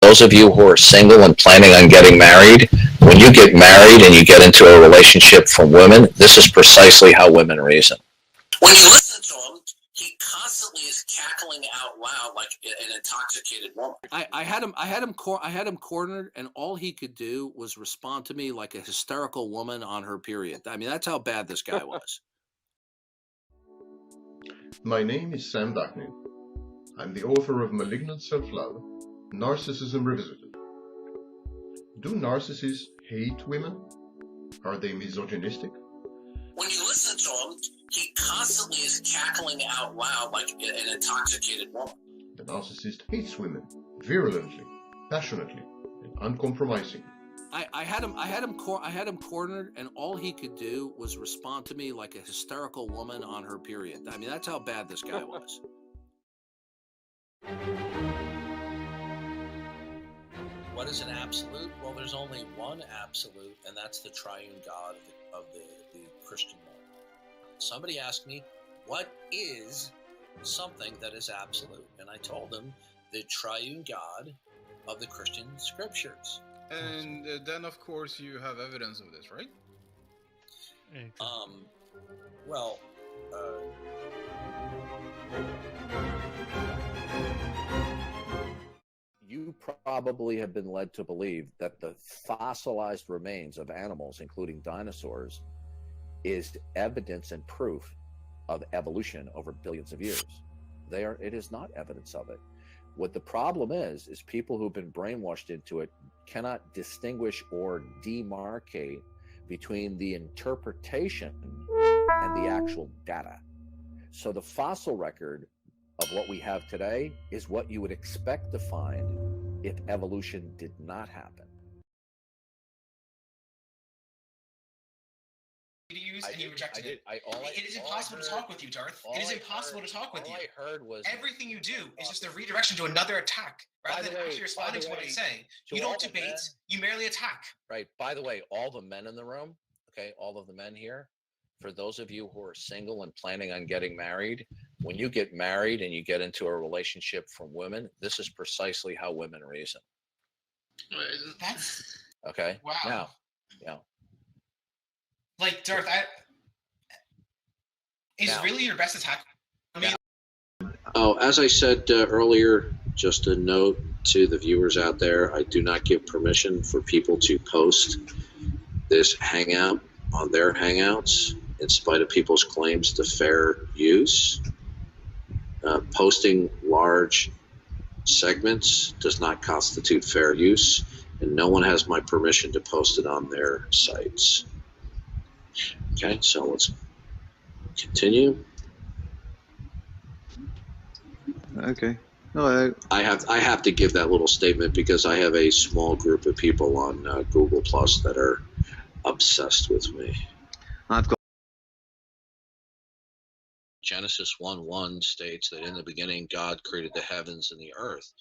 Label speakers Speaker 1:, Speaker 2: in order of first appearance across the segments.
Speaker 1: those of you who are single and planning on getting married, when you get married and you get into a relationship from women, this is precisely how women reason. When you listen to him, he constantly is cackling out loud like an intoxicated woman.
Speaker 2: I had him cornered, and all he could do was respond to me like a hysterical woman on her period. I mean, that's how bad this guy was.
Speaker 3: My name is Sam Daphne. I'm the author of Malignant Self-Love, Narcissism Revisited. Do narcissists hate women? Are they misogynistic?
Speaker 1: When you listen to him, he constantly is cackling out loud like an intoxicated woman.
Speaker 3: The narcissist hates women, virulently, passionately, and uncompromisingly.
Speaker 2: I had him cornered, and all he could do was respond to me like a hysterical woman on her period. I mean, that's how bad this guy was. What is an absolute? Well, there's only one absolute, and that's the triune God of the Christian world. Somebody asked me, what is something that is absolute? And I told them the triune God of the Christian scriptures.
Speaker 4: And then, of course, you have evidence of this, right?
Speaker 2: Well, you probably have been led to believe that the fossilized remains of animals, including dinosaurs, is evidence and proof of evolution over billions of years. It is not evidence of it. What the problem is people who've been brainwashed into it cannot distinguish or demarcate between the interpretation and the actual data. So the fossil record of what we have today is what you would expect to find if evolution did not happen.
Speaker 5: And you rejected it. It is impossible to talk with you, Darth. It is impossible to talk with you.
Speaker 1: All I heard was
Speaker 5: everything you do is just a redirection to another attack, rather than actually responding to what I say. You don't debate, you merely attack.
Speaker 1: Right. By the way, all the men in the room, okay, all of the men here, for those of you who are single and planning on getting married, when you get married and you get into a relationship from women, this is precisely how women reason.
Speaker 5: That's
Speaker 1: okay.
Speaker 5: Wow.
Speaker 1: Now, yeah.
Speaker 5: Like, Darth, is really your best attack? I mean,
Speaker 1: oh, as I said earlier, just a note to the viewers out there, I do not give permission for people to post this hangout on their hangouts, in spite of people's claims to fair use. Posting large segments does not constitute fair use, and no one has my permission to post it on their sites. Okay, so let's continue.
Speaker 6: Okay. No,
Speaker 1: I have to give that little statement because I have a small group of people on Google Plus that are obsessed with me.
Speaker 6: I've got
Speaker 1: Genesis 1:1 states that in the beginning God created the heavens and the earth.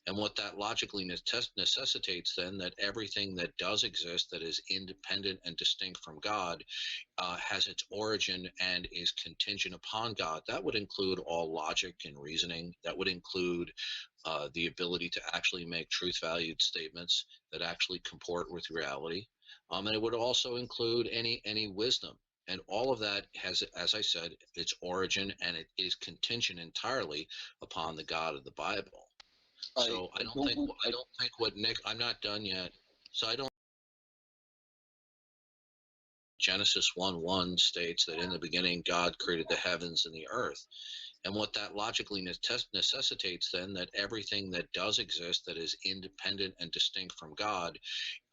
Speaker 1: And what that logically necessitates then that everything that does exist that is independent and distinct from God has its origin and is contingent upon God. That would include all logic and reasoning. That would include the ability to actually make truth-valued statements that actually comport with reality. And it would also include any wisdom. And all of that has, as I said, its origin and it is contingent entirely upon the God of the Bible. So I don't think what Nick, I'm not done yet. So I don't. Genesis 1:1 states that in the beginning God created the heavens and the earth. And what that logically necessitates then that everything that does exist that is independent and distinct from God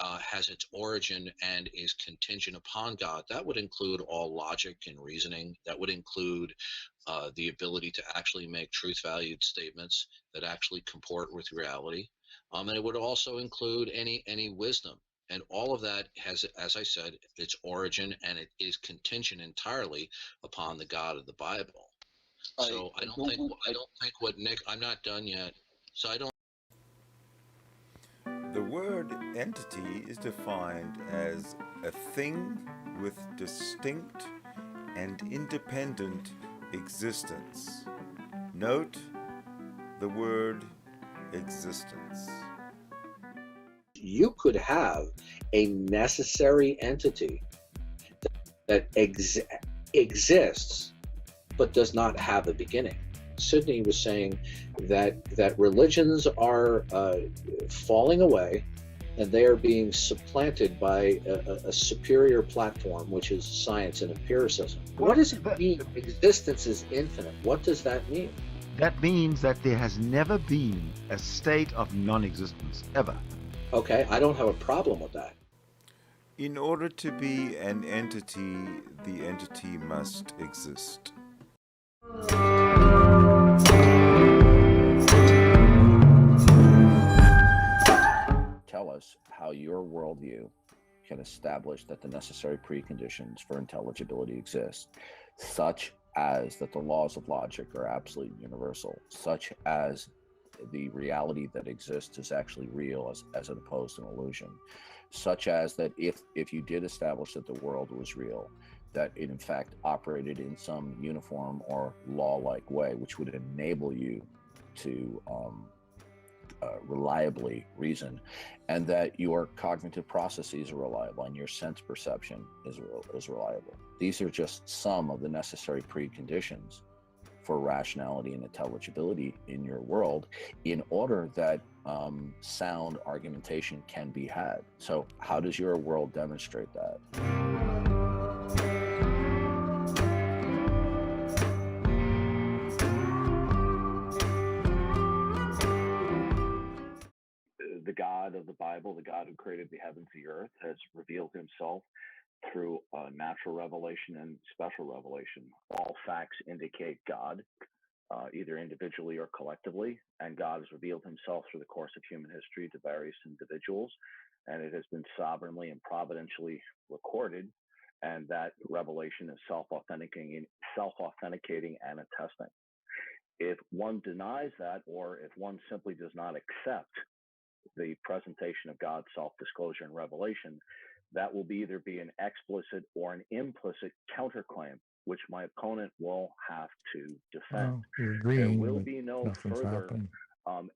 Speaker 1: has its origin and is contingent upon God. That would include all logic and reasoning. That would include the ability to actually make truth-valued statements that actually comport with reality. And it would also include any wisdom. And all of that has, as I said, its origin and it is contingent entirely upon the God of the Bible. So I don't think what Nick, I'm not done yet. So I don't.
Speaker 7: The word entity is defined as a thing with distinct and independent existence. Note the word existence.
Speaker 2: You could have a necessary entity that exists but does not have a beginning. Sidney was saying that religions are falling away, and they are being supplanted by a superior platform, which is science and empiricism. What does it mean? Existence is infinite. What does that mean?
Speaker 8: That means that there has never been a state of non-existence, ever.
Speaker 2: Okay, I don't have a problem with that.
Speaker 7: In order to be an entity, the entity must exist.
Speaker 2: Tell us how your worldview can establish that the necessary preconditions for intelligibility exist, such as that the laws of logic are absolute and universal, such as the reality that exists is actually real as opposed to an illusion, such as that if you did establish that the world was real, that it in fact operated in some uniform or law-like way, which would enable you to reliably reason, and that your cognitive processes are reliable and your sense perception is reliable. These are just some of the necessary preconditions for rationality and intelligibility in your world, in order that sound argumentation can be had. So how does your world demonstrate that? The God of the Bible, the God who created the heavens and the earth, has revealed himself through natural revelation and special revelation. All facts indicate God, either individually or collectively, and God has revealed himself through the course of human history to various individuals, and it has been sovereignly and providentially recorded, and that revelation is self-authenticating and attesting. If one denies that, or if one simply does not accept the presentation of God's self-disclosure and revelation, that will either be an explicit or an implicit counterclaim, which my opponent will have to defend. There will be no further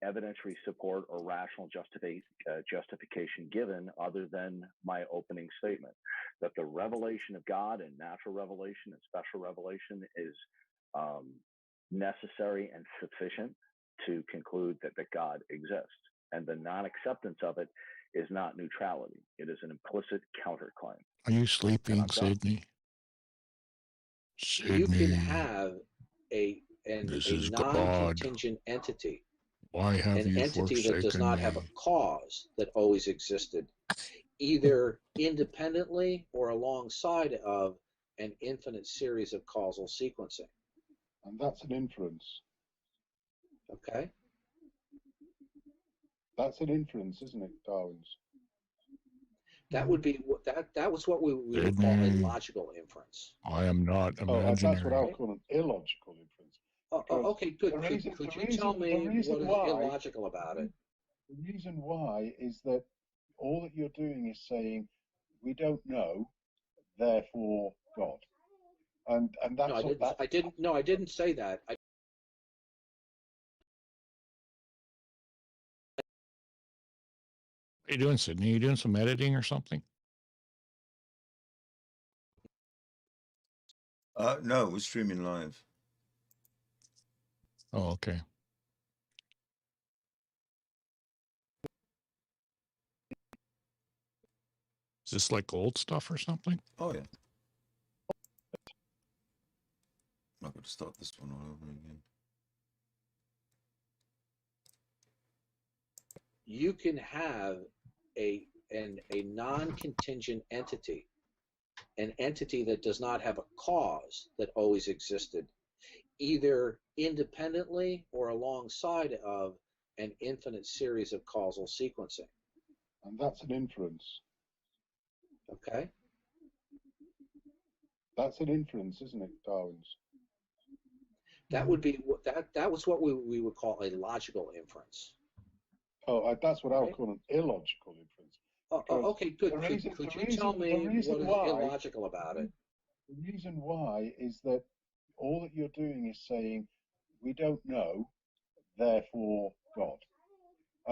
Speaker 2: evidentiary support or rational justification given other than my opening statement, that the revelation of God and natural revelation and special revelation is necessary and sufficient to conclude that God exists. And the non-acceptance of it is not neutrality. It is an implicit counterclaim.
Speaker 9: Are you sleeping, Sidney?
Speaker 2: You can have a non-contingent entity,
Speaker 9: Why have
Speaker 2: an
Speaker 9: you
Speaker 2: entity that does not have a cause that always existed, either independently or alongside of an infinite series of causal sequencing.
Speaker 10: And that's an inference.
Speaker 2: Okay?
Speaker 10: That's an inference, isn't it, Darwin's?
Speaker 2: That would be that was what we would call a logical inference.
Speaker 9: I am not imaginary.
Speaker 10: That's what I would call an illogical inference.
Speaker 2: Okay, good. Could you tell me what is illogical about it?
Speaker 10: The reason why is that all that you're doing is saying, we don't know, therefore God. And that's
Speaker 2: I didn't say that.
Speaker 9: What are you doing, Sidney? Are you doing some editing or something?
Speaker 7: No, we're streaming live.
Speaker 9: Oh, okay. Is this like old stuff or something?
Speaker 7: Oh, yeah. I'm going to start this one all over again.
Speaker 2: You can have a non-contingent entity, an entity that does not have a cause that always existed, either independently or alongside of an infinite series of causal sequencing.
Speaker 10: And that's an inference.
Speaker 2: Okay?
Speaker 10: That's an inference, isn't it, Darwin's?
Speaker 2: That would be that was what we would call a logical inference.
Speaker 10: Oh, that's what I would call an illogical inference.
Speaker 2: Okay, good. Could you tell me what is illogical about it?
Speaker 10: The reason why is that all that you're doing is saying, we don't know, therefore God.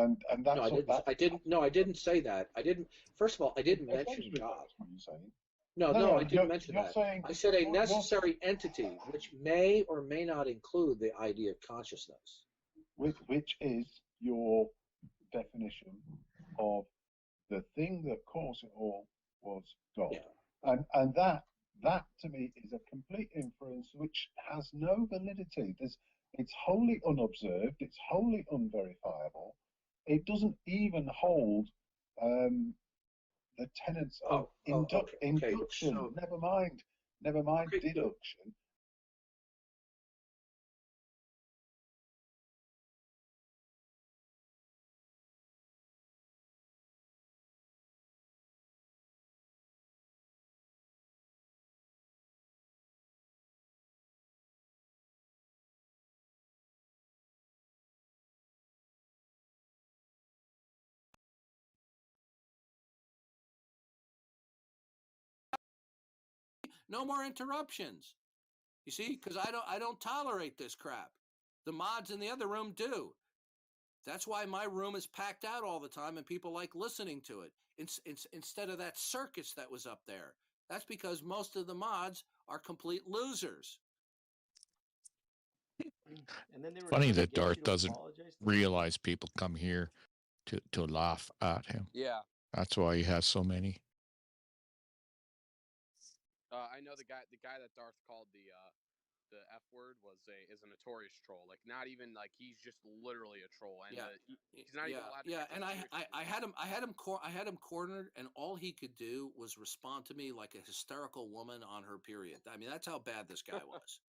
Speaker 10: and that's
Speaker 2: No, I didn't.
Speaker 10: that,
Speaker 2: I didn't. No, I didn't say that. I didn't. First of all, I didn't mention
Speaker 10: essentially
Speaker 2: God.
Speaker 10: that's what you're saying.
Speaker 2: No, I
Speaker 10: you're,
Speaker 2: didn't mention
Speaker 10: you're
Speaker 2: that.
Speaker 10: saying
Speaker 2: I said a
Speaker 10: you're
Speaker 2: necessary entity, which may or may not include the idea of consciousness.
Speaker 10: which is your definition of the thing that caused it all was God.
Speaker 2: Yeah.
Speaker 10: And that to me is a complete inference which has no validity. It's wholly unobserved, it's wholly unverifiable. It doesn't even hold the tenets of induction. So, never mind deduction.
Speaker 2: No more interruptions. You see, because I don't tolerate this crap. The mods in the other room do. That's why my room is packed out all the time, and people like listening to it instead of that circus that was up there. That's because most of the mods are complete losers.
Speaker 11: And then they were
Speaker 9: Funny
Speaker 11: trying to
Speaker 9: that
Speaker 11: get
Speaker 9: Darth
Speaker 11: you to
Speaker 9: doesn't
Speaker 11: apologize to
Speaker 9: realize people come here to laugh at him.
Speaker 12: Yeah.
Speaker 9: That's why he has so many.
Speaker 12: I know the guy that Darth called the F word is a notorious troll. Like, not even like, he's just literally a troll, and he's not even allowed to.
Speaker 2: Yeah, and I had him cornered, and all he could do was respond to me like a hysterical woman on her period. I mean, that's how bad this guy was.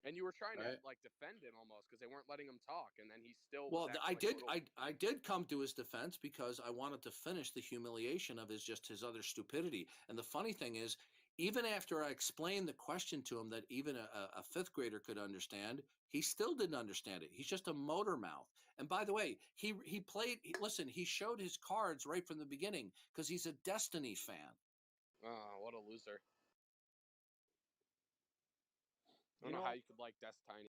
Speaker 12: And you were trying to like defend him almost because they weren't letting him talk, and then he still.
Speaker 2: Well, I did come to his defense because I wanted to finish the humiliation of his other stupidity. And the funny thing is, even after I explained the question to him that even a fifth grader could understand, he still didn't understand it. He's just a motor mouth. And by the way, he showed his cards right from the beginning because he's a Destiny fan.
Speaker 12: Oh, what a loser. I don't know how you could like Destiny.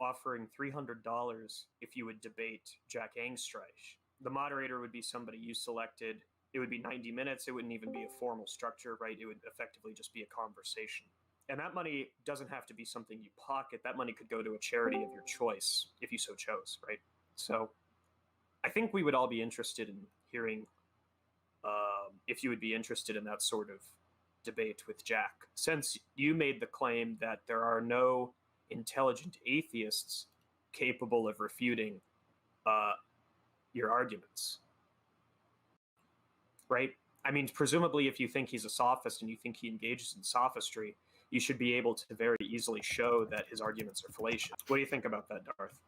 Speaker 13: Offering $300 if you would debate Jack Angstreich. The moderator would be somebody you selected. It would be 90 minutes. It wouldn't even be a formal structure, right? It would effectively just be a conversation. And that money doesn't have to be something you pocket. That money could go to a charity of your choice if you so chose, right? So I think we would all be interested in hearing if you would be interested in that sort of debate with Jack. Since you made the claim that there are no intelligent atheists capable of refuting your arguments, right? I mean, presumably if you think he's a sophist and you think he engages in sophistry, you should be able to very easily show that his arguments are fallacious. What do you think about that, Darth?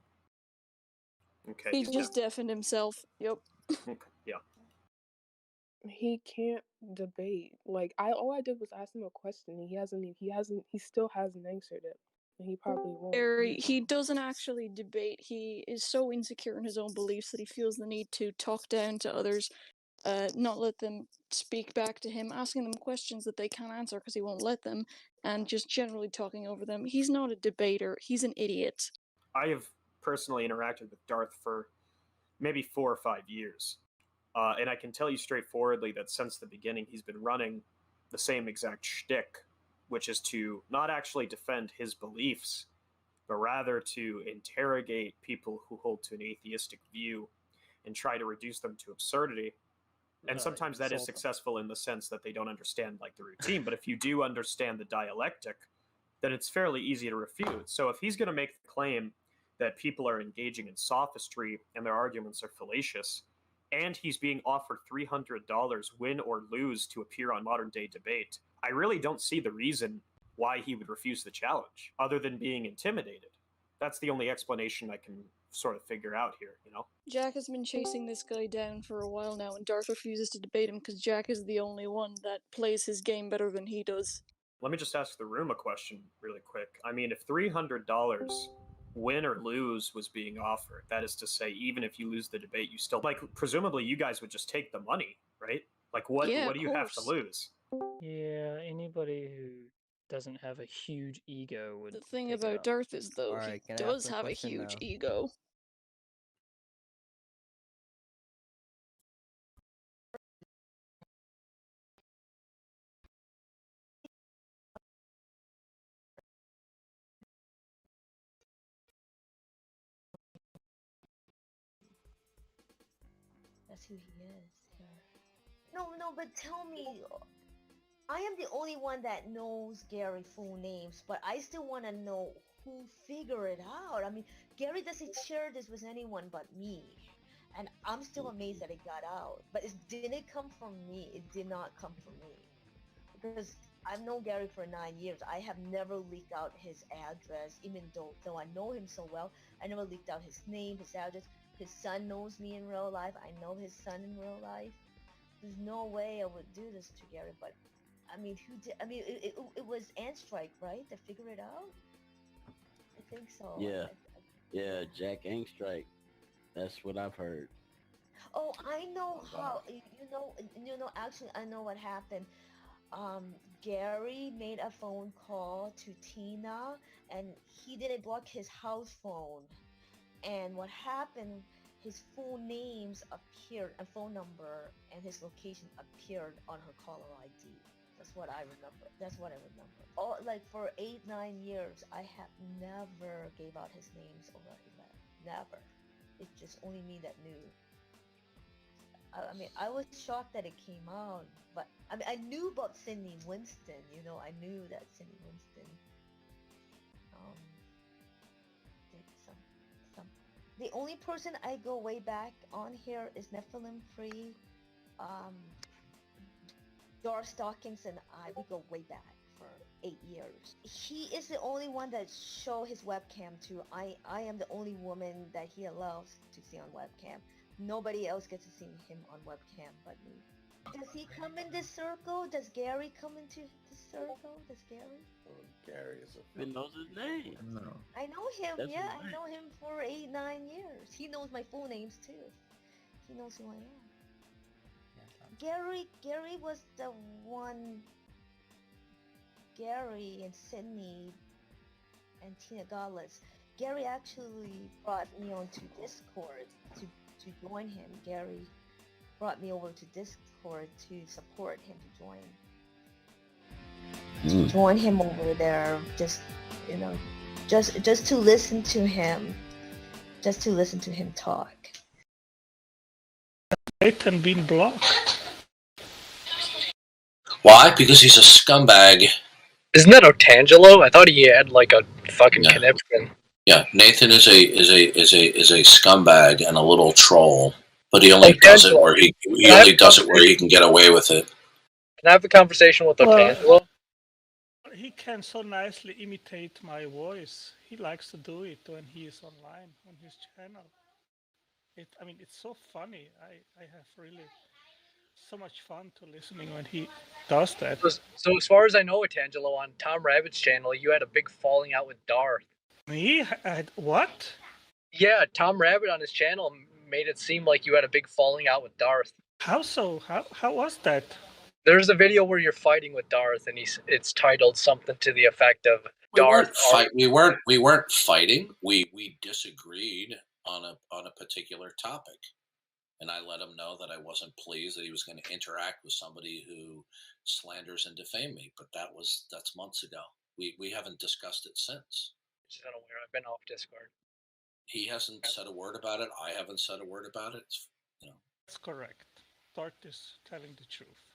Speaker 13: Okay.
Speaker 14: He just deafened himself. Yep.
Speaker 13: Okay. Yeah.
Speaker 15: He can't debate. Like, all I did was ask him a question. He still hasn't answered it. And he probably won't.
Speaker 14: He doesn't actually debate. He is so insecure in his own beliefs that he feels the need to talk down to others, not let them speak back to him, asking them questions that they can't answer because he won't let them, and just generally talking over them. He's not a debater. He's an idiot.
Speaker 13: I have personally interacted with Darth for maybe 4 or 5 years. And I can tell you straightforwardly that since the beginning, he's been running the same exact shtick, which is to not actually defend his beliefs, but rather to interrogate people who hold to an atheistic view and try to reduce them to absurdity. And sometimes that is successful in the sense that they don't understand like the routine. But if you do understand the dialectic, then it's fairly easy to refute. So if he's going to make the claim that people are engaging in sophistry and their arguments are fallacious, and he's being offered $300 win or lose to appear on Modern Day Debate, I really don't see the reason why he would refuse the challenge, other than being intimidated. That's the only explanation I can sort of figure out here, you know?
Speaker 14: Jack has been chasing this guy down for a while now, and Darth refuses to debate him because Jack is the only one that plays his game better than he does.
Speaker 13: Let me just ask the room a question really quick. I mean, if $300 win or lose was being offered. That is to say, even if you lose the debate, you still like presumably you guys would just take the money, right? Like what do you have to lose?
Speaker 11: Yeah, anybody who doesn't have a huge ego would.
Speaker 14: The thing about Darth is, though,
Speaker 16: Alright,
Speaker 14: he
Speaker 16: can I ask
Speaker 14: does
Speaker 16: my
Speaker 14: have a
Speaker 16: question
Speaker 14: huge
Speaker 16: now?
Speaker 14: ego.
Speaker 17: That's who he is. Yeah. No, but tell me, I am the only one that knows Gary's full names, but I still want to know who figured it out. I mean, Gary doesn't share this with anyone but me, and I'm still amazed that it got out. But it didn't come from me. It did not come from me, because I've known Gary for 9 years. I have never leaked out his address, even though I know him so well. I never leaked out his name, his address. His son knows me in real life. I know his son in real life. There's no way I would do this to Gary, but I mean, who did? I mean, it was Anstrike, right? To figure it out. I think so.
Speaker 18: Yeah, Jack Angstrike. That's what I've heard.
Speaker 17: Oh, I know how. You know. Actually, I know what happened. Gary made a phone call to Tina, and he didn't block his house phone. And what happened? His full names appeared, a phone number, and his location appeared on her caller ID. That's what I remember. That's what I remember. Oh, like for 8-9 years, I have never gave out his names over email. Never. It's just only me that knew. I mean, I was shocked that it came out, but I mean, I knew about Sidney Winston. You know, I knew that Sidney Winston did some. The only person I go way back on here is Nephilim Free. Darth Dawkins and we go way back for 8 years. He is the only one that show his webcam to. I am the only woman that he allows to see on webcam. Nobody else gets to see him on webcam but me. Does he come in this circle? Does Gary come into this circle? Does Gary?
Speaker 18: Gary is He knows his name.
Speaker 10: No.
Speaker 17: I know him.
Speaker 18: That's
Speaker 17: Yeah,
Speaker 18: right.
Speaker 17: I know him for 8-9 years. He knows my full names too. He knows who I am. Gary was the one. Gary and Sidney and Tina Gallus. Gary actually brought me onto Discord to join him. Gary brought me over to Discord to support him to join. To join him over there, just to listen to him, talk.
Speaker 11: Nathan been blocked.
Speaker 1: Why? Because he's a scumbag.
Speaker 19: Isn't that Otangelo? I thought he had like a fucking conniption.
Speaker 1: Yeah, Nathan is a scumbag and a little troll, but he only does it where he can get away with it.
Speaker 19: Can I have a conversation with Otangelo?
Speaker 11: He can so nicely imitate my voice. He likes to do it when he is online on his channel. It's so funny. I have really so much fun to listening when he does that.
Speaker 19: So as far as I know, Otangelo, on Tom Rabbit's channel, you had a big falling out with Darth.
Speaker 11: Me? What?
Speaker 19: Yeah, Tom Rabbit on his channel made it seem like you had a big falling out with Darth.
Speaker 11: How so? How was that?
Speaker 19: There's a video where you're fighting with Darth, and it's titled something to the effect of Darth.
Speaker 1: We weren't fighting. We disagreed on a particular topic, and I let him know that I wasn't pleased that he was going to interact with somebody who slanders and defame me. But that's months ago. We haven't discussed it since.
Speaker 19: Just unaware. I've been off Discord.
Speaker 1: He hasn't said a word about it. I haven't said a word about it.
Speaker 11: That's correct. Darth is telling the truth.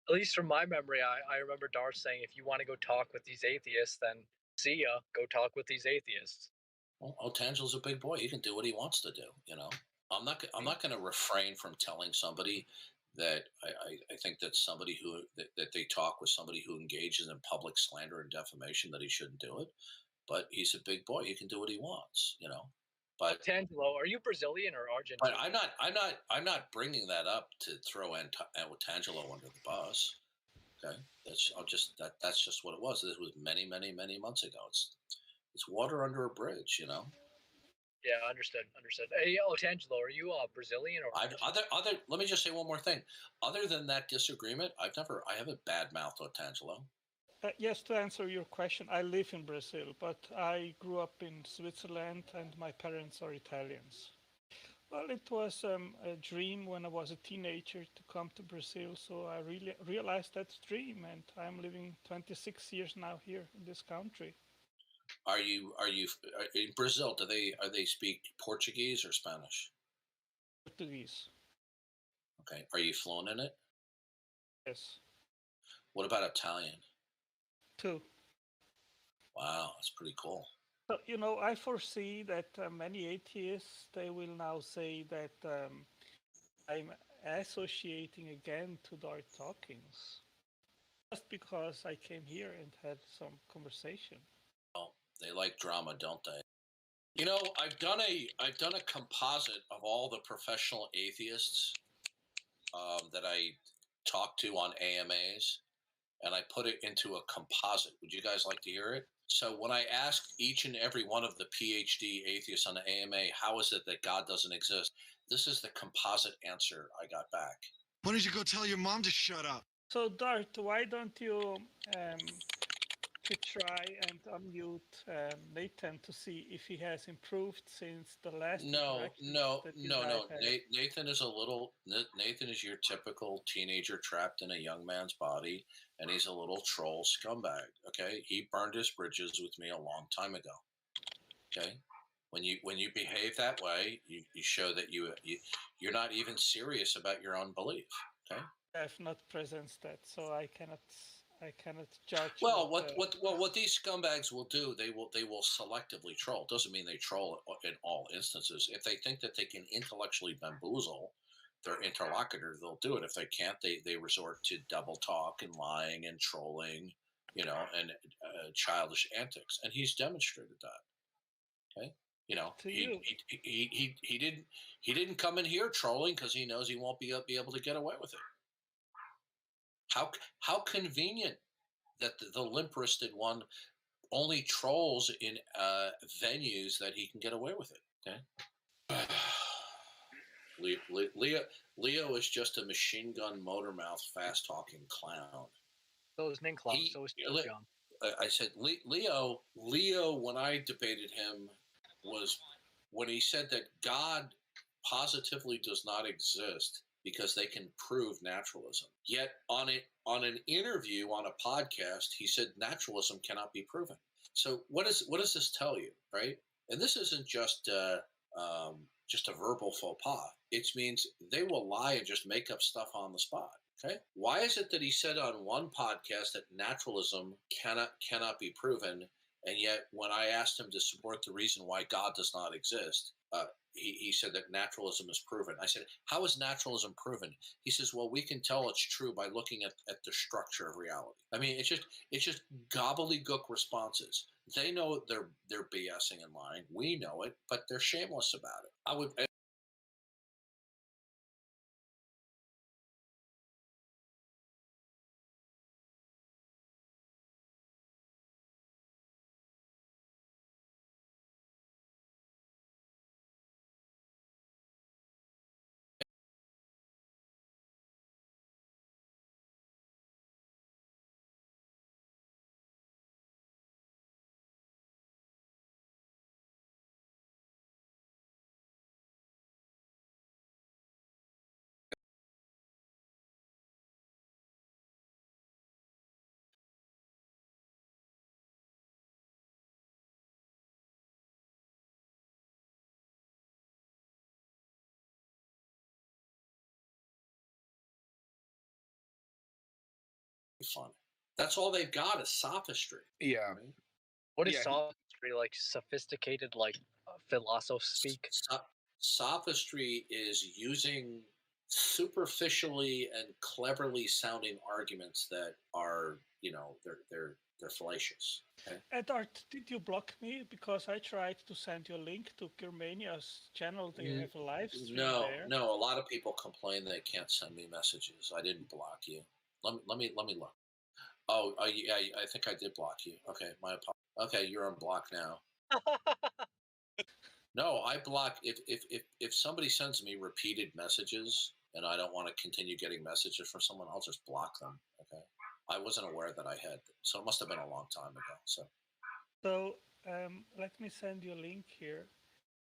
Speaker 19: At least from my memory, I remember Darth saying, if you want to go talk with these atheists, then see ya. Go talk with these atheists.
Speaker 1: Well, Otangelo's a big boy. He can do what he wants to do. I'm not going to refrain from telling somebody that I think that somebody that they talk with somebody who engages in public slander and defamation, that he shouldn't do it. But he's a big boy. He can do what he wants. But
Speaker 19: Otangelo, are you Brazilian or Argentine?
Speaker 1: But I'm not bringing that up to throw Otangelo under the bus. Okay, that's just what it was. This was many months ago. It's water under a bridge,
Speaker 19: Yeah, understood. Hey, Tangelo, are you Brazilian or?
Speaker 1: Let me just say one more thing. Other than that disagreement, I haven't badmouthed Tangelo.
Speaker 11: Yes, to answer your question, I live in Brazil, but I grew up in Switzerland, and my parents are Italians. Well, it was a dream when I was a teenager to come to Brazil, so I really realized that dream, and I'm living 26 years now here in this country.
Speaker 1: Are you in Brazil? Are they speak Portuguese or Spanish?
Speaker 11: Portuguese.
Speaker 1: Okay. Are you fluent in it?
Speaker 11: Yes.
Speaker 1: What about Italian?
Speaker 11: 2.
Speaker 1: Wow, that's pretty cool.
Speaker 11: So, I foresee that many atheists, they will now say that I'm associating again to Darth Dawkins just because I came here and had some conversation.
Speaker 1: Oh, they like drama, don't they? I've done a composite of all the professional atheists that I talk to on AMAs, and I put it into a composite. Would you guys like to hear it? So when I asked each and every one of the PhD atheists on the AMA, how is it that God doesn't exist? This is the composite answer I got back.
Speaker 16: Why don't you go tell your mom to shut up?
Speaker 11: So, Darth, why don't you try and unmute Nathan to see if he has improved since the last
Speaker 1: No.
Speaker 11: had?
Speaker 1: Nathan is your typical teenager trapped in a young man's body, and he's a little troll scumbag. Okay, he burned his bridges with me a long time ago. Okay, when you behave that way, you show that you're not even serious about your own belief. Okay,
Speaker 11: I have not presenced that, so I cannot judge.
Speaker 1: Well, what these scumbags will do, they will selectively troll. It doesn't mean they troll in all instances. If they think that they can intellectually bamboozle their interlocutor, they'll do it. If they can't, they resort to double talk and lying and trolling, and childish antics. And he's demonstrated that. Okay, he didn't come in here trolling because he knows he won't be able to get away with it. How convenient that the limp-wristed one only trolls in venues that he can get away with it. Okay. Leo is just a machine gun motor mouth fast talking clown.
Speaker 19: So is Ninklaus. So is John.
Speaker 1: I said Leo. When I debated him was when he said that God positively does not exist because they can prove naturalism. Yet on an interview on a podcast, he said naturalism cannot be proven. So what does this tell you, right? And this isn't just a verbal faux pas. It means they will lie and just make up stuff on the spot. Okay, why is it that he said on one podcast that naturalism cannot be proven, and yet when I asked him to support the reason why God does not exist, he said that naturalism is proven. I said, how is naturalism proven? He says, well, we can tell it's true by looking at the structure of reality. I mean, it's just gobbledygook responses. They know they're BSing and lying. We know it, but they're shameless about it. Fun. That's all they've got is sophistry.
Speaker 4: Yeah.
Speaker 1: Right?
Speaker 19: What is sophistry? Like sophisticated, like philosoph speak?
Speaker 1: Sophistry is using superficially and cleverly sounding arguments that are, they're fallacious. Okay?
Speaker 11: Edward, did you block me? Because I tried to send you a link to Germania's channel. They have a live stream there.
Speaker 1: No. A lot of people complain they can't send me messages. I didn't block you. Let me look. Oh, yeah, I think I did block you. Okay, my apologies. Okay, you're on block now. No, I block if somebody sends me repeated messages and I don't want to continue getting messages from someone, I'll just block them. Okay. I wasn't aware that I had, so it must have been a long time ago.
Speaker 11: So let me send you a link here.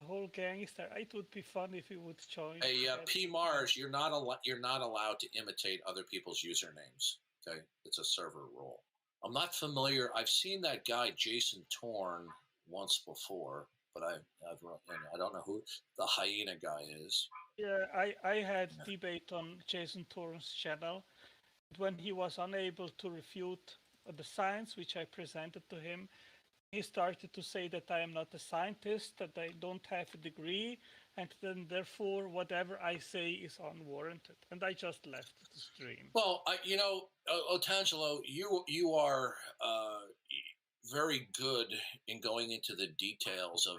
Speaker 11: The whole gang is there. It would be fun if you would join.
Speaker 1: Hey, P Mars, you're not allowed to imitate other people's usernames. Okay, it's a server rule. I'm not familiar. I've seen that guy Jason Torn once before, but I don't know who the hyena guy is.
Speaker 11: Yeah, I had debate on Jason Torn's channel. When he was unable to refute the science which I presented to him, he started to say that I am not a scientist, that I don't have a degree, and then therefore whatever I say is unwarranted. And I just left the stream.
Speaker 1: Well, Otangelo, you are very good in going into the details of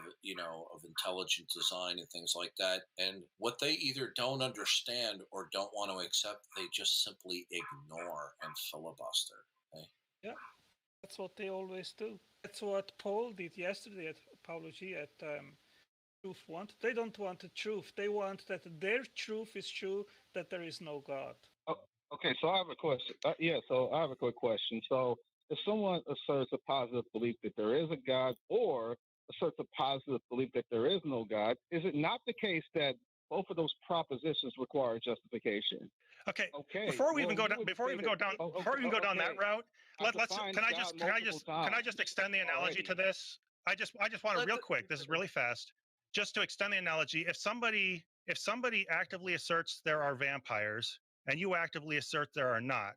Speaker 1: intelligent design and things like that. And what they either don't understand or don't want to accept, they just simply ignore and filibuster. Okay?
Speaker 11: Yeah, that's what they always do. That's what Paul did yesterday at Apology at Truth Want. They don't want the truth. They want that their truth is true, that there is no God.
Speaker 20: Oh, okay, so I have a question. So I have a quick question. So if someone asserts a positive belief that there is a God or asserts a positive belief that there is no God, is it not the case that both of those propositions require justification?
Speaker 21: Okay. Before we even go down that route, can I just extend the analogy to this? I just want to real quick. This is really fast. Just to extend the analogy, if somebody actively asserts there are vampires and you actively assert there are not,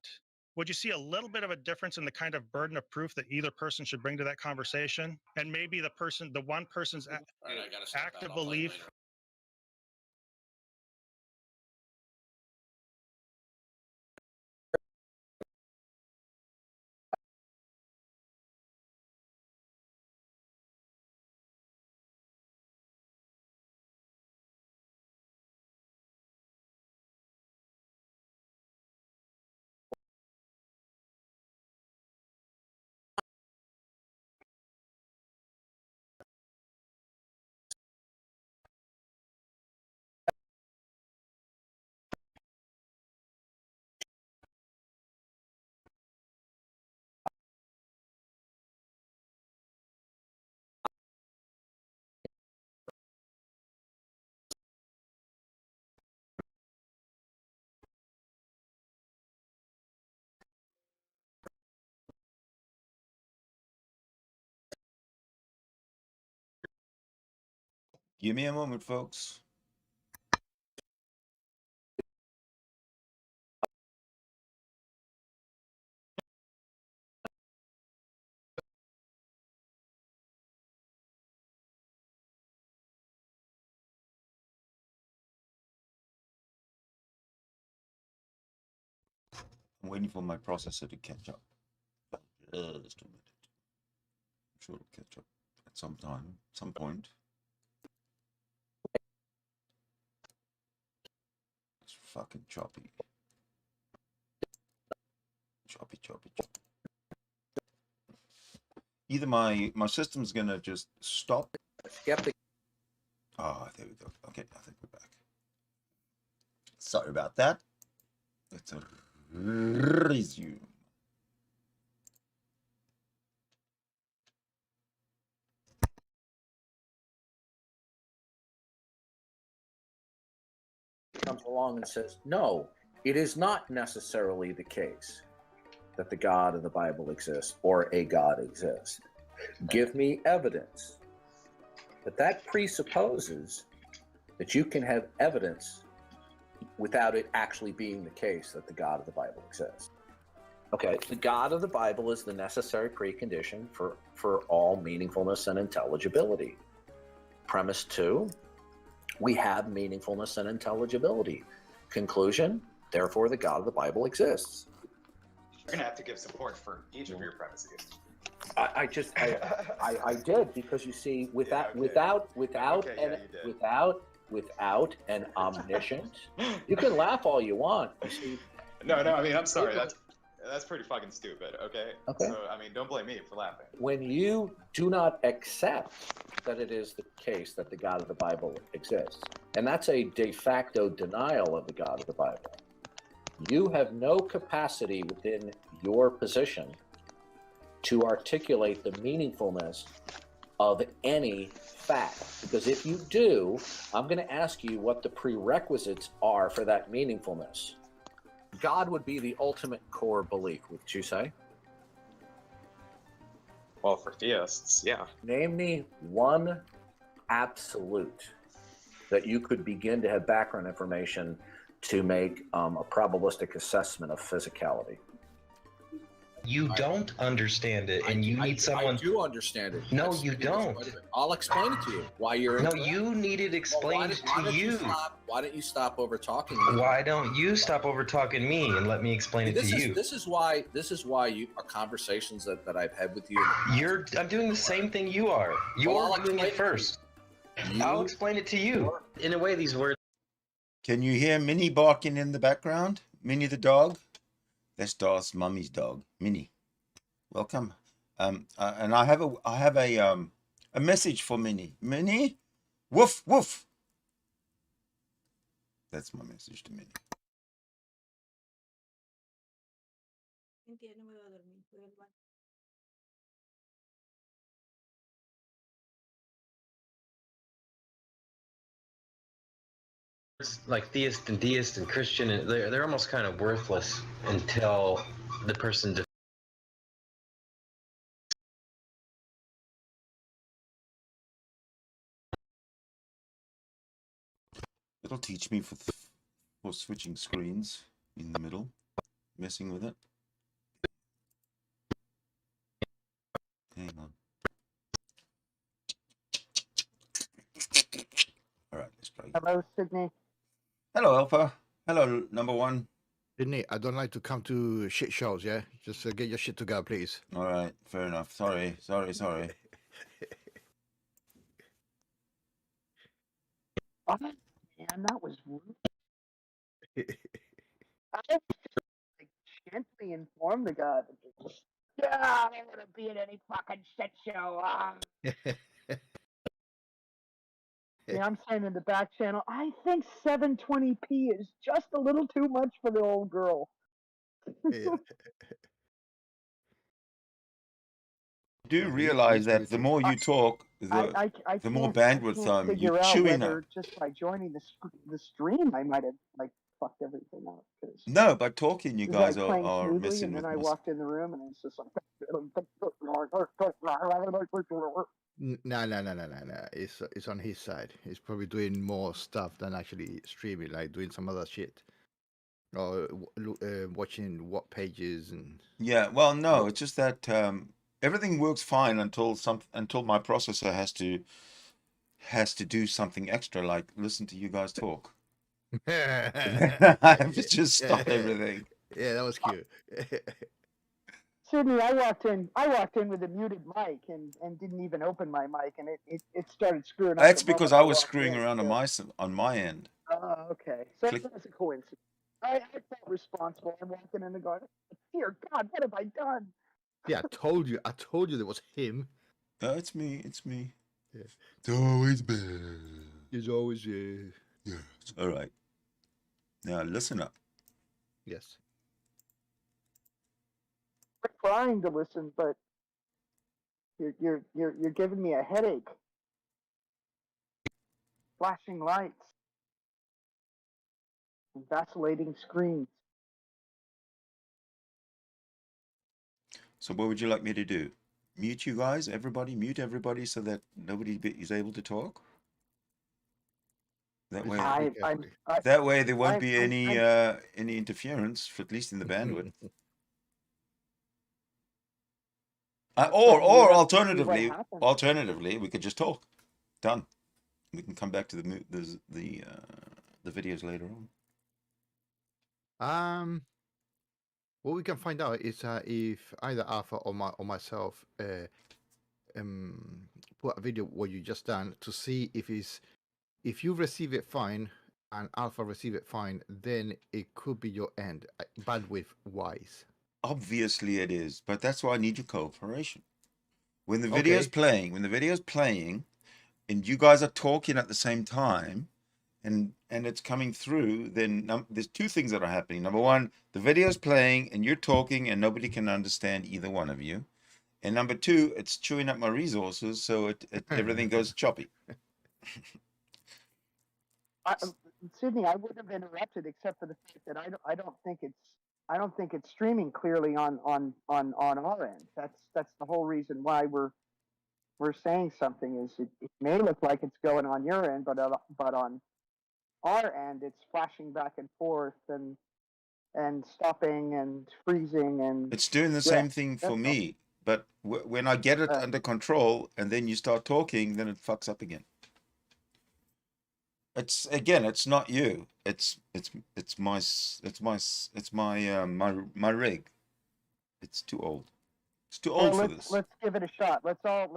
Speaker 21: would you see a little bit of a difference in the kind of burden of proof that either person should bring to that conversation? And maybe the one person's active belief.
Speaker 7: Give me a moment, folks. I'm waiting for my processor to catch up. Just a minute. I'm sure it'll catch up at some time, some point. It's fucking choppy. Choppy. Either my system's gonna just stop.
Speaker 2: Skeptic.
Speaker 7: Oh, there we go. Okay, I think we're back. Sorry about that. Let's resume.
Speaker 2: Comes along and says, no, it is not necessarily the case that the God of the Bible exists or a God exists. Give me evidence. But that presupposes that you can have evidence without it actually being the case that the God of the Bible exists. Okay, the God of the Bible is the necessary precondition for all meaningfulness and intelligibility. Premise 2, we have meaningfulness and intelligibility. Conclusion, therefore the God of the Bible exists.
Speaker 22: You're going to have to give support for each of your premises.
Speaker 2: I did, because you see, without an omniscient, you can laugh all you want. You see,
Speaker 22: No, I mean, I'm sorry. That's pretty fucking stupid. Okay.
Speaker 2: Okay.
Speaker 22: So I mean, don't blame me for laughing.
Speaker 2: When you do not accept that it is the case that the God of the Bible exists, and that's a de facto denial of the God of the Bible, you have no capacity within your position to articulate the meaningfulness of any fact. Because if you do, I'm going to ask you what the prerequisites are for that meaningfulness. God would be the ultimate core belief, would you say?
Speaker 22: Well, for theists, yeah.
Speaker 2: Name me one absolute that you could begin to have background information to make a probabilistic assessment of physicality.
Speaker 3: You don't understand it, and you need someone.
Speaker 2: I do understand it.
Speaker 3: No, you don't.
Speaker 2: I'll explain it to you. Why you're
Speaker 3: No, you need it explained to you.
Speaker 2: Why don't you stop over talking me?
Speaker 3: Why don't you stop over talking me and let me explain it to you?
Speaker 2: This is why you are conversations that I've had with you.
Speaker 3: I'm doing the same thing you are. You're doing it first. I'll explain it to you. In a way, these words.
Speaker 7: Can you hear Minnie barking in the background? Minnie the dog? That's Darth's mummy's dog, Minnie. Welcome. And I have a message for Minnie. Minnie, woof woof. That's my message to Minnie.
Speaker 3: Like theist and deist and Christian, and they're almost kind of worthless until the person.
Speaker 7: It'll teach me for switching screens in the middle, messing with it. Hang on. All right, let's try.
Speaker 5: Hello, Sidney.
Speaker 7: Hello, Alpha. Hello, number one.
Speaker 9: Sidney, I don't like to come to shit shows, yeah? Just get your shit together, please.
Speaker 7: All right, fair enough. Sorry.
Speaker 5: Oh, man, that was rude. I like, gently informed the guy. Yeah, I don't want to be at any fucking shit show. Yeah, I'm saying in the back channel, I think 720p is just a little too much for the old girl.
Speaker 7: Yeah. You do realize that the more you talk, the more bandwidth you're chewing up.
Speaker 5: Just by joining the stream, I might have like fucked everything up.
Speaker 7: No, by talking, you guys are messing
Speaker 5: and then
Speaker 7: with
Speaker 5: I
Speaker 7: us.
Speaker 5: walked in the room, and it's just like.
Speaker 9: No. It's on his side. He's probably doing more stuff than actually streaming, like doing some other shit, or watching what pages and.
Speaker 7: Yeah, well, no, it's just that everything works fine until my processor has to do something extra, like listen to you guys talk. I have to just stop everything.
Speaker 9: Yeah, that was cute.
Speaker 5: Sidney, I walked in with a muted mic and didn't even open my mic, and it started screwing up.
Speaker 7: That's because I was screwing around on my end.
Speaker 5: Oh, okay. So that's a coincidence. I felt responsible. I'm walking in and going, dear God, what have I done?
Speaker 9: Yeah, I told you there was him.
Speaker 7: No, it's me.
Speaker 9: Yeah.
Speaker 7: It's always been.
Speaker 9: He's always here.
Speaker 7: Yes. All right. Now listen up.
Speaker 9: Yes.
Speaker 5: I'm trying to listen, but you're giving me a headache. Flashing lights, vacillating screens.
Speaker 7: So what would you like me to do? Mute you guys, mute everybody so that nobody is able to talk? That way, there won't be any interference, at least in the bandwidth. Or alternatively, we could just talk. Done. We can come back to the videos later
Speaker 9: on. What we can find out is if either Alpha or myself put a video what you just done to see if you receive it fine and Alpha receive it fine, then it could be your end, bandwidth wise.
Speaker 7: obviously it is, but that's why I need your cooperation. When the video's playing, and you guys are talking at the same time, and it's coming through, then there's two things that are happening. Number one, the video's playing and you're talking and nobody can understand either one of you. And number two, it's chewing up my resources, so everything goes choppy.
Speaker 5: Sidney, I wouldn't have interrupted except for the fact that I don't think it's streaming clearly on our end. That's the whole reason why we're saying something. Is it may look like it's going on your end, but on our end it's flashing back and forth and stopping and freezing, and
Speaker 7: it's doing the same thing for me. But when I get it under control and then you start talking, then it fucks up again. It's not you. It's my rig. It's too old. It's too old for this.
Speaker 5: Let's give it a shot. Let's all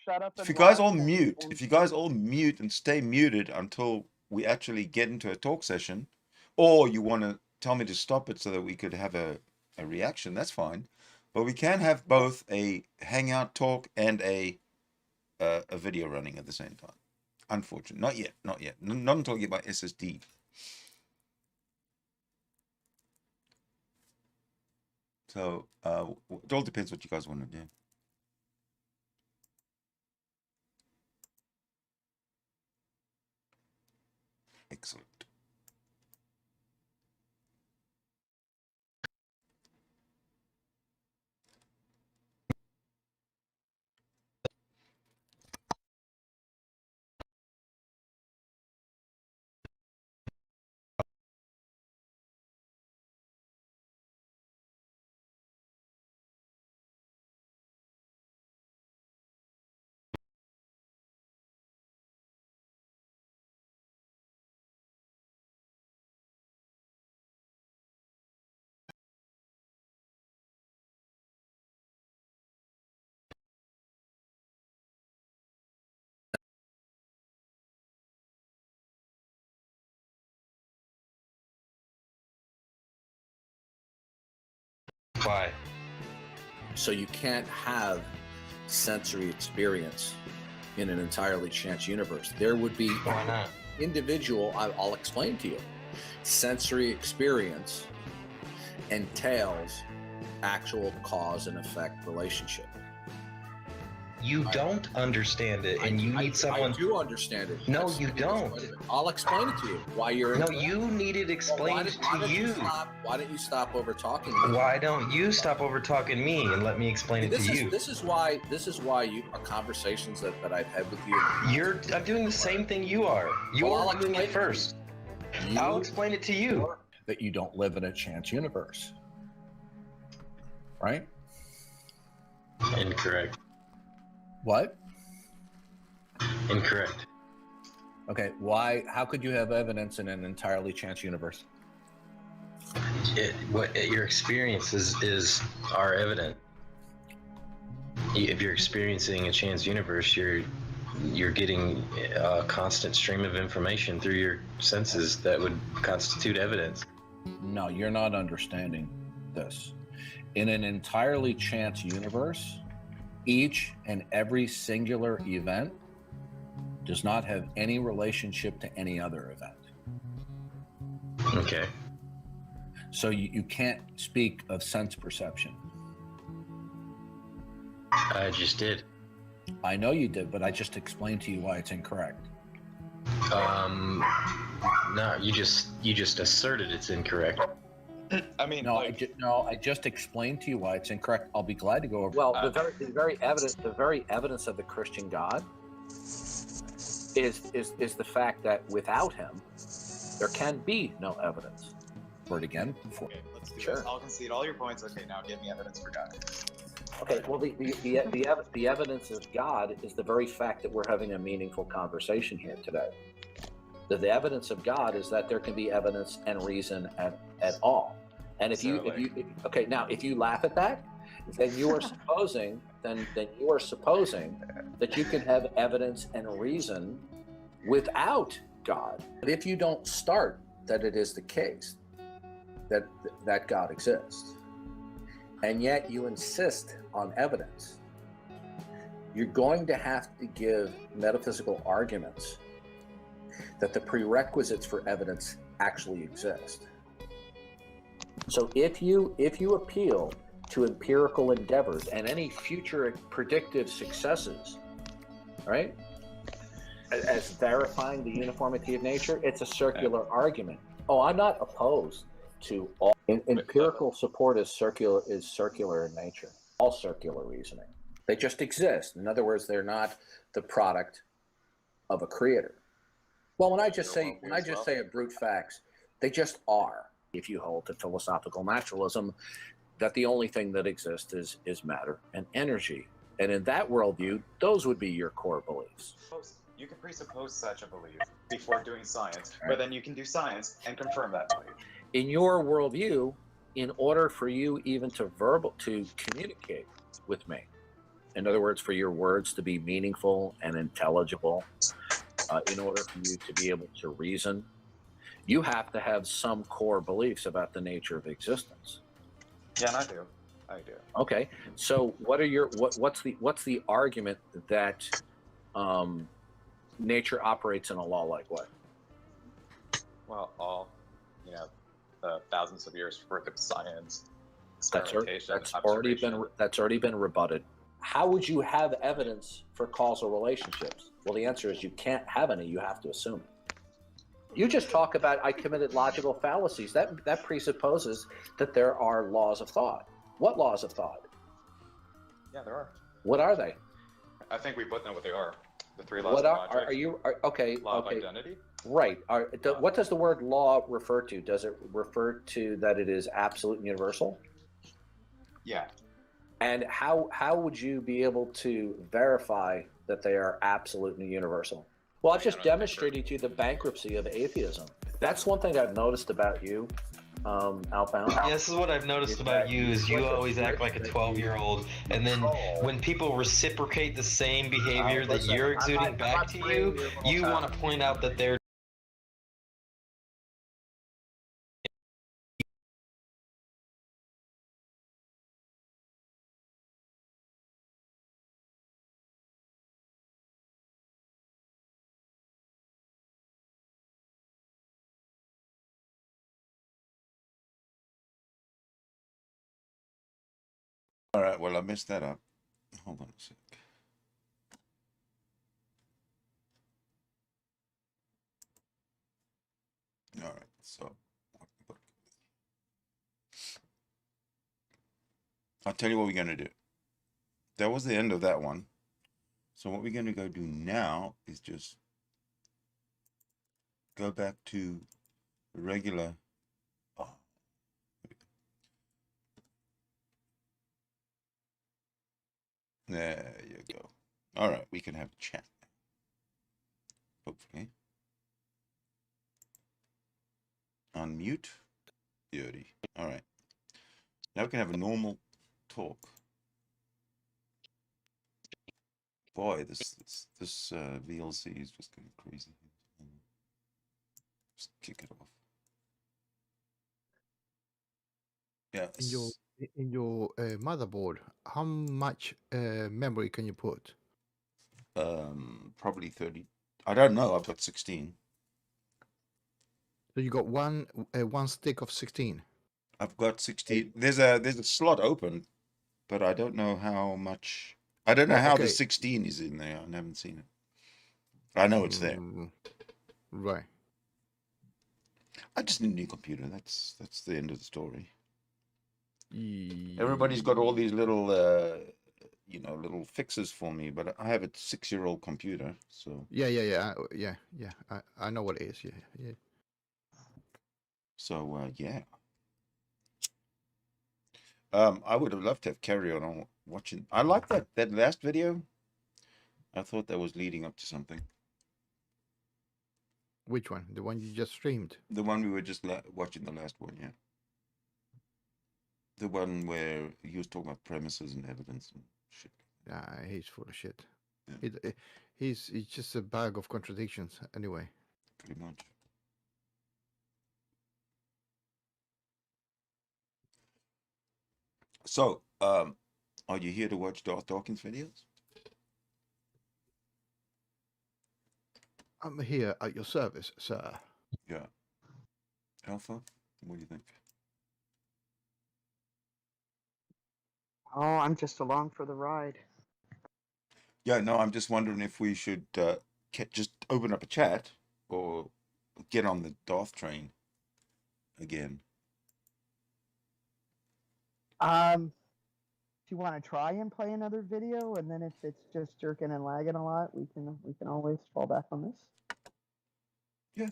Speaker 5: shut up.
Speaker 7: If you guys all mute, if you guys all mute and stay muted until we actually get into a talk session, or you want to tell me to stop it so that we could have a reaction, that's fine. But we can have both a hangout talk and a video running at the same time. Unfortunately, not yet. Not until I get my SSD. So it all depends what you guys want to do. Excellent.
Speaker 3: Why?
Speaker 2: So you can't have sensory experience in an entirely chance universe. There would be individual, I'll explain to you. Sensory experience entails actual cause and effect relationship.
Speaker 3: You don't understand it, and you need someone.
Speaker 2: I do understand it.
Speaker 3: No, you don't.
Speaker 2: I'll explain it to you. Why you're.
Speaker 3: No, you need it explained to you.
Speaker 2: Why don't you stop over talking me?
Speaker 3: Why don't you stop over talking me and let me explain it to you?
Speaker 2: This is why you are conversations that I've had with you.
Speaker 3: I'm doing the same thing you are. You're doing it first. I'll explain it to you.
Speaker 2: That you don't live in a chance universe, right?
Speaker 3: Incorrect.
Speaker 2: What?
Speaker 3: Incorrect.
Speaker 2: Okay, why? How could you have evidence in an entirely chance universe?
Speaker 3: Your experiences are evident. If you're experiencing a chance universe, you're getting a constant stream of information through your senses that would constitute evidence.
Speaker 2: No, you're not understanding this. In an entirely chance universe, each and every singular event does not have any relationship to any other event.
Speaker 3: Okay.
Speaker 2: So you can't speak of sense perception.
Speaker 3: I just did.
Speaker 2: I know you did, but I just explained to you why it's incorrect.
Speaker 3: No, you just asserted it's incorrect.
Speaker 2: I mean, I just explained to you why it's incorrect. I'll be glad to go over. Well, the very evidence of the Christian God is the fact that without him, there can be no evidence. Word again.
Speaker 22: Okay, let's do this. I'll concede all your points. Okay, now give me evidence for God.
Speaker 2: Okay, well, the evidence of God is the very fact that we're having a meaningful conversation here today. The evidence of God is that there can be evidence and reason at all. And if you laugh at that, then you are supposing that you can have evidence and reason without God. But if you don't start that it is the case that God exists, and yet you insist on evidence, you're going to have to give metaphysical arguments that the prerequisites for evidence actually exist. So if you appeal to empirical endeavors and any future predictive successes, right, as verifying the uniformity of nature, it's a circular argument. Oh, I'm not opposed to all empirical support is circular in nature. All circular reasoning. They just exist. In other words, they're not the product of a creator. Well, when I just say a brute facts, they just are. If you hold to philosophical naturalism, that the only thing that exists is matter and energy. And in that worldview, those would be your core beliefs.
Speaker 22: You can presuppose such a belief before doing science, but then you can do science and confirm that belief.
Speaker 2: In your worldview, in order for you even to communicate with me, in other words, for your words to be meaningful and intelligible, in order for you to be able to reason, you have to have some core beliefs about the nature of existence.
Speaker 22: Yeah, and I do.
Speaker 2: Okay, so what's the argument that nature operates in a law-like way?
Speaker 22: Well, all thousands of years worth of science, experimentation,
Speaker 2: that's already been rebutted. How would you have evidence for causal relationships? Well, the answer is you can't have any. You have to assume it. You just talk about I committed logical fallacies. That presupposes that there are laws of thought. What laws of thought?
Speaker 22: Yeah, there are.
Speaker 2: What are they?
Speaker 22: I think we put them what they are. The three laws of logic.
Speaker 2: Okay?
Speaker 22: Law of identity.
Speaker 2: Right. What does the word law refer to? Does it refer to that it is absolute and universal?
Speaker 22: Yeah.
Speaker 2: And how would you be able to verify that they are absolute and universal? Well, I've just demonstrated to you the bankruptcy of atheism. That's one thing I've noticed about you, Outbound.
Speaker 3: Yeah, this is what I've noticed about you is you always act like a 12-year-old, and then when people reciprocate the same behavior that you're exuding back to you, you want to point out that they're
Speaker 7: All right, well, I messed that up. Hold on a sec. All right, so I'll tell you what we're going to do. That was the end of that one. So what we're going to go do now is just go back to the regular. Oh. There you go. All right, we can have a chat. Hopefully. Unmute. Beauty. All right. Now we can have a normal talk. Boy, this VLC is just going crazy. Just kick it off. Yeah.
Speaker 9: In your motherboard, how much memory can you put?
Speaker 7: Probably 30. I don't know. I've got 16.
Speaker 9: So you got one stick of 16.
Speaker 7: I've got 16. There's a slot open, but I don't know how much. I don't know how the 16 is in there. I haven't seen it. I know it's there.
Speaker 9: Right.
Speaker 7: I just need a new computer. That's the end of the story. Everybody's got all these little little fixes for me, but I have a 6-year-old computer, so
Speaker 9: Yeah. I know what it is. Yeah.
Speaker 7: So yeah. I would have loved to have carried on watching. I like that last video. I thought that was leading up to something.
Speaker 9: Which one? The one you just streamed?
Speaker 7: The one we were just watching, the last one, yeah. The one where he was talking about premises and evidence and shit.
Speaker 9: Yeah, he's full of shit. Yeah. He's just a bag of contradictions, anyway.
Speaker 7: Pretty much. So, are you here to watch Darth Dawkins videos?
Speaker 9: I'm here at your service, sir.
Speaker 7: Yeah. Alpha, what do you think?
Speaker 5: Oh, I'm just along for the ride.
Speaker 7: Yeah, no, I'm just wondering if we should just open up a chat or get on the Darth train again.
Speaker 5: If you want to try and play another video, and then if it's just jerking and lagging a lot, we can always fall back on this.
Speaker 7: Yeah.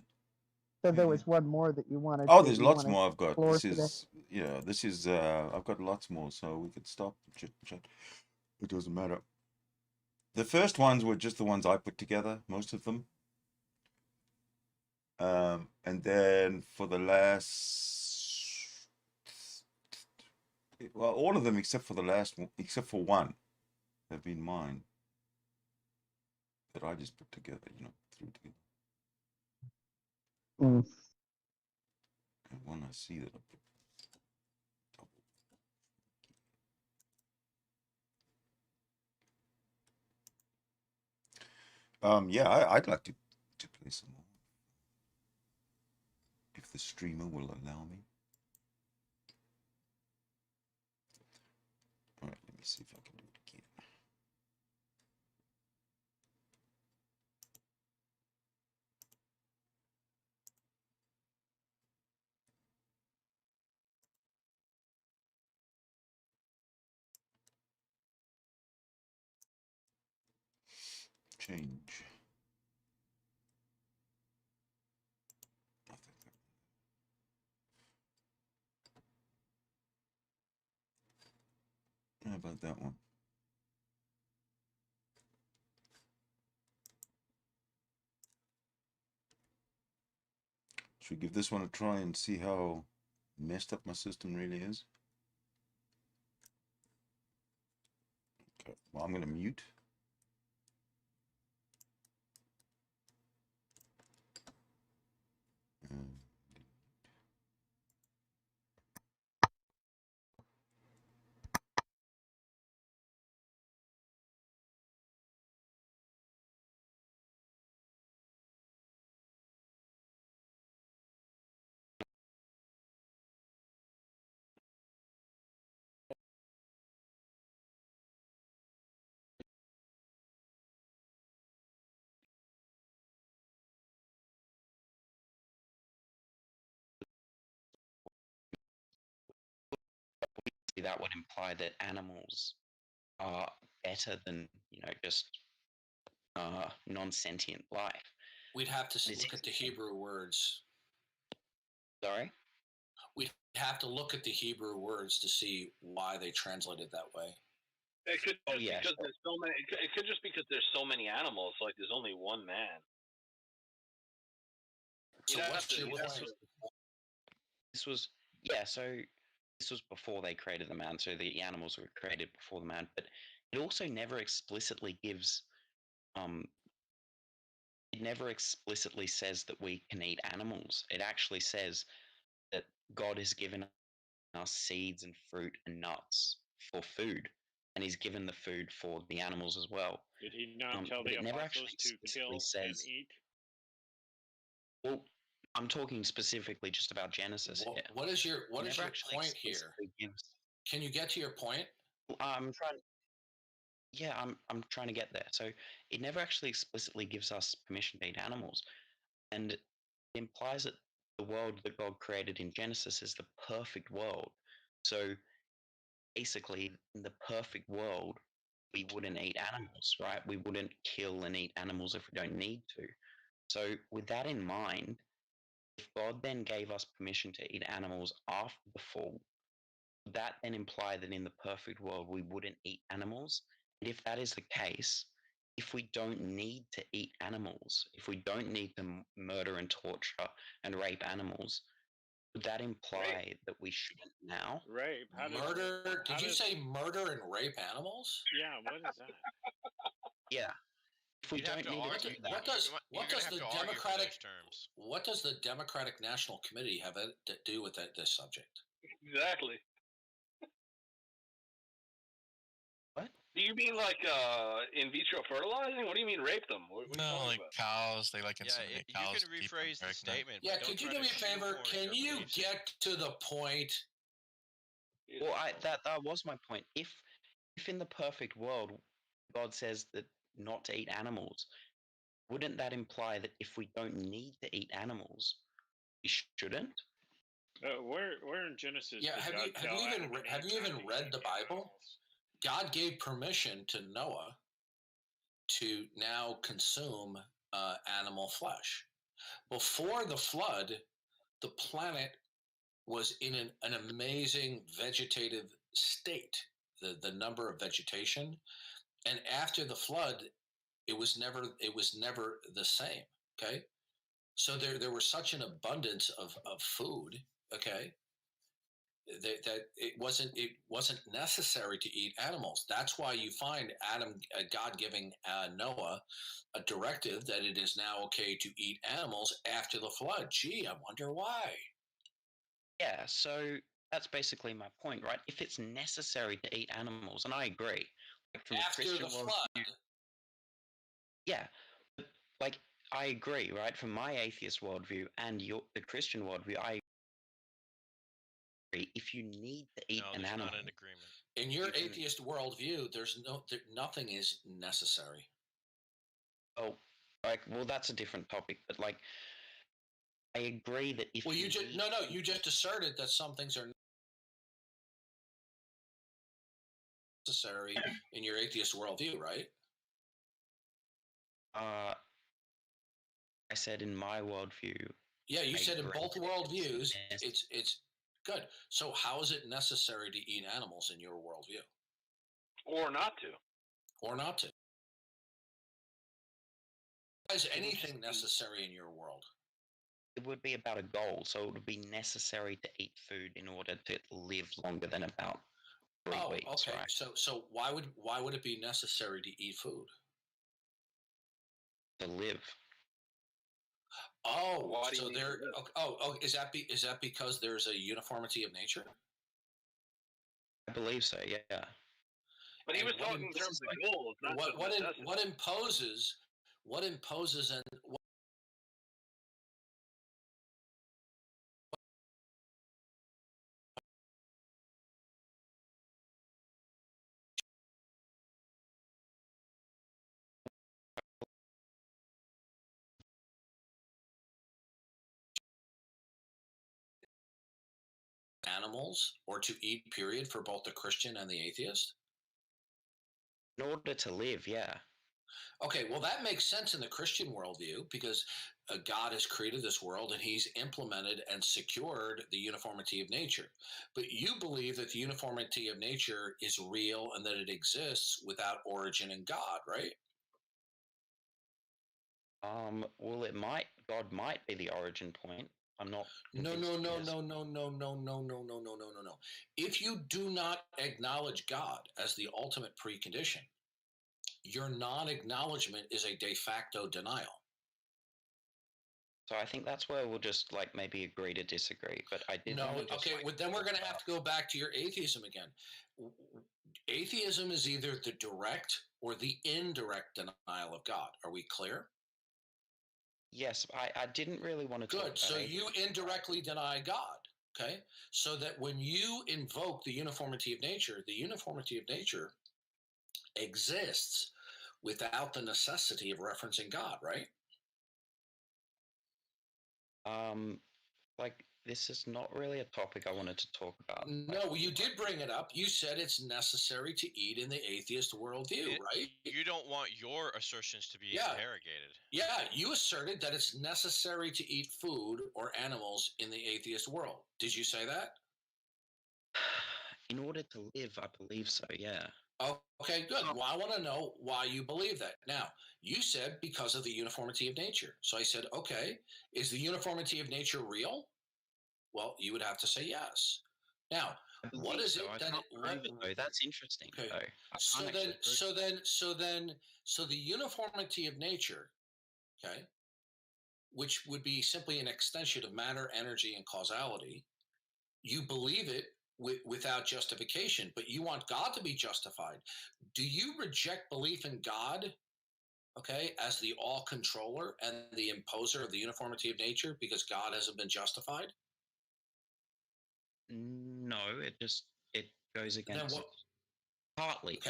Speaker 5: So there was one more that you wanted.
Speaker 7: Oh, there's lots more I've got. This is, yeah, this is, I've got lots more, so we could stop and chat. It doesn't matter. The first ones were just the ones I put together, most of them. And then for the last, well, all of them except for the last one, except for one, have been mine that I just put together, threw together. And one I see that I put. Yeah, I'd like to play some more if the streamer will allow me. All right, let me see if I can do it again. Change. How about that one? Should we give this one a try and see how messed up my system really is? Okay, well, I'm going to mute.
Speaker 3: That would imply that animals are better than, just non-sentient life.
Speaker 1: We'd have to look at the Hebrew words.
Speaker 3: Sorry?
Speaker 1: We'd have to look at the Hebrew words to see why they translated that way.
Speaker 6: It could just because there's so many. It could just because there's so many animals. Like there's only one man.
Speaker 1: So what's your point?
Speaker 3: So this was before they created the man. So the animals were created before the man, but it also never explicitly gives. It never explicitly says that we can eat animals. It actually says that God has given us seeds and fruit and nuts for food, and He's given the food for the animals as well.
Speaker 6: Did He not tell the apostles to kill and eat?
Speaker 3: Well, I'm talking specifically just about Genesis here.
Speaker 1: What is your point here? Can you get to your point?
Speaker 3: I'm trying. Yeah, I'm trying to get there. So it never actually explicitly gives us permission to eat animals, and it implies that the world that God created in Genesis is the perfect world. So basically, in the perfect world, we wouldn't eat animals, right? We wouldn't kill and eat animals if we don't need to. So with that in mind, if God then gave us permission to eat animals after the fall, would that then imply that in the perfect world we wouldn't eat animals? And if that is the case, if we don't need to eat animals, if we don't need to murder and torture and rape animals, would that imply that we shouldn't now?
Speaker 6: Rape?
Speaker 1: Murder? Did you say murder and rape animals?
Speaker 6: Yeah, what is that?
Speaker 3: Yeah. If we don't need to do that,
Speaker 1: what does the Democratic National Committee have to do with this subject?
Speaker 6: Exactly. Do you mean like in vitro fertilizing? What do you mean rape them? What are you
Speaker 8: No,
Speaker 6: talking
Speaker 8: like
Speaker 6: about?
Speaker 8: cows. They like
Speaker 12: Yeah,
Speaker 8: inseminate
Speaker 12: you
Speaker 8: cows.
Speaker 12: can rephrase the statement.
Speaker 23: Yeah,
Speaker 12: but
Speaker 23: could
Speaker 12: don't
Speaker 23: you
Speaker 12: try
Speaker 23: do me a
Speaker 12: to
Speaker 23: favor?
Speaker 12: shoehorn
Speaker 23: Can
Speaker 12: your
Speaker 23: you
Speaker 12: beliefs in.
Speaker 23: get to the point?
Speaker 3: Well, that was my point. If in the perfect world, God says that not to eat animals, wouldn't that imply that if we don't need to eat animals, we shouldn't?
Speaker 24: Where in Genesis?
Speaker 23: Yeah,
Speaker 24: did
Speaker 23: have
Speaker 24: God
Speaker 23: you
Speaker 24: tell Adam and
Speaker 23: have
Speaker 24: Eve
Speaker 23: you
Speaker 24: not
Speaker 23: even
Speaker 24: to
Speaker 23: read
Speaker 24: eat
Speaker 23: the Bible?
Speaker 24: animals?
Speaker 23: God gave permission to Noah to now consume animal flesh. Before the flood, the planet was in an amazing vegetative state. The number of vegetation, and after the flood, it was never the same. Okay, so there was such an abundance of food. Okay, that it wasn't necessary to eat animals. That's why you find God giving Noah a directive that it is now okay to eat animals after the flood. Gee, I wonder why.
Speaker 3: Yeah, so that's basically my point, right? If it's necessary to eat animals, and I agree, like from
Speaker 23: After
Speaker 3: a Christian
Speaker 23: the flood.
Speaker 3: Yeah, but, like I agree, right? From my atheist worldview and the Christian worldview, I agree. If you need to eat
Speaker 12: No,
Speaker 3: an
Speaker 12: there's
Speaker 3: animal,
Speaker 12: not an agreement.
Speaker 23: In your atheist worldview, nothing is necessary.
Speaker 3: Oh, well, that's a different topic. But like, I agree that if
Speaker 23: you just asserted that some things are necessary in your atheist worldview, right?
Speaker 3: I said in my worldview.
Speaker 23: Yeah, you said in both worldviews, it's good. So how is it necessary to eat animals in your worldview?
Speaker 6: Or not to.
Speaker 23: Or not to. Is anything necessary in your world?
Speaker 3: It would be about a goal, so it would be necessary to eat food in order to live longer than about 3 weeks.
Speaker 23: Okay.
Speaker 3: Right?
Speaker 23: So why would it be necessary to eat food?
Speaker 3: To live.
Speaker 23: Oh, so there. Is that because there's a uniformity of nature?
Speaker 3: I believe so. Yeah.
Speaker 6: But he was talking in terms of goals, not
Speaker 23: what imposes and what animals or to eat, period, for both the Christian and the atheist?
Speaker 3: In order to live, yeah.
Speaker 23: Okay, well, that makes sense in the Christian worldview because God has created this world and he's implemented and secured the uniformity of nature. But you believe that the uniformity of nature is real and that it exists without origin in God, right?
Speaker 3: Well, God might be the origin point. I'm not.
Speaker 23: No. If you do not acknowledge God as the ultimate precondition, your non-acknowledgement is a de facto denial.
Speaker 3: So I think that's where we'll just like maybe agree to disagree. But I did.
Speaker 23: No, okay. Well, then we're going to have to go back to your atheism again. Atheism is either the direct or the indirect denial of God. Are we clear?
Speaker 3: Yes, I didn't really want to.
Speaker 23: Good. So you indirectly deny God. Okay. So that when you invoke the uniformity of nature exists without the necessity of referencing God, right?
Speaker 3: Like this is not really a topic I wanted to talk about.
Speaker 23: No, you did bring it up. You said it's necessary to eat in the atheist worldview, right?
Speaker 12: You don't want your assertions to be interrogated.
Speaker 23: Yeah, you asserted that it's necessary to eat food or animals in the atheist world. Did you say that?
Speaker 3: In order to live, I believe so, yeah.
Speaker 23: Okay, good. Well, I want to know why you believe that. Now, you said because of the uniformity of nature. So I said, okay, is the uniformity of nature real? Well, you would have to say yes. Now, what is it that
Speaker 3: that's interesting.
Speaker 23: Okay.
Speaker 3: Though.
Speaker 23: So the uniformity of nature, okay, which would be simply an extension of matter, energy, and causality, you believe it without justification, but you want God to be justified. Do you reject belief in God, okay, as the all-controller and the imposer of the uniformity of nature because God hasn't been justified?
Speaker 3: No, it goes against
Speaker 23: what?
Speaker 3: Partly.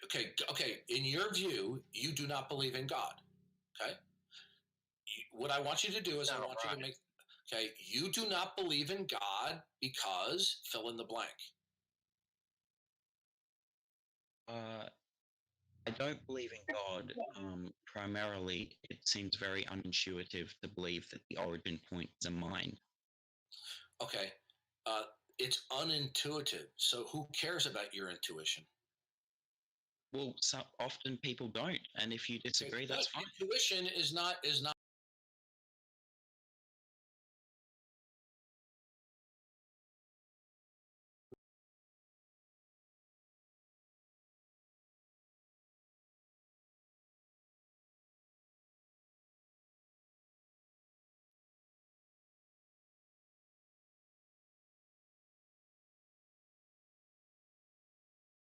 Speaker 23: Okay. In your view, you do not believe in God. Okay. What I want you to do is I want you to make. Okay, you do not believe in God because fill in the blank.
Speaker 3: I don't believe in God. Primarily, it seems very unintuitive to believe that the origin point is a mind.
Speaker 23: Okay, it's unintuitive. So who cares about your intuition?
Speaker 3: Well, often people don't, and if you disagree, that's fine.
Speaker 23: Intuition is not.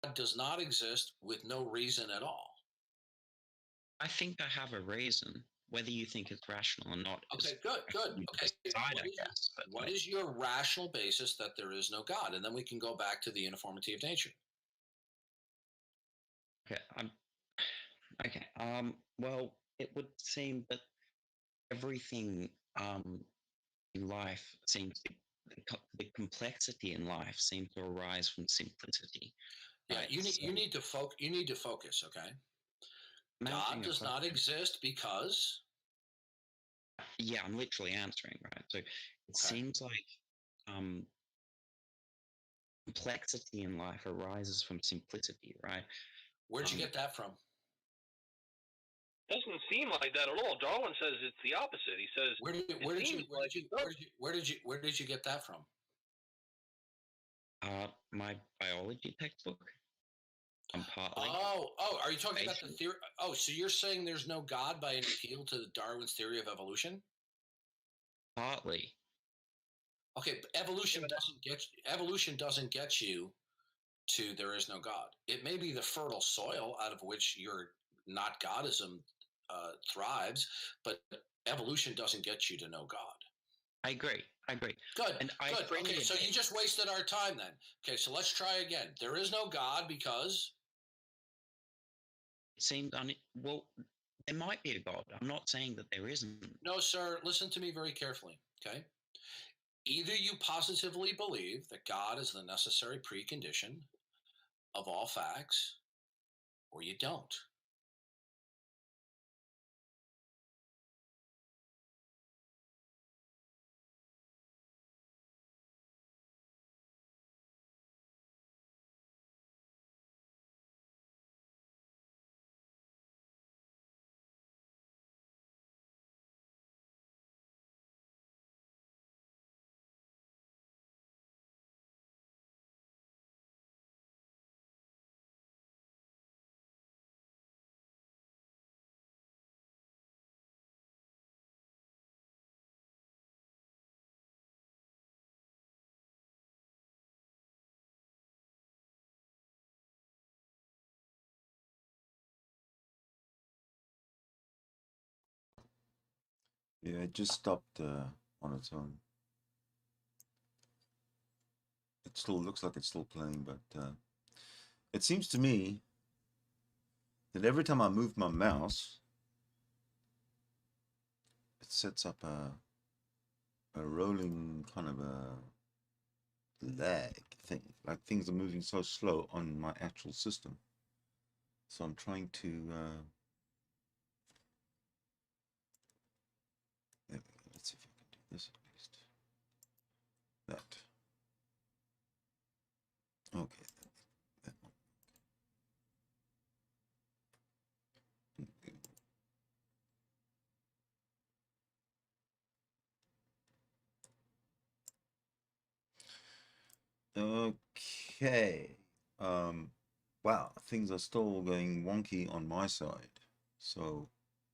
Speaker 23: God does not exist with no reason at all.
Speaker 3: I think I have a reason. Whether you think it's rational or not.
Speaker 23: Okay, good. Okay, what is your rational basis that there is no God? And then we can go back to the uniformity of nature.
Speaker 3: Okay. Well, it would seem that everything in life seems the complexity in life seems to arise from simplicity.
Speaker 23: Yeah, right? you need to focus. Okay. God does not exist because.
Speaker 3: Yeah, I'm literally answering, right? So it seems like complexity in life arises from simplicity, right?
Speaker 23: Where'd you get that from?
Speaker 6: Doesn't seem like that at all. Darwin says it's the opposite. He says
Speaker 23: where did you get that from?
Speaker 3: My biology textbook. Partly.
Speaker 23: Oh, are you talking about the theory? Oh, so you're saying there's no God by an appeal to Darwin's theory of evolution?
Speaker 3: Partly.
Speaker 23: Okay, but evolution doesn't get you to there is no God. It may be the fertile soil out of which your not Godism thrives, but evolution doesn't get you to know God.
Speaker 3: I agree.
Speaker 23: Good. Okay, so you just wasted our time then. Okay, so let's try again. There is no God because.
Speaker 3: It seems well, there might be a God. I'm not saying that there isn't.
Speaker 23: No, sir. Listen to me very carefully. Okay. Either you positively believe that God is the necessary precondition of all facts, or you don't.
Speaker 7: Yeah, it just stopped on its own. It still looks like it's still playing, but it seems to me that every time I move my mouse, it sets up a rolling kind of a lag thing, like things are moving so slow on my actual system. So I'm trying to there we go. Let's see if I can do this at least. That. Okay. That one. Okay. Wow, things are still going wonky on my side. So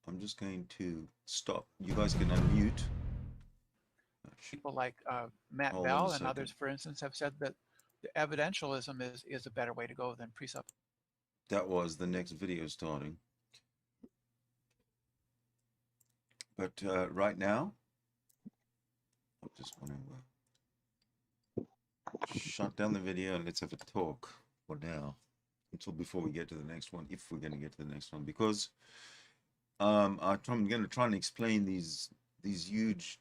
Speaker 7: I'm just going to stop. You guys can unmute.
Speaker 8: People like Matt
Speaker 7: Hold on
Speaker 8: Bell
Speaker 7: a
Speaker 8: and others,
Speaker 7: second.
Speaker 8: for instance, have said that evidentialism is a better way to go than presupp.
Speaker 7: That was the next video starting. But right now, I just want to shut down the video and let's have a talk for now, until before we get to the next one, if we're going to get to the next one, because I'm going to try and explain these huge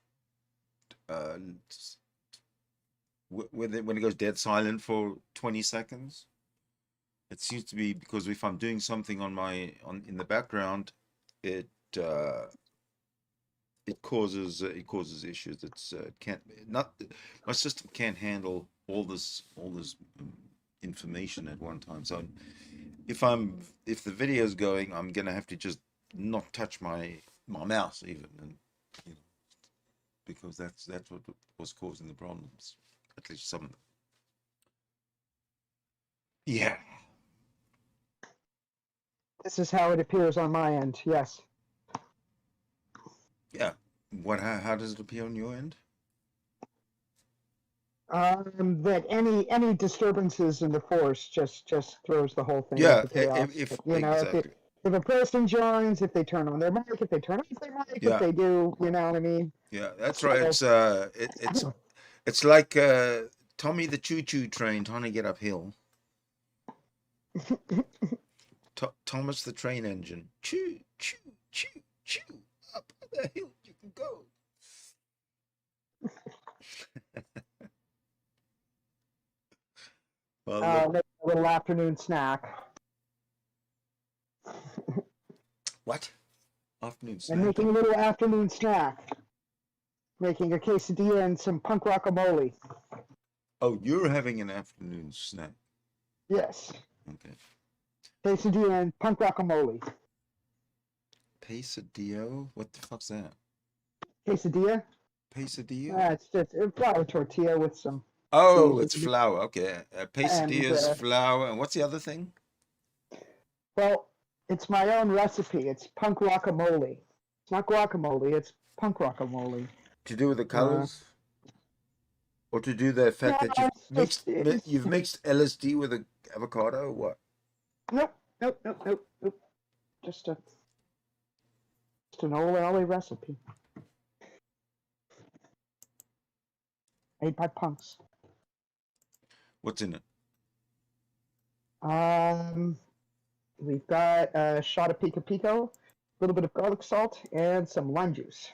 Speaker 7: when it goes dead silent for 20 seconds. It seems to be because if I'm doing something in the background, it causes issues. My system can't handle all this information at one time. So if the video is going, I'm gonna have to just not touch my mouse even, and because that's what was causing the problems, at least some of them. Yeah.
Speaker 5: This is how it appears on my end. Yes.
Speaker 7: Yeah. How does it appear on your end?
Speaker 5: That any disturbances in the force just throws the whole thing
Speaker 7: Yeah.
Speaker 5: into chaos.
Speaker 7: Exactly.
Speaker 5: If a person joins, if they turn on their mic, if they turn off their mic,
Speaker 7: Yeah.
Speaker 5: if they do, you know what I mean?
Speaker 7: Yeah, that's right. It's like Tommy the choo-choo train trying to get uphill. Thomas the train engine. Choo, choo, choo, choo. Up the hill you can go. Well,
Speaker 5: make a little afternoon snack.
Speaker 7: What? Afternoon snack?
Speaker 5: I'm making a little afternoon snack. Making a quesadilla and some punk guacamole.
Speaker 7: Oh, you're having an afternoon snack?
Speaker 5: Yes.
Speaker 7: Okay.
Speaker 5: Quesadilla and punk guacamole.
Speaker 7: Quesadillo? What the fuck's that?
Speaker 5: Quesadilla?
Speaker 7: Quesadilla?
Speaker 5: It's just a flour tortilla with some...
Speaker 7: Oh, it's flour. Okay. Quesadillas,
Speaker 5: and,
Speaker 7: flour. And what's the other thing?
Speaker 5: Well, it's my own recipe. It's punk guacamole. It's not guacamole, it's punk guacamole.
Speaker 7: To do with the colors? Or to do the fact that you've mixed LSD with a avocado or what?
Speaker 5: Nope. Just an ole recipe. Made by punks.
Speaker 7: What's in it?
Speaker 5: We've got a shot of pico pico, a little bit of garlic salt, and some lime juice.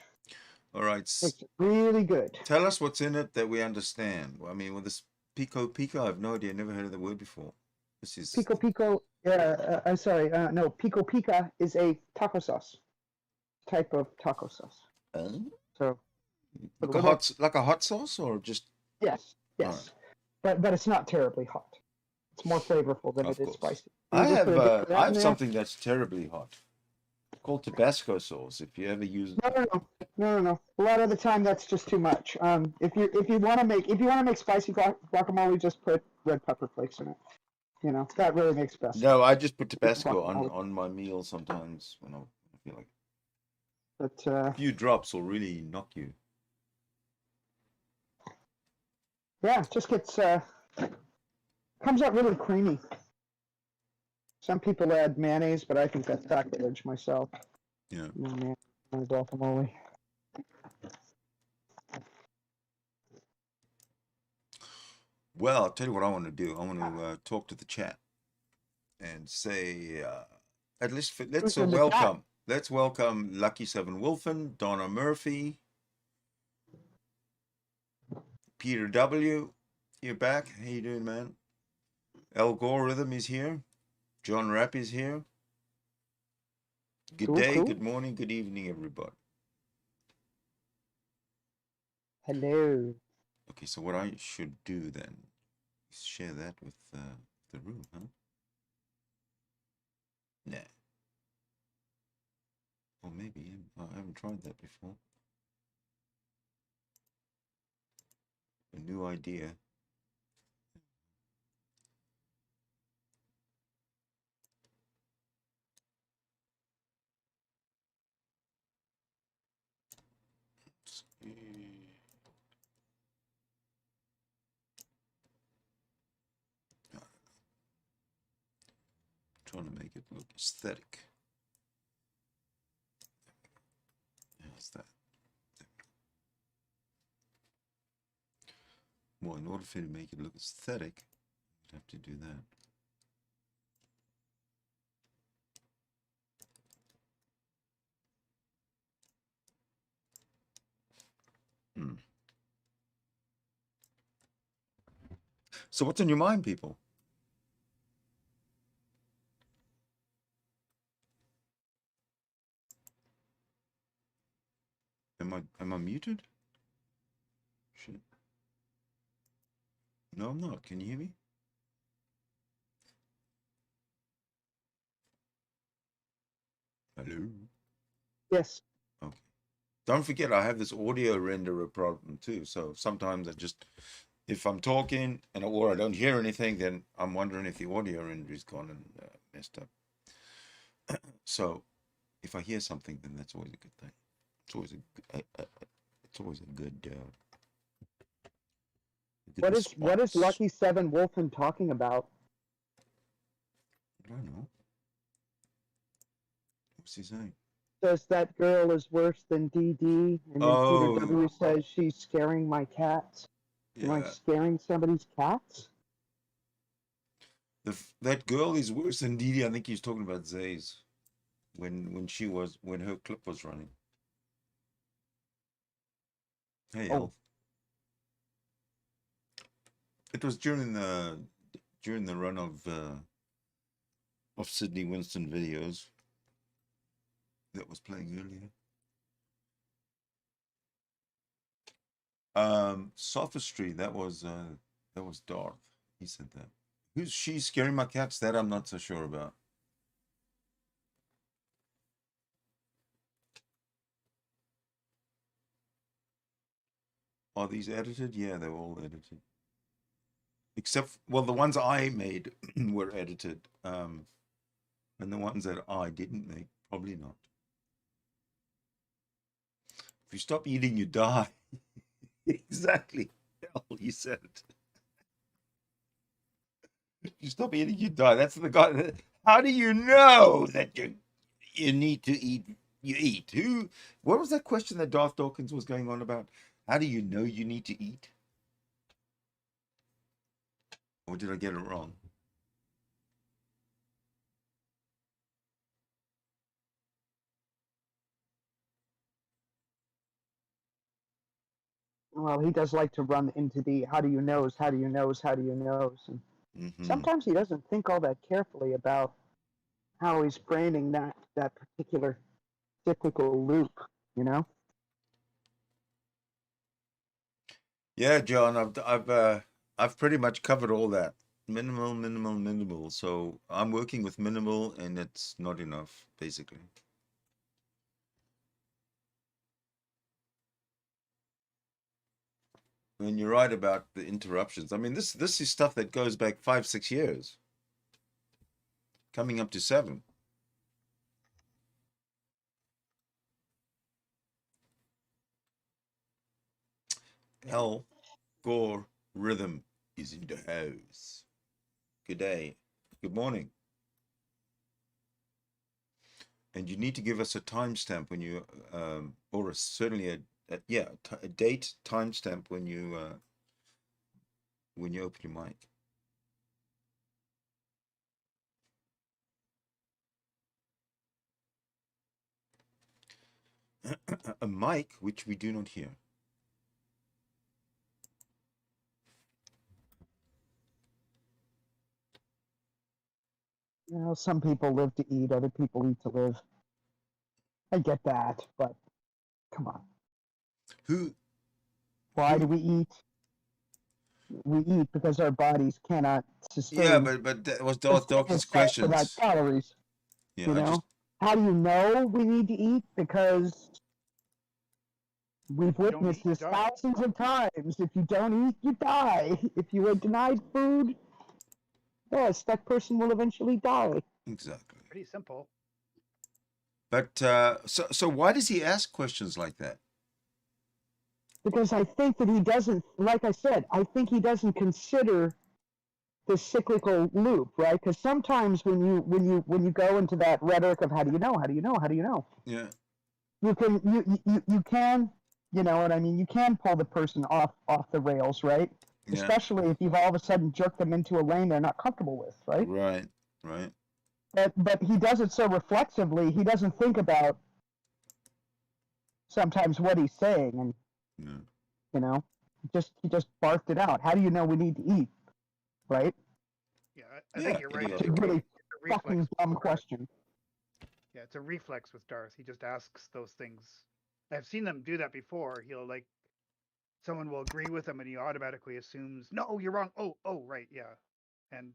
Speaker 7: All right.
Speaker 5: It's really good.
Speaker 7: Tell us what's in it that we understand. I mean, with this pico pico, I have no idea. Never heard of the word before. This is
Speaker 5: pico pico. I'm sorry. No, pico pica is a taco sauce. Type of taco sauce. So.
Speaker 7: Like a hot sauce, or just?
Speaker 5: Yes. Right. But it's not terribly hot. It's more flavorful than it is spicy.
Speaker 7: I have something that's terribly hot. Called Tabasco sauce. If you ever use
Speaker 5: No. A lot of the time that's just too much. If you want to make spicy guacamole, just put red pepper flakes in it. You know, that really makes best.
Speaker 7: No, I just put Tabasco on my meal sometimes when I feel like.
Speaker 5: But
Speaker 7: a few drops will really knock you.
Speaker 5: Yeah, it just gets comes out really creamy. Some people add mayonnaise, but I think that's sacrilege myself.
Speaker 7: Yeah.
Speaker 5: Guacamole.
Speaker 7: Well, I'll tell you what I want to do. I want to talk to the chat and say, at least let's welcome. Let's welcome Lucky Seven Wolfen, Donna Murphy, Peter W. You're back. How you doing, man? Algorithm is here. John Rapp is here. Good day, good morning, good evening, everybody.
Speaker 5: Hello.
Speaker 7: Okay, so what I should do then is share that with the room, huh? Nah. Or maybe I haven't tried that before. A new idea. trying to make it look aesthetic. How's that? Well, in order for you to make it look aesthetic, you'd have to do that. So what's on your mind, people? Am I muted? Shit. No, I'm not. Can you hear me? Hello?
Speaker 5: Yes.
Speaker 7: Okay. Don't forget, I have this audio renderer problem too. So sometimes I just, if I'm talking and or I don't hear anything, then I'm wondering if the audio renderer's gone and messed up. So if I hear something, then that's always a good thing. It's always a good.
Speaker 5: What is Lucky Seven Wolfen talking about?
Speaker 7: I don't know. What's he saying?
Speaker 5: Says that girl is worse than DD, and then
Speaker 7: Oh.
Speaker 5: Peter W says she's scaring my cats. Am I
Speaker 7: Yeah.
Speaker 5: scaring somebody's cats?
Speaker 7: That girl is worse than Didi. I think he's talking about Zay's when her clip was running. Hey,
Speaker 5: Oh.
Speaker 7: Elf. It was during the run of Sidney Winston videos that was playing earlier. Sophistry, that was Darth. He said that. Who's she scaring my cats? That I'm not so sure about. Are these edited? Yeah, they're all edited. Except, well, the ones I made were edited. And the ones that I didn't make, probably not. If you stop eating, you die. Exactly. Hell, you said it. If you stop eating, you die. That's the guy that, how do you know that you need to eat? You eat. What was that question that Darth Dawkins was going on about? How do you know you need to eat? Or did I get it wrong?
Speaker 5: Well, he does like to run into the how do you knows, how do you knows, how do you knows. And sometimes he doesn't think all that carefully about how he's framing that particular cyclical loop, you know?
Speaker 7: Yeah, John, I've pretty much covered all that. Minimal. So I'm working with minimal, and it's not enough, basically. And you're right about the interruptions. I mean, this is stuff that goes back 5-6 years, coming up to 7. L Gore Rhythm is in the house. Good day. Good morning. And you need to give us a timestamp when you, or certainly a date timestamp when you open your mic. A mic which we do not hear.
Speaker 5: You know, some people live to eat, other people eat to live. I get that, but come on. Why do we eat? We eat because our bodies cannot sustain.
Speaker 7: Yeah, but that was Dawkins' questions.
Speaker 5: Without calories.
Speaker 7: Yeah,
Speaker 5: you know? How do you know we need to eat? Because we've witnessed this thousands of times. If you don't eat, you die. If you are denied food, yes, that person will eventually die.
Speaker 7: Exactly.
Speaker 10: Pretty simple.
Speaker 7: But so why does he ask questions like that?
Speaker 5: Because I think that he doesn't, like I said, I think he doesn't consider this cyclical loop, right? Because sometimes when you go into that rhetoric of how do you know,
Speaker 7: Yeah.
Speaker 5: you can, you know what I mean? You can pull the person off the rails, right?
Speaker 7: Yeah.
Speaker 5: Especially if you've all of a sudden jerked them into a lane they're not comfortable with, right?
Speaker 7: Right. Right.
Speaker 5: But he does it so reflexively. He doesn't think about sometimes what he's saying, and you know, he just barked it out. How do you know we need to eat, right?
Speaker 10: Yeah, I think you're right.
Speaker 5: It's a really fucking dumb question.
Speaker 10: Yeah, it's a reflex with Darth. He just asks those things. I've seen them do that before. He'll like, someone will agree with him, and he automatically assumes, "No, you're wrong." Oh, right, yeah, and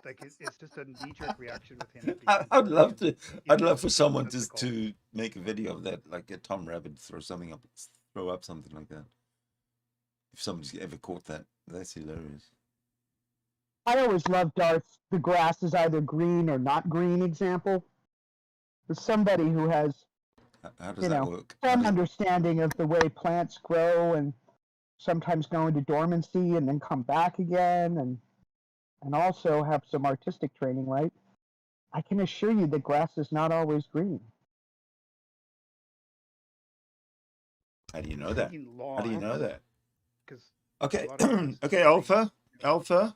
Speaker 10: like it's just a knee-jerk reaction with him.
Speaker 7: I'd love to. I'd love for someone to make a video of that, like a Tom Rabbit throw up something like that. If somebody's ever caught that, that's hilarious.
Speaker 5: I always love Darth's "the grass is either green or not green" example. There's somebody who has,
Speaker 7: how does that work?
Speaker 5: some understanding of the way plants grow and sometimes go into dormancy and then come back again, and also have some artistic training, right? I can assure you that grass is not always green.
Speaker 7: How do you know that? How do you know that? Okay,
Speaker 10: okay,
Speaker 7: okay, Alpha.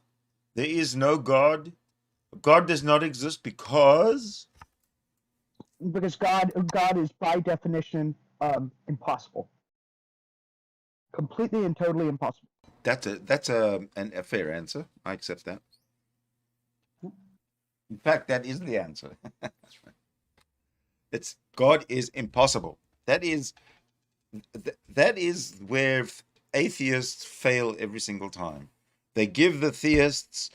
Speaker 7: There is no God. God does not exist because
Speaker 5: God is by definition impossible, completely and totally impossible.
Speaker 7: That's a fair answer. I accept that. In fact, that is the answer. That's right. It's God is impossible. That is where atheists fail every single time. They give the theists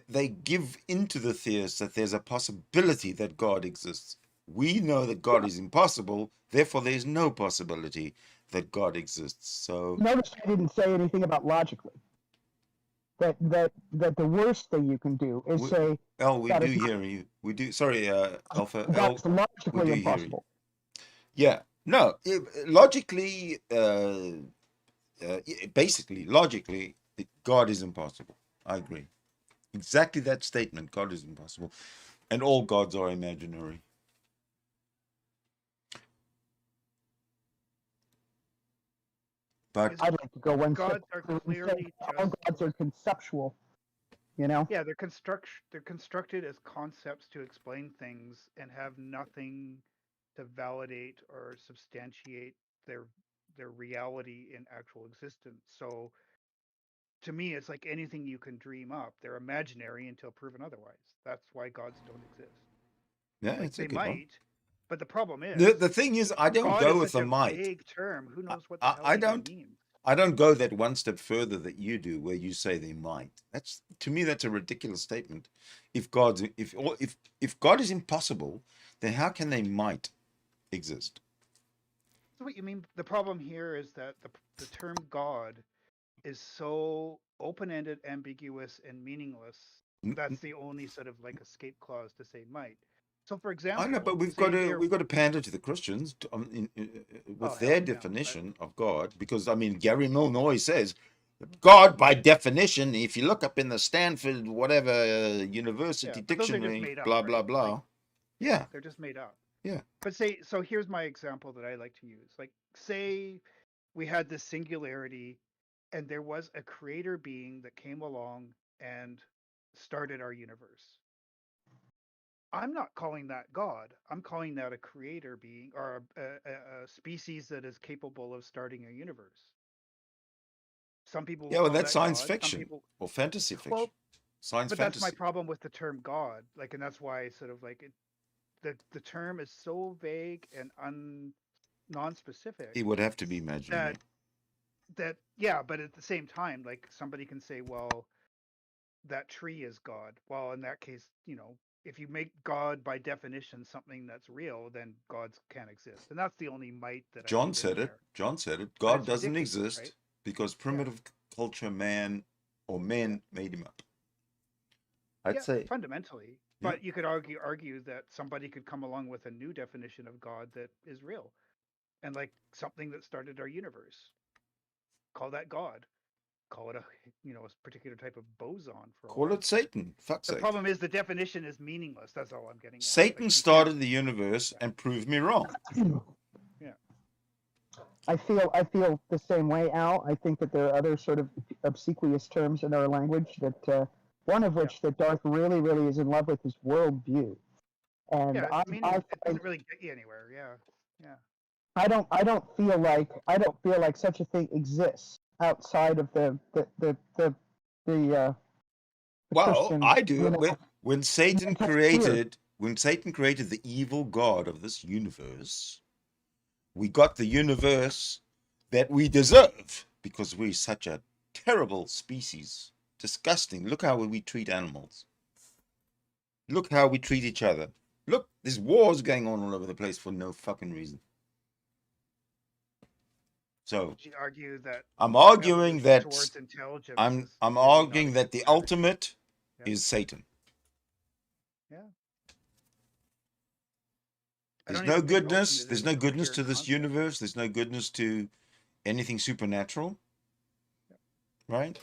Speaker 7: they give into the theists that there's a possibility that God exists. We know that God is impossible, therefore there's no possibility that God exists. So
Speaker 5: notice I didn't say anything about logically. That the worst thing you can do is say,
Speaker 7: we do hear you. We do. Sorry, Alpha.
Speaker 5: That's logically
Speaker 7: we do
Speaker 5: impossible.
Speaker 7: Hear you. Yeah. No. Logically, basically, logically, God is impossible. I agree. Exactly that statement. God is impossible, and all gods are imaginary. But
Speaker 5: I'd like to go one step
Speaker 10: gods are clearly
Speaker 5: all gods are conceptual. You know?
Speaker 10: Yeah, they're constructed as concepts to explain things and have nothing to validate or substantiate their reality in actual existence. So to me, it's like anything you can dream up. They're imaginary until proven otherwise. That's why gods don't exist.
Speaker 7: Yeah,
Speaker 10: like,
Speaker 7: it's a
Speaker 10: they
Speaker 7: good
Speaker 10: might,
Speaker 7: one.
Speaker 10: but the problem is
Speaker 7: The thing is, I don't
Speaker 10: God
Speaker 7: go
Speaker 10: is
Speaker 7: with
Speaker 10: such
Speaker 7: the
Speaker 10: a
Speaker 7: might.
Speaker 10: vague term. Who knows what the hell
Speaker 7: I
Speaker 10: it even
Speaker 7: don't.
Speaker 10: means?
Speaker 7: I don't go that one step further that you do, where you say they might. That's, to me, that's a ridiculous statement. If God is impossible, then how can they might exist?
Speaker 10: That's what you mean. The problem here is that the term God is so open-ended, ambiguous, and meaningless. That's the only sort of like escape clause to say might. So, for example,
Speaker 7: I know, but we've got to pander to the Christians with their definition of God, because I mean Gary Milnoy says God by definition. If you look up in the Stanford whatever university dictionary, blah blah blah,
Speaker 10: Like,
Speaker 7: yeah,
Speaker 10: they're just made up.
Speaker 7: Yeah.
Speaker 10: But so here's my example that I like to use. Like, say we had this singularity, and there was a creator being that came along and started our universe. I'm not calling that God. I'm calling that a creator being, or a species that is capable of starting a universe. Some people will
Speaker 7: yeah, well,
Speaker 10: call
Speaker 7: that's
Speaker 10: that
Speaker 7: science
Speaker 10: God.
Speaker 7: fiction or fantasy fiction.
Speaker 10: Well,
Speaker 7: Science
Speaker 10: but
Speaker 7: fantasy.
Speaker 10: that's my problem with the term God. Like, and that's why sort of like the term is so vague and non-specific.
Speaker 7: It would have to be imaginary.
Speaker 10: That yeah, but at the same time, like somebody can say, well, that tree is God. Well, in that case, if you make God by definition something that's real, then gods can't exist, and that's the only might that
Speaker 7: John said it. John said it. God doesn't exist, right? Because primitive culture, men made him up. I'd say
Speaker 10: fundamentally, but you could argue that somebody could come along with a new definition of God that is real, and like something that started our universe. Call that God. call it a particular type of boson for
Speaker 7: Call it Satan. Fuck's
Speaker 10: the
Speaker 7: sake.
Speaker 10: problem is the definition is meaningless. That's all I'm getting at.
Speaker 7: Satan started the universe and proved me wrong.
Speaker 10: Yeah.
Speaker 5: I feel the same way, Al. I think that there are other sort of obsequious terms in our language that one of which that Darth really, really is in love with is worldview. And
Speaker 10: Yeah, it doesn't really get you anywhere. Yeah.
Speaker 5: I don't feel like such a thing exists outside of the
Speaker 7: Well,
Speaker 5: Christian,
Speaker 7: I do.
Speaker 5: you know,
Speaker 7: When Satan created the evil god of this universe, we got the universe that we deserve because we're such a terrible species. Disgusting. Look how we treat animals. Look how we treat each other. Look, there's wars going on all over the place for no fucking reason. So
Speaker 10: Would you argue that
Speaker 7: I'm arguing that
Speaker 10: towards intelligence
Speaker 7: I'm
Speaker 10: is really
Speaker 7: arguing
Speaker 10: not
Speaker 7: that the ultimate is Satan.
Speaker 10: Yeah.
Speaker 7: There's no goodness. There's no goodness to this universe. There's no goodness to anything supernatural. Right?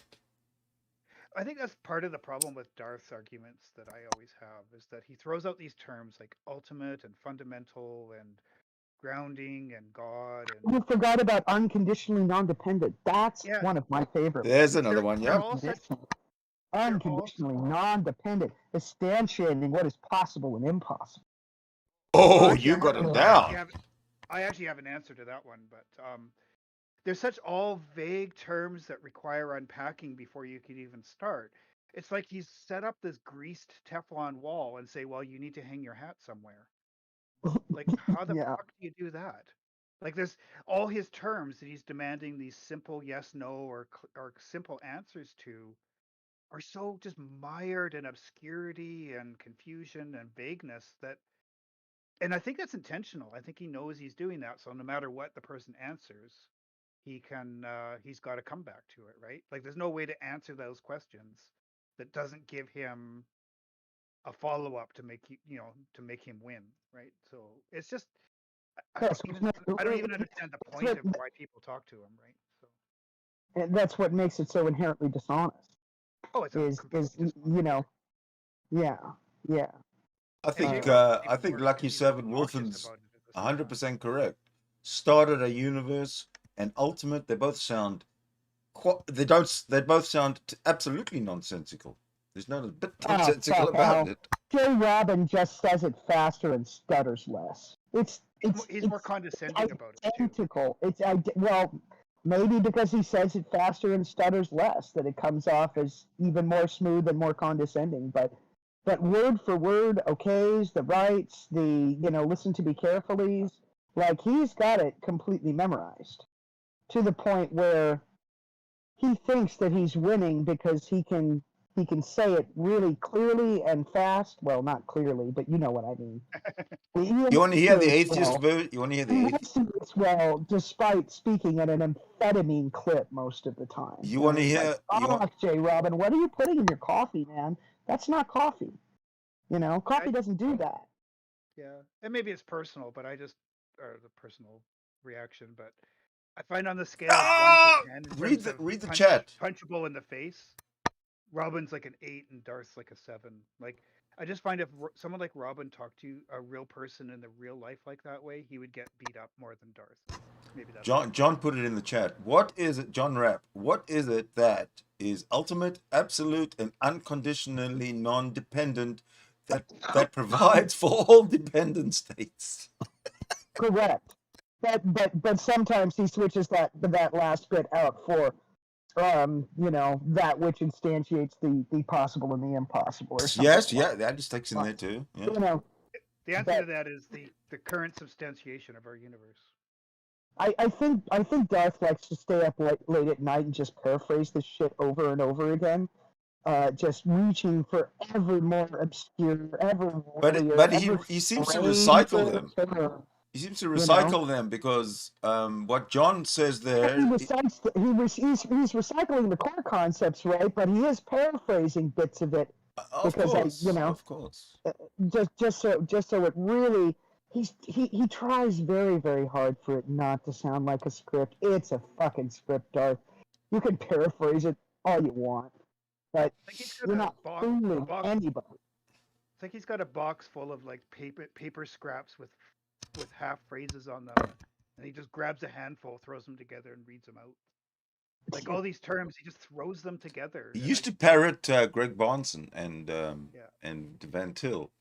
Speaker 10: I think that's part of the problem with Darth's arguments that I always have is that he throws out these terms like ultimate and fundamental and grounding and God. And
Speaker 5: you forgot about unconditionally non-dependent. That's one of my favorites.
Speaker 7: There's another one, yeah.
Speaker 5: Unconditionally non-dependent, instantiating what is possible and impossible.
Speaker 7: Oh, you got him down.
Speaker 10: I actually have an answer to that one, but there's such all vague terms that require unpacking before you can even start. It's like he's set up this greased Teflon wall and say, well, you need to hang your hat somewhere. Like, how the fuck do you do that? Like, there's all his terms that he's demanding these simple yes, no, or simple answers to are so just mired in obscurity and confusion and vagueness that, and I think that's intentional. I think he knows he's doing that. So no matter what the person answers, he's got to come back to it, right? Like, there's no way to answer those questions that doesn't give him a follow-up to make him win, right? So it's just I don't even understand the point of why people talk to him, right? So
Speaker 5: and that's what makes it so inherently dishonest.
Speaker 10: Oh, it's
Speaker 5: yeah.
Speaker 7: I think Lucky Seven Wilson's 100% correct. Started a universe and ultimate. They both sound absolutely nonsensical. There's not a bit nonsensical about it.
Speaker 5: Jay Robin just says it faster and stutters less.
Speaker 10: He's more condescending about it.
Speaker 5: Identical. Well, maybe because he says it faster and stutters less, that it comes off as even more smooth and more condescending. But word for word, okays, the rights, the listen to me carefully, like he's got it completely memorized to the point where he thinks that he's winning because he can say it really clearly and fast. Well, not clearly, but you know what I mean.
Speaker 7: You want to hear the atheist version? You want to hear the atheist?
Speaker 5: Well, despite speaking at an amphetamine clip most of the time.
Speaker 7: You want to hear?
Speaker 5: Jay Robin, what are you putting in your coffee, man? That's not coffee. Coffee doesn't do that.
Speaker 10: Yeah, and maybe it's personal, but the personal reaction. But I find on the scale of 1 to 10,
Speaker 7: read the chat.
Speaker 10: Punchable in the face. Robin's like an 8 and Darth's like a 7. Like, I just find if someone like Robin talked to a real person in the real life like that way, he would get beat up more than Darth. Maybe that's
Speaker 7: John put it in the chat. What is it, John Rapp? What is it that is ultimate, absolute, and unconditionally non-dependent that provides for all dependent states?
Speaker 5: Correct. But sometimes he switches that last bit out for that which instantiates the possible and the impossible. Or something
Speaker 7: that just takes in there too. Yeah.
Speaker 10: The answer to that is the current substantiation of our universe.
Speaker 5: I think Darth likes to stay up late at night and just paraphrase this shit over and over again, just reaching for ever more obscure,
Speaker 7: But he seems to recycle them. He seems to recycle them because what John says there.
Speaker 5: He's recycling the core concepts, right? But he is paraphrasing bits of it
Speaker 7: of course.
Speaker 5: Just so it really. He tries very, very hard for it not to sound like a script. It's a fucking script, Darth. You can paraphrase it all you want, but
Speaker 10: I think he's got
Speaker 5: you're
Speaker 10: a
Speaker 5: not
Speaker 10: box,
Speaker 5: fooling anybody.
Speaker 10: It's like he's got a box full of like paper scraps with half phrases on them, and he just grabs a handful, throws them together, and reads them out. Like all these terms, he just throws them together.
Speaker 7: He
Speaker 10: and
Speaker 7: used
Speaker 10: I-
Speaker 7: to parrot Greg Bonson and
Speaker 10: Yeah.
Speaker 7: and Van Til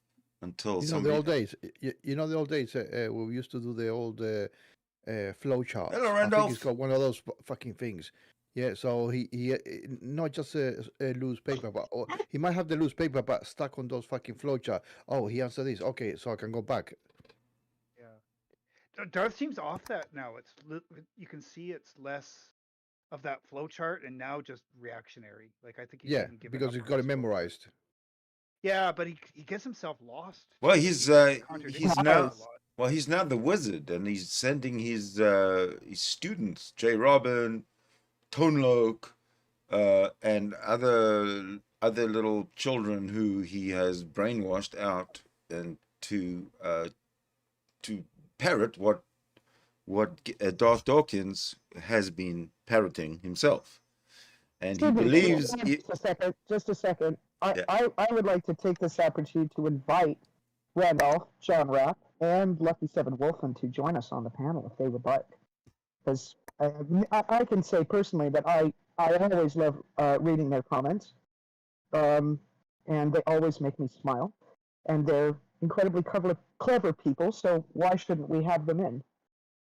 Speaker 7: until
Speaker 9: You know
Speaker 7: somebody.
Speaker 9: the old days. You know the old days. We used to do the old flow charts.
Speaker 7: Hello,
Speaker 9: I think
Speaker 7: Randolph.
Speaker 9: he's got one of those fucking things. Yeah, so he not just a loose paper, but he might have the loose paper, but stuck on those fucking flow chart. Oh, he answered this. Okay, so I can go back.
Speaker 10: Yeah. Darth seems off that now. You can see it's less of that flow chart and now just reactionary. Like I think he's
Speaker 9: Yeah,
Speaker 10: even given
Speaker 9: because
Speaker 10: up
Speaker 9: he's
Speaker 10: on
Speaker 9: got it
Speaker 10: his flow chart.
Speaker 9: memorized.
Speaker 10: Yeah, but he gets himself lost.
Speaker 7: Well,
Speaker 10: too.
Speaker 7: he's
Speaker 10: contradicts
Speaker 7: now
Speaker 10: himself a lot.
Speaker 7: he's now the wizard, and he's sending his students, J. Robin, Tone Loke, and other little children who he has brainwashed out, and to parrot what Darth Dawkins has been parroting himself, and he
Speaker 5: Sidney,
Speaker 7: believes.
Speaker 5: just a second.
Speaker 7: Yeah.
Speaker 5: I would like to take this opportunity to invite Randolph, John Rapp, and Lucky Seven Wolfman to join us on the panel if they would like. Because I can say personally that I always love reading their comments, and they always make me smile. And they're incredibly clever people, so why shouldn't we have them in?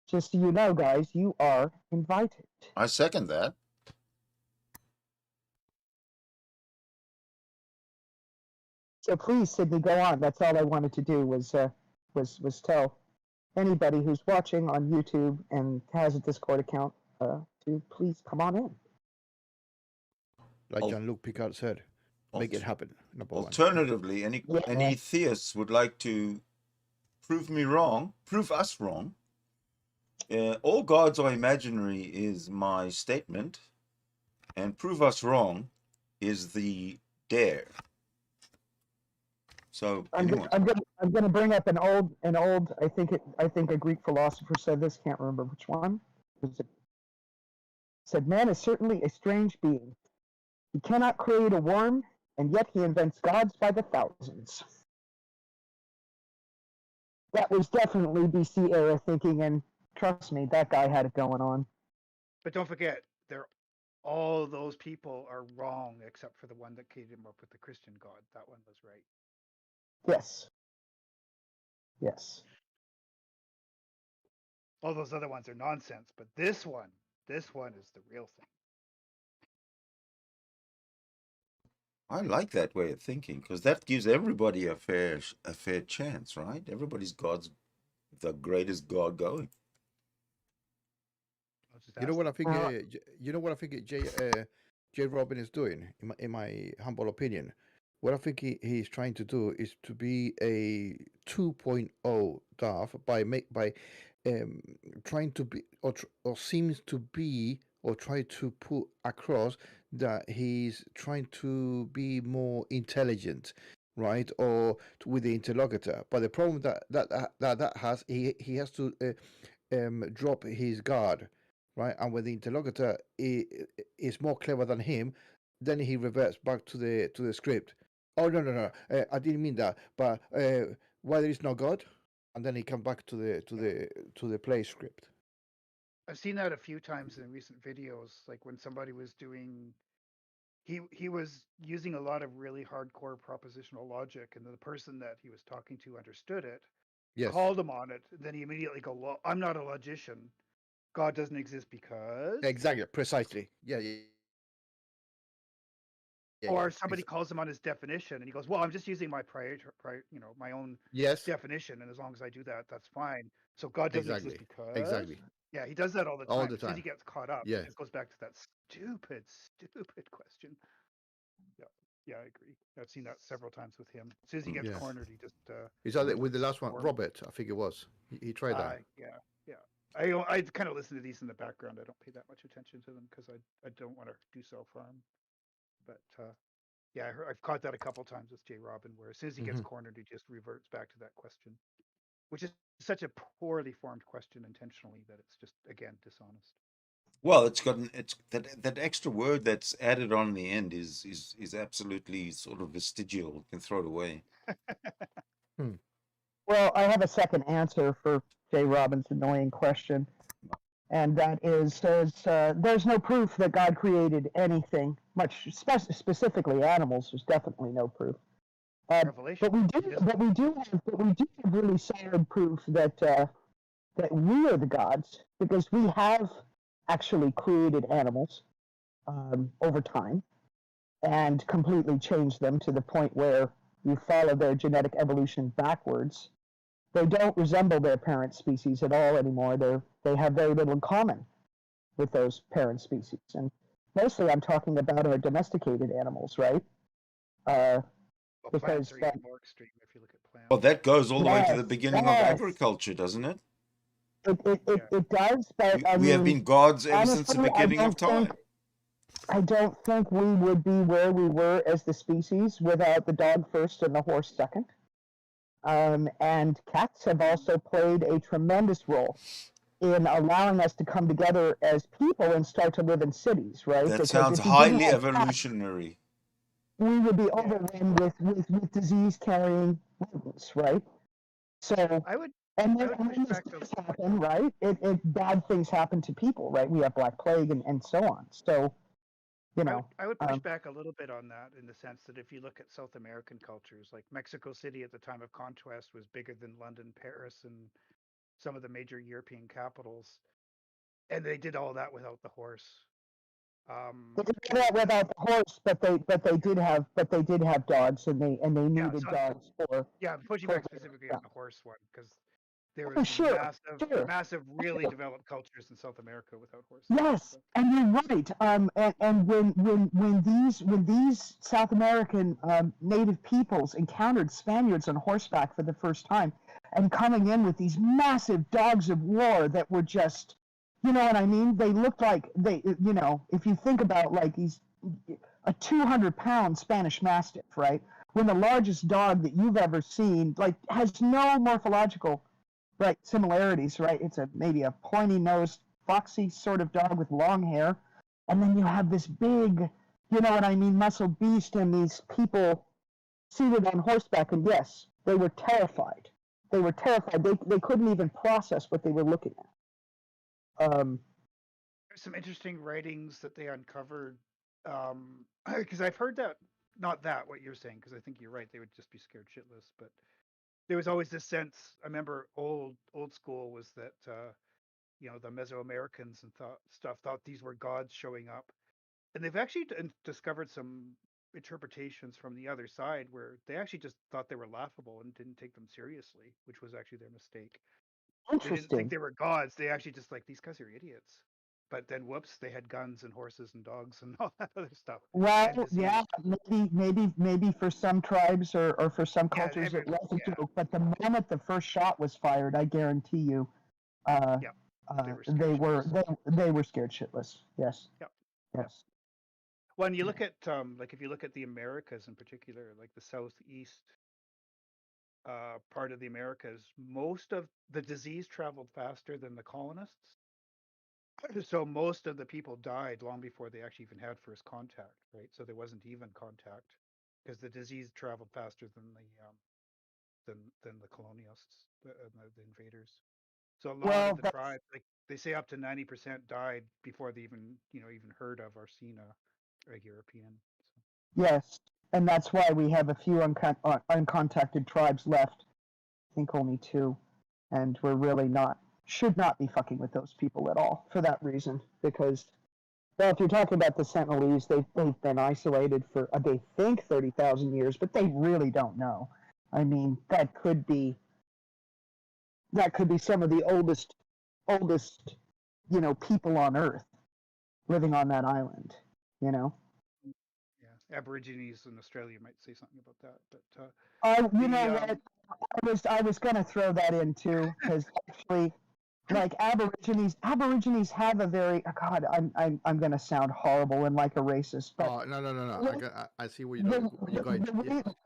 Speaker 5: Just so you know, guys, you are invited.
Speaker 7: I second that.
Speaker 5: So please, Sidney, go on. That's all I wanted to do was tell anybody who's watching on YouTube and has a Discord account to please come on in.
Speaker 9: Like Jean-Luc Picard said, make it happen. Number one.
Speaker 7: Alternatively, any theists would like to prove us wrong. All gods are imaginary is my statement, and prove us wrong is the dare. So
Speaker 5: I'm going to bring up an old I think a Greek philosopher said this, can't remember which one. Said man is certainly a strange being. He cannot create a worm, and yet he invents gods by the thousands. That was definitely BC era thinking, and trust me, that guy had it going on.
Speaker 10: But don't forget, all those people are wrong except for the one that came up with the Christian God. That one was right.
Speaker 5: Yes. Yes.
Speaker 10: All those other ones are nonsense, but this one is the real thing.
Speaker 7: I like that way of thinking because that gives everybody a fair chance, right? Everybody's God's the greatest God going.
Speaker 9: You know what I think? You know what I think? J. Robin is doing, in my humble opinion. What I think he's trying to do is to be a 2.0 Darth by trying to be or seems to be or try to put across that he's trying to be more intelligent, right? Or with the interlocutor. But the problem that has he has to drop his guard, right? And when the interlocutor is more clever than him, then he reverts back to the script. Oh no! I didn't mean that. But why there is no God? And then he come back to the play script.
Speaker 10: I've seen that a few times in recent videos, like when somebody was doing. He was using a lot of really hardcore propositional logic, and the person that he was talking to understood it,
Speaker 9: Yes.
Speaker 10: called him on it. Then he immediately go, "Well, I'm not a logician. God doesn't exist because."
Speaker 9: Exactly, precisely. Yeah.
Speaker 10: Or somebody calls him on his definition, and he goes, "Well, I'm just using my my own definition, and as long as I do that, that's fine. So God doesn't exist because."
Speaker 9: Exactly.
Speaker 10: Yeah, he does that all the time.
Speaker 9: All the
Speaker 10: As soon as he
Speaker 9: time.
Speaker 10: gets caught up,
Speaker 9: Yeah.
Speaker 10: it just goes back to that stupid question. Yeah, I agree. I've seen that several times with him. As soon as he gets cornered, he just.
Speaker 9: Is that with the last one, Robert? I think it was. He tried that.
Speaker 10: Yeah. I kind of listen to these in the background. I don't pay that much attention to them because I don't want to do self-harm. But yeah, I've caught that a couple times with J. Robin, where as soon as he gets cornered, he just reverts back to that question, which is such a poorly formed question intentionally that it's just, again, dishonest.
Speaker 7: Well, it's that extra word that's added on in the end is absolutely sort of vestigial. You can throw it away.
Speaker 5: Well, I have a second answer for Jay Robbins' annoying question, and that is there's no proof that God created anything, much specifically animals. There's definitely no proof. But we do have really solid proof that that we are the gods, because we have actually created animals over time and completely changed them to the point where you follow their genetic evolution backwards. They don't resemble their parent species at all anymore. They have very little in common with those parent species. And mostly I'm talking about our domesticated animals, right? Because
Speaker 10: are even more extreme if you look at plants.
Speaker 7: Well, that goes all the way to the
Speaker 5: Yes,
Speaker 7: beginning of
Speaker 5: yes.
Speaker 7: agriculture, doesn't it?
Speaker 5: It does, but
Speaker 7: We have been gods ever since the
Speaker 5: honestly,
Speaker 7: beginning of time.
Speaker 5: I don't think we would be where we were as the species without the dog first and the horse second. And cats have also played a tremendous role in allowing us to come together as people and start to live in cities, right?
Speaker 7: That
Speaker 5: Because
Speaker 7: sounds
Speaker 5: if you didn't
Speaker 7: highly
Speaker 5: have cats,
Speaker 7: evolutionary.
Speaker 5: we would be overrun with disease-carrying rodents, right? So and then things happen, right? Bad things happen to people, right? We have Black Plague and so on. So, you know,
Speaker 10: I would push back a little bit on that, in the sense that if you look at South American cultures, like Mexico City at the time of conquest was bigger than London, Paris, and some of the major European capitals, and they did all that without the horse.
Speaker 5: They did that without the horse, but they did have dogs, and they needed dogs for.
Speaker 10: Yeah, pushing back specifically on the horse one, because there
Speaker 5: Oh,
Speaker 10: was
Speaker 5: sure,
Speaker 10: massive, really developed cultures in South America without horses.
Speaker 5: Yes, and you're right. And when these South American native peoples encountered Spaniards on horseback for the first time, and coming in with these massive dogs of war that were just, you know what I mean? They looked like if you think about like a 200-pound Spanish Mastiff, right? When the largest dog that you've ever seen, like, has no morphological similarities, right? It's maybe a pointy-nosed, foxy sort of dog with long hair, and then you have this big, you know what I mean, muscle beast, and these people seated on horseback, and yes, they were terrified. They were terrified. They couldn't even process what they were looking at.
Speaker 10: There's some interesting writings that they uncovered, because I've heard that, not that, what you're saying, because I think you're right, they would just be scared shitless, but there was always this sense, I remember old school was that, the Mesoamericans and thought these were gods showing up. And they've actually discovered some interpretations from the other side where they actually just thought they were laughable and didn't take them seriously, which was actually their mistake. They didn't think they were gods. They actually just like, these guys are idiots. But then, whoops, they had guns and horses and dogs and all that other stuff.
Speaker 5: Well, yeah, maybe for some tribes or for some cultures it was a joke. But the moment the first shot was fired, I guarantee you, they were scared shitless. Yes.
Speaker 10: Yep.
Speaker 5: Yes.
Speaker 10: When you look at if you look at the Americas in particular, like the southeast part of the Americas, most of the disease traveled faster than the colonists. So most of the people died long before they actually even had first contact, right? So there wasn't even contact because the disease traveled faster than the colonialists, the invaders. So a lot of the tribes, like they say, up to 90% died before they even heard of or seen a European. So.
Speaker 5: Yes, and that's why we have a few uncontacted tribes left. I think only 2, and we're really should not be fucking with those people at all for that reason. Because, well, if you're talking about the Sentinelese, they've been isolated for they think 30,000 years, but they really don't know. I mean, that could be some of the oldest people on Earth living on that island. Yeah,
Speaker 10: Aborigines in Australia might say something about that, but
Speaker 5: what? I was gonna throw that in too, because actually, like Aborigines have a very God. I'm gonna sound horrible and like a racist, but
Speaker 9: no. I see where you're going.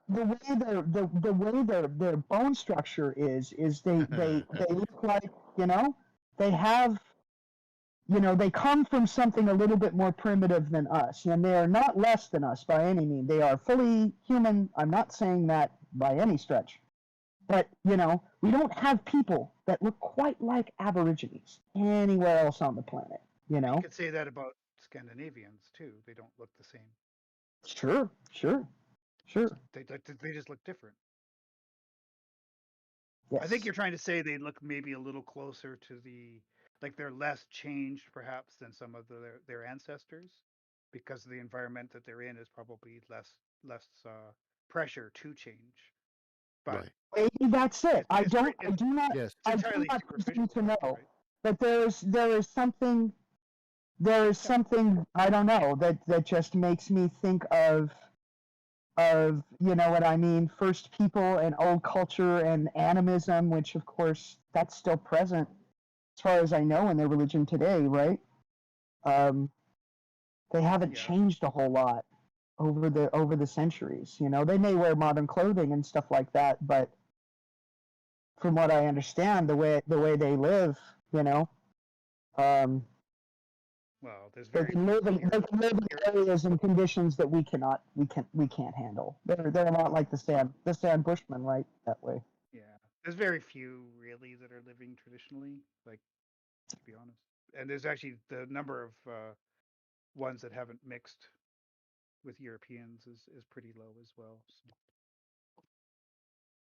Speaker 5: The way their bone structure is they look like they have you know, they come from something a little bit more primitive than us, and they are not less than us by any means. They are fully human. I'm not saying that by any stretch. But, you know, we don't have people that look quite like Aborigines anywhere else on the planet, you know?
Speaker 10: You could say that about Scandinavians, too. They don't look the same.
Speaker 5: Sure.
Speaker 10: They just look different.
Speaker 5: Yes.
Speaker 10: I think you're trying to say they look maybe a little closer to the, like they're less changed perhaps than some of their ancestors, because the environment that they're in is probably less pressure to change. But
Speaker 5: maybe that's it. I do not
Speaker 10: entirely
Speaker 5: presume to know, right? But there is something I don't know that just makes me think of you know what I mean, first people and old culture and animism, which of course that's still present as far as I know in their religion today, right? They haven't changed a whole lot over the centuries. You know, they may wear modern clothing and stuff like that, but from what I understand, the way they live, you know,
Speaker 10: well, there's
Speaker 5: they can live in areas and conditions that we can't handle. They're a lot like the Stan Bushmen, right? That way.
Speaker 10: Yeah, there's very few really that are living traditionally, like, to be honest. And there's actually the number of ones that haven't mixed with Europeans is pretty low as well. So.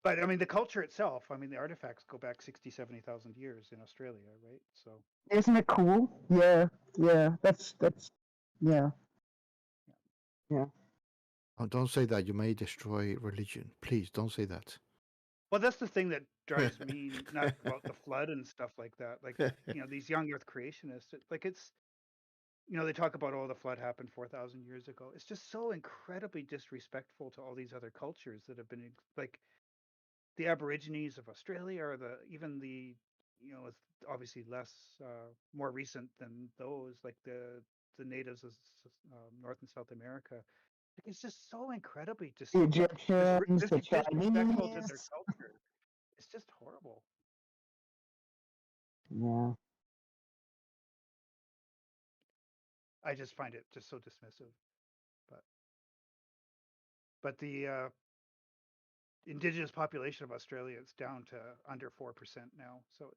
Speaker 10: But I mean, the culture itself, I mean, the artifacts go back 60, 70,000 years in Australia, right? So
Speaker 5: isn't it cool? Yeah. That's yeah.
Speaker 9: Oh, don't say that. You may destroy religion. Please don't say that.
Speaker 10: Well, that's the thing that drives me nuts about the flood and stuff like that. Like, you know, these young Earth creationists, like it's, you know, they talk about, oh, the flood happened 4,000 years ago. It's just so incredibly disrespectful to all these other cultures that have been, like, the Aborigines of Australia, or even the, you know, it's obviously less, more recent than those, like the natives of North and South America. Like, it's just so incredibly
Speaker 5: The Egyptians, the
Speaker 10: disrespectful to their
Speaker 5: Chinese.
Speaker 10: culture. It's just horrible.
Speaker 5: Yeah.
Speaker 10: I just find it just so dismissive. But the indigenous population of Australia is down to under 4% now, so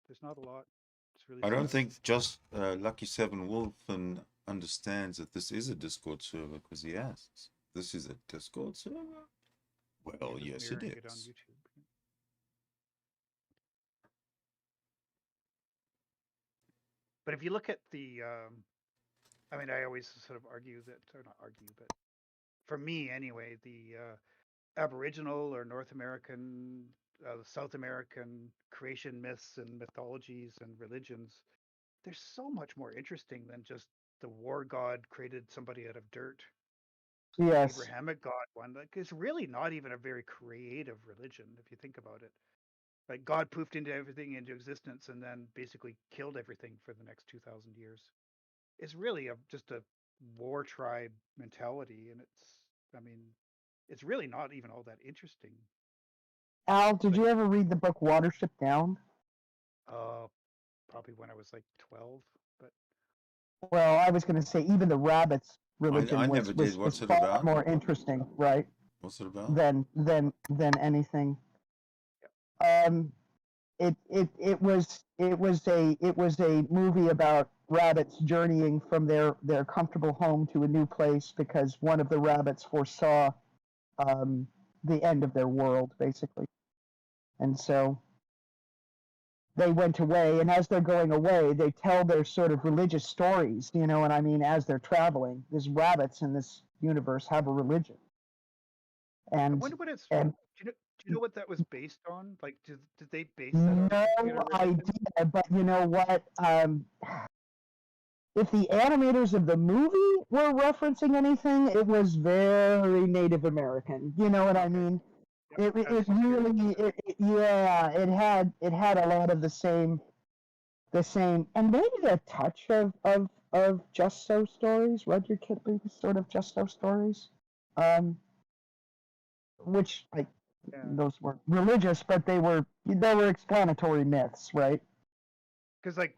Speaker 10: there's not a lot. It's really
Speaker 7: I don't
Speaker 10: sad.
Speaker 7: think just Lucky Seven Wolfen understands that this is a Discord server, because he asks, "This is a Discord server?" Well, yes, it
Speaker 10: Mirroring it on
Speaker 7: is.
Speaker 10: YouTube. But if you look at the, I mean, I always sort of argue that, or not argue, but for me anyway, the Aboriginal or North American, South American creation myths and mythologies and religions, they're so much more interesting than just the war god created somebody out of dirt.
Speaker 5: Yes.
Speaker 10: The Abrahamic god one, like, it's really not even a very creative religion if you think about it. Like, God poofed everything into existence and then basically killed everything for the next 2,000 years. It's really just a war tribe mentality, and it's really not even all that interesting.
Speaker 5: Al, did you ever read the book Watership Down?
Speaker 10: Probably when I was like 12, but
Speaker 5: well, I was going to say even the rabbits religion
Speaker 7: I never did. What's it
Speaker 5: far
Speaker 7: about?
Speaker 5: more interesting, right?
Speaker 7: What's it about?
Speaker 5: Than anything. It was a movie about rabbits journeying from their comfortable home to a new place because one of the rabbits foresaw the end of their world, basically. And so they went away, and as they're going away, they tell their sort of religious stories, you know what I mean, as they're traveling. These rabbits in this universe have a religion. And
Speaker 10: I wonder what it's. Do you know what that was based on? Like, did they base that on?
Speaker 5: No idea, but you know what? If the animators of the movie were referencing anything, it was very Native American. You know what I mean? It really, it had a lot of the same, and maybe a touch of Just So stories, Rudyard Kipling's sort of Just So stories, which like. Yeah. Those weren't religious, but they were explanatory myths, right?
Speaker 10: Because like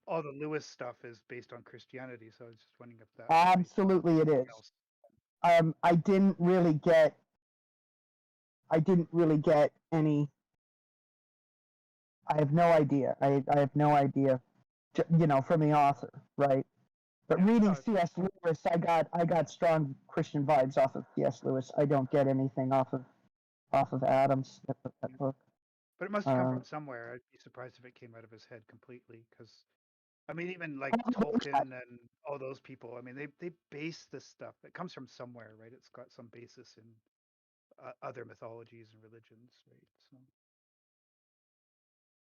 Speaker 10: all the Lewis stuff is based on Christianity, so I was just wondering if that.
Speaker 5: Absolutely, it is. I didn't really get any. I have no idea. I have no idea, from the author, right? But reading C.S. Lewis, I got strong Christian vibes off of C.S. Lewis. I don't get anything off of Adams, that book.
Speaker 10: But it must have come from somewhere. I'd be surprised if it came out of his head completely. Because, I mean, even like Tolkien and all those people, I mean, they base this stuff. It comes from somewhere, right? It's got some basis in other mythologies and religions, right?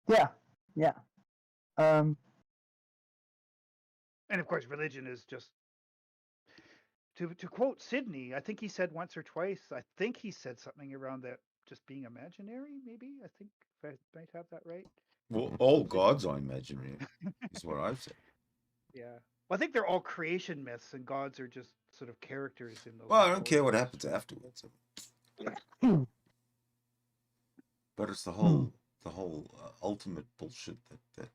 Speaker 10: So.
Speaker 5: Yeah.
Speaker 10: And of course, religion is just. To quote Sidney, I think he said once or twice. I think he said something around that just being imaginary. Maybe I think if I might have that right.
Speaker 7: Well, all gods are imaginary. Is what I've said.
Speaker 10: Yeah. Well, I think they're all creation myths, and gods are just sort of characters in those.
Speaker 7: Well, I don't care what happens afterwards. But it's the whole ultimate bullshit that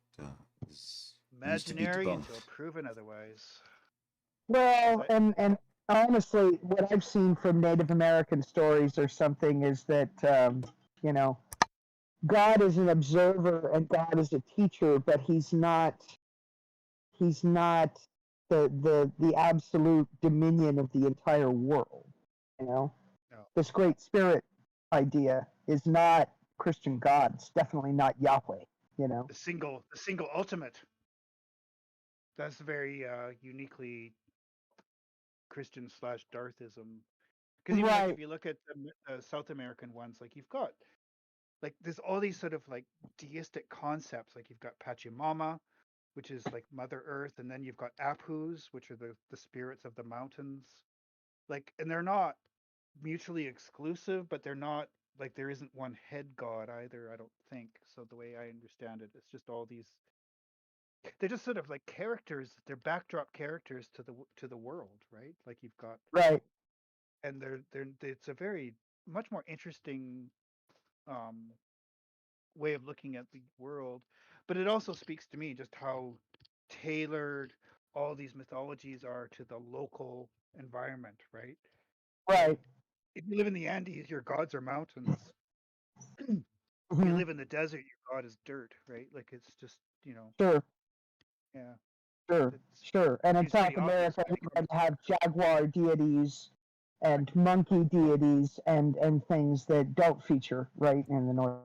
Speaker 7: is
Speaker 10: imaginary until proven otherwise.
Speaker 5: Well, and honestly, what I've seen from Native American stories or something is that God is an observer and God is a teacher, but he's not the absolute dominion of the entire world. No. This great spirit idea is not Christian God. It's definitely not Yahweh. The
Speaker 10: single ultimate. That's very uniquely Christian / Darthism. Because even like if you look at the South American ones, like you've got like there's all these sort of like deistic concepts. Like you've got Pachamama, which is like Mother Earth, and then you've got Apus, which are the spirits of the mountains. Like, and they're not mutually exclusive, but they're not like there isn't one head god either. I don't think so. The way I understand it, it's just all these. They're just sort of like characters. They're backdrop characters to the world, right? Like you've got
Speaker 5: right,
Speaker 10: and they're it's a very much more interesting way of looking at the world, but it also speaks to me just how tailored all these mythologies are to the local environment, right?
Speaker 5: Right.
Speaker 10: If you live in the Andes, your gods are mountains. If you live in the desert, your god is dirt, right? Like it's just
Speaker 5: Sure.
Speaker 10: Yeah.
Speaker 5: Sure. And in South America, we have jaguar deities and monkey deities and things that don't feature right in the North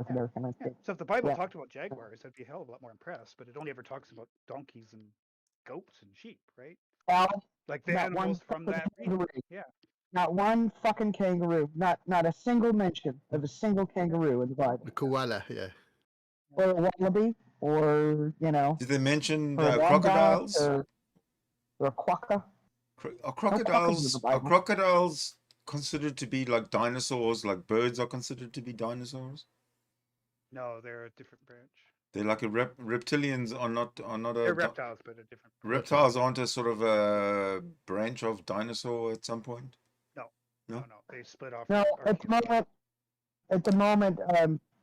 Speaker 5: American landscape.
Speaker 10: So if the Bible talked about jaguars, I'd be a hell of a lot more impressed. But it only ever talks about donkeys and goats and sheep, right?
Speaker 5: Well,
Speaker 10: like the animals from that region. Yeah.
Speaker 5: Not one fucking kangaroo. Not a single mention of a single kangaroo in the Bible.
Speaker 9: The koala, yeah.
Speaker 5: Or a wallaby, or
Speaker 7: Did they mention crocodiles?
Speaker 5: Or a quokka?
Speaker 7: Are crocodiles considered to be like dinosaurs? Like birds are considered to be dinosaurs?
Speaker 10: No, they're a different branch.
Speaker 7: They're like reptilians are not a.
Speaker 10: They're reptiles, but a different.
Speaker 7: Reptiles aren't a sort of a branch of dinosaur at some point.
Speaker 10: No. They split off.
Speaker 5: No, at the moment,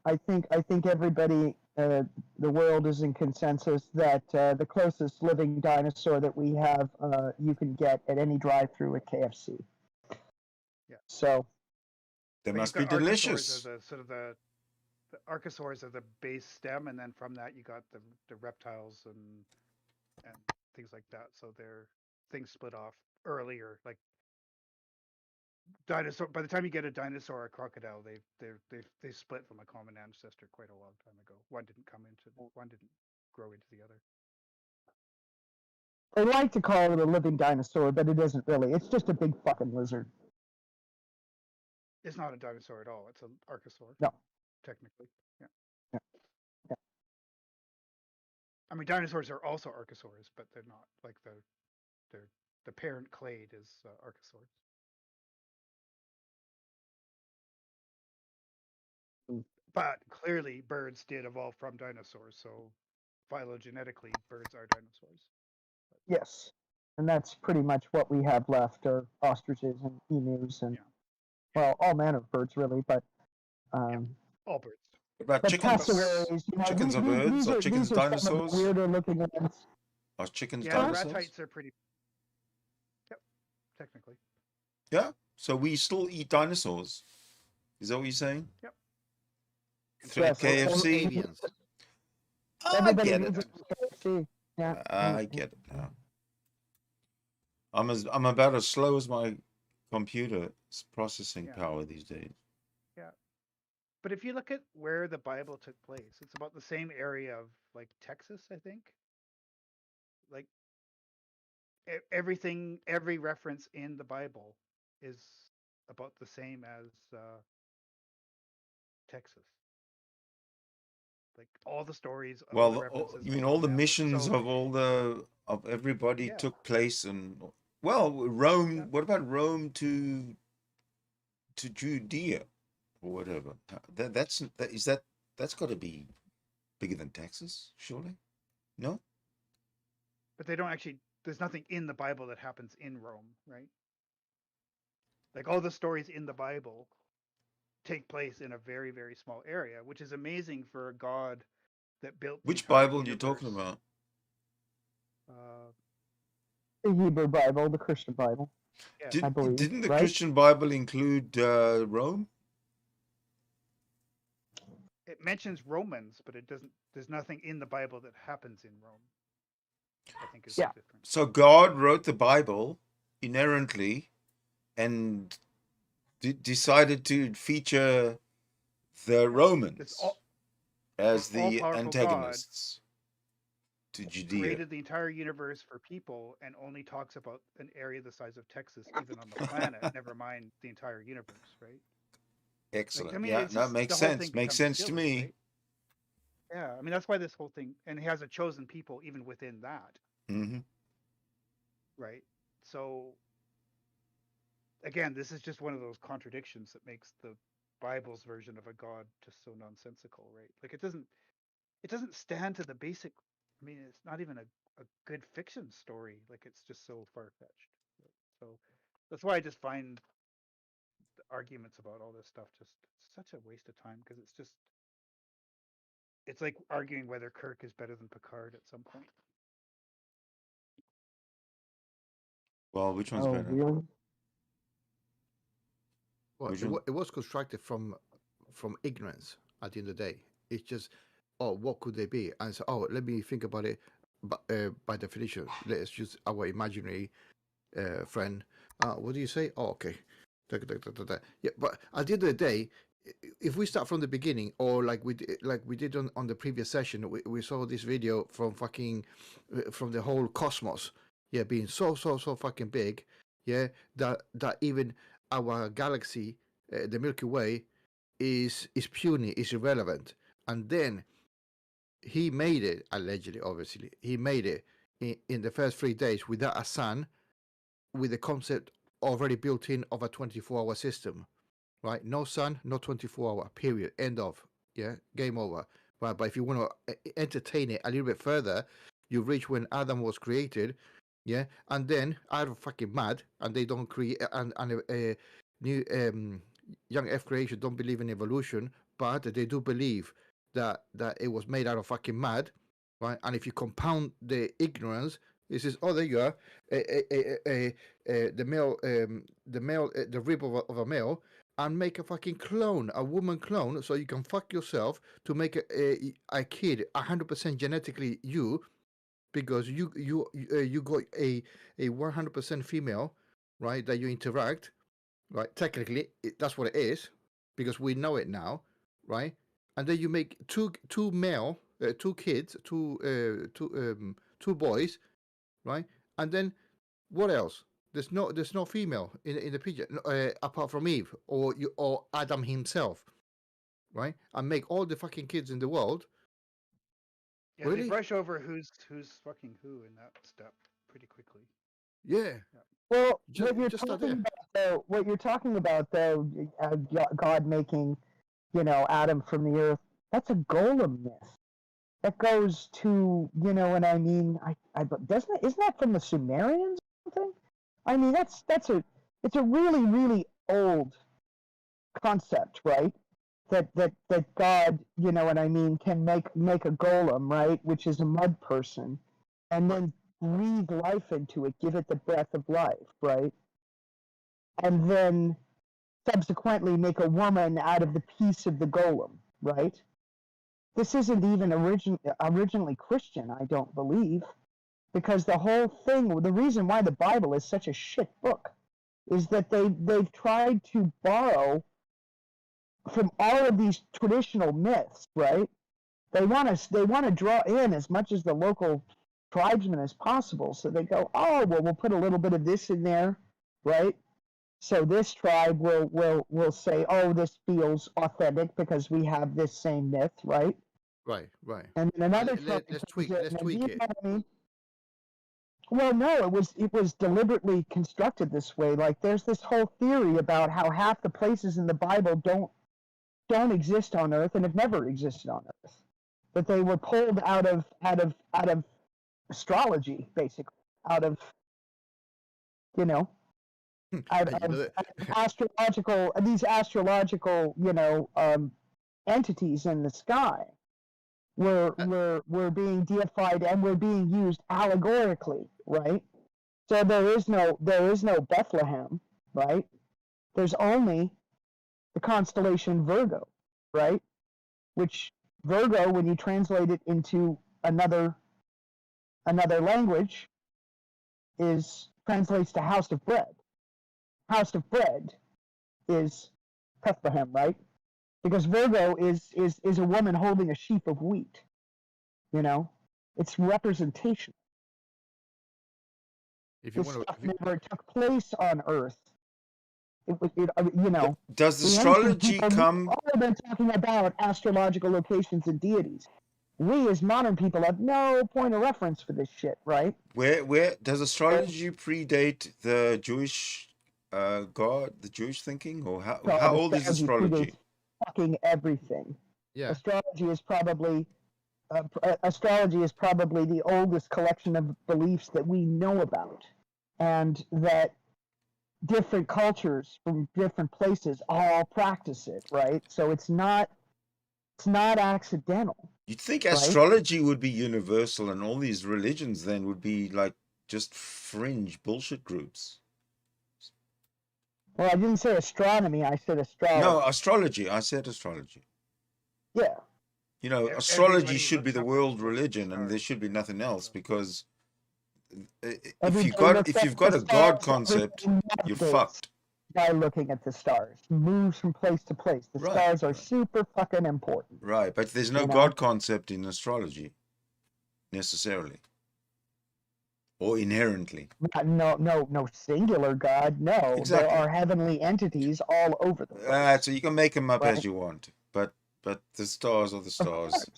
Speaker 5: I think everybody, the world is in consensus that the closest living dinosaur that we have, you can get at any drive-through at KFC.
Speaker 10: Yeah.
Speaker 5: So.
Speaker 7: They must be delicious.
Speaker 10: The archosaurs are the base stem, and then from that you got the reptiles and things like that. So they're things split off earlier, like dinosaur. By the time you get a dinosaur or a crocodile, they split from a common ancestor quite a long time ago. One didn't grow into the other.
Speaker 5: They like to call it a living dinosaur, but it isn't really. It's just a big fucking lizard.
Speaker 10: It's not a dinosaur at all. It's an archosaur.
Speaker 5: No.
Speaker 10: Technically, yeah. I mean, dinosaurs are also archosaurs, but they're not like the parent clade is archosaurs. But clearly, birds did evolve from dinosaurs, so phylogenetically, birds are dinosaurs.
Speaker 5: Yes, and that's pretty much what we have left are ostriches and emus and well, all manner of birds really, but
Speaker 10: all birds.
Speaker 7: about
Speaker 5: But
Speaker 7: chickens?
Speaker 5: cassowaries,
Speaker 7: Chickens are birds? Are chickens
Speaker 5: these are some of the
Speaker 7: dinosaurs?
Speaker 5: weirder looking ones.
Speaker 7: Are chickens
Speaker 10: Yeah,
Speaker 7: dinosaurs?
Speaker 10: ratites are pretty. Yep, technically.
Speaker 7: Yeah. So we still eat dinosaurs. Is that what you're saying?
Speaker 10: Yep.
Speaker 7: Threat KFC.
Speaker 9: Avians.
Speaker 7: I
Speaker 5: Everybody
Speaker 7: get
Speaker 5: needs
Speaker 7: it.
Speaker 5: a KFC. Yeah.
Speaker 7: I get it now. I'm about as slow as my computer's processing power these days.
Speaker 10: Yeah. But if you look at where the Bible took place, it's about the same area of like Texas, I think. Like everything, every reference in the Bible is about the same as Texas. Like all the stories, all the
Speaker 7: Well,
Speaker 10: references.
Speaker 7: you mean all the missions
Speaker 10: So-
Speaker 7: of everybody
Speaker 10: Yeah.
Speaker 7: took place, and well, Rome. What about Rome to Judea or whatever? That's got to be bigger than Texas, surely? No.
Speaker 10: But they don't actually. There's nothing in the Bible that happens in Rome, right? Like all the stories in the Bible take place in a very, very small area, which is amazing for a God that built.
Speaker 7: Which Bible are you talking about?
Speaker 5: The Hebrew Bible, the Christian Bible. I believe.
Speaker 7: Didn't the
Speaker 5: right?
Speaker 7: Christian Bible include Rome?
Speaker 10: It mentions Romans, but it doesn't. There's nothing in the Bible that happens in Rome. I think is different.
Speaker 7: So God wrote the Bible inherently, and decided to feature the Romans as the
Speaker 10: all-powerful
Speaker 7: antagonists to Judea.
Speaker 10: Created the entire universe for people and only talks about an area the size of Texas, even on the planet. Never mind the entire universe, right?
Speaker 7: Excellent.
Speaker 10: I mean,
Speaker 7: Yeah,
Speaker 10: it's
Speaker 7: no,
Speaker 10: just-
Speaker 7: makes
Speaker 10: the whole
Speaker 7: sense.
Speaker 10: thing
Speaker 7: Makes
Speaker 10: becomes
Speaker 7: sense to
Speaker 10: silly,
Speaker 7: me.
Speaker 10: right? Yeah, I mean that's why this whole thing, and he has a chosen people even within that,
Speaker 7: Mm-hmm.
Speaker 10: right? So again, this is just one of those contradictions that makes the Bible's version of a God just so nonsensical, right? Like it doesn't stand to the basic. I mean, it's not even a good fiction story. Like it's just so far fetched. So that's why I just find the arguments about all this stuff just such a waste of time because it's like arguing whether Kirk is better than Picard at some point.
Speaker 7: Well, which one's
Speaker 5: Oh,
Speaker 7: better?
Speaker 5: really?
Speaker 9: Well,
Speaker 7: Which
Speaker 9: it,
Speaker 7: one?
Speaker 9: it was constructed from ignorance at the end of the day. It's just, oh, what could they be? And so, oh, let me think about it by definition. Let's use our imaginary friend. What do you say? Oh, okay. Yeah, but at the end of the day, if we start from the beginning, or like we did on the previous session, we saw this video from from the whole cosmos, yeah, being so fucking big, yeah, that even our galaxy, the Milky Way, is puny, is irrelevant, and then he made it allegedly, obviously, he made it in the first 3 days without a sun, with the concept already built in of a 24-hour system. Right, no sun, no 24-hour, period, end of, yeah, game over. Right, but if you want to entertain it a little bit further, you reach when Adam was created, yeah, and then I'm fucking mad, and they don't create, and new young F creation don't believe in evolution, but they do believe that it was made out of fucking mad, right? And if you compound the ignorance, it says, oh, there you are, the male, the rib of a male, and make a fucking clone, a woman clone, so you can fuck yourself to make a kid 100% genetically you, because you got a 100% female, right, that you interact, right? Technically, that's what it is, because we know it now, right? And then you make two male, two kids, two boys, right? And then what else? There's no female in the pigeon apart from Eve or Adam himself, right? And make all the fucking kids in the world.
Speaker 10: Yeah,
Speaker 9: Really?
Speaker 10: they brush over who's fucking who in that step pretty quickly.
Speaker 9: Yeah.
Speaker 5: Well,
Speaker 9: Just
Speaker 5: what you're talking about though, God making, Adam from the earth, that's a golem myth. That goes to, what I mean? Isn't that from the Sumerians or something? I mean, it's a really, really old concept, right? that God, you know what I mean, can make a golem, right, which is a mud person, and then breathe life into it, give it the breath of life, right, and then subsequently make a woman out of the piece of the golem, right? This isn't even originally Christian, I don't believe, because the whole thing, the reason why the Bible is such a shit book, is that they've tried to borrow from all of these traditional myths, right? They want to draw in as much as the local tribesmen as possible. So they go, oh well, we'll put a little bit of this in there, right? So this tribe will say, oh, this feels authentic because we have this same myth, right?
Speaker 9: Right.
Speaker 5: And then another tribe
Speaker 9: Let's tweak it.
Speaker 5: you know what I mean? Well, no, it was deliberately constructed this way. Like there's this whole theory about how half the places in the Bible don't exist on Earth and have never existed on Earth. That they were pulled out of astrology, basically, out of astrological, entities in the sky were being deified and were being used allegorically, right? So there is no Bethlehem, right? There's only the constellation Virgo, right? Which Virgo, when you translate it into another language, translates to house of bread. House of bread is Bethlehem, right? Because Virgo is a woman holding a sheaf of wheat. It's representation. This stuff never took place on Earth.
Speaker 7: Does astrology come?
Speaker 5: All been talking about astrological locations and deities. We as modern people have no point of reference for this shit, right?
Speaker 7: Where does astrology predate the Jewish God, the Jewish thinking, or how old is astrology?
Speaker 5: Fucking everything.
Speaker 9: Yeah.
Speaker 5: Astrology is probably the oldest collection of beliefs that we know about, and that different cultures from different places all practice it, right? So it's not accidental.
Speaker 7: You'd think astrology would be universal, and all these religions then would be like just fringe bullshit groups.
Speaker 5: Well, I didn't say astronomy. I said astrology.
Speaker 7: No, astrology. I said astrology.
Speaker 5: Yeah.
Speaker 7: Astrology should be the world religion, and there should be nothing else, because if you've got a God concept, you're fucked.
Speaker 5: By looking at the stars, moves from place to place. The stars are super fucking important.
Speaker 7: Right, but there's no God concept in astrology, necessarily, or inherently.
Speaker 5: No singular God. No,
Speaker 7: exactly.
Speaker 5: There are heavenly entities all over the place.
Speaker 7: So you can make them up as you want, but the stars are the stars.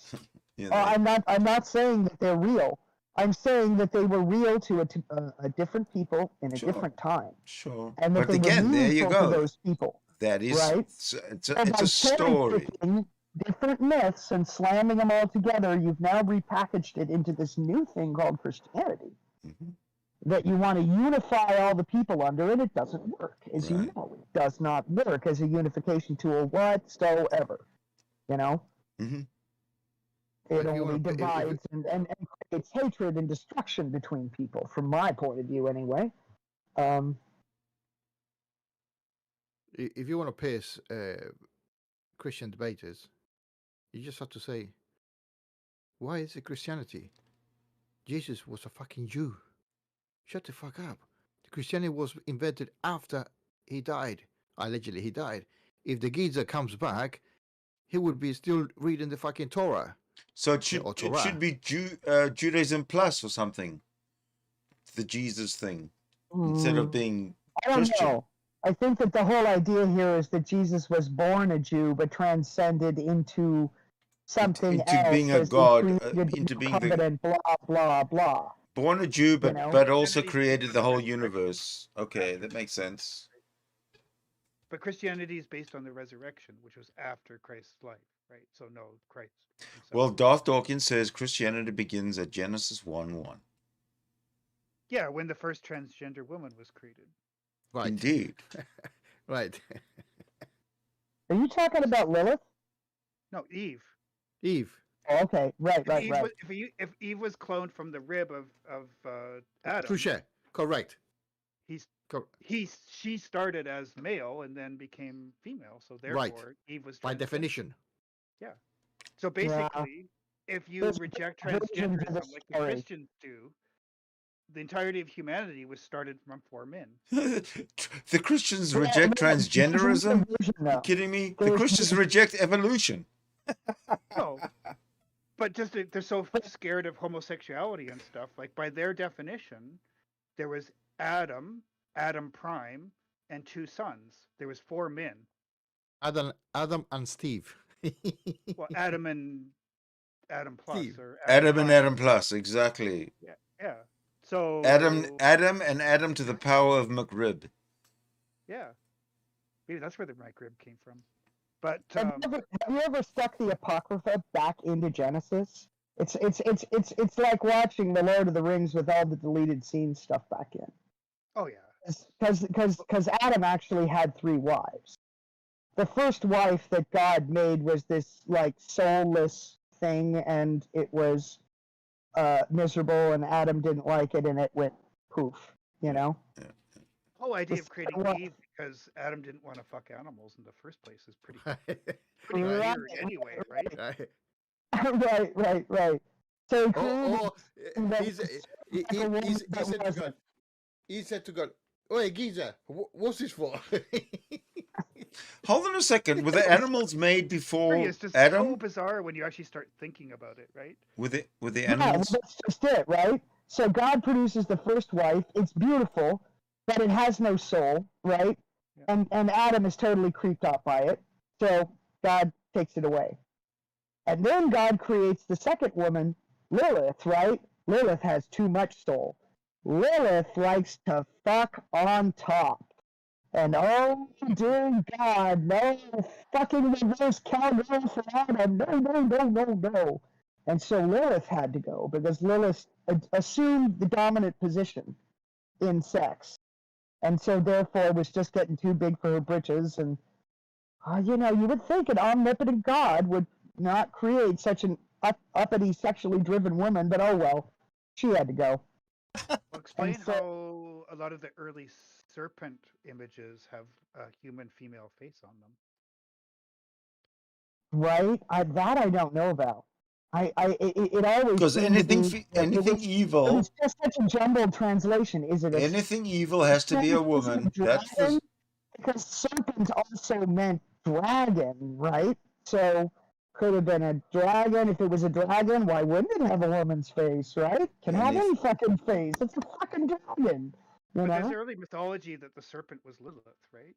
Speaker 5: I'm not saying that they're real. I'm saying that they were real to a different people in a different time.
Speaker 7: Sure.
Speaker 5: And that
Speaker 7: but again, there you go.
Speaker 5: To those people.
Speaker 7: That is
Speaker 5: right.
Speaker 7: It's a story.
Speaker 5: Different myths and slamming them all together, you've now repackaged it into this new thing called Christianity. Mm-hmm. That you want to unify all the people under, and it doesn't work. As you know, it does not work as a unification tool whatsoever.
Speaker 7: Mm-hmm.
Speaker 5: It only divides and creates hatred and destruction between people, from my point of view, anyway.
Speaker 9: If you want to pierce Christian debaters, you just have to say, why is it Christianity? Jesus was a fucking Jew. Shut the fuck up. Christianity was invented after he died. Allegedly, he died. If the geezer comes back, he would be still reading the fucking Torah.
Speaker 7: So it should be Judaism plus or something. The Jesus thing. Instead of being Christian.
Speaker 5: I don't know. I think that the whole idea here is that Jesus was born a Jew but transcended into something else.
Speaker 7: Into being a god. Into being the...
Speaker 5: blah, blah, blah.
Speaker 7: Born a Jew, but also created the whole universe. Okay, that makes sense.
Speaker 10: But Christianity is based on the resurrection, which was after Christ's life, right? So no, Christ.
Speaker 7: Well, Darth Dawkins says Christianity begins at Genesis 1:1.
Speaker 10: Yeah, when the first transgender woman was created.
Speaker 7: Right. Indeed.
Speaker 9: Right.
Speaker 5: Are you talking about Lilith?
Speaker 10: No, Eve.
Speaker 9: Eve.
Speaker 5: Oh, okay, right,
Speaker 10: If
Speaker 5: right,
Speaker 10: Eve
Speaker 5: right.
Speaker 10: was, if Eve was cloned from the rib of Adam,
Speaker 9: Touche. Correct.
Speaker 10: she started as male and then became female. So
Speaker 9: Right.
Speaker 10: therefore, Eve was
Speaker 9: By
Speaker 10: transgender.
Speaker 9: definition.
Speaker 10: Yeah. So basically, if you
Speaker 5: There's
Speaker 10: reject
Speaker 5: a version to
Speaker 10: transgenderism
Speaker 5: this
Speaker 10: like the
Speaker 5: story.
Speaker 10: Christians do, the entirety of humanity was started from 4 men.
Speaker 7: The Christians
Speaker 5: Yeah,
Speaker 7: reject
Speaker 5: no, there's
Speaker 7: transgenderism?
Speaker 5: another version,
Speaker 7: You
Speaker 5: though.
Speaker 7: kidding me? The
Speaker 5: There's-
Speaker 7: Christians reject evolution.
Speaker 10: No, but just they're so scared of homosexuality and stuff. Like by their definition, there was Adam Prime, and 2 sons. There was 4 men.
Speaker 9: Adam and Steve.
Speaker 10: Well, Adam and Adam Plus,
Speaker 9: Steve.
Speaker 10: or
Speaker 7: Adam and
Speaker 10: Prime.
Speaker 7: Adam Plus, exactly.
Speaker 10: Yeah. So
Speaker 7: Adam and Adam to the power of McRib.
Speaker 10: Yeah, maybe that's where the McRib came from. But
Speaker 5: Have you ever stuck the Apocrypha back into Genesis? It's like watching the Lord of the Rings with all the deleted scenes stuff back in.
Speaker 10: Oh yeah.
Speaker 5: Because Adam actually had 3 wives. The first wife that God made was this like soulless thing, and it was miserable, and Adam didn't like it, and it went poof. You know.
Speaker 10: The whole idea of creating
Speaker 5: Well-
Speaker 10: Eve because Adam didn't want to fuck animals in the first place is pretty
Speaker 5: Right.
Speaker 10: weird anyway, right?
Speaker 5: Right. So
Speaker 9: he said to God, "Oh, Giza, what's this for?"
Speaker 7: Hold on a second. Were the animals made before
Speaker 10: It's just
Speaker 7: Adam?
Speaker 10: so bizarre when you actually start thinking about it, right?
Speaker 7: Were the
Speaker 5: Yeah, well,
Speaker 7: animals?
Speaker 5: that's just it, right? So God produces the first wife. It's beautiful, but it has no soul, right? And Adam is totally creeped out by it. So God takes it away. And then God creates the second woman, Lilith, right? Lilith has too much soul. Lilith likes to fuck on top. And oh dear God, no fucking reverse cowgirl for Adam. No. And so Lilith had to go because Lilith assumed the dominant position in sex. And so therefore it was just getting too big for her britches. And, you would think an omnipotent God would not create such an uppity, sexually driven woman, but oh well, she had to go.
Speaker 10: Well, explain how a lot of the early serpent images have a human female face on them.
Speaker 5: Right? That I don't know about. It always
Speaker 7: Because
Speaker 5: seemed to be that
Speaker 7: anything
Speaker 5: it
Speaker 7: evil,
Speaker 5: was just such a jumbled translation. Is it
Speaker 7: anything evil has to be a woman. That's
Speaker 5: dragon? Because serpent also meant dragon, right? So could have been a dragon. If it was a dragon, why wouldn't it have a woman's face, right? Can have any fucking face. It's a fucking dragon.
Speaker 10: But there's early mythology that the serpent was Lilith, right?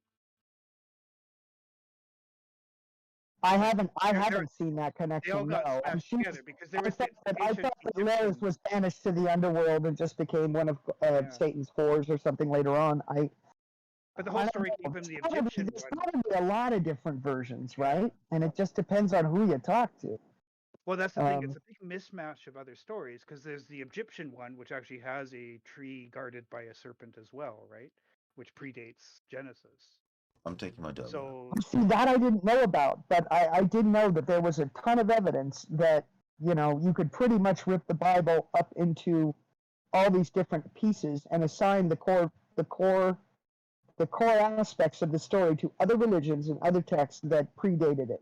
Speaker 5: I haven't seen that connection.
Speaker 10: They all got
Speaker 5: No,
Speaker 10: smashed together because there
Speaker 5: I
Speaker 10: was
Speaker 5: thought
Speaker 10: the
Speaker 5: that Lilith was banished to the underworld and just became one of Satan's whores or something later on.
Speaker 10: But the whole story came from the Egyptian
Speaker 5: There's
Speaker 10: one.
Speaker 5: probably a lot of different versions, right? And it just depends on who you talk to.
Speaker 10: Well, that's the thing. It's a big mismatch of other stories because there's the Egyptian one, which actually has a tree guarded by a serpent as well, right? Which predates Genesis.
Speaker 7: I'm taking my dog.
Speaker 10: So
Speaker 5: see, that I didn't know about, but I did know that there was a ton of evidence that you could pretty much rip the Bible up into all these different pieces and assign the core aspects of the story to other religions and other texts that predated it.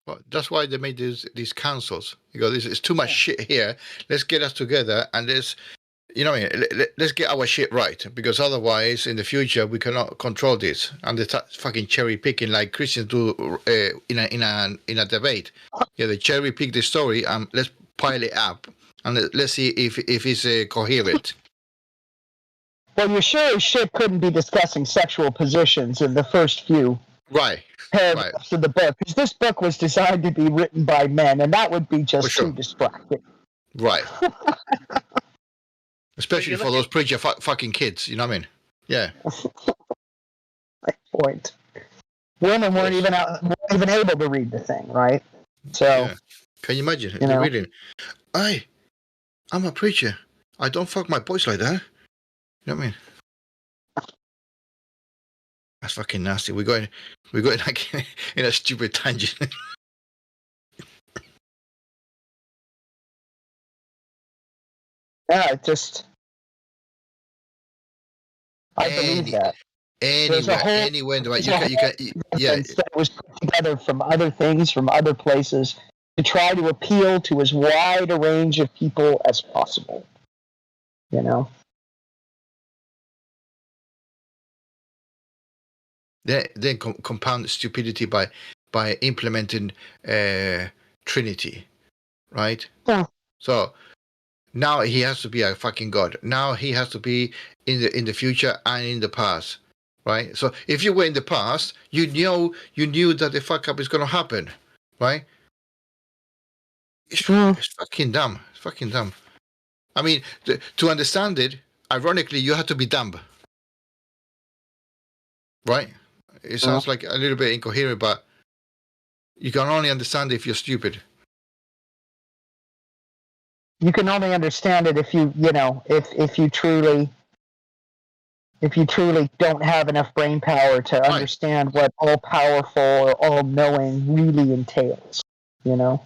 Speaker 9: Well, that's why they made these councils. You go, this is too much shit here. Let's get us together and let's get our shit right, because otherwise in the future we cannot control this. And they start fucking cherry picking like Christians do in a debate. Yeah, they cherry pick the story and let's pile it up and let's see if it's coherent.
Speaker 5: Well, you sure as shit couldn't be discussing sexual positions in the first few paragraphs of the book, because this book was designed to be written by men, and that would be just too distracting.
Speaker 9: Right. Especially for those preacher fucking kids, you know what I mean? Yeah.
Speaker 5: Point. Women weren't even able to read the thing, right? So,
Speaker 9: can you imagine? They're reading, I'm a preacher. I don't fuck my boys like that. You know what I mean? That's fucking nasty. We're going like in a stupid tangent.
Speaker 5: Yeah, I believe that.
Speaker 9: Anywhere, you can, yeah.
Speaker 5: That was put together from other things, from other places, to try to appeal to as wide a range of people as possible. You know?
Speaker 9: Then compound stupidity by implementing Trinity, right?
Speaker 5: Yeah.
Speaker 9: So now he has to be a fucking god. Now he has to be in the future and in the past, right? So if you were in the past, you knew that the fuck up is gonna happen, right? It's fucking dumb. It's fucking dumb. I mean, to understand it, ironically, you have to be dumb, right? It sounds like a little bit incoherent, but you can only understand it if you're stupid.
Speaker 5: You can only understand it if if you truly don't have enough brain power to understand what all powerful or all knowing really entails, you know?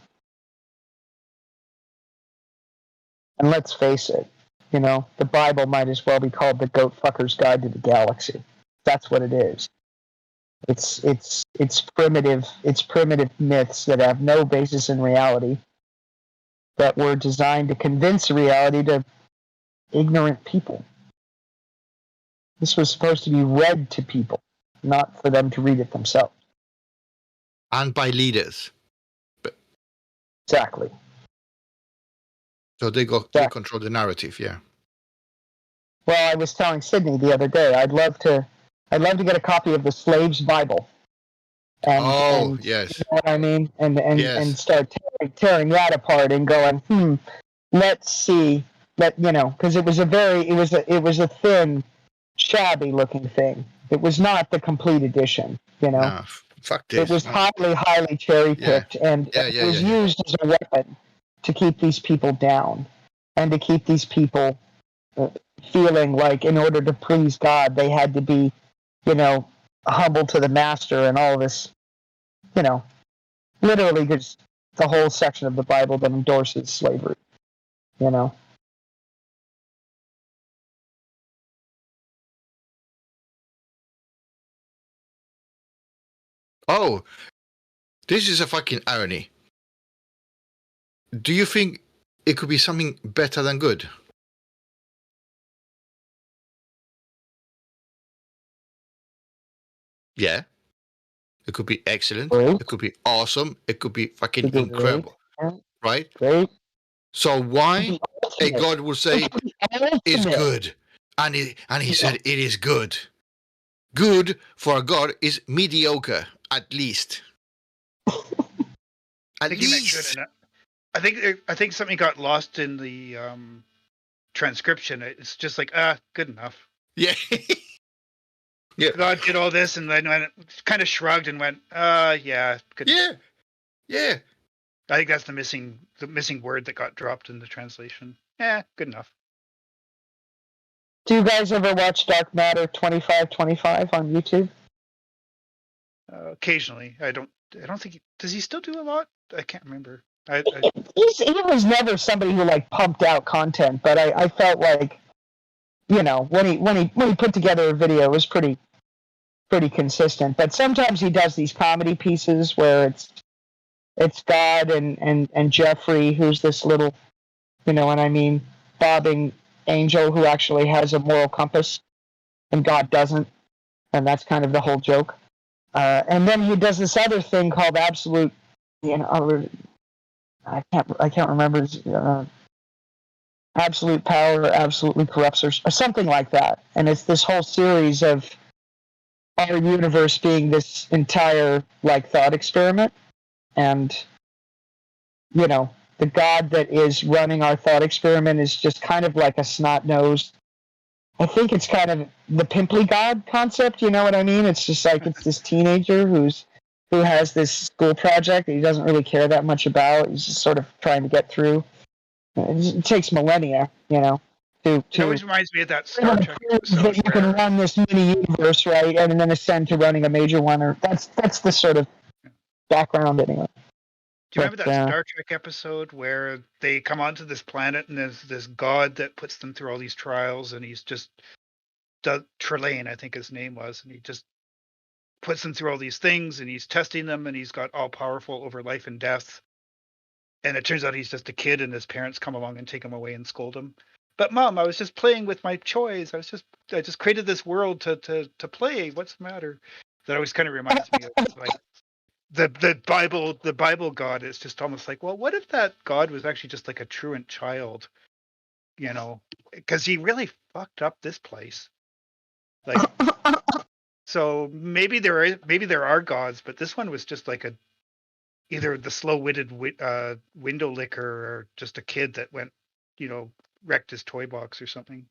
Speaker 5: And let's face it, the Bible might as well be called the Goat Fucker's Guide to the Galaxy. That's what it is. It's primitive myths that have no basis in reality, that were designed to convince reality to ignorant people. This was supposed to be read to people, not for them to read it themselves.
Speaker 9: And by leaders.
Speaker 5: Exactly.
Speaker 9: So they control the narrative, yeah.
Speaker 5: Well, I was telling Sidney the other day, I'd love to get a copy of the Slave's Bible. And
Speaker 9: yes.
Speaker 5: You know what I mean? And start tearing that apart and going, let's see, because it was a thin, shabby looking thing. It was not the complete edition,
Speaker 9: No, fuck this.
Speaker 5: It was highly cherry picked, and it was used as a weapon to keep these people down and to keep these people feeling like in order to please God, they had to be, humble to the master and all this, literally just the whole section of the Bible that endorses slavery,
Speaker 9: Oh, this is a fucking irony. Do you think it could be something better than good? Yeah. It could be excellent. It could be awesome. It could be fucking incredible. Right?
Speaker 5: Great.
Speaker 9: So why a God will say it's good? And he said it is good. Good for a God is mediocre, at least. At least.
Speaker 10: I think something got lost in the transcription. It's just like, good enough.
Speaker 9: Yeah. Yeah.
Speaker 10: God did all this and then kind of shrugged and went, yeah, good enough.
Speaker 9: Yeah.
Speaker 10: I think that's the missing word that got dropped in the translation. Yeah, good enough.
Speaker 5: Do you guys ever watch Dark Matter 2525 on YouTube?
Speaker 10: Occasionally. I don't think does he still do a lot? I can't remember. He
Speaker 5: was never somebody who pumped out content, but I felt like, when he put together a video, it was pretty consistent. But sometimes he does these comedy pieces where it's God and Jeffrey, who's this little, bobbing angel who actually has a moral compass, and God doesn't, and that's kind of the whole joke. And then he does this other thing called absolute, I can't remember. Absolute power absolutely corrupts, or something like that. And it's this whole series of our universe being this entire thought experiment, and the God that is running our thought experiment is just kind of like a snot-nosed. I think it's kind of the pimply God concept. You know what I mean? It's just like it's this teenager who has this school project that he doesn't really care that much about. He's just sort of trying to get through. It takes millennia, to
Speaker 13: to
Speaker 10: It always reminds me of that
Speaker 13: you know,
Speaker 10: Star Trek
Speaker 13: prove that
Speaker 10: episode
Speaker 13: you can
Speaker 10: where
Speaker 13: run this mini universe, right, and then ascend to running a major one. Or that's the sort of background, anyway.
Speaker 10: do you remember
Speaker 13: But,
Speaker 10: that Star Trek episode where they come onto this planet and there's this god that puts them through all these trials, and he's just Trelane, I think his name was, and he just puts them through all these things, and he's testing them, and he's got all powerful over life and death. And it turns out he's just a kid, and his parents come along and take him away and scold him. But Mom, I was just playing with my toys. I just created this world to play. What's the matter? That always kind of reminds me of like the Bible God is just almost like, well, what if that God was actually just like a truant child, you know, because he really fucked up this place. Like, so maybe there are gods, but this one was just like either the slow-witted window licker or just a kid that went, you know, wrecked his toy box or something.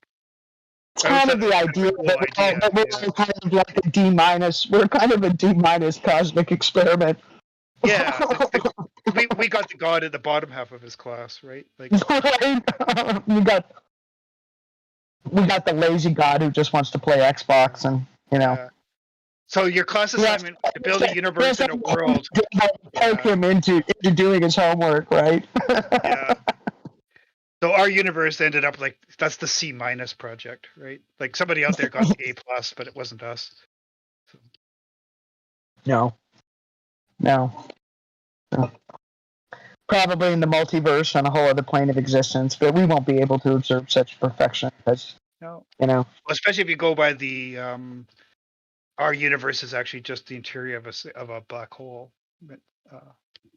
Speaker 13: kind of the idea that we're kind of like a D-. We're kind of a D- cosmic experiment.
Speaker 10: Yeah, we got the god at the bottom half of his class, right? Like,
Speaker 13: right? we got the lazy god who just wants to play Xbox, and you know.
Speaker 10: Yeah. So your class assignment was to build a universe in a world.
Speaker 13: Poke him into doing his homework, right?
Speaker 10: Yeah. So our universe ended up like that's the C- project, right? Like somebody out there got the A+, but it wasn't us. So.
Speaker 13: No. Probably in the multiverse on a whole other plane of existence, but we won't be able to observe such perfection because,
Speaker 10: no.
Speaker 13: You know.
Speaker 10: Well, especially if you go by the our universe is actually just the interior of a black hole,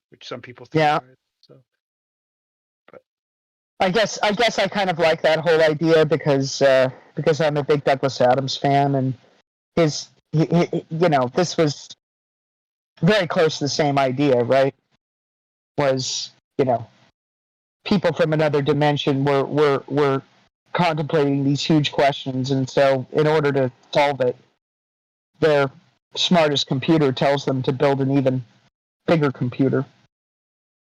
Speaker 10: which some people think.
Speaker 13: Yeah.
Speaker 10: Right? So, but
Speaker 13: I guess I kind of like that whole idea because I'm a big Douglas Adams fan, and his you know, this was very close to the same idea, right? Was, you know, people from another dimension were contemplating these huge questions, and so in order to solve it, their smartest computer tells them to build an even bigger computer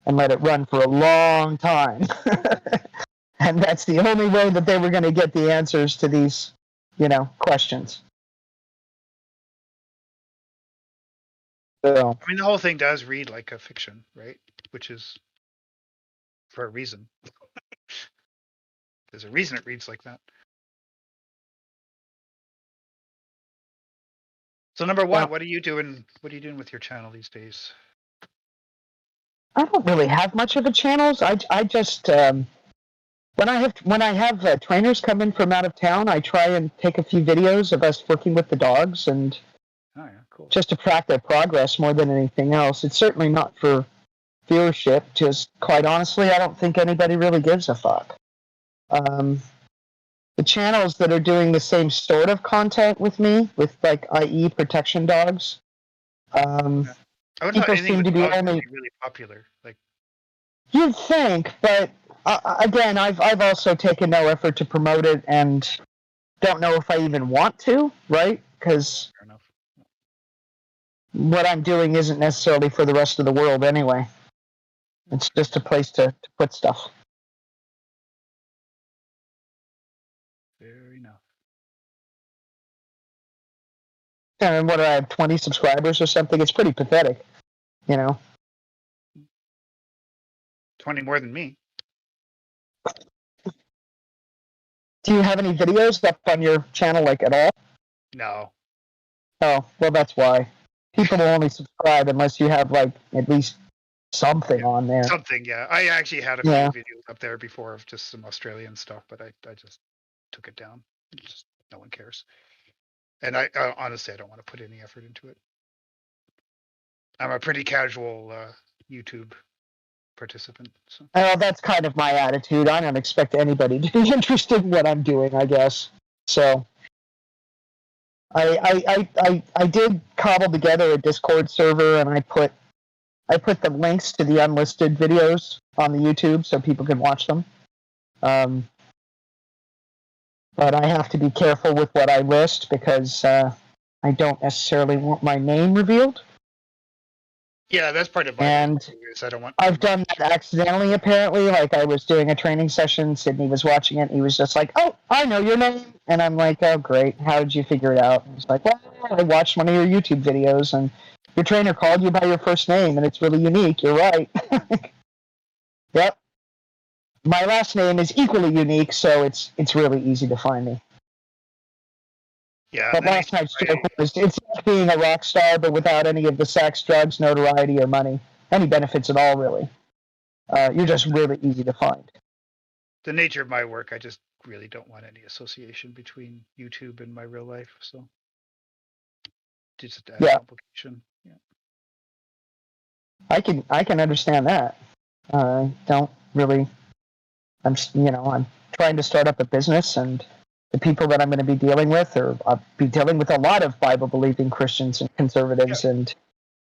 Speaker 13: and let it run for a long time. And that's the only way that they were going to get the answers to these, you know, questions. So,
Speaker 10: I mean, the whole thing does read like a fiction, right? Which is for a reason. There's a reason it reads like that. So number one,
Speaker 13: Yeah.
Speaker 10: what are you doing? What are you doing with your channel these days?
Speaker 13: I don't really have much of a channels. I just when I have trainers come in from out of town, I try and take a few videos of us working with the dogs, and
Speaker 10: cool.
Speaker 13: Just to track their progress more than anything else. It's certainly not for viewership. Just quite honestly, I don't think anybody really gives a fuck. The channels that are doing the same sort of content with me, with like i.e. protection dogs, people seem to be only
Speaker 10: really popular. Like,
Speaker 13: you'd think, but again, I've also taken no effort to promote it, and don't know if I even want to, right? Because what I'm doing isn't necessarily for the rest of the world anyway. It's just a place to put stuff.
Speaker 10: fair enough.
Speaker 13: And what do I have, 20 subscribers or something? It's pretty pathetic, you know.
Speaker 10: 20 more than me.
Speaker 13: Do you have any videos up on your channel, like, at all?
Speaker 10: No.
Speaker 13: Oh, well, that's why. People will only subscribe unless you have, like, at least something on there.
Speaker 10: Something, yeah. I actually had a few videos up there before of just some Australian stuff, but I just took it down. Just no one cares. And I honestly, I don't want to put any effort into it. I'm a pretty casual YouTube participant. So.
Speaker 13: Well, that's kind of my attitude. I don't expect anybody to be interested in what I'm doing, I guess. So I did cobble together a Discord server, and I put the links to the unlisted videos on the YouTube so people can watch them. But I have to be careful with what I list because I don't necessarily want my name revealed.
Speaker 10: Yeah, that's part of my
Speaker 13: And
Speaker 10: is I don't want.
Speaker 13: I've done that accidentally, apparently. Like, I was doing a training session, Sidney was watching it, and he was just like, "Oh, I know your name." And I'm like, "Oh, great. How did you figure it out?" And he's like, "Well, I watched one of your YouTube videos, and your trainer called you by your first name, and it's really unique. You're right." Yep. My last name is equally unique, so it's really easy to find me.
Speaker 10: Yeah.
Speaker 13: But last night's joke was, it's like being a rock star, but without any of the sex, drugs, notoriety, or money. Any benefits at all, really. You're just really easy to find.
Speaker 10: The nature of my work, I just really don't want any association between YouTube and my real life. So just a complication. Yeah.
Speaker 13: I can understand that. Don't really. I'm trying to start up a business, and the people that I'm going to be dealing with, or I'll be dealing with a lot of Bible-believing Christians and conservatives, and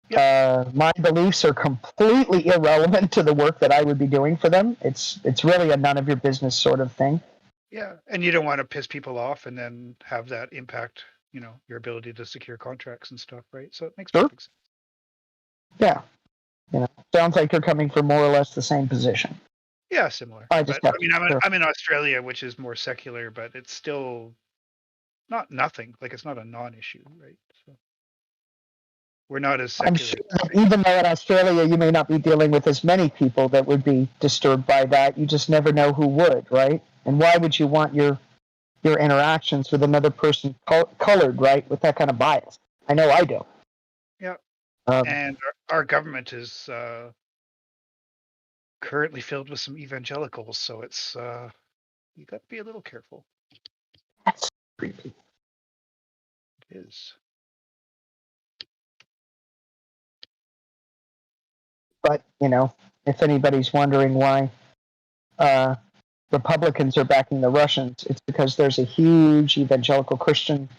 Speaker 13: my beliefs are completely irrelevant to the work that I would be doing for them. It's really a none of your business sort of thing.
Speaker 10: Yeah, and you don't want to piss people off and then have that impact, your ability to secure contracts and stuff, right? So it makes perfect sense.
Speaker 13: Yeah, sounds like you're coming from more or less the same position.
Speaker 10: Yeah, similar. I'm in Australia, which is more secular, but it's still not nothing. Like, it's not a non-issue, right? So we're not as secular.
Speaker 13: I'm sure that even though in Australia you may not be dealing with as many people that would be disturbed by that, you just never know who would, right? And why would you want your interactions with another person colored, right, with that kind of bias? I know I do.
Speaker 10: Yeah. And our government is currently filled with some evangelicals, so it's you got to be a little careful.
Speaker 13: That's creepy.
Speaker 10: It is.
Speaker 13: But if anybody's wondering why Republicans are backing the Russians, it's because there's a huge evangelical Christian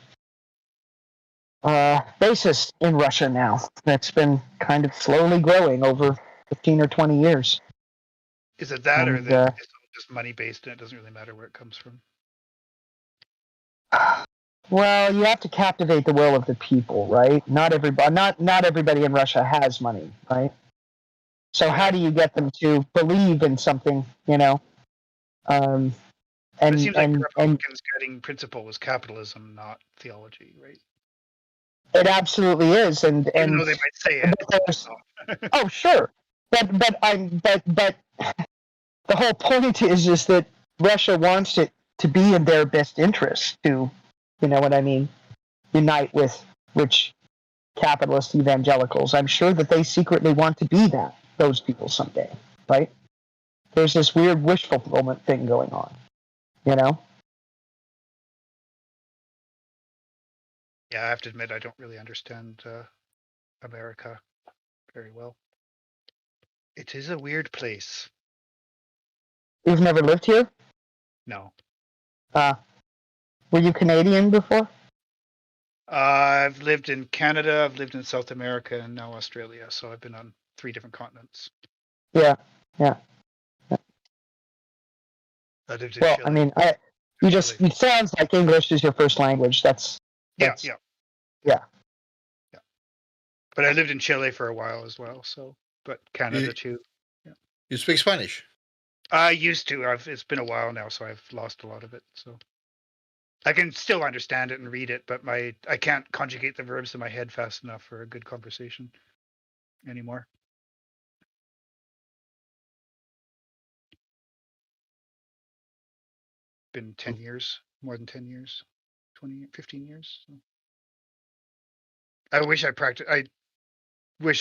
Speaker 13: basis in Russia now that's been kind of slowly growing over 15 or 20 years.
Speaker 10: Is it that, or that it's just money based and it doesn't really matter where it comes from?
Speaker 13: Well, you have to captivate the will of the people, right? Not everybody in Russia has money, right? So how do you get them to believe in something,
Speaker 10: And it seems like the Republicans' guiding principle was capitalism, not theology, right?
Speaker 13: It absolutely is, and
Speaker 10: even though they might say it.
Speaker 13: Oh, sure, but the whole point is that Russia wants it to be in their best interest to, what I mean, unite with rich capitalist evangelicals. I'm sure that they secretly want to be those people someday, right? There's this weird wish fulfillment thing going on,
Speaker 10: Yeah, I have to admit, I don't really understand America very well. It is a weird place.
Speaker 13: You've never lived here?
Speaker 10: No.
Speaker 13: Were you Canadian before?
Speaker 10: I've lived in Canada, I've lived in South America, and now Australia. So I've been on 3 different continents.
Speaker 13: Yeah.
Speaker 10: I lived in
Speaker 13: Well,
Speaker 10: Chile.
Speaker 13: I mean, it sounds like English is your first language.
Speaker 10: Yeah.
Speaker 13: Yeah.
Speaker 10: But I lived in Chile for a while as well. So, but Canada too. Yeah.
Speaker 9: You speak Spanish?
Speaker 10: I used to. It's been a while now, so I've lost a lot of it. So I can still understand it and read it, but I can't conjugate the verbs in my head fast enough for a good conversation anymore. Been 10 years, more than 10 years, 20, 15 years. So. I wish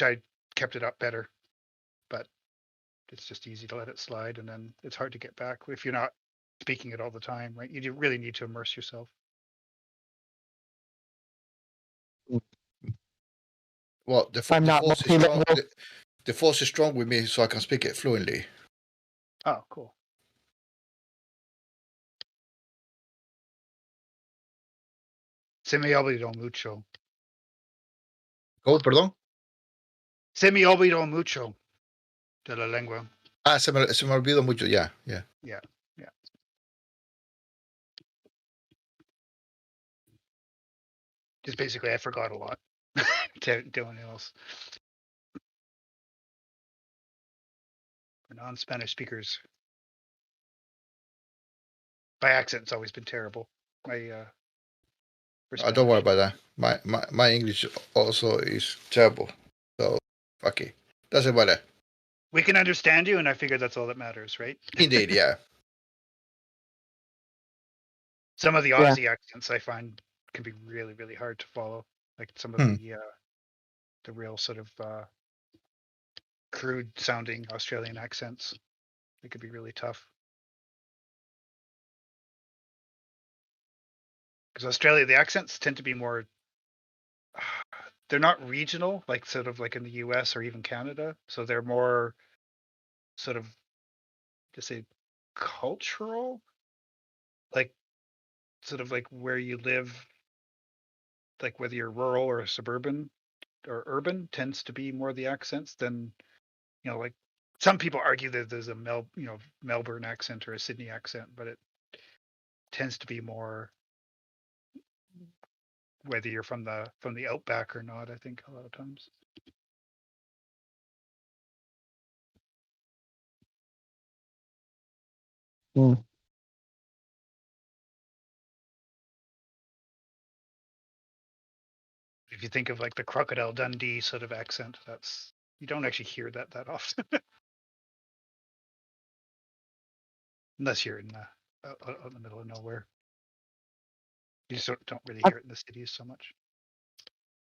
Speaker 10: I kept it up better, but it's just easy to let it slide, and then it's hard to get back if you're not speaking it all the time, right? You really need to immerse yourself.
Speaker 9: Well, the force is strong with me, so I can speak it fluently.
Speaker 10: Oh, cool. Se me olvidó mucho.
Speaker 9: ¿Cómo, perdón?
Speaker 10: Se me olvidó mucho de la lengua.
Speaker 9: Se me olvidó mucho, yeah.
Speaker 10: Yeah. Just basically, I forgot a lot. Doing else. for non-Spanish speakers. My accent's always been terrible.
Speaker 9: Don't worry about that. My English also is terrible. So fuck it. Doesn't matter.
Speaker 10: We can understand you, and I figure that's all that matters, right?
Speaker 9: Indeed, yeah.
Speaker 10: Some of the Aussie accents I find can be really, really hard to follow. Like some of the real sort of crude sounding Australian accents. It could be really tough. Because Australia, the accents tend to be more, they're not regional, like sort of like in the US or even Canada. So they're more sort of, to say, cultural, like sort of like where you live, like whether you're rural or suburban or urban tends to be more the accents than, you know, like some people argue that there's a Melbourne accent or a Sydney accent, but it tends to be more whether you're from the outback or not, I think a lot of times. If you think of like the Crocodile Dundee sort of accent, that's, you don't actually hear that often. Unless you're in out in the middle of nowhere. You just don't really hear it in the cities so much.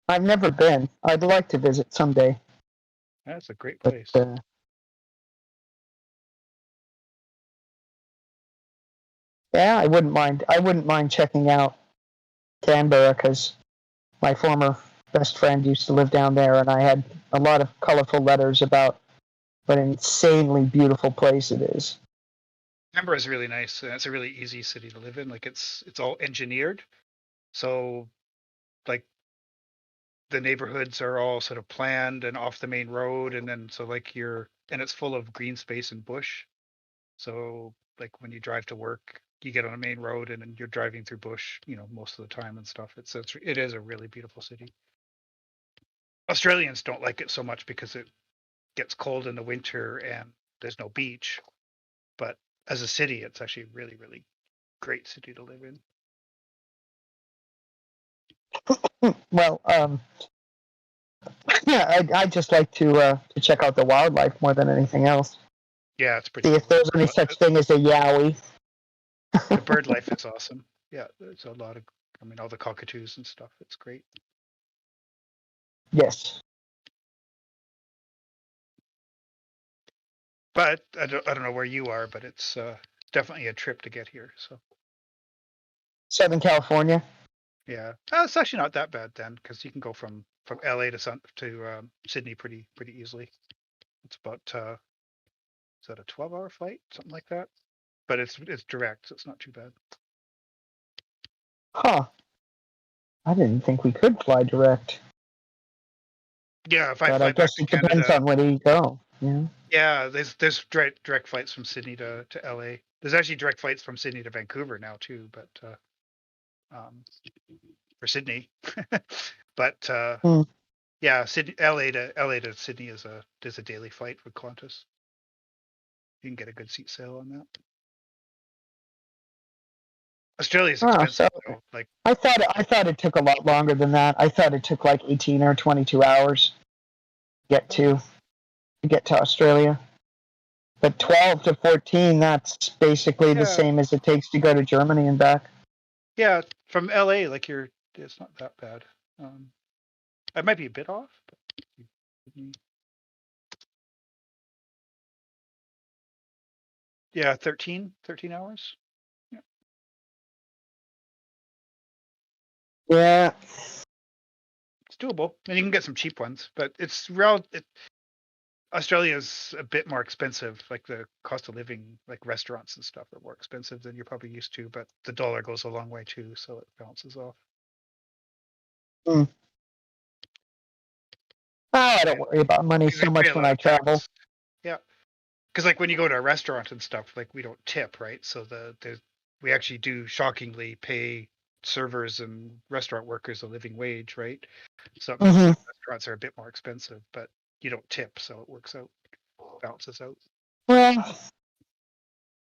Speaker 13: I've never been. I'd like to visit someday.
Speaker 10: That's a great place.
Speaker 13: Yeah, I wouldn't mind. I wouldn't mind checking out Canberra because my former best friend used to live down there, and I had a lot of colorful letters about what an insanely beautiful place it is.
Speaker 10: Canberra is really nice. It's a really easy city to live in. Like it's all engineered, so like the neighborhoods are all sort of planned and off the main road, and then so like and it's full of green space and bush. So like when you drive to work, you get on a main road and then you're driving through bush, you know, most of the time and stuff. It is a really beautiful city. Australians don't like it so much because it gets cold in the winter and there's no beach. But as a city, it's actually a really, really great city to live in.
Speaker 13: Well, yeah, I just like to check out the wildlife more than anything else.
Speaker 10: Yeah, it's pretty.
Speaker 13: See if there's any such thing as a yowie.
Speaker 10: The bird life is awesome. Yeah, there's a lot of, I mean, all the cockatoos and stuff. It's great.
Speaker 13: Yes.
Speaker 10: But I don't know where you are, but it's definitely a trip to get here. So.
Speaker 13: Southern California.
Speaker 10: Yeah, it's actually not that bad then, because you can go from LA to Sydney pretty easily. It's about is that a 12-hour flight, something like that? But it's direct, so it's not too bad.
Speaker 13: Huh. I didn't think we could fly direct.
Speaker 10: Yeah, if I
Speaker 13: but
Speaker 10: fly
Speaker 13: I guess
Speaker 10: back
Speaker 13: it
Speaker 10: to Canada,
Speaker 13: depends on where you go. Yeah.
Speaker 10: Yeah, there's direct flights from Sydney to LA. There's actually direct flights from Sydney to Vancouver now too, but for Sydney. But yeah, LA to Sydney is a daily flight with Qantas. You can get a good seat sale on that. Australia's expensive though. Like
Speaker 13: I thought it took a lot longer than that. I thought it took like 18 or 22 hours to get to Australia. But 12 to 14, that's basically the same as it takes to go to Germany and back.
Speaker 10: Yeah, from LA, like it's not that bad. I might be a bit off, but yeah, 13 hours.
Speaker 13: Yeah.
Speaker 10: It's doable, and you can get some cheap ones, but it's Australia's a bit more expensive. Like the cost of living, like restaurants and stuff, are more expensive than you're probably used to. But the dollar goes a long way too, so it balances off.
Speaker 13: Oh, I don't worry about money so much when I travel.
Speaker 10: Yeah, because like when you go to a restaurant and stuff, like we don't tip, right? So we actually do shockingly pay servers and restaurant workers a living wage, right? So it means restaurants are a bit more expensive, but you don't tip, so it works out, balances out.
Speaker 13: Well,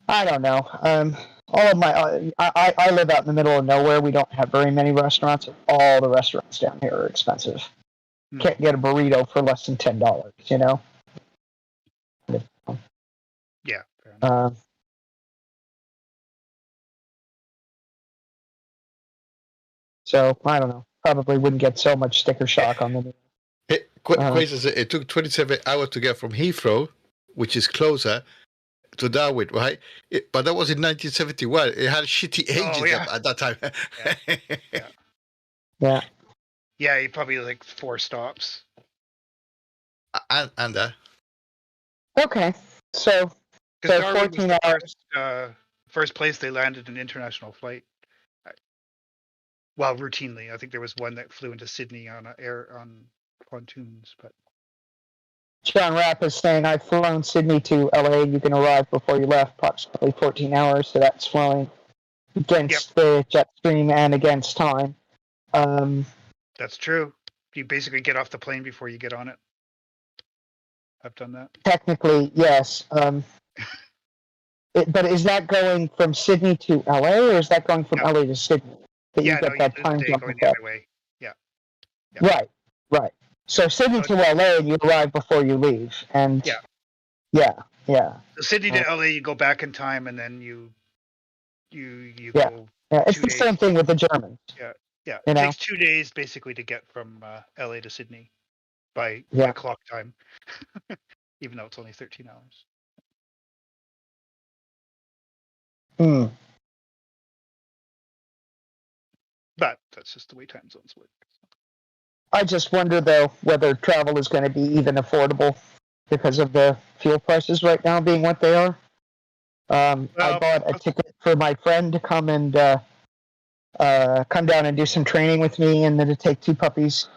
Speaker 13: I don't know. All of my I live out in the middle of nowhere. We don't have very many restaurants. All the restaurants down here are expensive. Can't get a burrito for less than $10. You know.
Speaker 10: Yeah.
Speaker 13: So I don't know. Probably wouldn't get so much sticker shock on the.
Speaker 9: It took 27 hours to get from Heathrow, which is closer, to Darwin, right? But that was in 1971. It had shitty agents at that time.
Speaker 13: Yeah.
Speaker 10: Yeah, you probably like 4 stops.
Speaker 13: Okay, so
Speaker 10: Because Darwin
Speaker 13: 14
Speaker 10: was the
Speaker 13: hours.
Speaker 10: first place they landed an international flight. Well, routinely, I think there was one that flew into Sydney on pontoons, but.
Speaker 13: John Rapp is saying, I've flown Sydney to LA. You can arrive before you left, approximately 14 hours. So that's flowing against the jet stream and against time.
Speaker 10: That's true. You basically get off the plane before you get on it. I've done that.
Speaker 13: Technically, yes. But is that going from Sydney to LA, or is that going from LA to Sydney? That you get that time jump
Speaker 10: going the other way. Yeah.
Speaker 13: Right. So Sydney to LA, and you arrive before you leave. And yeah.
Speaker 10: So Sydney to LA, you go back in time, and then you go.
Speaker 13: Yeah, it's the same thing with the Germans.
Speaker 10: Yeah. It takes 2 days basically to get from LA to Sydney by clock time, even though it's only 13 hours. But that's just the way time zones work.
Speaker 13: I just wonder, though, whether travel is going to be even affordable because of the fuel prices right now being what they are. I bought a ticket for my friend to come and come down and do some training with me, and then to take 2 puppies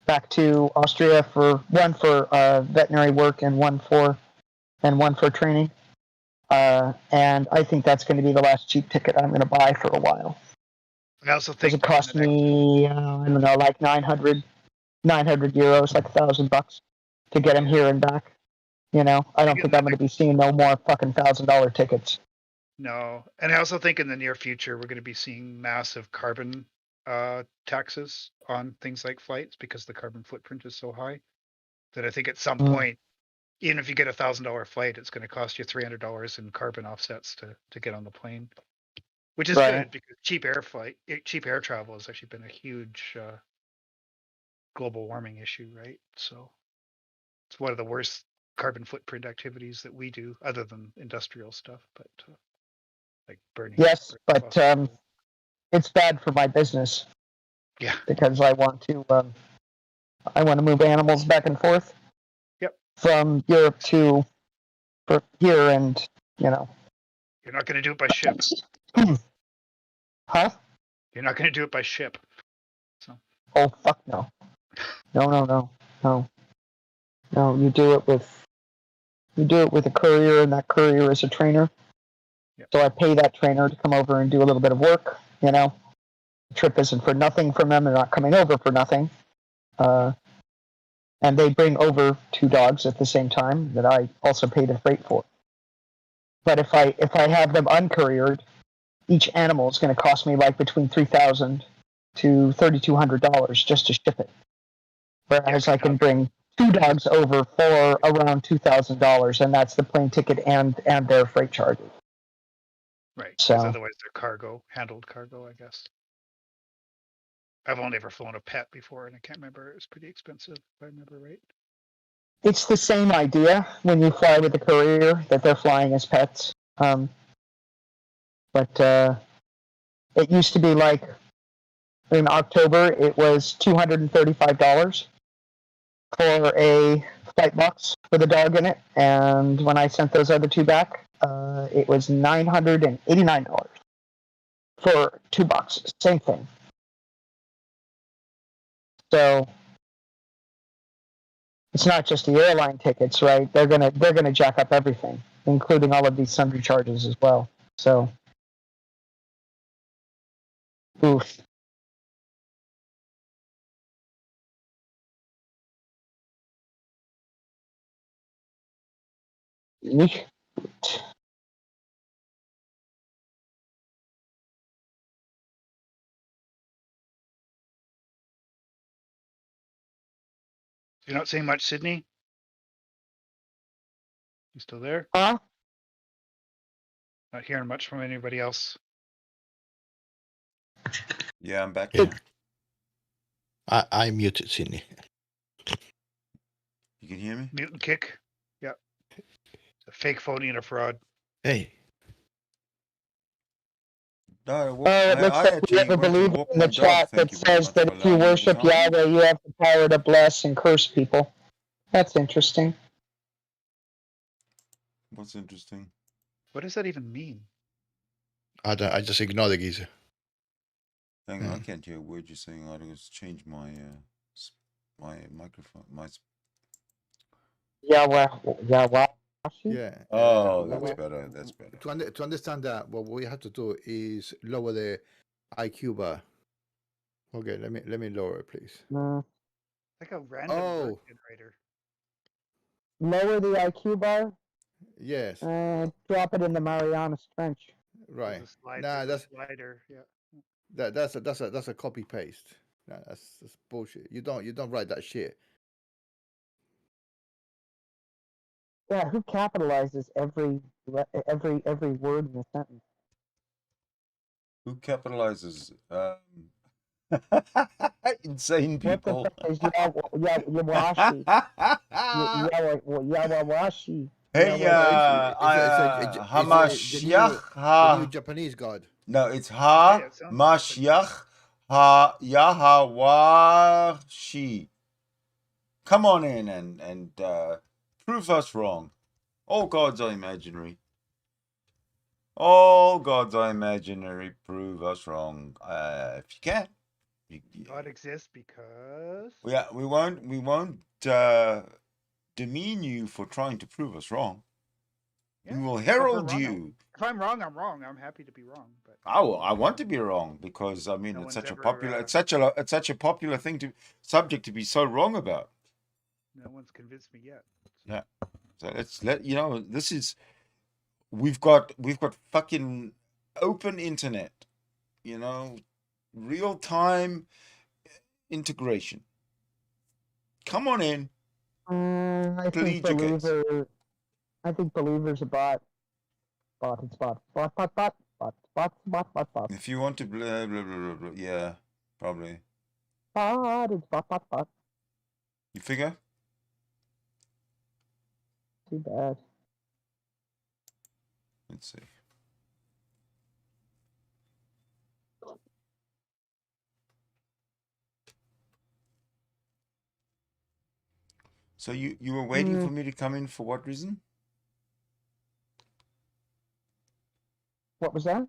Speaker 13: back to Austria, one for veterinary work and one for training. And I think that's going to be the last cheap ticket I'm going to buy for a while.
Speaker 10: I also think
Speaker 13: it cost me, I don't know, like 900 euros, like $1,000 to get him here and back. You know, I don't think I'm going to be seeing no more fucking $1,000 tickets.
Speaker 10: No, and I also think in the near future we're going to be seeing massive carbon taxes on things like flights because the carbon footprint is so high that I think at some point, even if you get $1,000 flight, it's going to cost you $300 in carbon offsets to get on the plane, which is good because cheap air travel has actually been a huge global warming issue, right? So it's one of the worst carbon footprint activities that we do, other than industrial stuff, but like burning.
Speaker 13: Yes, but it's bad for my business.
Speaker 10: Yeah,
Speaker 13: because I want to move animals back and forth. From Europe to here, and you know.
Speaker 10: You're not going to do it by ship.
Speaker 13: Huh?
Speaker 10: You're not going to do it by ship. So.
Speaker 13: Oh fuck no. No. You do it with a courier, and that courier is a trainer. So I pay that trainer to come over and do a little bit of work. You know, the trip isn't for nothing from them. They're not coming over for nothing. And they bring over 2 dogs at the same time that I also pay the freight for. But if I have them uncouriered, each animal is going to cost me like between $3,000 to $3,200 just to ship it. Whereas I can bring 2 dogs over for around $2,000, and that's the plane ticket and their freight charges.
Speaker 10: Right. Because otherwise they're handled cargo, I guess. I've only ever flown a pet before, and I can't remember. It was pretty expensive, if I remember right.
Speaker 13: It's the same idea when you fly with a courier that they're flying as pets. But it used to be like in October, it was $235 for a flight box with a dog in it. And when I sent those other 2 back, it was $989 for 2 boxes. Same thing. So it's not just the airline tickets, right? They're gonna jack up everything, including all of these sundry charges as well. So, oof.
Speaker 10: You're not saying much, Sidney? You still there?
Speaker 13: Huh?
Speaker 10: Not hearing much from anybody else.
Speaker 7: Yeah, I'm back
Speaker 9: Yeah.
Speaker 7: now.
Speaker 9: I muted Sidney.
Speaker 7: You can hear me?
Speaker 10: Mutant kick. Yeah. A fake, phony, and a fraud.
Speaker 9: Hey.
Speaker 7: No,
Speaker 13: It looks like we have a
Speaker 7: went to
Speaker 13: believer
Speaker 7: walk
Speaker 13: in the
Speaker 7: my dog.
Speaker 13: chat
Speaker 7: Thank
Speaker 13: that
Speaker 7: you very
Speaker 13: says
Speaker 7: much
Speaker 13: that
Speaker 7: for
Speaker 13: if you
Speaker 7: allowing me the
Speaker 13: worship
Speaker 7: time.
Speaker 13: Yahweh, you have the power to bless and curse people. That's interesting.
Speaker 7: What's interesting?
Speaker 10: What does that even mean?
Speaker 9: I just ignore the geezer.
Speaker 7: Hang on, I can't hear a word you're saying. I just change my my microphone.
Speaker 13: Yahweh.
Speaker 9: Yeah.
Speaker 7: Oh, that's better. That's better.
Speaker 9: To understand that, what we have to do is lower the IQ bar. Okay, let me lower it, please.
Speaker 10: Like a random word generator.
Speaker 13: Lower the IQ bar.
Speaker 9: Yes.
Speaker 13: Drop it in the Marianas Trench.
Speaker 9: Right.
Speaker 10: There's a slide,
Speaker 9: Nah,
Speaker 10: there's a
Speaker 9: that's
Speaker 10: slider. Yeah.
Speaker 9: that's a copy paste. Nah, that's bullshit. You don't write that shit.
Speaker 13: Yeah, who capitalizes every word in a sentence?
Speaker 7: Who capitalizes? Insane people.
Speaker 13: What the fuck is Yawashi? Yawashi.
Speaker 7: Hey, Hamashiach
Speaker 9: the new Japanese god.
Speaker 7: No, it's Ha Mashiach Ha Yahawashi. Come on in and prove us wrong. All gods are imaginary. All gods are imaginary. Prove us wrong. If you can.
Speaker 10: God exists because.
Speaker 7: Yeah, we won't demean you for trying to prove us wrong.
Speaker 10: Yeah.
Speaker 7: We will
Speaker 10: If
Speaker 7: herald
Speaker 10: we're wrong,
Speaker 7: you.
Speaker 10: If I'm wrong, I'm wrong. I'm happy to be wrong. But
Speaker 7: I want to be wrong because I mean
Speaker 10: No
Speaker 7: it's
Speaker 10: one's
Speaker 7: such a
Speaker 10: ever,
Speaker 7: popular it's such a popular subject to be so wrong about.
Speaker 10: no one's convinced me yet.
Speaker 7: Yeah. So let's this is we've got fucking open internet, real time integration. Come on in.
Speaker 13: I think believer's a bot. Bot.
Speaker 7: If you want to blah blah blah blah, yeah, probably.
Speaker 13: Bot.
Speaker 7: You figure?
Speaker 13: Too bad.
Speaker 7: Let's see. So you were waiting for me to come in for what reason?
Speaker 13: What was that?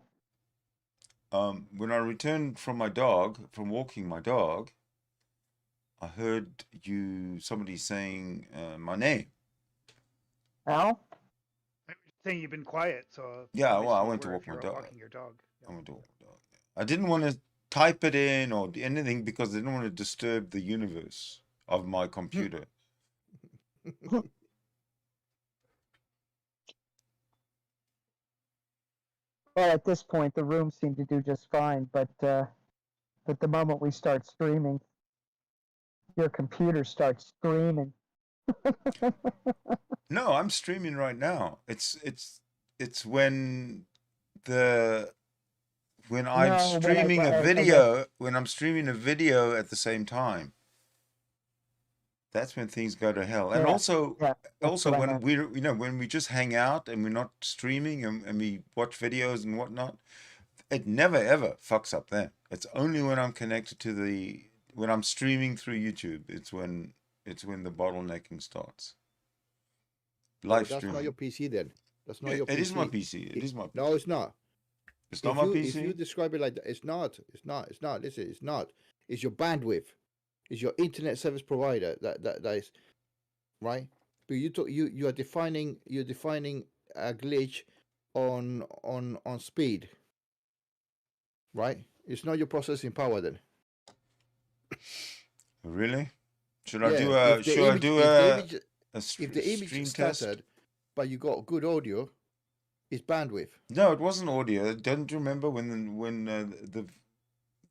Speaker 7: When I returned from walking my dog, I heard somebody saying my name.
Speaker 13: Al?
Speaker 10: Saying you've been quiet, so.
Speaker 7: Yeah, well, I went to walk my dog.
Speaker 10: Walking your dog.
Speaker 7: I went to walk my dog. I didn't want to type it in or anything because I didn't want to disturb the universe of my computer.
Speaker 13: Well, at this point, the room seemed to do just fine, but the moment we start streaming, your computer starts screaming.
Speaker 7: No, I'm streaming right now. It's when I'm streaming a video at the same time. That's when things go to hell. And also when when we just hang out and we're not streaming and we watch videos and whatnot, it never ever fucks up then. It's only when I'm connected to when I'm streaming through YouTube, it's when the bottlenecking starts. Live streaming.
Speaker 9: That's not your PC then. That's not your PC.
Speaker 7: It is my PC. It is my PC.
Speaker 9: No, it's not.
Speaker 7: It's not my PC.
Speaker 9: If you describe it like that, it's not. Listen, it's not. It's your bandwidth. It's your internet service provider that is right. But you are defining a glitch on speed. Right? It's not your processing power then.
Speaker 7: Really? Should
Speaker 9: Yeah,
Speaker 7: I do a
Speaker 9: if the image is
Speaker 7: stream
Speaker 9: scattered,
Speaker 7: test?
Speaker 9: but you got good audio, It's bandwidth.
Speaker 7: No, it wasn't audio. Don't you remember when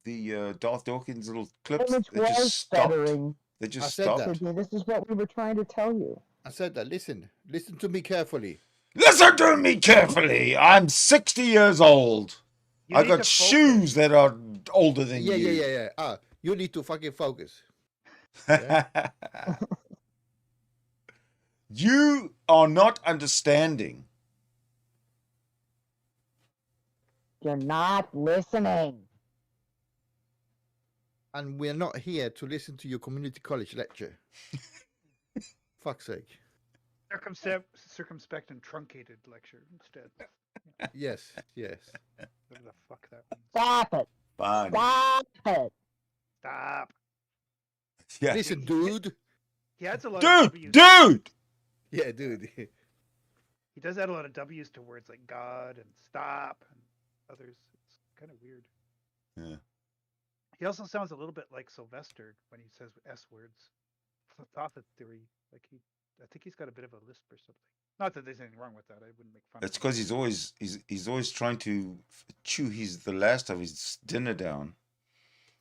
Speaker 7: the Darth Dawkins little clips
Speaker 13: Image
Speaker 7: they just
Speaker 13: was
Speaker 7: stopped?
Speaker 13: stuttering.
Speaker 7: They just
Speaker 9: I said
Speaker 7: stopped.
Speaker 9: that.
Speaker 13: Sidney, this is what we were trying to tell you.
Speaker 9: I said that. Listen to me carefully.
Speaker 7: Listen to me carefully. I'm 60 years old.
Speaker 10: You
Speaker 7: I
Speaker 10: need
Speaker 7: got
Speaker 10: to
Speaker 7: shoes that are older than
Speaker 9: Yeah,
Speaker 7: you.
Speaker 9: yeah. You need to fucking focus.
Speaker 7: You are not understanding.
Speaker 13: You're not listening.
Speaker 9: And we're not here to listen to your community college lecture. Fuck's sake.
Speaker 10: Circumspect and truncated lecture instead.
Speaker 9: Yes.
Speaker 10: Whatever the fuck that means.
Speaker 13: Stop it.
Speaker 7: Fine.
Speaker 13: Stop it.
Speaker 10: Stop.
Speaker 7: Yeah.
Speaker 9: Listen, dude.
Speaker 10: He adds a lot of W's.
Speaker 7: Dude!
Speaker 9: Yeah, dude.
Speaker 10: He does add a lot of W's to words like God and stop and others. It's kind of weird.
Speaker 7: Yeah.
Speaker 10: He also sounds a little bit like Sylvester when he says S words. Theory. I think he's got a bit of a lisp or something. Not that there's anything wrong with that. I wouldn't make fun.
Speaker 7: It's
Speaker 10: of him.
Speaker 7: because he's always trying to chew the last of his dinner down.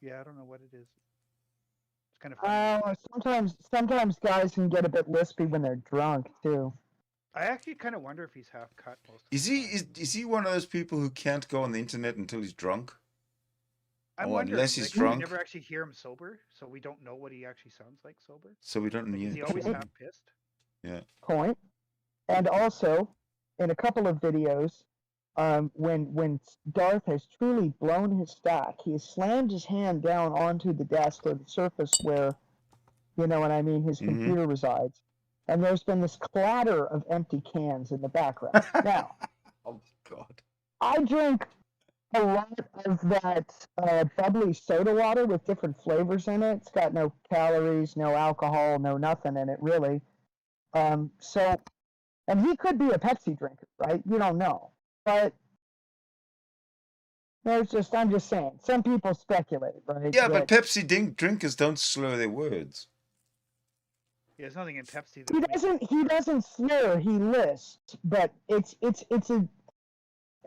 Speaker 10: Yeah, I don't know what it is. It's kind of funny.
Speaker 13: Sometimes guys can get a bit lispy when they're drunk too.
Speaker 10: I actually kind of wonder if he's half cut most.
Speaker 7: Is he one of those people who can't go on the internet until he's drunk?
Speaker 10: I'm
Speaker 7: Or
Speaker 10: wondering,
Speaker 7: unless he's
Speaker 10: like,
Speaker 7: drunk.
Speaker 10: We never actually hear him sober, so we don't know what he actually sounds like sober.
Speaker 7: So we don't know.
Speaker 10: Is he always half pissed?
Speaker 7: Yeah.
Speaker 13: Point. And also, in a couple of videos, when Darth has truly blown his stack, he has slammed his hand down onto the desk or the surface where, you know what I mean, his computer resides. And there's been this clatter of empty cans in the background. Now,
Speaker 7: oh God,
Speaker 13: I drink a lot of that bubbly soda water with different flavors in it. It's got no calories, no alcohol, no nothing in it really. So, and he could be a Pepsi drinker, right? You don't know, but I'm just saying. Some people speculate, right?
Speaker 7: Yeah, but Pepsi drinkers don't slur their words.
Speaker 10: Yeah, there's nothing in Pepsi.
Speaker 13: He doesn't slur. He lisps, but it's a.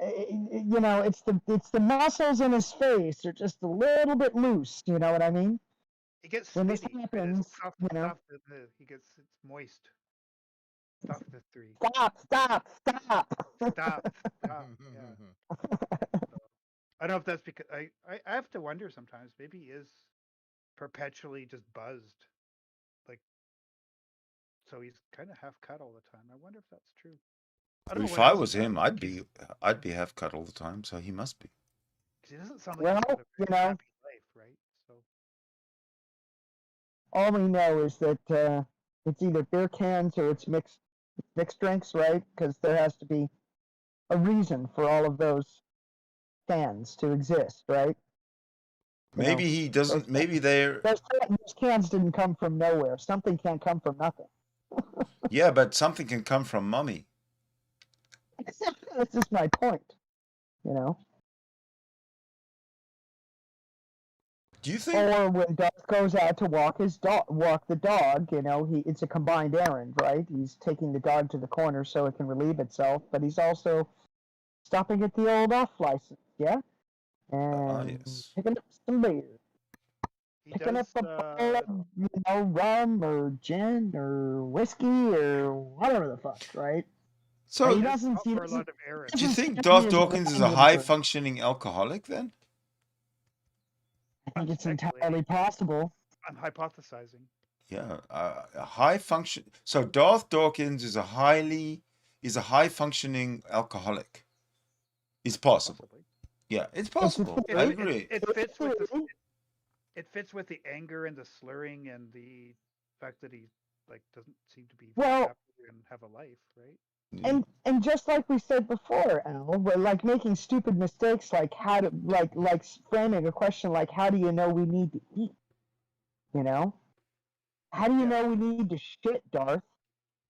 Speaker 13: You know, it's the muscles in his face are just a little bit loose. You know what I mean?
Speaker 10: He gets
Speaker 13: when this
Speaker 10: spitty,
Speaker 13: happens, you know.
Speaker 10: It's moist. Stop the three.
Speaker 13: Stop.
Speaker 10: Stop. Yeah. I don't know if that's because I have to wonder sometimes. Maybe he is perpetually just buzzed, like, so he's kind of half cut all the time. I wonder if that's true.
Speaker 7: If I was him, I'd be half cut all the time. So he must be.
Speaker 10: Because he doesn't sound like he's got a very happy life, right? So
Speaker 13: all we know is that it's either beer cans or it's mixed drinks, right? Because there has to be a reason for all of those cans to exist, right?
Speaker 7: Maybe he doesn't. Maybe they're.
Speaker 13: Those cans didn't come from nowhere. Something can't come from nothing.
Speaker 7: Yeah, but something can come from mommy.
Speaker 13: That's just my point, you know.
Speaker 7: Do you think?
Speaker 13: Or when Darth goes out to walk the dog, you know, it's a combined errand, right? He's taking the dog to the corner so it can relieve itself, but he's also stopping at the old off license, yeah, and picking up some beer, picking up a bottle of, you know, rum or gin or whiskey or whatever the fuck, right?
Speaker 7: So
Speaker 13: he doesn't.
Speaker 7: Do you think Darth Dawkins is a high-functioning alcoholic then?
Speaker 13: I think it's entirely possible.
Speaker 10: I'm hypothesizing.
Speaker 7: Yeah, a high function. So Darth Dawkins is a high-functioning alcoholic. It's possible. Yeah, it's possible. I agree.
Speaker 10: It fits with the anger and the slurring and the fact that he doesn't seem to be happy and have a life, right?
Speaker 13: And just like we said before, Al, we're like making stupid mistakes, like how to like framing a question like, how do you know we need to eat? You know, how do you know we need to shit, Darth?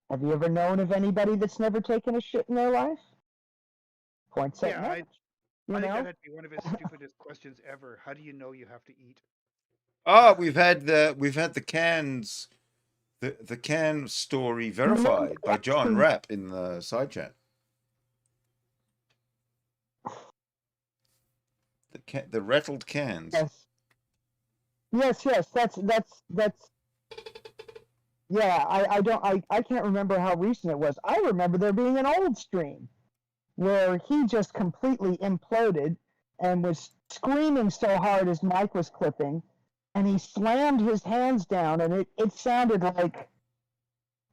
Speaker 13: Have you ever known of anybody that's never taken a shit in their life? Point set.
Speaker 10: Yeah, I think that'd be one of his stupidest questions ever. How do you know you have to eat?
Speaker 7: Oh, we've had the cans. The can story verified by John Rapp in the side chat. the rattled cans.
Speaker 13: Yes. That's. Yeah, I can't remember how recent it was. I remember there being an old stream where he just completely imploded and was screaming so hard his mic was clipping, and he slammed his hands down, and it sounded like,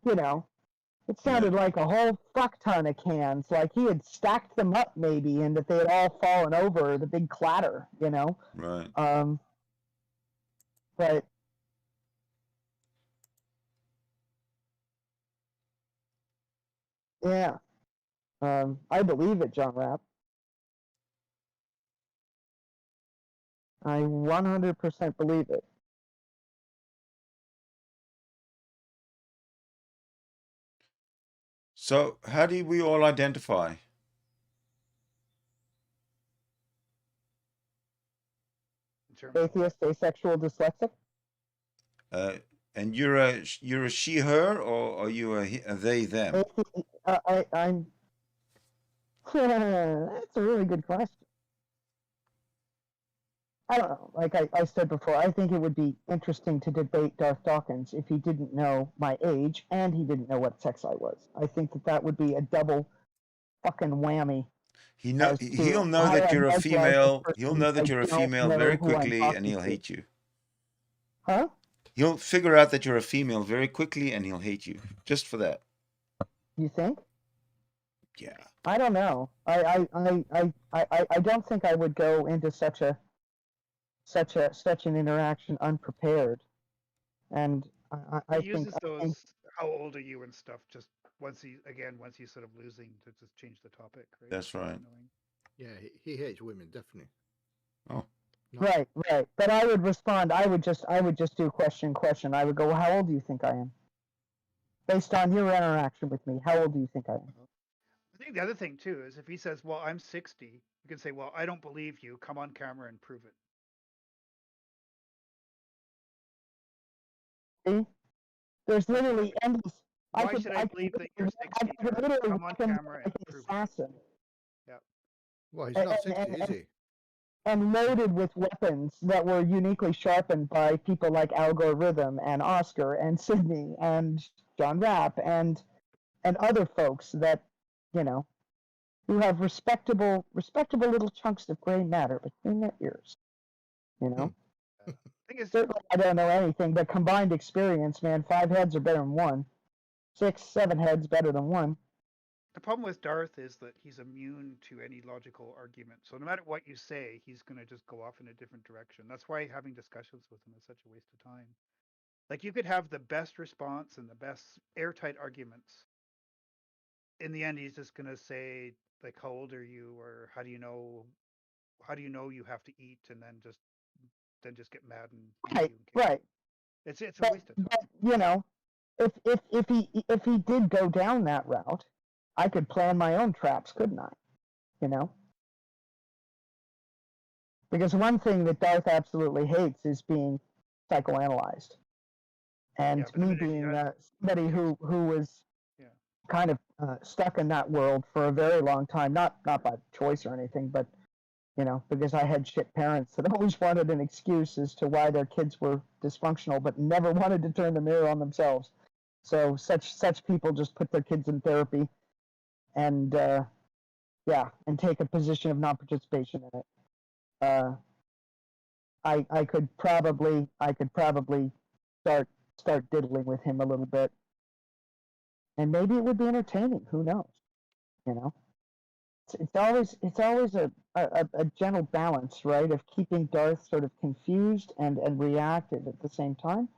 Speaker 13: it sounded like a whole fuck ton of cans, like he had stacked them up maybe, and that they had all fallen over, the big clatter,
Speaker 7: Right.
Speaker 13: But yeah, I believe it, John Rapp. I 100% believe it.
Speaker 7: So, how do we all identify?
Speaker 13: Atheist, asexual, dyslexic.
Speaker 7: And you're a she her, or are you a they them?
Speaker 13: I'm. That's a really good question. I don't know. Like I said before, I think it would be interesting to debate Darth Dawkins if he didn't know my age and he didn't know what sex I was. I think that would be a double fucking whammy.
Speaker 7: He'll know that you're a female. He'll know that you're a female very quickly, and he'll hate you.
Speaker 13: Huh?
Speaker 7: He'll figure out that you're a female very quickly, and he'll hate you just for that.
Speaker 13: You think?
Speaker 7: Yeah.
Speaker 13: I don't know. I don't think I would go into such an interaction unprepared. And I
Speaker 10: he uses
Speaker 13: think
Speaker 10: those how old are you and stuff just once he's sort of losing to just change the topic, right?
Speaker 7: That's right.
Speaker 9: Yeah, he hates women, definitely.
Speaker 7: Oh.
Speaker 13: Right. But I would respond. I would just do question. I would go, well, how old do you think I am? Based on your interaction with me, how old do you think I am?
Speaker 10: I think the other thing too is if he says, well, I'm 60, you can say, well, I don't believe you. Come on camera and prove it.
Speaker 13: See? There's literally endless.
Speaker 10: Why should I believe that you're 60?
Speaker 13: I could literally
Speaker 10: come on camera and prove
Speaker 13: assassin.
Speaker 10: it. Yeah.
Speaker 9: Well, he's not 60, is he?
Speaker 13: And loaded with weapons that were uniquely sharpened by people like Algorithm and Oscar and Sidney and John Rapp and other folks that, who have respectable little chunks of gray matter between their ears. Certainly I don't know anything, but combined experience, man, 5 heads are better than 1. 6, 7 heads better than 1.
Speaker 10: The problem with Darth is that he's immune to any logical argument. So no matter what you say, he's going to just go off in a different direction. That's why having discussions with him is such a waste of time. Like you could have the best response and the best airtight arguments. In the end, he's just going to say, like, how old are you? Or how do you know you have to eat? And then just get mad and
Speaker 13: Right.
Speaker 10: It's a waste of time.
Speaker 13: But, if he did go down that route, I could plan my own traps, couldn't I? Because one thing that Darth absolutely hates is being psychoanalyzed. And me being somebody who was kind of stuck in that world for a very long time, not by choice or anything, but because I had shit parents that always wanted an excuse as to why their kids were dysfunctional, but never wanted to turn the mirror on themselves. So such people just put their kids in therapy, and and take a position of non-participation in it. I could probably start diddling with him a little bit, and maybe it would be entertaining. Who knows? It's always a gentle balance, right, of keeping Darth sort of confused and reactive at the same time.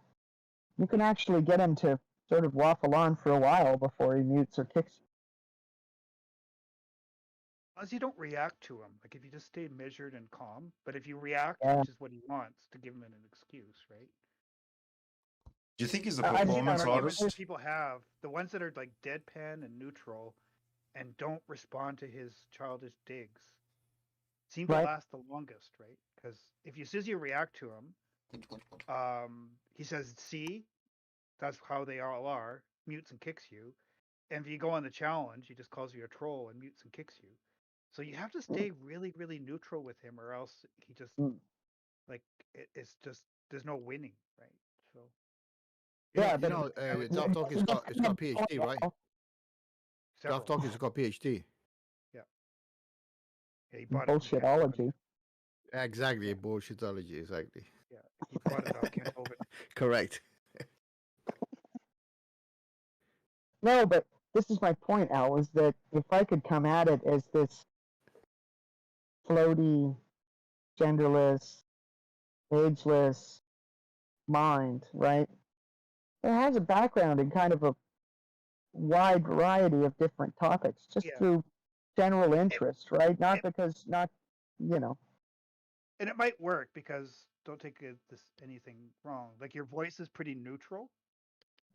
Speaker 13: You can actually get him to sort of waffle on for a while before he mutes or kicks you.
Speaker 10: As you don't react to him, like if you just stay measured and calm, but if you react, which is what he wants, to give him an excuse, right?
Speaker 7: Do you think he's a performance artist?
Speaker 10: People have the ones that are like deadpan and neutral, and don't respond to his childish digs, seem to last the longest, right? Because if you as you react to him, he says, "See, that's how they all are," mutes and kicks you. And if you go on the challenge, he just calls you a troll and mutes and kicks you. So you have to stay really, really neutral with him, or else he just like it's just there's no winning, right? So
Speaker 9: Darth Dawkins got a PhD, right?
Speaker 10: Several.
Speaker 9: Darth Dawkins got a PhD.
Speaker 10: Yeah, he bought
Speaker 13: Bullshitology.
Speaker 9: Exactly, bullshitology. Exactly.
Speaker 10: Yeah, he bought it off Kent Hovind.
Speaker 9: Correct.
Speaker 13: No, but this is my point, Al, is that if I could come at it as this floaty, genderless, ageless mind, right? It has a background in kind of a wide variety of different topics, just through general interest, right? Not because, you know.
Speaker 10: And it might work because don't take anything wrong. Like your voice is pretty neutral.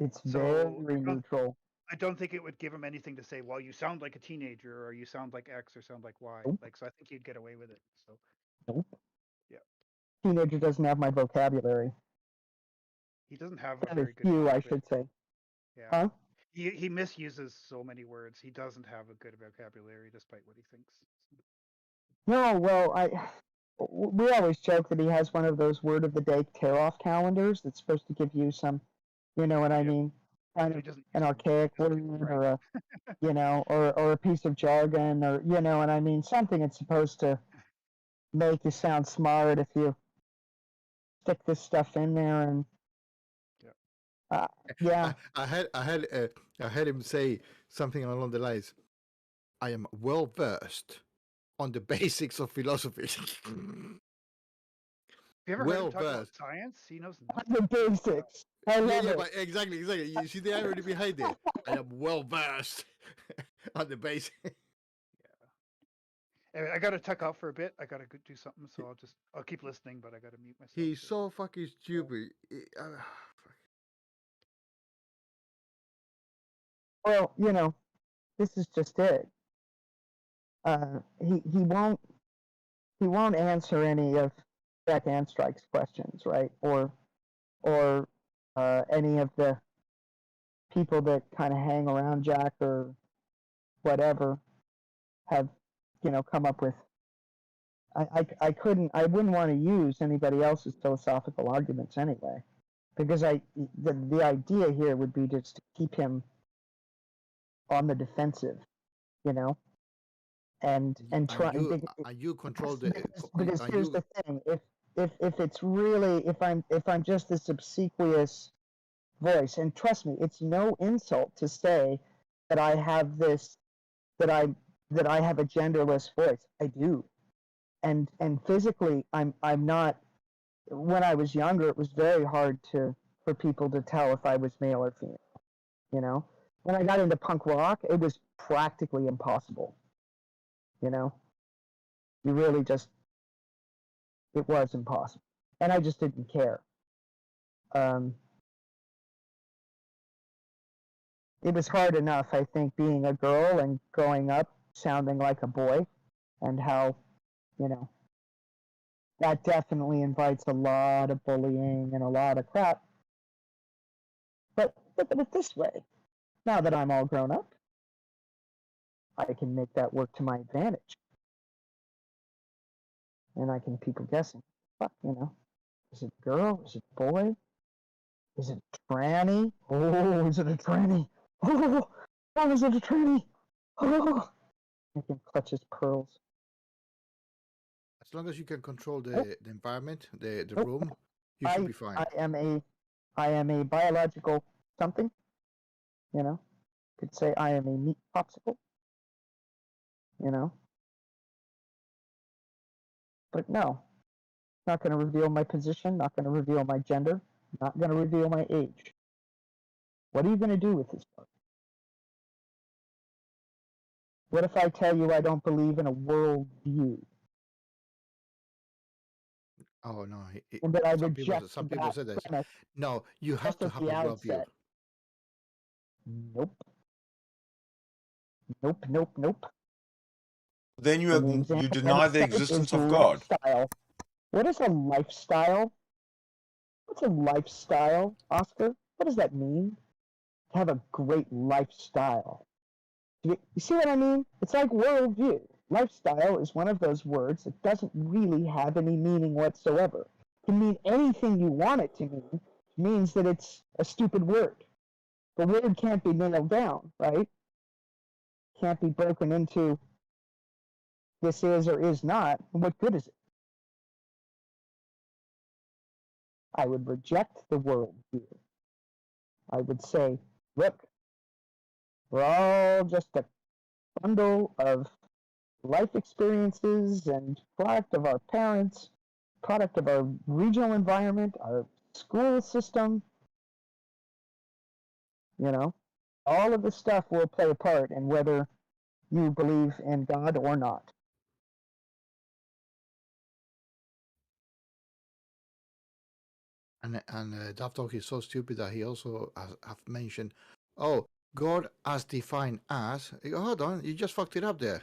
Speaker 13: It's very neutral.
Speaker 10: I don't think it would give him anything to say, well, you sound like a teenager, or you sound like X, or sound like Y.
Speaker 13: Nope.
Speaker 10: Like, so I think he'd get away with it. So.
Speaker 13: Nope.
Speaker 10: Yeah.
Speaker 13: Teenager doesn't have my vocabulary.
Speaker 10: He doesn't have a
Speaker 13: Very
Speaker 10: very good
Speaker 13: few, I
Speaker 10: vocabulary.
Speaker 13: should say.
Speaker 10: Yeah.
Speaker 13: Huh?
Speaker 10: He misuses so many words. He doesn't have a good vocabulary, despite what he thinks.
Speaker 13: No, well, we always joke that he has one of those word of the day tear-off calendars that's supposed to give you some, you know what I mean, kind of an archaic word or a, you know, or a piece of jargon, or you know what I mean, something that's supposed to make you sound smart if you stick this stuff in there. And yeah,
Speaker 9: I had him say something along the lines, I am well versed on the basics of philosophy.
Speaker 10: Have you ever heard him talk about science? He knows nothing.
Speaker 13: The basics. I love it.
Speaker 9: But exactly. You see the irony behind it. I am well versed on the basics.
Speaker 10: Anyway, I gotta tuck out for a bit. I gotta go do something, so I'll keep listening, but I gotta mute myself.
Speaker 9: He's so fucking stupid.
Speaker 13: Well, you know, this is just it. He won't answer any of Jack Anstrike's questions, right? Or any of the people that kind of hang around Jack or whatever have, you know, come up with. I wouldn't want to use anybody else's philosophical arguments anyway, because the idea here would be just to keep him on the defensive, you know, and try.
Speaker 9: And you control the.
Speaker 13: Because here's the thing: if it's really if I'm just this obsequious voice, and trust me, it's no insult to say that I have this that I have a genderless voice. I do, and physically I'm not. When I was younger, it was very hard for people to tell if I was male or female. You know, when I got into punk rock, it was practically impossible. You know, you really just, it was impossible, and I just didn't care. It was hard enough, I think, being a girl and growing up sounding like a boy, and how, you know, that definitely invites a lot of bullying and a lot of crap. But look at it this way. Now that I'm all grown up, I can make that work to my advantage. And I can people guessing. Fuck, you know. Is it a girl? Is it a boy? Is it a tranny? Oh, is it a tranny? Oh, is it a tranny? Oh, I can clutch his pearls.
Speaker 9: As long as you can control the environment, the room, you should be fine.
Speaker 13: I am a biological something. You know, could say I am a meat popsicle. You know, but no, not going to reveal my position. Not going to reveal my gender. Not going to reveal my age. What are you going to do with this book? What if I tell you I don't believe in a world view?
Speaker 9: Oh no!
Speaker 13: And that I
Speaker 9: some
Speaker 13: reject
Speaker 9: people say that.
Speaker 13: premise
Speaker 9: No, you have to
Speaker 13: just
Speaker 9: have
Speaker 13: at
Speaker 9: a
Speaker 13: the
Speaker 9: worldview.
Speaker 13: outset. Nope.
Speaker 7: Then you
Speaker 13: And the
Speaker 7: deny the
Speaker 13: example
Speaker 7: existence
Speaker 13: is
Speaker 7: of God.
Speaker 13: lifestyle. What is a lifestyle? What's a lifestyle, Oscar? What does that mean? To have a great lifestyle. You see what I mean? It's like worldview. Lifestyle is one of those words that doesn't really have any meaning whatsoever. It can mean anything you want it to mean. It means that it's a stupid word. The word can't be nailed down, right? Can't be broken into this is or is not. And what good is it? I would reject the world view. I would say, look, we're all just a bundle of life experiences and product of our parents, product of our regional environment, our school system. You know, all of this stuff will play a part in whether you believe in God or not.
Speaker 9: And Darth Dawkins is so stupid that he also have mentioned, oh, God as defined as. You go, hold on, you just fucked it up there.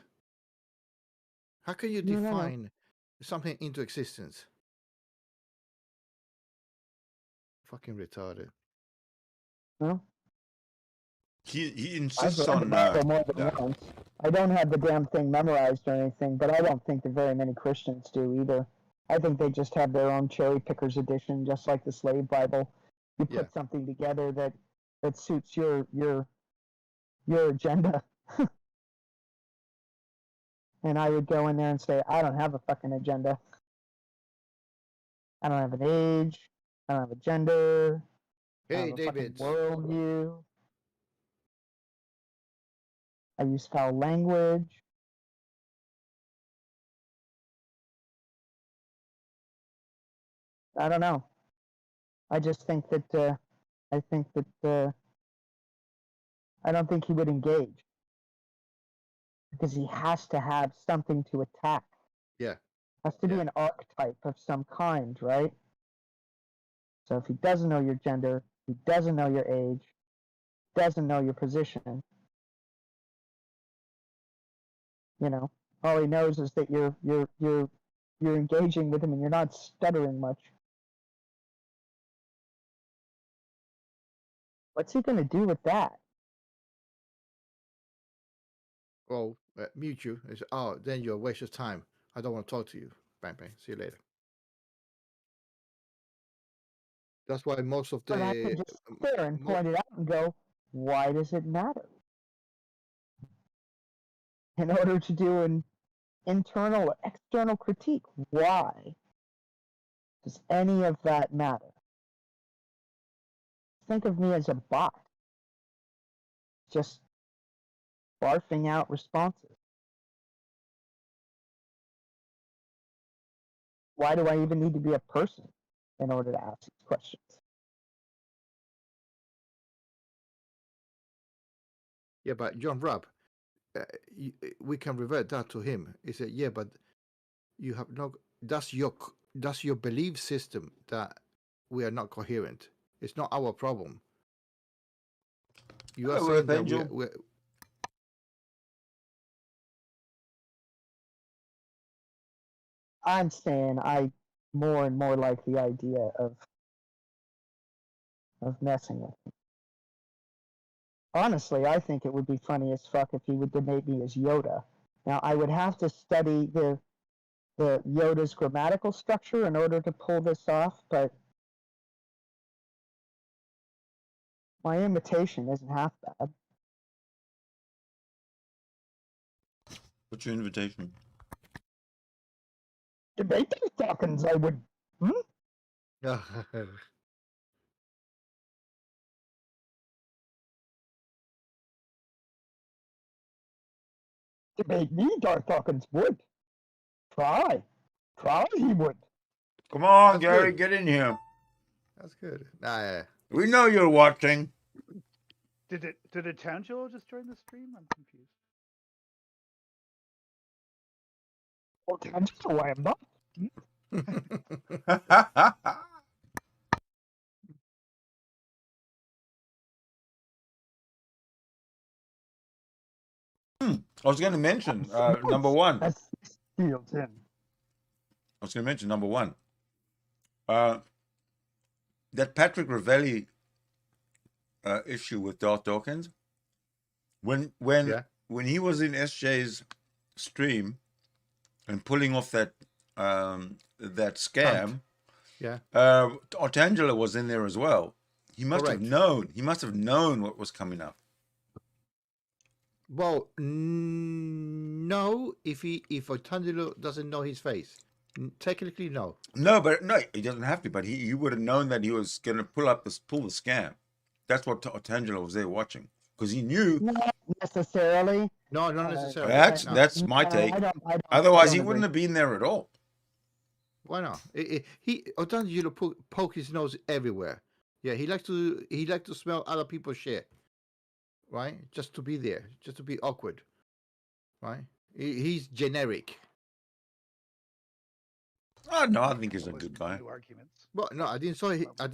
Speaker 9: How can you define something into existence? Fucking retarded.
Speaker 13: No.
Speaker 7: He
Speaker 13: I've
Speaker 7: insists
Speaker 13: read the
Speaker 7: on
Speaker 13: Bible more than
Speaker 7: that.
Speaker 13: once. I don't have the damn thing memorized or anything, but I don't think that very many Christians do either. I think they just have their own cherry pickers edition, just like the slave Bible. You put something together that suits your agenda. And I would go in there and say, I don't have a fucking agenda. I don't have an age. I don't have a gender. I
Speaker 9: Hey,
Speaker 13: don't have a fucking
Speaker 9: David.
Speaker 13: worldview. I use foul language. I don't know. I just think that I don't think he would engage because he has to have something to attack.
Speaker 9: Yeah.
Speaker 13: Has to be an archetype of some kind, right? So if he doesn't know your gender, he doesn't know your age, doesn't know your position, you know, all he knows is that you're engaging with him and you're not stuttering much. What's he going to do with that?
Speaker 9: Well, mute you. It's, oh, then you're a waste of time. I don't want to talk to you. Bang, bang. See you later. That's why most of the...
Speaker 13: But I could just sit there and point it out and go, why does it matter? In order to do an internal or external critique, why does any of that matter? Think of me as a bot, just barfing out responses. Why do I even need to be a person in order to ask these questions?
Speaker 9: Yeah, but John Rabb, we can revert that to him. He said, yeah, but you have no... That's your belief system that we are not coherent. It's not our problem. You are saying that we're
Speaker 13: I'm saying I more and more like the idea of messing with him. Honestly, I think it would be funny as fuck if he would debate me as Yoda. Now, I would have to study the Yoda's grammatical structure in order to pull this off, but my imitation isn't half bad.
Speaker 7: What's your invitation?
Speaker 13: Debate Darth Dawkins, I would. Debate me, Darth Dawkins would. Try he would.
Speaker 7: Come on,
Speaker 9: That's
Speaker 7: Gary,
Speaker 9: good.
Speaker 7: get in here.
Speaker 9: That's good. Nah,
Speaker 7: we know you're watching.
Speaker 10: Did a Tangelo just join the stream? I'm confused.
Speaker 13: Well, Tangelo, I am not.
Speaker 7: I was going to mention number one.
Speaker 13: That's fields in.
Speaker 7: I was going to mention number one. That Patrick Ravelli issue with Darth Dawkins. When he was in SJ's stream and pulling off that that scam,
Speaker 9: Yeah.
Speaker 7: Artangelo was in there as well. He must have known. He must have known what was coming up.
Speaker 9: Well, no. If Artangelo doesn't know his face, technically no.
Speaker 7: No, but no, he doesn't have to. But he would have known that he was going to pull the scam. That's what Artangelo was there watching, because he knew.
Speaker 13: Not necessarily.
Speaker 9: No, not necessarily.
Speaker 7: That's my take.
Speaker 13: I don't
Speaker 7: Otherwise, he wouldn't have been there at all.
Speaker 9: Why not? Artangelo poke his nose everywhere. Yeah, he likes to smell other people's shit, right? Just to be there, just to be awkward, right? He's generic.
Speaker 7: Oh no, I think he's a good guy.
Speaker 9: Well, no, I did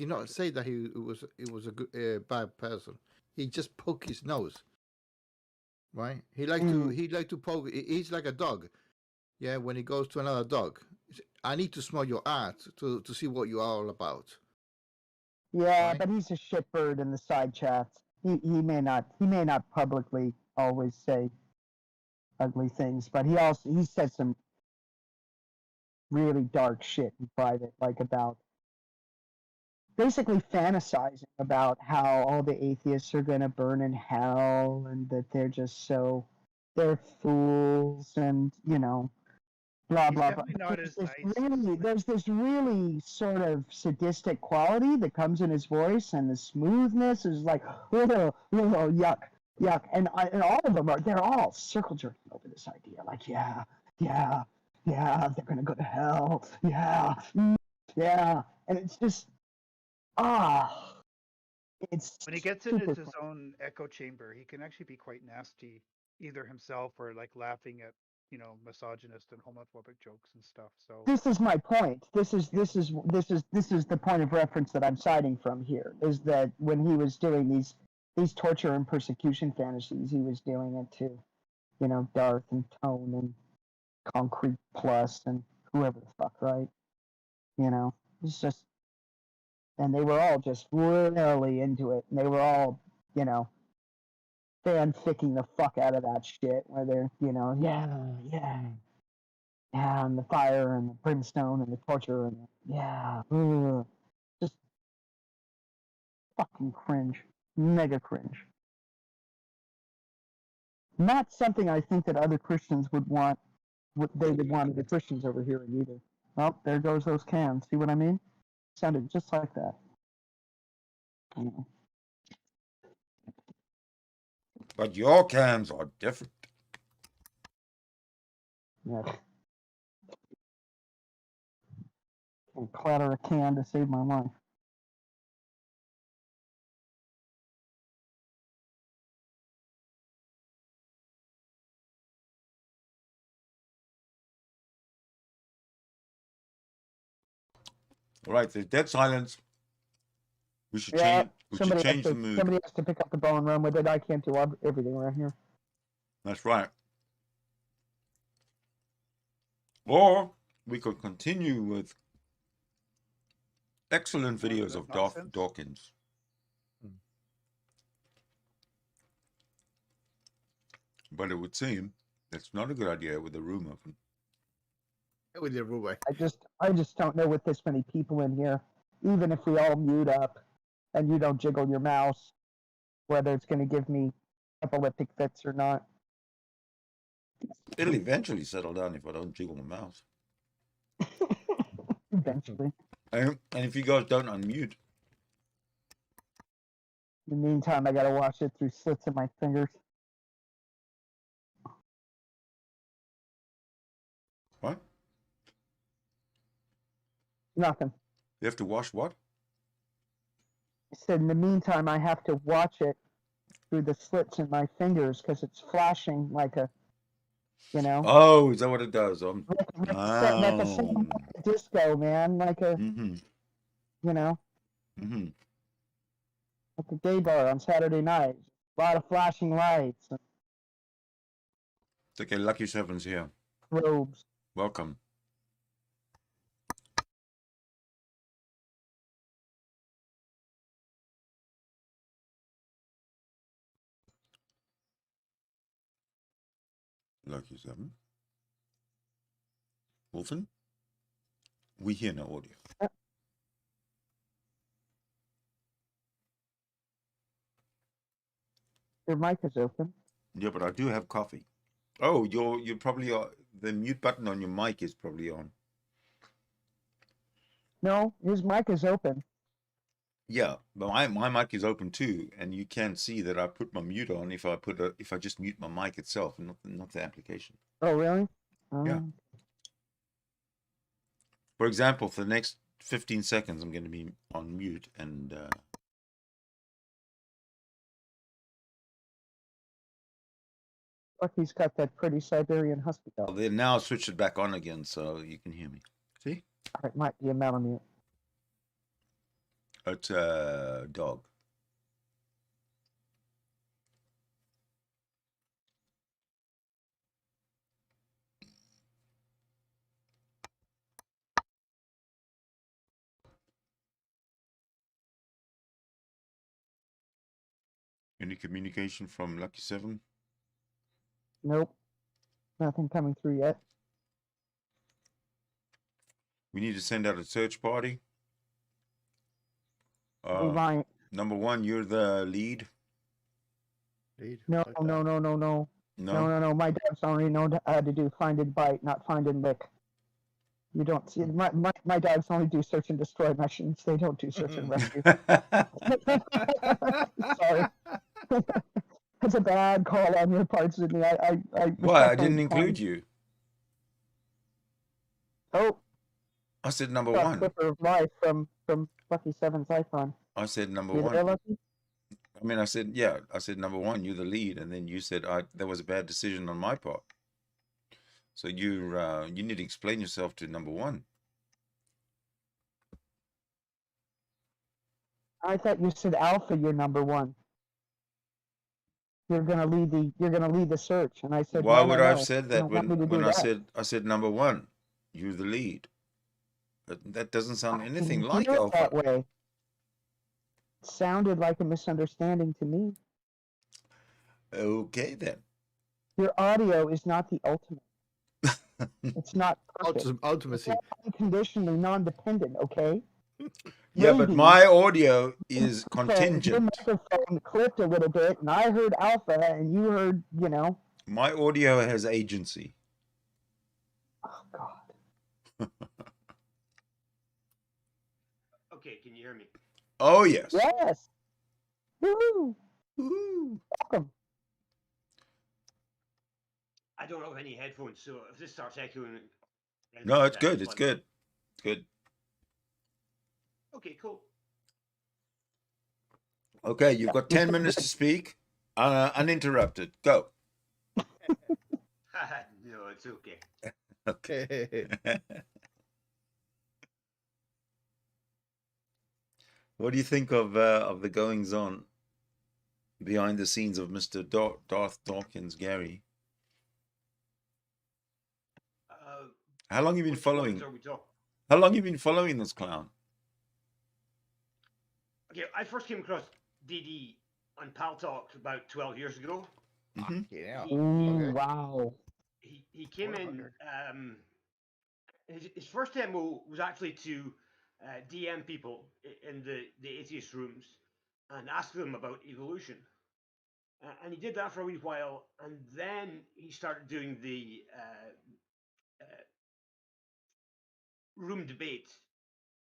Speaker 9: not say that he was a good bad person. He just poked his nose, right? He liked to poke. He's like a dog. Yeah, when he goes to another dog, I need to smell your ass to see what you're all about.
Speaker 13: Yeah, but he's a shitbird in the side chats. He may not publicly always say ugly things, but he said some really dark shit in private, like about basically fantasizing about how all the atheists are going to burn in hell and that they're fools and, blah, blah, blah. There's this really sort of sadistic quality that comes in his voice, and the smoothness is like, oh, yuck. And all of them they're all circle jerking over this idea. Like, yeah, they're going to go to hell. Yeah. And it's just, it's
Speaker 10: when he gets into his own echo chamber, he can actually be quite nasty, either himself or like laughing at misogynist and homophobic jokes and stuff. So
Speaker 13: this is my point. This is the point of reference that I'm citing from here, is that when he was doing these torture and persecution fantasies, he was doing it to, Darth and Tone and Concrete Plus and whoever the fuck, right? It's just, and they were all just really into it, and they were all, fanficking the fuck out of that shit, where they're, and the fire and the brimstone and the torture and just fucking cringe, mega cringe. Not something I think that other Christians would want. What they would want the Christians over here either. Oh, there goes those cans. See what I mean? Sounded just like that.
Speaker 7: But your cans are different.
Speaker 13: Yeah. Can't clatter a can to save my life.
Speaker 7: All right, there's dead silence. We should change. We should change the mood.
Speaker 13: Somebody has to pick up the ball and run with it. I can't do everything right here.
Speaker 7: That's right. Or we could continue with excellent videos of Darth Dawkins. But it would seem that's not a good idea with the room open.
Speaker 9: With the room open.
Speaker 13: I just don't know with this many people in here, even if we all mute up and you don't jiggle your mouse, whether it's going to give me epileptic fits or not.
Speaker 7: It'll eventually settle down if I don't jiggle the mouse.
Speaker 13: Eventually.
Speaker 7: And if you guys don't unmute.
Speaker 13: In the meantime, I got to watch it through slits in my fingers.
Speaker 7: What?
Speaker 13: Nothing.
Speaker 7: You have to wash what?
Speaker 13: I said in the meantime, I have to watch it through the slits in my fingers because it's flashing like a,
Speaker 7: Oh, is that what it does?
Speaker 13: Like a same disco, man. Like a, like a gay bar on Saturday night. A lot of flashing lights.
Speaker 7: It's okay, Lucky Seven's here.
Speaker 13: Robes.
Speaker 7: Welcome. Lucky Seven. Wolfen? We hear no audio.
Speaker 13: Your mic is open.
Speaker 7: Yeah, but I do have coffee. Oh, you're probably the mute button on your mic is probably on.
Speaker 13: No, his mic is open.
Speaker 7: Yeah, but my mic is open too, and you can see that I put my mute on if I just mute my mic itself, and not the application.
Speaker 13: Oh, really?
Speaker 7: Yeah. For example, for the next 15 seconds, I'm going to be on mute, and
Speaker 13: Lucky's got that pretty Siberian husky dog.
Speaker 7: they now switched it back on again, so you can hear me. See?
Speaker 13: It might be a Malamute.
Speaker 7: It's a dog. Any communication from Lucky 7?
Speaker 13: Nope. Nothing coming through yet.
Speaker 7: We need to send out a search party.
Speaker 13: We might.
Speaker 7: Number 1, you're the lead.
Speaker 13: No. No. My dogs already know how to do find and bite, not find and lick. You don't see my dogs only do search and destroy missions. They don't do search and rescue. Sorry. That's a bad call on your part, Sidney.
Speaker 7: Why? I didn't include you.
Speaker 13: Oh.
Speaker 7: I said number 1.
Speaker 13: Clipper of life from Lucky 7's iPhone.
Speaker 7: I said number
Speaker 13: You
Speaker 7: 1.
Speaker 13: there, Lucky?
Speaker 7: I mean, I said number 1, you're the lead, and then you said that was a bad decision on my part. So you need to explain yourself to number 1.
Speaker 13: I thought you said Alpha, you're number 1. You're gonna lead the search, and I said.
Speaker 7: Why
Speaker 13: no,
Speaker 7: would
Speaker 13: no,
Speaker 7: I have
Speaker 13: no.
Speaker 7: said
Speaker 13: You
Speaker 7: that
Speaker 13: don't want me to
Speaker 7: when
Speaker 13: do
Speaker 7: I
Speaker 13: that.
Speaker 7: said number 1, you're the lead? But that doesn't sound anything
Speaker 13: I
Speaker 7: like
Speaker 13: hear it
Speaker 7: Alpha.
Speaker 13: that way. It sounded like a misunderstanding to me.
Speaker 7: Okay then.
Speaker 13: Your audio is not the ultimate. It's not perfect.
Speaker 9: Ultimacy.
Speaker 13: It's not unconditionally non-dependent. Okay.
Speaker 7: Yeah, but
Speaker 13: Maybe
Speaker 7: my audio is
Speaker 13: your
Speaker 7: contingent.
Speaker 13: microphone clipped a little bit, and I heard Alpha, and you heard,
Speaker 7: My audio has agency.
Speaker 13: Oh God.
Speaker 14: Okay, can you hear me?
Speaker 7: Oh yes.
Speaker 13: Yes. Woo-hoo.
Speaker 7: Woo-hoo.
Speaker 13: Welcome.
Speaker 14: I don't have any headphones, so if this starts echoing.
Speaker 7: No, it's good. It's good. It's good.
Speaker 14: Okay, cool.
Speaker 7: Okay, you've got 10 minutes to speak, uninterrupted. Go.
Speaker 14: No, it's okay.
Speaker 7: Okay. What do you think of the goings on behind the scenes of Mr. Darth Dawkins, Gary? How long have you been following? How long have you been following this clown?
Speaker 14: Okay, I first came across DD on Pal Talk about 12 years ago.
Speaker 7: Mm-hmm.
Speaker 9: Yeah.
Speaker 13: Wow.
Speaker 14: He came in. His first MO was actually to DM people in the atheist rooms and ask them about evolution. And he did that for a wee while, and then he started doing the room debate.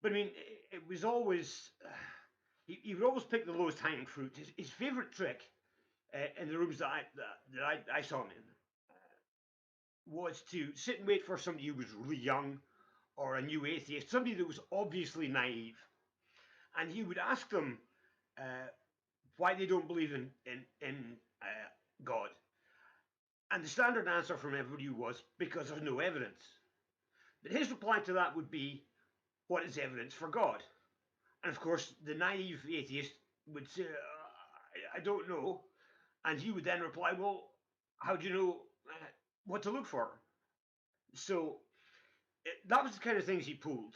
Speaker 14: But I mean, it was always he would always pick the lowest hanging fruit. His favorite trick in the rooms that I saw him in was to sit and wait for somebody who was really young or a new atheist, somebody that was obviously naive, and he would ask them why they don't believe in God. And the standard answer from everybody was because there's no evidence. But his reply to that would be, what is evidence for God? And of course, the naive atheist would say, I don't know. And he would then reply, well, how do you know what to look for? So that was the kind of things he pulled.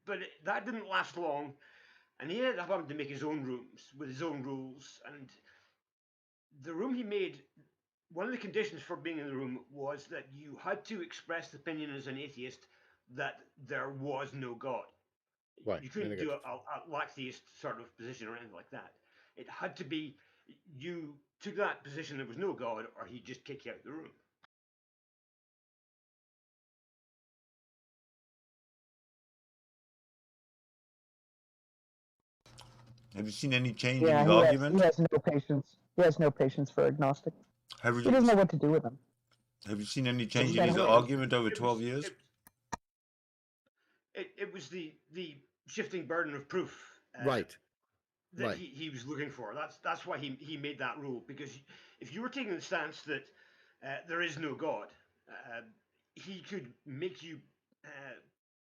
Speaker 14: But that didn't last long. And he ended up having to make his own rooms with his own rules. And the room he made one of the conditions for being in the room was that you had to express the opinion as an atheist that there was no God.
Speaker 9: Right.
Speaker 14: You couldn't do a laxtheist sort of position or anything like that. It had to be you took that position there was no God, or he'd just kick you out of the room.
Speaker 7: Have you seen any change
Speaker 13: Yeah,
Speaker 7: in his argument?
Speaker 13: he has no patience. He has no patience for agnostic.
Speaker 7: Have
Speaker 13: He doesn't know
Speaker 7: you,
Speaker 13: what to do with them.
Speaker 7: have you seen any change
Speaker 13: Just
Speaker 7: in
Speaker 13: that
Speaker 7: his
Speaker 13: whole-
Speaker 7: argument over 12 years?
Speaker 14: It was the shifting burden of proof.
Speaker 9: Right.
Speaker 14: That
Speaker 9: Right.
Speaker 14: he was looking for. That's why he made that rule. Because if you were taking the stance that there is no God, he could make you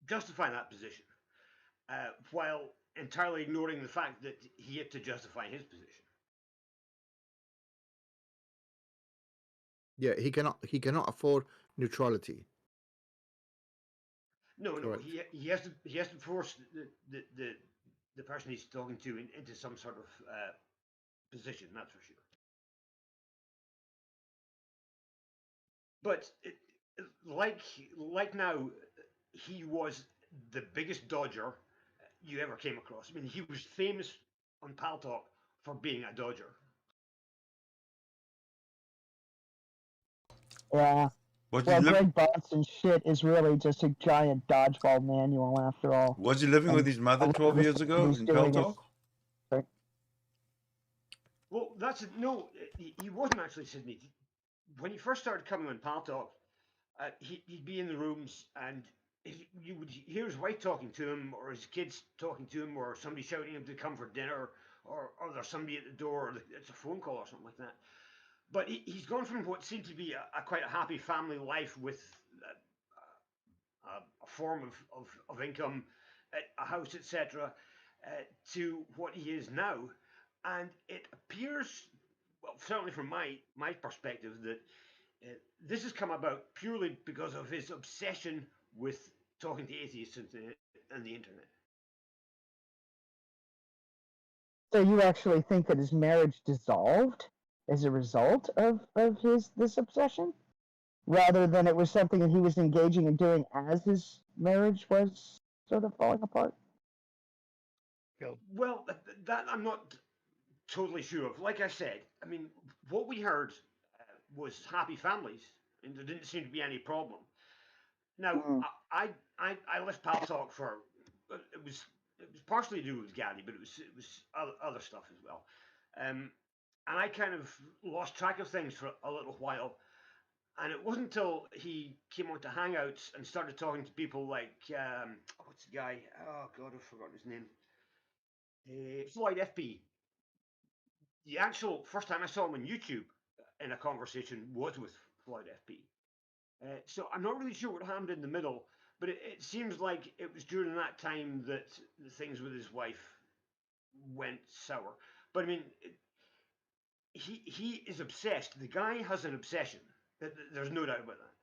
Speaker 14: justify that position, while entirely ignoring the fact that he had to justify his position.
Speaker 9: Yeah, he cannot afford neutrality.
Speaker 14: No,
Speaker 9: Correct.
Speaker 14: he has to force the person he's talking to into some sort of position. That's for sure. But like now, he was the biggest dodger you ever came across. I mean, he was famous on Pal Talk for being a dodger.
Speaker 13: Yeah.
Speaker 7: Was
Speaker 13: Well,
Speaker 7: he
Speaker 13: Greg Bonson's shit is really just a giant dodgeball manual, after all.
Speaker 7: Was he living with
Speaker 13: And
Speaker 7: his mother
Speaker 13: a lot
Speaker 7: 12
Speaker 13: of the
Speaker 7: years
Speaker 13: stuff
Speaker 7: ago
Speaker 13: he's
Speaker 7: in
Speaker 13: doing
Speaker 7: Pal
Speaker 13: is-
Speaker 7: Talk?
Speaker 14: Well, no, he wasn't actually, Sidney. When he first started coming on Pal Talk, he'd be in the rooms and you would hear his wife talking to him, or his kids talking to him, or somebody shouting him to come for dinner, or there's somebody at the door, or it's a phone call or something like that. But he's gone from what seemed to be a quite a happy family life with a form of income, a house, etc., to what he is now. And it appears, well, certainly from my perspective, that this has come about purely because of his obsession with talking to atheists and the internet.
Speaker 13: So you actually think that his marriage dissolved as a result of this obsession, rather than it was something that he was engaging in doing as his marriage was sort of falling apart?
Speaker 14: Well, that I'm not totally sure of. Like I said, I mean, what we heard was happy families, and there didn't seem to be any problem. Now, I left Pal Talk for it was partially to do with Gary, but it was other stuff as well. And I kind of lost track of things for a little while. And it wasn't until he came on to Hangouts and started talking to people like what's the guy? Oh God, I've forgotten his name. Floyd FP. The actual first time I saw him on YouTube in a conversation was with Floyd FP. So I'm not really sure what happened in the middle, but it seems like it was during that time that the things with his wife went sour. But I mean, he is obsessed. The guy has an obsession. There's no doubt about that.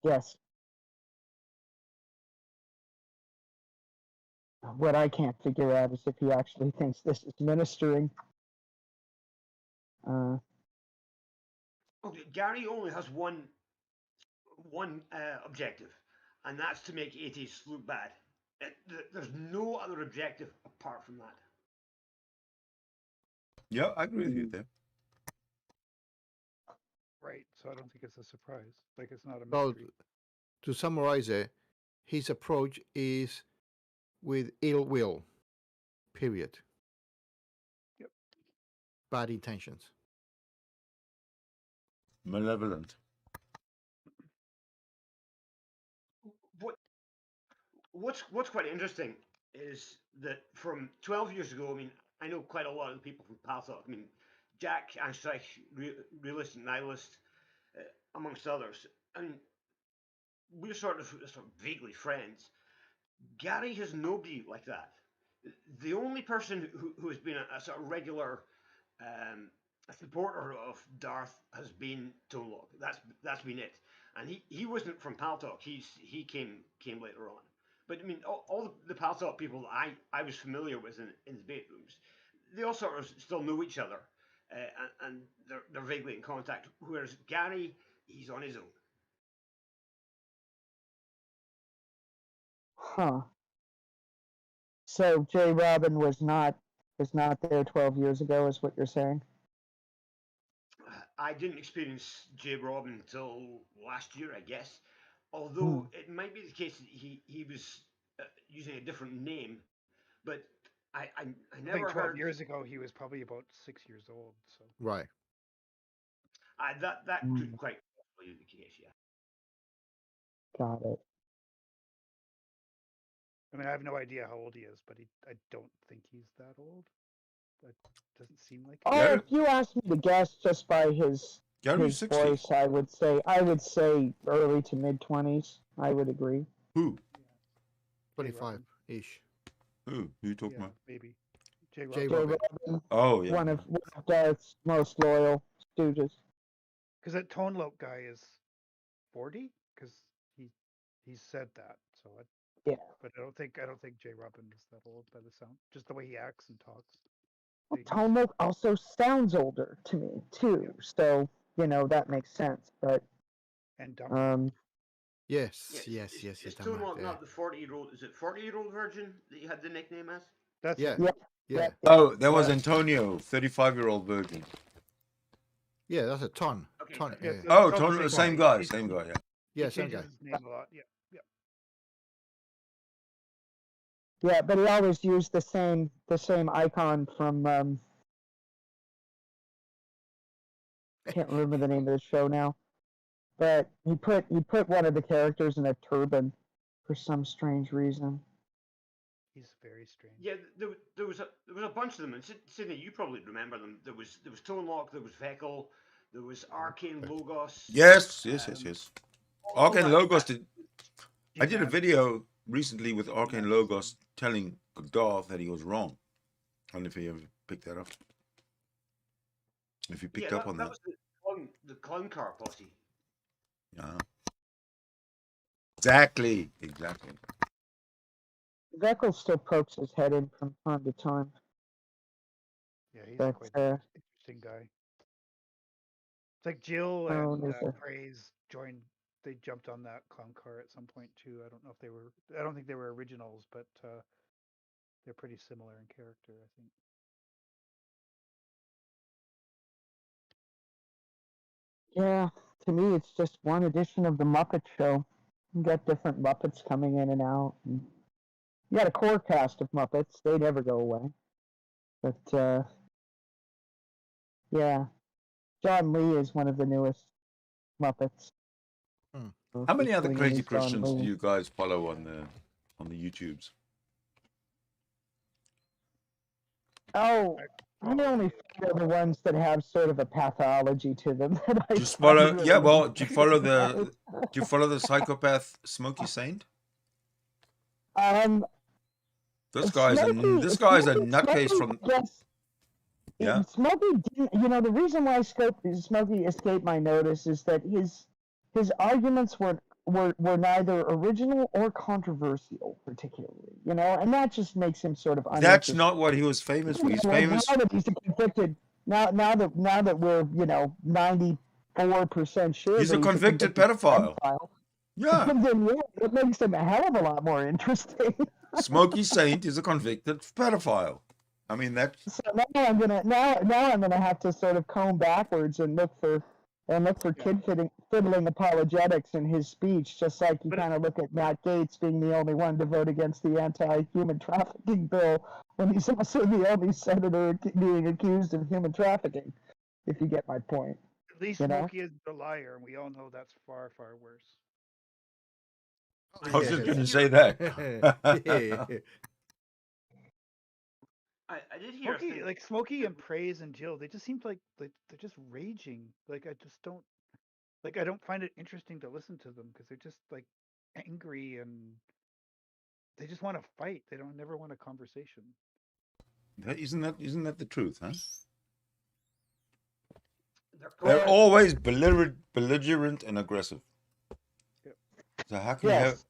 Speaker 13: Yes. What I can't figure out is if he actually thinks this is ministering.
Speaker 14: Okay, Gary only has one objective, and that's to make atheists look bad. There's no other objective apart from that.
Speaker 7: Yeah, I agree with you there.
Speaker 10: Right. So I don't think it's a surprise. Like, it's not a
Speaker 9: So,
Speaker 10: mystery.
Speaker 9: to summarize it, his approach is with ill will. Period.
Speaker 10: Yep.
Speaker 9: Bad intentions.
Speaker 7: Malevolent.
Speaker 14: What's quite interesting is that from 12 years ago, I mean, I know quite a lot of the people from Pal Talk. I mean, Jack Anstrich, Realist and Nihilist, amongst others. I mean, we're sort of vaguely friends. Gary has nobody like that. The only person who has been a sort of regular supporter of Darth has been Tone Lock. That's been it. And he wasn't from Pal Talk. He came later on. But I mean, all the Pal Talk people that I was familiar with in debate rooms, they all sort of still know each other, and they're vaguely in contact. Whereas Gary, he's on his own.
Speaker 13: Huh. So J. Robin was not there 12 years ago, is what you're saying?
Speaker 14: I didn't experience J. Robin until last year, I guess. Although it might be the case that he was using a different name, but I never
Speaker 10: think 12
Speaker 14: heard.
Speaker 10: years ago he was probably about 6 years old. So
Speaker 9: Right.
Speaker 14: That could quite possibly be the case, yeah.
Speaker 13: Got it.
Speaker 10: I mean, I have no idea how old he is, but I don't think he's that old. That doesn't seem like.
Speaker 13: Oh, if you asked me to guess just by his
Speaker 7: Gary's 60.
Speaker 13: voice, I would say early to mid 20s. I would agree.
Speaker 7: Who?
Speaker 9: 25-ish.
Speaker 7: Who you talking about?
Speaker 10: Maybe.
Speaker 9: J.
Speaker 13: J.
Speaker 9: Robin.
Speaker 13: Robin,
Speaker 7: Oh yeah.
Speaker 13: one of Darth's most loyal stooges.
Speaker 10: Because that Tone Loc guy is 40, because he said that. So
Speaker 13: yeah.
Speaker 10: But I don't think J. Robin is that old by the sound, just the way he acts and talks.
Speaker 13: Well, Tone Loc also sounds older to me too, so that makes sense. But
Speaker 10: and dumb.
Speaker 9: Yes.
Speaker 14: Is Tone Loc not the 40-year-old? Is it 40-year-old virgin that you had the nickname as?
Speaker 10: That's
Speaker 9: yeah.
Speaker 7: Oh, there was Antonio, 35-year-old virgin.
Speaker 9: Yeah, that's a ton.
Speaker 14: Okay.
Speaker 9: Ton.
Speaker 10: Yeah,
Speaker 9: Yeah.
Speaker 7: Oh, totally same guy. Yeah.
Speaker 9: Yeah,
Speaker 10: he
Speaker 9: same guy.
Speaker 10: changes his name a lot. Yeah.
Speaker 13: Yeah, but he always used the same icon from can't remember the name of the show now. But he put one of the characters in a turban for some strange reason.
Speaker 10: He's very strange.
Speaker 14: Yeah, there was a bunch of them, and Sidney, you probably remember them. There was Tone Loc, there was Vekel, there was Arcane Logos.
Speaker 7: Yes. Arcane Logos did. I did a
Speaker 10: G-Man.
Speaker 7: video recently with Arcane Logos telling Darth that he was wrong. I don't know if you ever picked that up. If you picked up on that.
Speaker 14: Was the clown car posse.
Speaker 7: Yeah. Exactly.
Speaker 13: Vekel still pokes his head in from time to time.
Speaker 10: Yeah, he's
Speaker 13: But,
Speaker 10: quite an interesting guy. It's like Jill and Praise joined. They jumped on that clown car at some point too. I don't know if they were. I don't think they were originals, but they're pretty similar in character, I think.
Speaker 13: Yeah, to me, it's just one edition of the Muppet Show. You got different Muppets coming in and out. And you got a core cast of Muppets. They never go away. But, yeah. John Lee is one of the newest Muppets.
Speaker 7: How many other crazy Christians do you guys follow on the YouTubes?
Speaker 13: Oh, I only follow the ones that have sort of a pathology to them.
Speaker 7: Just follow. Yeah, well, do you follow the psychopath Smokey Saint? This guy's a nutcase from.
Speaker 13: Yeah. Smokey didn't. The reason why Smokey escaped my notice is that his arguments were neither original or controversial, particularly. And that just makes him sort of.
Speaker 7: That's not what he was famous for. He's famous.
Speaker 13: Now that he's convicted. Now that we're 94% sure
Speaker 7: he's a convicted pedophile. Yeah.
Speaker 13: Then it makes him a hell of a lot more interesting.
Speaker 7: Smokey Saint is a convicted pedophile. I mean that.
Speaker 13: So now I'm gonna have to sort of comb backwards and look for kid fiddling apologetics in his speech, just like you kind of look at Matt Gaetz being the only one to vote against the anti-human trafficking bill when he's also the only senator being accused of human trafficking. If you get my point.
Speaker 10: At least Smokey is the liar, and we all know that's far, far worse.
Speaker 7: I was just going to say that.
Speaker 14: I did hear
Speaker 10: Smokey and Praise and Jill. They just seem like they're just raging. Like I don't find it interesting to listen to them because they're just like angry and they just want to fight. They never want a conversation.
Speaker 7: Isn't that the truth, huh? They're always belligerent and aggressive. So how can you have...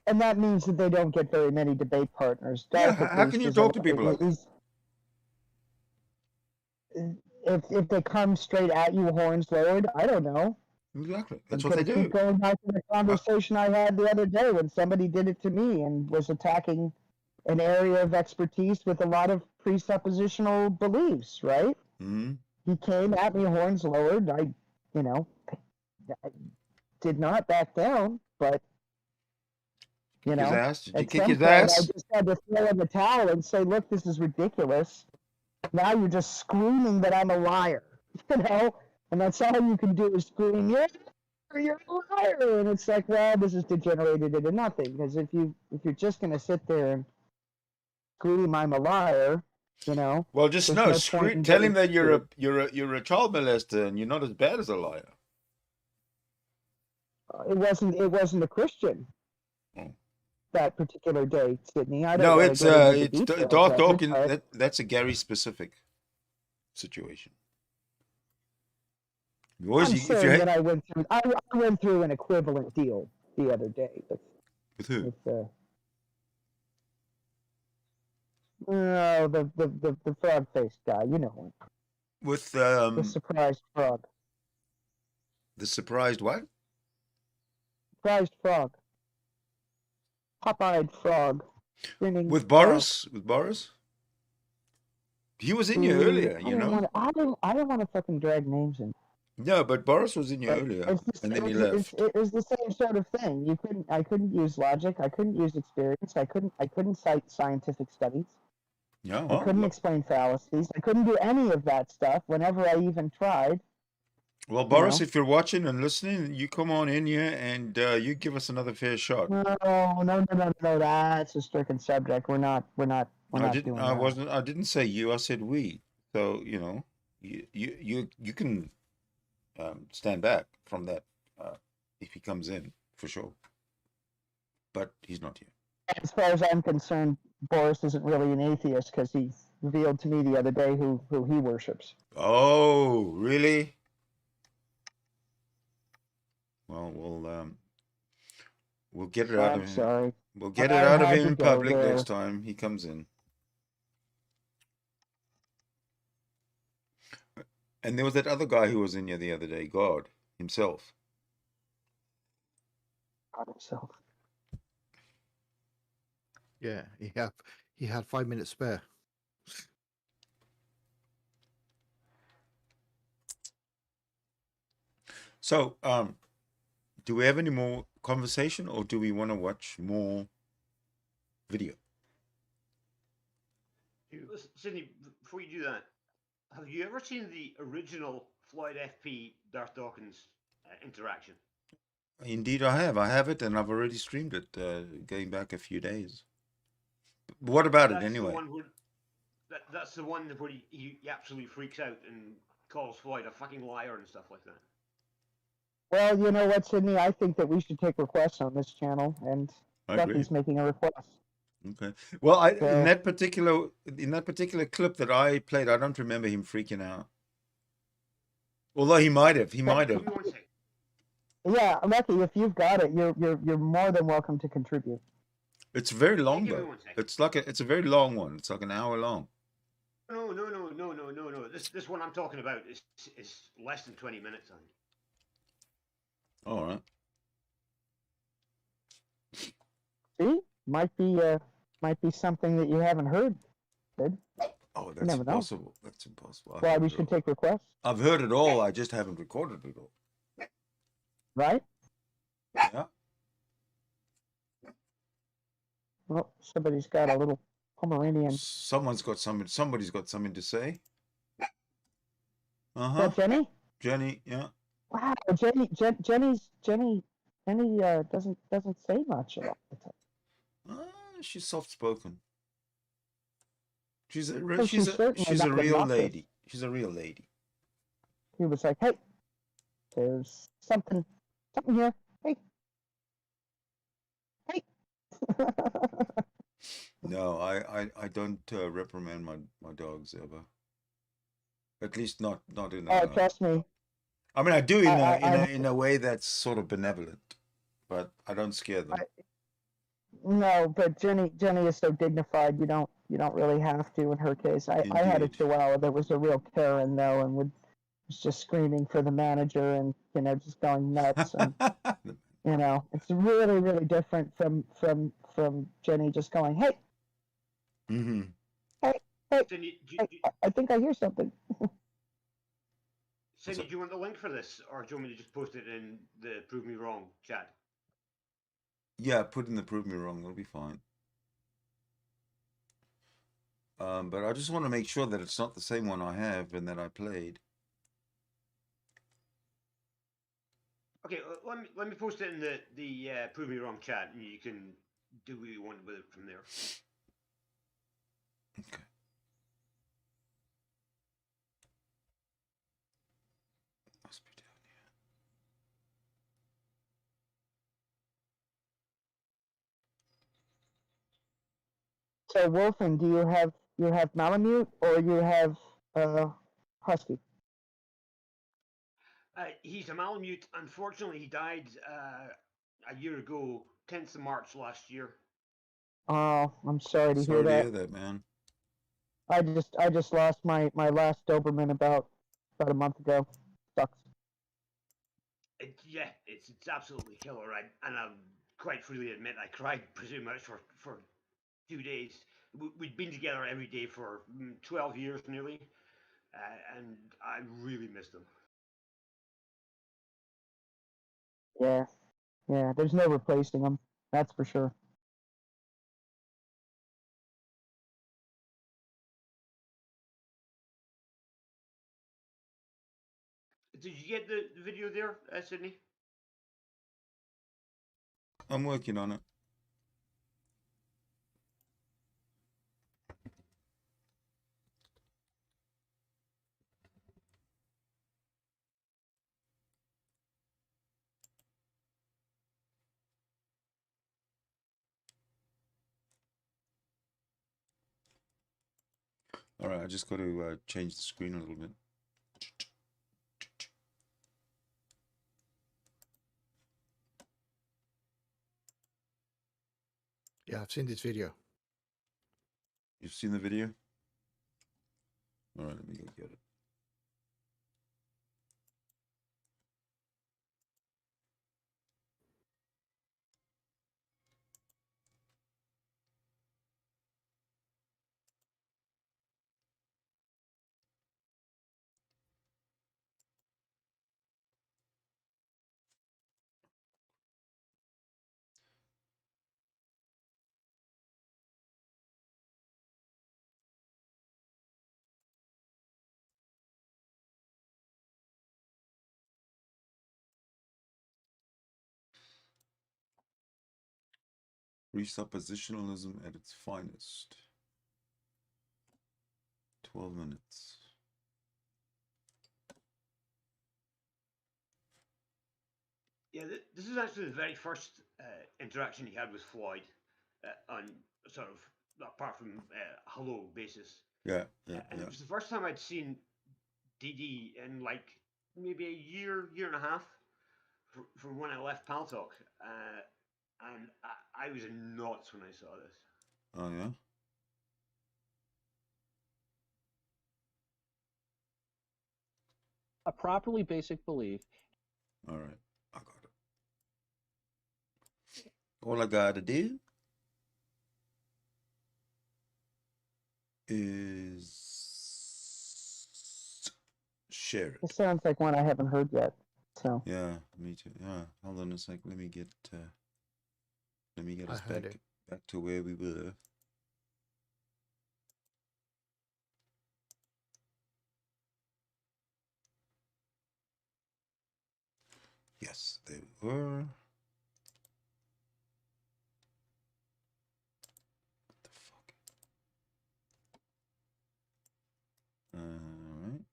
Speaker 13: and that means that they don't get very many debate partners.
Speaker 7: Yeah, how can you talk to people like that?
Speaker 13: if they come straight at you, horns lowered, I don't know.
Speaker 7: Exactly.
Speaker 13: I'm
Speaker 7: That's what they
Speaker 13: gonna
Speaker 7: do.
Speaker 13: keep going back to the conversation I had the other day when somebody did it to me and was attacking an area of expertise with a lot of presuppositional beliefs, right?
Speaker 7: Mm-hmm.
Speaker 13: He came at me, horns lowered. I did not back down, but
Speaker 7: Kick his ass? Did you
Speaker 13: at
Speaker 7: kick
Speaker 13: some
Speaker 7: his
Speaker 13: point I
Speaker 7: ass?
Speaker 13: just had to throw in the towel and say, look, this is ridiculous. Now you're just screaming that I'm a liar, and that's all you can do is scream, you're a liar, and it's like, well, this is degenerated into nothing, because if you're just going to sit there and scream I'm a liar,
Speaker 7: Well, just
Speaker 13: there's
Speaker 7: no.
Speaker 13: no
Speaker 7: Scream,
Speaker 13: point in
Speaker 7: tell him
Speaker 13: getting
Speaker 7: that you're a child molester and you're not as bad as a liar.
Speaker 13: It wasn't a Christian that particular day, Sidney. I don't
Speaker 7: No,
Speaker 13: want to get into the
Speaker 7: it's
Speaker 13: details
Speaker 7: Darth
Speaker 13: of
Speaker 7: Dawkins.
Speaker 13: it, but
Speaker 7: That's a Gary specific situation. Boys,
Speaker 13: I'm
Speaker 7: if
Speaker 13: saying
Speaker 7: you
Speaker 13: that I went through an equivalent deal the other day
Speaker 7: with who?
Speaker 13: with the frog faced guy, you know him.
Speaker 7: With
Speaker 13: The surprised frog.
Speaker 7: the surprised what?
Speaker 13: Surprised frog. Pop-eyed frog. Grinning
Speaker 7: With
Speaker 13: frog.
Speaker 7: Boris? With Boris? He was in you earlier,
Speaker 13: I didn't want to fucking drag names in.
Speaker 7: No, but Boris was in you earlier, and then he left.
Speaker 13: It was the same sort of thing. I couldn't use logic. I couldn't use experience. I couldn't cite scientific studies.
Speaker 7: No,
Speaker 13: I couldn't explain fallacies. I couldn't do any of that stuff whenever I even tried.
Speaker 7: Well, Boris, if you're watching and listening, you come on in here and you give us another fair shot.
Speaker 13: No. That's a stricken subject. We're not doing that.
Speaker 7: I didn't say you. I said we. So you can stand back from that if he comes in for sure. But he's not here.
Speaker 13: As far as I'm concerned, Boris isn't really an atheist because he revealed to me the other day who he worships.
Speaker 7: Oh, really? Well, we'll get it out of him.
Speaker 13: Sorry.
Speaker 7: We'll get it out of him in public next time he comes in. And there was that other guy who was in here the other day, God himself.
Speaker 13: God himself.
Speaker 9: Yeah, he had 5 minutes spare.
Speaker 7: So, do we have any more conversation, or do we want to watch more video?
Speaker 14: Listen, Sidney, before you do that, have you ever seen the original Floyd FP Darth Dawkins interaction?
Speaker 7: Indeed, I have. I have it, and I've already streamed it, going back a few days. What about it anyway?
Speaker 14: That's the one where he absolutely freaks out and calls Floyd a fucking liar and stuff like that.
Speaker 13: Well, you know what, Sidney? I think that we should take requests on this channel, and Duffy's making a request.
Speaker 7: Okay. Well, in that particular clip that I played, I don't remember him freaking out. Although he might have.
Speaker 13: Yeah, Lucky, if you've got it, you're more than welcome to contribute.
Speaker 7: It's very long though. It's a very long one. It's like an hour long.
Speaker 14: No. This one I'm talking about is less than 20 minutes, I think.
Speaker 7: All right.
Speaker 13: See, might be something that you haven't heard. Sid.
Speaker 7: Oh, that's impossible. That's impossible.
Speaker 13: Why we should take requests?
Speaker 7: I've heard it all. I just haven't recorded it all.
Speaker 13: Right?
Speaker 7: Yeah.
Speaker 13: Well, somebody's got a little Pomeranian.
Speaker 7: Somebody's got something to say.
Speaker 13: Is that Jenny?
Speaker 7: Jenny, yeah.
Speaker 13: Wow, Jenny doesn't say much a lot of the time.
Speaker 7: She's soft spoken. She's a
Speaker 13: Well,
Speaker 7: she's
Speaker 13: she's
Speaker 7: a
Speaker 13: certainly
Speaker 7: she's a
Speaker 13: not
Speaker 7: real
Speaker 13: obnoxious.
Speaker 7: lady. She's a real lady.
Speaker 13: He was like, "Hey, there's something here. Hey."
Speaker 7: No, I don't reprimand my dogs ever. At least not in a.
Speaker 13: Oh, trust me.
Speaker 7: I mean, I do in a way that's sort of benevolent, but I don't scare them.
Speaker 13: No, but Jenny is so dignified. You You don't really have to in her case. I had a
Speaker 7: Indeed.
Speaker 13: Chihuahua that was a real Karen though, and was just screaming for the manager and just going nuts. And it's really really different from Jenny just going, hey,
Speaker 7: Mm-hmm.
Speaker 13: hey, hey,
Speaker 14: Sidney,
Speaker 13: I think I hear something.
Speaker 14: Sidney, do you want the link for this, or do you want me to just post it in the Prove Me Wrong chat?
Speaker 7: Yeah, put in the prove me wrong. It'll be fine. But I just want to make sure that it's not the same one I have and that I played.
Speaker 14: Okay, let me post it in the Prove Me Wrong chat, and you can do what you want with it from there.
Speaker 7: Okay. Must be down
Speaker 13: So Wolfen, do you have Malamute or you have Husky?
Speaker 14: He's a Malamute. Unfortunately, he died a year ago, 10th of March last year.
Speaker 13: Oh, I'm sorry to hear
Speaker 7: Sorry to
Speaker 13: that.
Speaker 7: hear that, man.
Speaker 13: I just lost my last Doberman about a month ago. Sucks.
Speaker 14: Yeah, it's absolutely killer, right? And I'll quite freely admit I cried pretty much for 2 days. We'd been together every day for 12 years nearly, and I really missed him.
Speaker 13: Yeah. There's no replacing them. That's for sure.
Speaker 14: Did you get the video there, Sidney?
Speaker 7: I'm working on it. All right, I just got to change the screen a little bit.
Speaker 9: Yeah, I've seen this video.
Speaker 7: You've seen the video? All right, let me go get it. Presuppositionalism at its finest. 12 minutes.
Speaker 14: Yeah, this is actually the very first interaction he had with Floyd on sort of, apart from hello basis.
Speaker 7: Yeah.
Speaker 14: And it was the first time I'd seen DD in like maybe a year and a half from when I left Paltalk. And I was in knots when I saw this.
Speaker 7: Oh, yeah?
Speaker 2: A properly basic belief.
Speaker 7: All right, I got it. All I got to do is share it.
Speaker 13: It sounds like one I haven't heard yet. So
Speaker 7: Yeah, me too. Yeah, hold on a sec. Let me get us back to where we were. Yes, there we were. What the fuck? All right.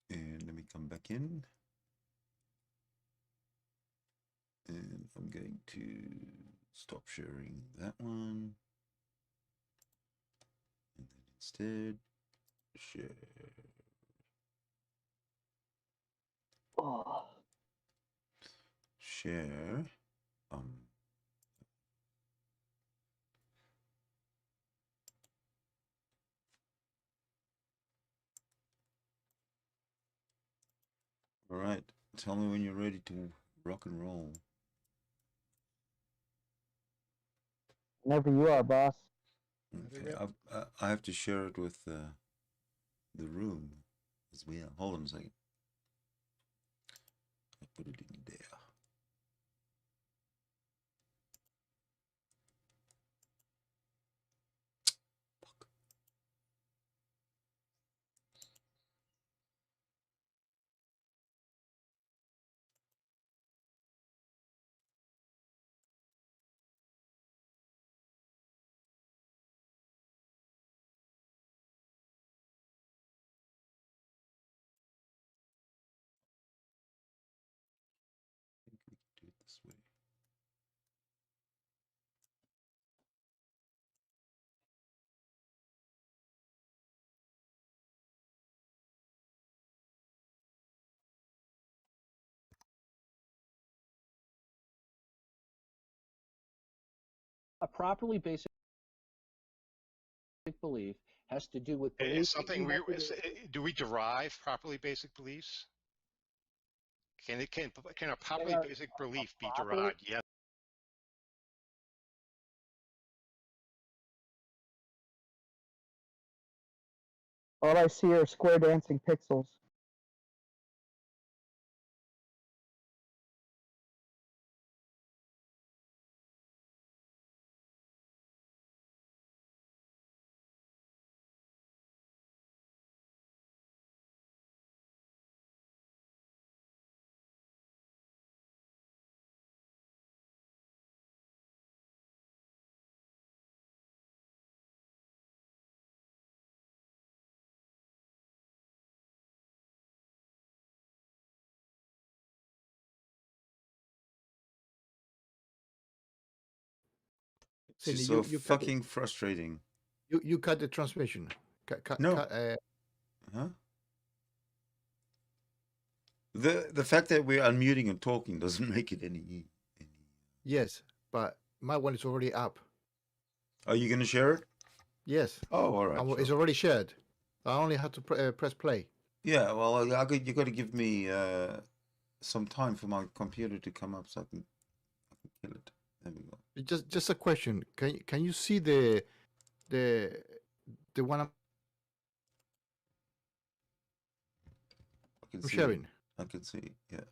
Speaker 7: And let me come back in. And I'm going to stop sharing that one. And then instead, share. Share. tell me when you're ready to rock and roll.
Speaker 13: Whenever you are, boss.
Speaker 7: Okay, I have to share it with the room as well. Hold on a second. I put it in there. I think we can do it this way.
Speaker 2: A properly basic belief has to do with belief.
Speaker 15: Is something do we derive properly basic beliefs? Can a properly basic belief be derived? Yes.
Speaker 13: All I see are square dancing pixels.
Speaker 7: It's just so fucking frustrating.
Speaker 9: You cut the transmission.
Speaker 7: No. Huh? The fact that we're unmuting and talking doesn't make it any.
Speaker 9: Yes, but my one is already up.
Speaker 7: Are you gonna share it?
Speaker 9: Yes.
Speaker 7: Oh, all right.
Speaker 9: It's already shared. I only had to press play.
Speaker 7: Yeah, well, you got to give me some time for my computer to come up so I can kill it. There we go.
Speaker 9: Just a question. Can you see the one I'm sharing?
Speaker 7: I can see. Yeah.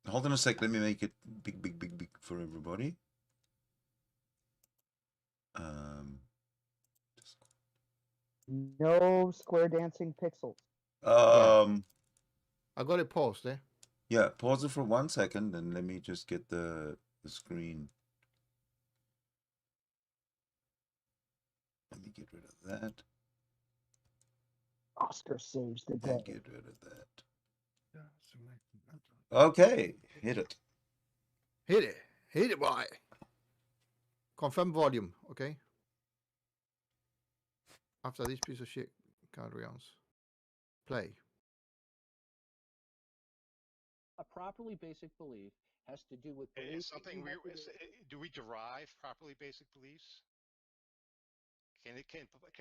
Speaker 7: Hold on a sec. Let me make it big for everybody.
Speaker 13: No square dancing pixels.
Speaker 9: I got it paused there.
Speaker 7: Yeah, pause it for 1 second and let me just get the screen. Let me get rid of that.
Speaker 13: Oscar saves the day.
Speaker 7: And get rid of that. Okay, hit it.
Speaker 9: Hit it, boy. Confirm volume, okay? After this piece of shit carry-ons. Play.
Speaker 2: A properly basic belief has to do with belief.
Speaker 15: Is something do we derive properly basic beliefs? Can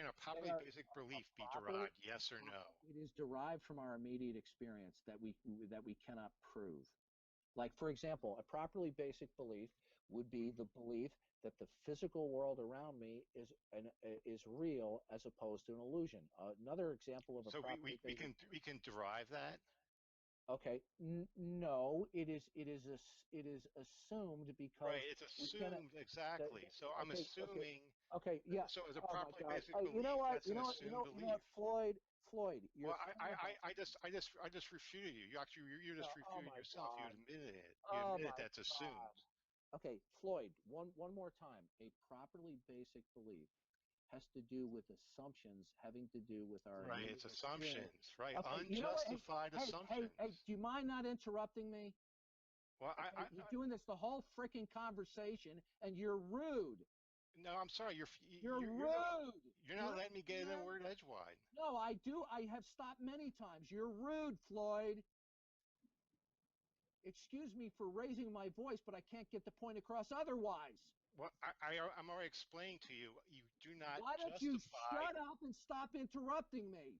Speaker 15: a properly basic belief be derived? Yes or no?
Speaker 2: It is derived from our immediate experience that we cannot prove. Like, for example, a properly basic belief would be the belief that the physical world around me is real as opposed to an illusion. Another example of a properly basic.
Speaker 15: we can derive that.
Speaker 2: Okay, no, it is assumed because
Speaker 15: right. It's assumed exactly. So I'm assuming.
Speaker 2: Okay, yeah.
Speaker 15: So as a properly basic belief,
Speaker 2: you know what?
Speaker 15: that's an assumed belief.
Speaker 2: Floyd. You're
Speaker 15: Well, I just refuted you. You just refuted yourself.
Speaker 2: God.
Speaker 15: You admitted it. You admitted that's assumed.
Speaker 2: Okay, Floyd. One more time. A properly basic belief has to do with assumptions having to do with our
Speaker 15: right. It's assumptions, right?
Speaker 2: Okay,
Speaker 15: unjustified assumptions.
Speaker 2: Hey, do you mind not interrupting me?
Speaker 15: Well,
Speaker 2: you're doing this the whole freaking conversation, and you're rude.
Speaker 15: No, I'm sorry. You're
Speaker 2: rude.
Speaker 15: You're not letting me get in the word edgewise.
Speaker 2: No, I do. I have stopped many times. You're rude, Floyd. Excuse me for raising my voice, but I can't get the point across otherwise.
Speaker 15: Well, I'm already explaining to you. You do not.
Speaker 2: Why don't you shut up and stop interrupting me?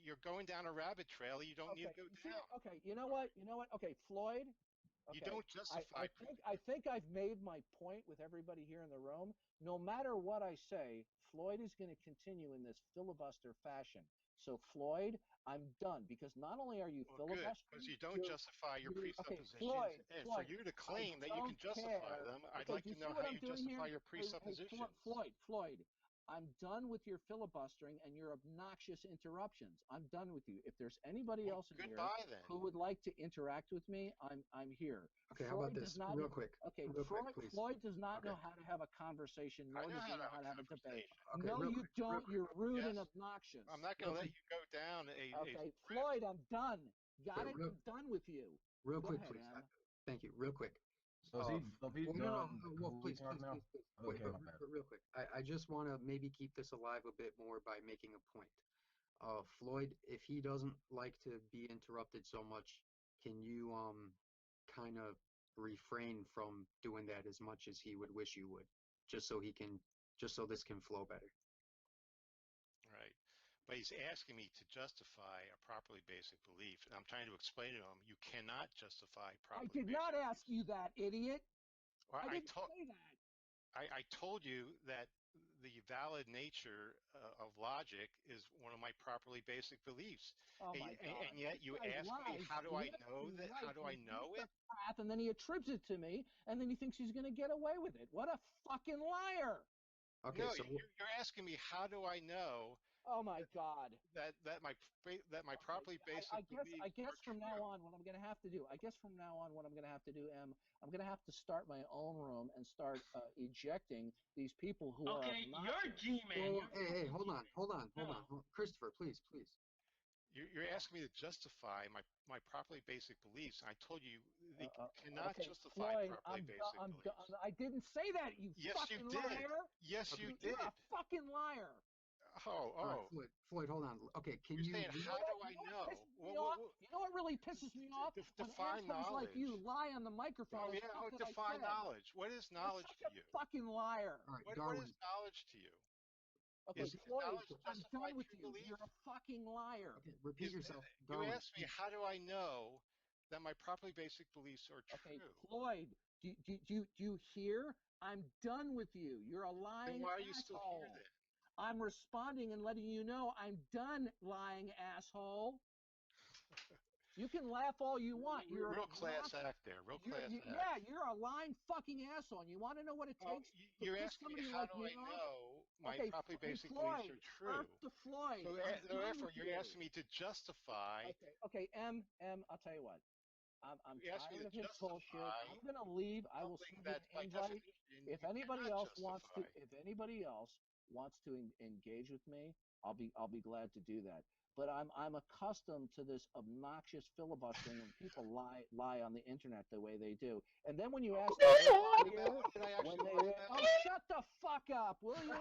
Speaker 15: you're going down a rabbit trail you don't need to go down.
Speaker 2: Okay, you know what? Okay, Floyd.
Speaker 15: You
Speaker 2: Okay,
Speaker 15: don't justify.
Speaker 2: I think I've made my point with everybody here in the room. No matter what I say, Floyd is going to continue in this filibuster fashion. So Floyd, I'm done, because not only are you filibustering,
Speaker 15: because you don't justify your presuppositions,
Speaker 2: Floyd,
Speaker 15: and for you to claim that you can justify them, I'd like to know how you justify your presuppositions.
Speaker 2: Floyd, I'm done with your filibustering and your obnoxious interruptions. I'm done with you. If there's anybody else in here who would like to interact with me, I'm here.
Speaker 4: Okay, how about this? Real quick.
Speaker 2: Okay, Floyd does not know how to have a conversation, nor does he know how to have a debate.
Speaker 4: Okay,
Speaker 2: No, you don't. You're rude and obnoxious.
Speaker 15: I'm not going to let you go down
Speaker 2: Okay, Floyd, I'm done. Got it? I'm done with you.
Speaker 4: Real
Speaker 2: Go
Speaker 4: quick,
Speaker 2: ahead,
Speaker 4: please.
Speaker 2: Em.
Speaker 4: Thank you. Real quick.
Speaker 16: So is he
Speaker 4: No,
Speaker 16: done?
Speaker 4: well,
Speaker 16: Can we
Speaker 4: please,
Speaker 16: talk now?
Speaker 4: Wait,
Speaker 16: Okay, my bad.
Speaker 4: real quick. I just want to maybe keep this alive a bit more by making a point. Floyd, if he doesn't like to be interrupted so much, can you kind of refrain from doing that as much as he would wish you would, just so this can flow better?
Speaker 15: Right. But he's asking me to justify a properly basic belief, and I'm trying to explain to him you cannot justify properly.
Speaker 2: I did not ask you that, idiot.
Speaker 15: Well,
Speaker 2: I didn't say that.
Speaker 15: I told you that the valid nature of logic is one of my properly basic beliefs.
Speaker 2: Oh my God.
Speaker 15: And yet you ask me, how do I know that? How do I know it?
Speaker 2: And then he attributes it to me, and then he thinks he's going to get away with it. What a fucking liar!
Speaker 15: Okay, no, so you're asking me, how do I know?
Speaker 2: Oh my God!
Speaker 15: That my properly basic beliefs.
Speaker 2: I guess from now on, what I'm going to have to do. Em, I'm going to have to start my own room and start ejecting these people who are.
Speaker 14: Okay, you're G-man.
Speaker 4: Hey, hold on. Christopher, please.
Speaker 15: You're asking me to justify my properly basic beliefs, and I told you they cannot justify
Speaker 2: Floyd,
Speaker 15: properly basic beliefs.
Speaker 2: I didn't say that, you fucking liar.
Speaker 15: Yes, you did.
Speaker 2: You're a fucking liar.
Speaker 4: Right, Floyd, hold on. Okay, can you?
Speaker 15: How do I know?
Speaker 2: You know what really pisses me off?
Speaker 15: Define knowledge.
Speaker 2: Like you lie on the microphone.
Speaker 15: Oh, yeah, define knowledge. What is knowledge to you?
Speaker 2: Fucking liar.
Speaker 4: All right,
Speaker 15: what is knowledge to you?
Speaker 2: Okay, Floyd, I'm done with you. You're a fucking liar.
Speaker 4: Okay, repeat yourself.
Speaker 15: You asked me, how do I know that my properly basic beliefs are true?
Speaker 2: Okay, Floyd, do you hear? I'm done with you. You're a lying
Speaker 15: Then why are you
Speaker 2: asshole.
Speaker 15: still here then?
Speaker 2: I'm responding and letting you know I'm done, lying asshole. You can laugh all you want. You're
Speaker 15: real class act there. Real class act.
Speaker 2: Yeah, you're a lying fucking asshole. And you want to know what it takes?
Speaker 15: You're asking me, how do I know my properly basic beliefs are true?
Speaker 2: Floyd.
Speaker 15: So therefore, you're asking me to justify.
Speaker 2: Okay, Em, I'll tell you what. I'm tired of his bullshit. I'm gonna leave. I will send you an invite. If anybody else wants to engage with me, I'll be glad to do that. But I'm accustomed to this obnoxious filibustering when people lie on the internet the way they do. And then when you ask shut the fuck up, will you?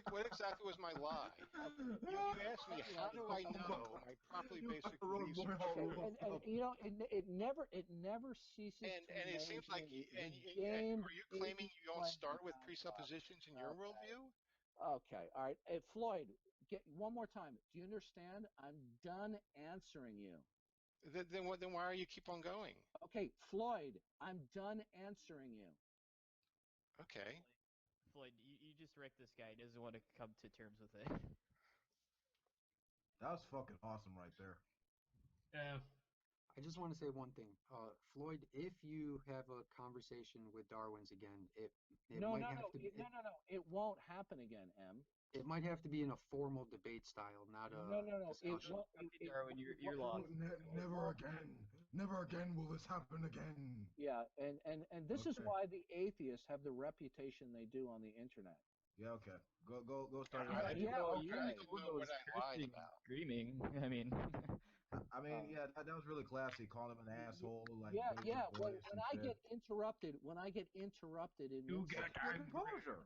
Speaker 15: What exactly was my lie? You asked me, how do I know my properly basic beliefs are true?
Speaker 2: And you know, it never ceases.
Speaker 15: And it seems like, are you claiming you all start with presuppositions in your worldview?
Speaker 2: Okay, all right. Hey, Floyd, get one more time. Do you understand? I'm done answering you.
Speaker 15: Then why are you keep on going?
Speaker 2: Okay, Floyd, I'm done answering you.
Speaker 15: Okay.
Speaker 17: Floyd, you just wrecked this guy. He doesn't want to come to terms with it.
Speaker 16: That was fucking awesome right there.
Speaker 4: Yeah. I just want to say one thing. Floyd, if you have a conversation with Darwin's again, it won't
Speaker 2: happen again, Em.
Speaker 4: It might have to be in a formal debate style, not a discussion.
Speaker 17: Darwin, you're lost.
Speaker 16: Never again. Never again will this happen again.
Speaker 2: Yeah, and this is why the atheists have the reputation they do on the internet.
Speaker 16: Yeah, okay. Go start.
Speaker 17: You know what I lied about. Screaming. I mean,
Speaker 16: yeah, that was really classy. Calling him an asshole. Like,
Speaker 2: when I get interrupted, in
Speaker 16: you get composure.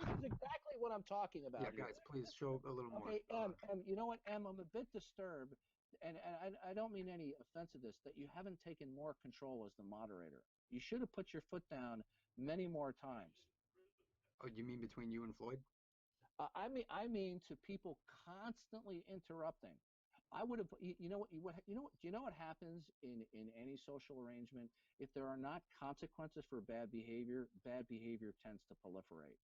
Speaker 2: This is exactly what I'm talking about.
Speaker 4: Yeah, guys, please show a little more.
Speaker 2: Okay, Em, you know what, Em? I'm a bit disturbed, and I don't mean any offensiveness, that you haven't taken more control as the moderator. You should have put your foot down many more times.
Speaker 4: Oh, you mean between you and Floyd?
Speaker 2: I mean to people constantly interrupting. I would have, you know what happens in any social arrangement? If there are not consequences for bad behavior tends to proliferate.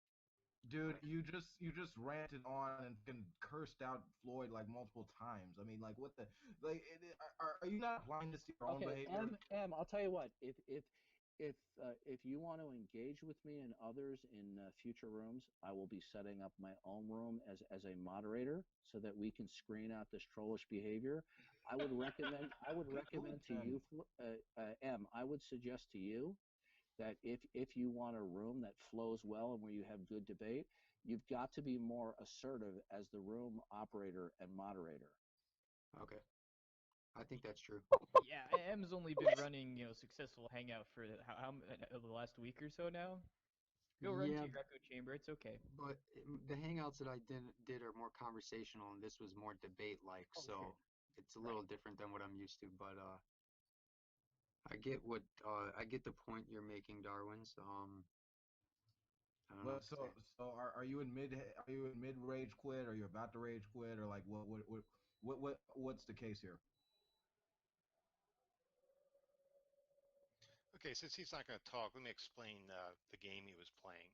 Speaker 16: Dude, you just ranted on and fucking cursed out Floyd like multiple times. I mean, like, what the like? Are you not applying this to your own
Speaker 2: Okay,
Speaker 16: behavior?
Speaker 2: I'll tell you what. If you want to engage with me and others in future rooms, I will be setting up my own room as a moderator so that we can screen out this trollish behavior. I would recommend to you, M. I would suggest to you that if you want a room that flows well and where you have good debate, you've got to be more assertive as the room operator and moderator.
Speaker 4: Okay, I think that's true.
Speaker 17: Yeah, M's only been running, successful Hangout for the last week or so now. Go run to
Speaker 4: Yeah,
Speaker 17: your echo chamber. It's okay.
Speaker 4: but the hangouts that I did are more conversational, and this was more debate-like,
Speaker 17: Oh,
Speaker 4: so
Speaker 17: sure.
Speaker 4: it's a little different than what I'm used to. But I get the point you're making, Darwin's. I don't know
Speaker 16: But
Speaker 4: what to say.
Speaker 16: so are you in mid rage quit? Are you about to rage quit? Or like what's the case here?
Speaker 15: Okay, since he's not going to talk, let me explain the game he was playing.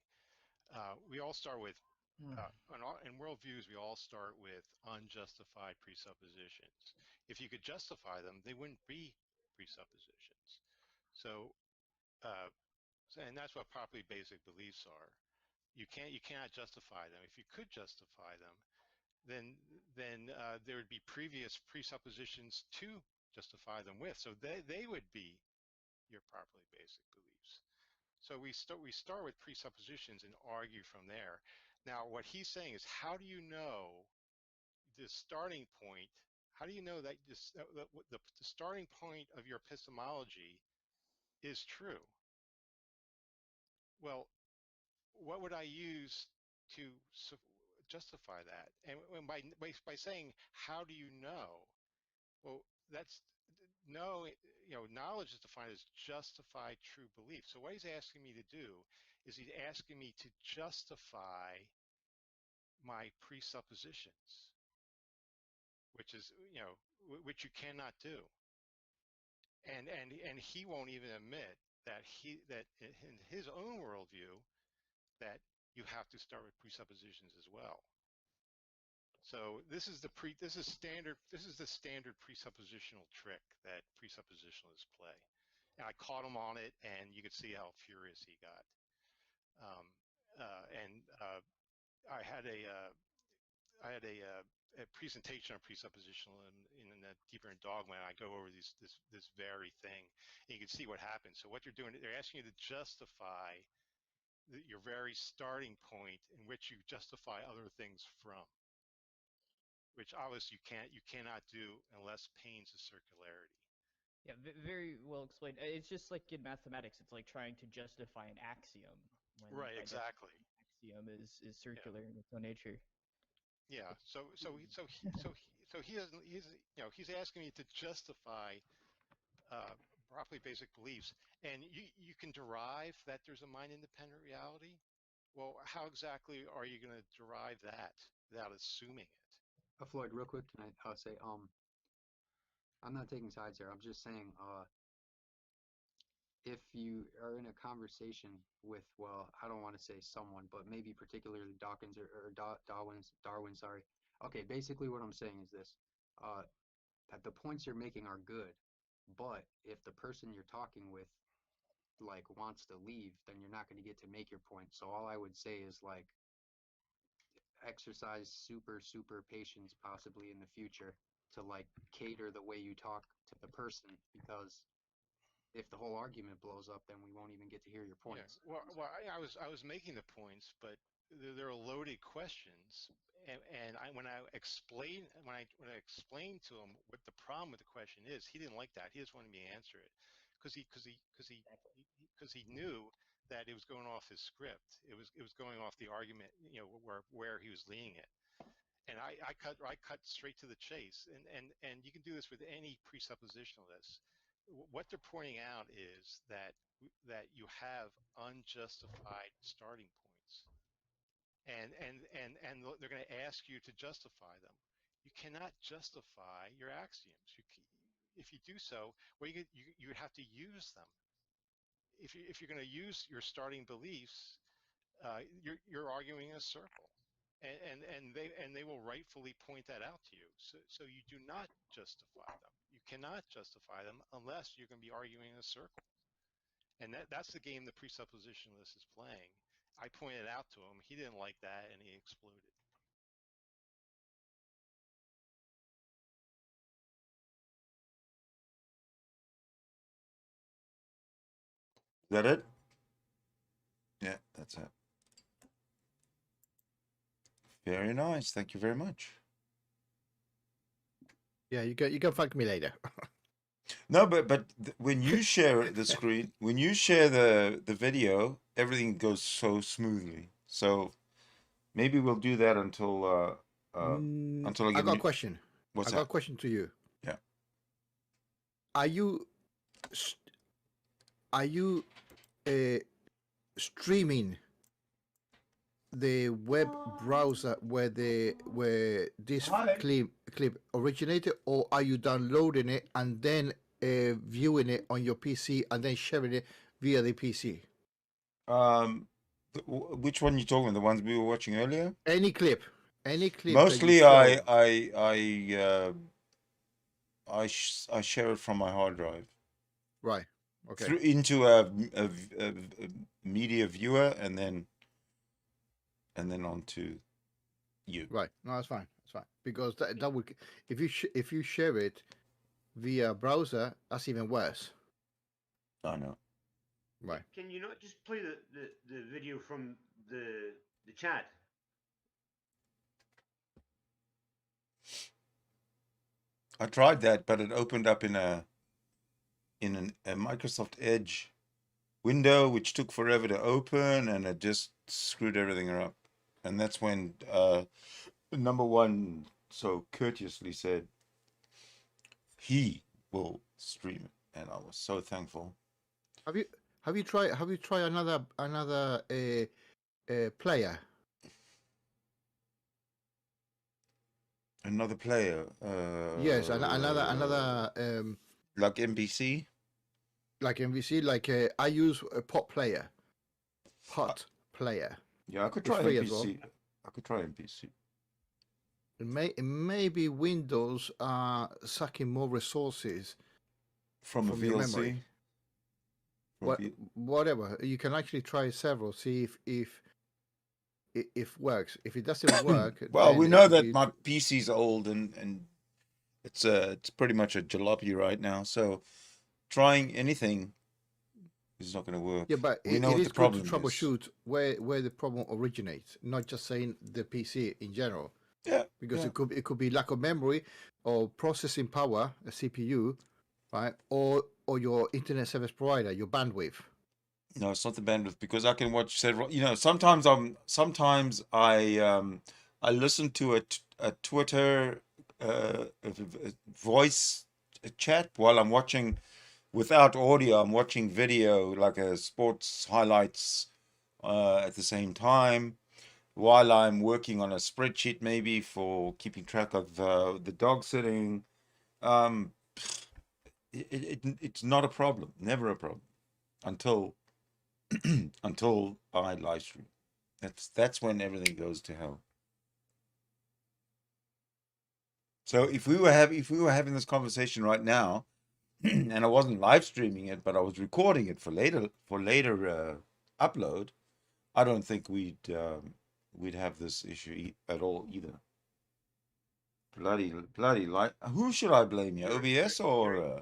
Speaker 15: We all start with, in worldviews, we all start with unjustified presuppositions. If you could justify them, they wouldn't be presuppositions. So, and that's what properly basic beliefs are. You cannot justify them. If you could justify them, then there would be previous presuppositions to justify them with. So they would be your properly basic beliefs. So we start with presuppositions and argue from there. Now, what he's saying is, how do you know the starting point? How do you know that the starting point of your epistemology is true? Well, what would I use to justify that? And by saying, how do you know? Well, that's no, knowledge is defined as justified true belief. So what he's asking me to do is he's asking me to justify my presuppositions, which is, which you cannot do. And he won't even admit that in his own worldview that you have to start with presuppositions as well. So this is the standard presuppositional trick that presuppositionalists play. And I caught him on it, and you could see how furious he got. I had a presentation on presuppositional in Deeper in Dogma, and I go over this very thing, and you can see what happens. So what they're doing, they're asking you to justify your very starting point in which you justify other things from, which obviously you cannot do unless pains the circularity.
Speaker 17: Yeah, very well explained. It's just like in mathematics, it's like trying to justify an axiom.
Speaker 15: Right, exactly.
Speaker 17: Axiom is circular in its own nature.
Speaker 15: Yeah. So he doesn't. He's asking me to justify properly basic beliefs, and you can derive that there's a mind-independent reality. Well, how exactly are you going to derive that without assuming it?
Speaker 4: Floyd, real quick, can I say I'm not taking sides here. I'm just saying if you are in a conversation with, well, I don't want to say someone, but maybe particularly Dawkins or Darwin, sorry. Okay, basically what I'm saying is this, that the points you're making are good, but if the person you're talking with like wants to leave, then you're not going to get to make your point. So all I would say is like exercise super patience possibly in the future to like cater the way you talk to the person, because if the whole argument blows up, then we won't even get to hear your points.
Speaker 15: Yeah. Well, I was making the points, but they're loaded questions, and when I explained to him what the problem with the question is, he didn't like that. He just wanted me to answer it because he knew that it was going off his script. It was going off the argument, where he was leading it. And I cut straight to the chase, and you can do this with any presuppositionalist. What they're pointing out is that you have unjustified starting points. and they're going to ask you to justify them. You cannot justify your axioms. If you do so, well, you have to use them. If you're going to use your starting beliefs, you're arguing in a circle, and they will rightfully point that out to you. So you do not justify them. You cannot justify them unless you're going to be arguing in a circle. And that's the game the presuppositionalist is playing. I pointed out to him, he didn't like that, and he exploded.
Speaker 7: Is that it? Yeah, that's it. Very nice. Thank you very much.
Speaker 9: Yeah, you can fuck me later.
Speaker 7: No, but when you share the screen, when you share the video, everything goes so smoothly. So maybe we'll do that until until
Speaker 9: I got a question.
Speaker 7: What's
Speaker 9: I
Speaker 7: that?
Speaker 9: got a question to you.
Speaker 7: Yeah.
Speaker 9: Are you streaming the web browser where this clip originated, or are you downloading it and then viewing it on your PC and then sharing it via the PC?
Speaker 7: Which one you talking about? The ones we were watching earlier?
Speaker 9: Any clip.
Speaker 7: Mostly, I share it from my hard drive.
Speaker 9: Right. Okay.
Speaker 7: Through into a media viewer, and then onto you.
Speaker 9: Right. No, that's fine. That's fine. Because that would, if you share it via browser, that's even worse.
Speaker 7: I know.
Speaker 9: Right.
Speaker 14: Can you not just play the video from the chat?
Speaker 7: I tried that, but it opened up in a Microsoft Edge window, which took forever to open, and it just screwed everything up. And that's when number one so courteously said he will stream it, and I was so thankful.
Speaker 9: Have you tried another player?
Speaker 7: Another player.
Speaker 9: Yes, another
Speaker 7: like NBC.
Speaker 9: Like NBC, like I use a pot player.
Speaker 7: Yeah, I could try NBC. Well. I could try NBC.
Speaker 9: Maybe Windows are sucking more resources
Speaker 7: from a VLC.
Speaker 9: Whatever, you can actually try several. See if works. If it doesn't work,
Speaker 7: well, we know that my PC's old and it's pretty much a jalopy right now. So trying anything is not going to work.
Speaker 9: Yeah, but
Speaker 7: we know
Speaker 9: it
Speaker 7: what
Speaker 9: is
Speaker 7: the problem
Speaker 9: good to troubleshoot where the problem originates, not just saying the PC in general.
Speaker 7: Yeah,
Speaker 9: because it could be lack of memory or processing power, a CPU, right, or your internet service provider, your bandwidth.
Speaker 7: No, it's not the bandwidth, because I can watch several. You know, sometimes I listen to a Twitter voice chat while I'm watching. Without audio, I'm watching video, like a sports highlights at the same time, while I'm working on a spreadsheet, maybe for keeping track of the dog sitting. It's not a problem, never a problem, until until I live stream. That's when everything goes to hell. So if we were having this conversation right now, and I wasn't live streaming it, but I was recording it for later upload, I don't think we'd have this issue at all either. Bloody light. Who should I blame you? OBS or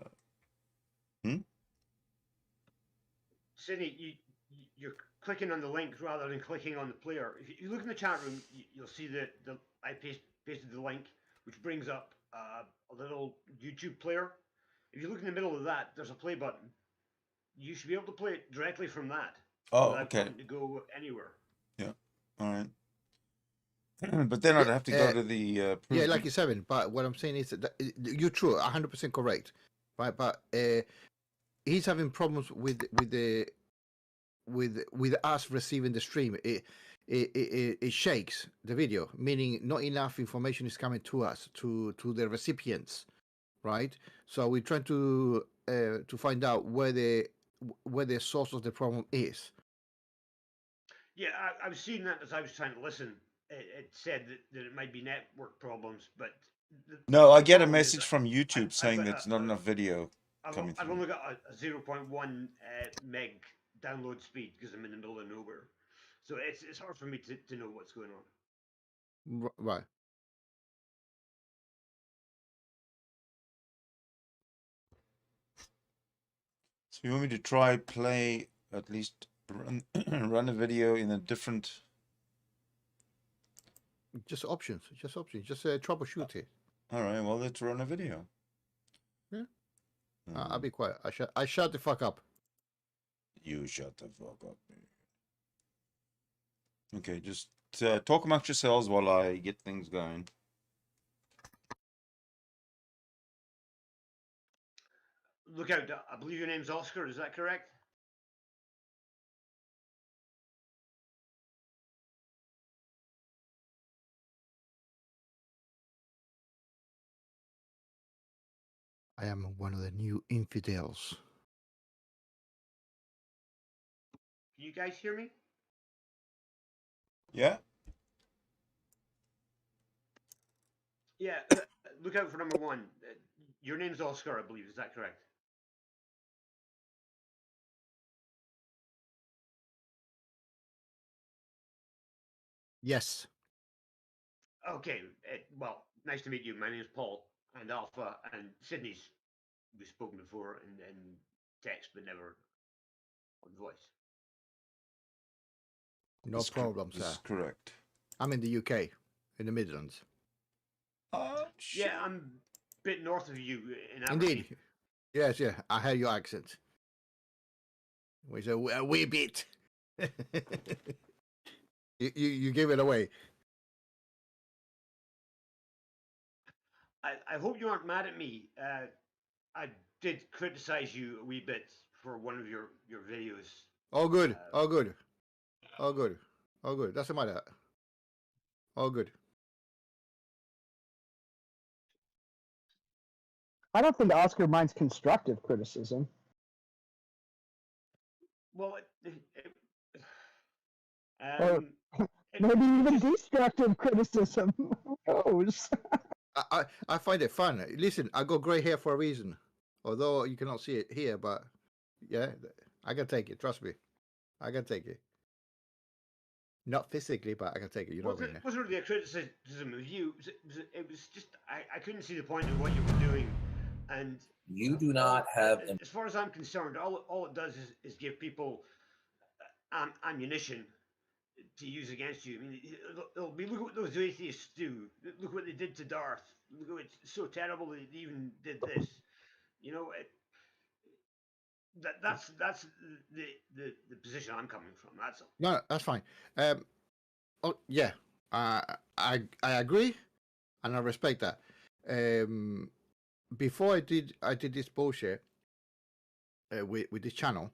Speaker 14: Sidney, you're clicking on the link rather than clicking on the player. If you look in the chat room, you'll see that I pasted the link, which brings up a little YouTube player. If you look in the middle of that, there's a play button. You should be able to play it directly from that.
Speaker 7: Oh,
Speaker 14: without
Speaker 7: okay.
Speaker 14: having to go anywhere.
Speaker 7: Yeah. All right. But then I'd have to go to the
Speaker 9: yeah, like you said. But what I'm saying is that you're true, 100% correct, right? But he's having problems with us receiving the stream. it shakes the video, meaning not enough information is coming to us, to the recipients, right? So we're trying to find out where the source of the problem is.
Speaker 14: Yeah, I was seeing that as I was trying to listen. It said that it might be network problems, but
Speaker 7: No, I
Speaker 14: the
Speaker 7: get a
Speaker 14: problem is
Speaker 7: message from YouTube saying there's not enough video coming
Speaker 14: I've
Speaker 7: through.
Speaker 14: only got a 0.1 meg download speed because I'm in the middle of nowhere. So it's hard for me to know what's going on.
Speaker 9: Right.
Speaker 7: So you want me to try play at least run a video in a different.
Speaker 9: Just options. Just troubleshoot it.
Speaker 7: All right. Well, let's run a video.
Speaker 9: Yeah. I'll be quiet. I shut the fuck up.
Speaker 7: You shut the fuck up. Okay, just talk amongst yourselves while I get things going.
Speaker 14: Look out! I believe your name's Oscar. Is that correct?
Speaker 9: I am one of the new infidels.
Speaker 14: Can you guys hear me?
Speaker 7: Yeah.
Speaker 14: Yeah. Look out for number one. Your name's Oscar, I believe. Is that correct?
Speaker 9: Yes.
Speaker 14: Okay. Well, nice to meet you. My name's Paul, and Alpha, and Sidney's. We've spoken before in text, but never on voice.
Speaker 9: No problem, sir.
Speaker 7: This is correct.
Speaker 9: I'm in the UK, in the Midlands.
Speaker 14: Yeah, I'm a bit north of you in Aberdeen.
Speaker 9: Indeed. Yes, yeah. I heard your accent. It's a wee bit. you give it away.
Speaker 14: I hope you aren't mad at me. I did criticize you a wee bit for one of your videos.
Speaker 9: All good. All good. All good. All good. Doesn't matter. All good.
Speaker 13: I don't think Oscar minds constructive criticism.
Speaker 14: Well,
Speaker 13: Or maybe even destructive criticism. Who knows?
Speaker 9: I find it fun. Listen, I got grey hair for a reason. Although you cannot see it here, but yeah, I can take it. Trust me. I can take it. Not physically, but I can take it. You know what I mean?
Speaker 14: It wasn't really a criticism of you. It was just I couldn't see the point in what you were doing, and
Speaker 1: you do not have.
Speaker 14: As far as I'm concerned, all it does is give people ammunition to use against you. I mean, it'll be look what those atheists do. Look what they did to Darth. Look what it's so terrible they even did this. You know, that's the position I'm coming from. That's all.
Speaker 9: No, that's fine. Oh yeah, I agree, and I respect that. Before I did this bullshit with this channel.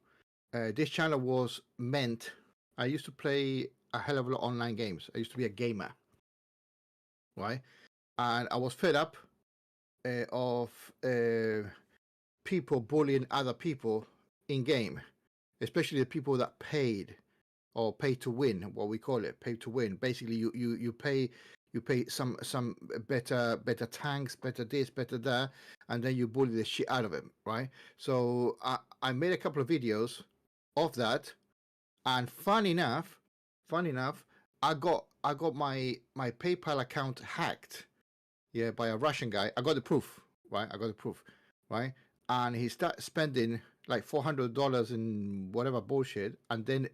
Speaker 9: This channel was meant. I used to play a hell of a lot of online games. I used to be a gamer, right? And I was fed up of people bullying other people in game, especially the people that paid or pay to win, what we call it, pay to win. Basically, you pay some better tanks, better this, better that, and then you bully the shit out of them, right? So I made a couple of videos of that, and fun enough, I got my PayPal account hacked, yeah, by a Russian guy. I got the proof, right? Right? And he started spending like $400 in whatever bullshit, and then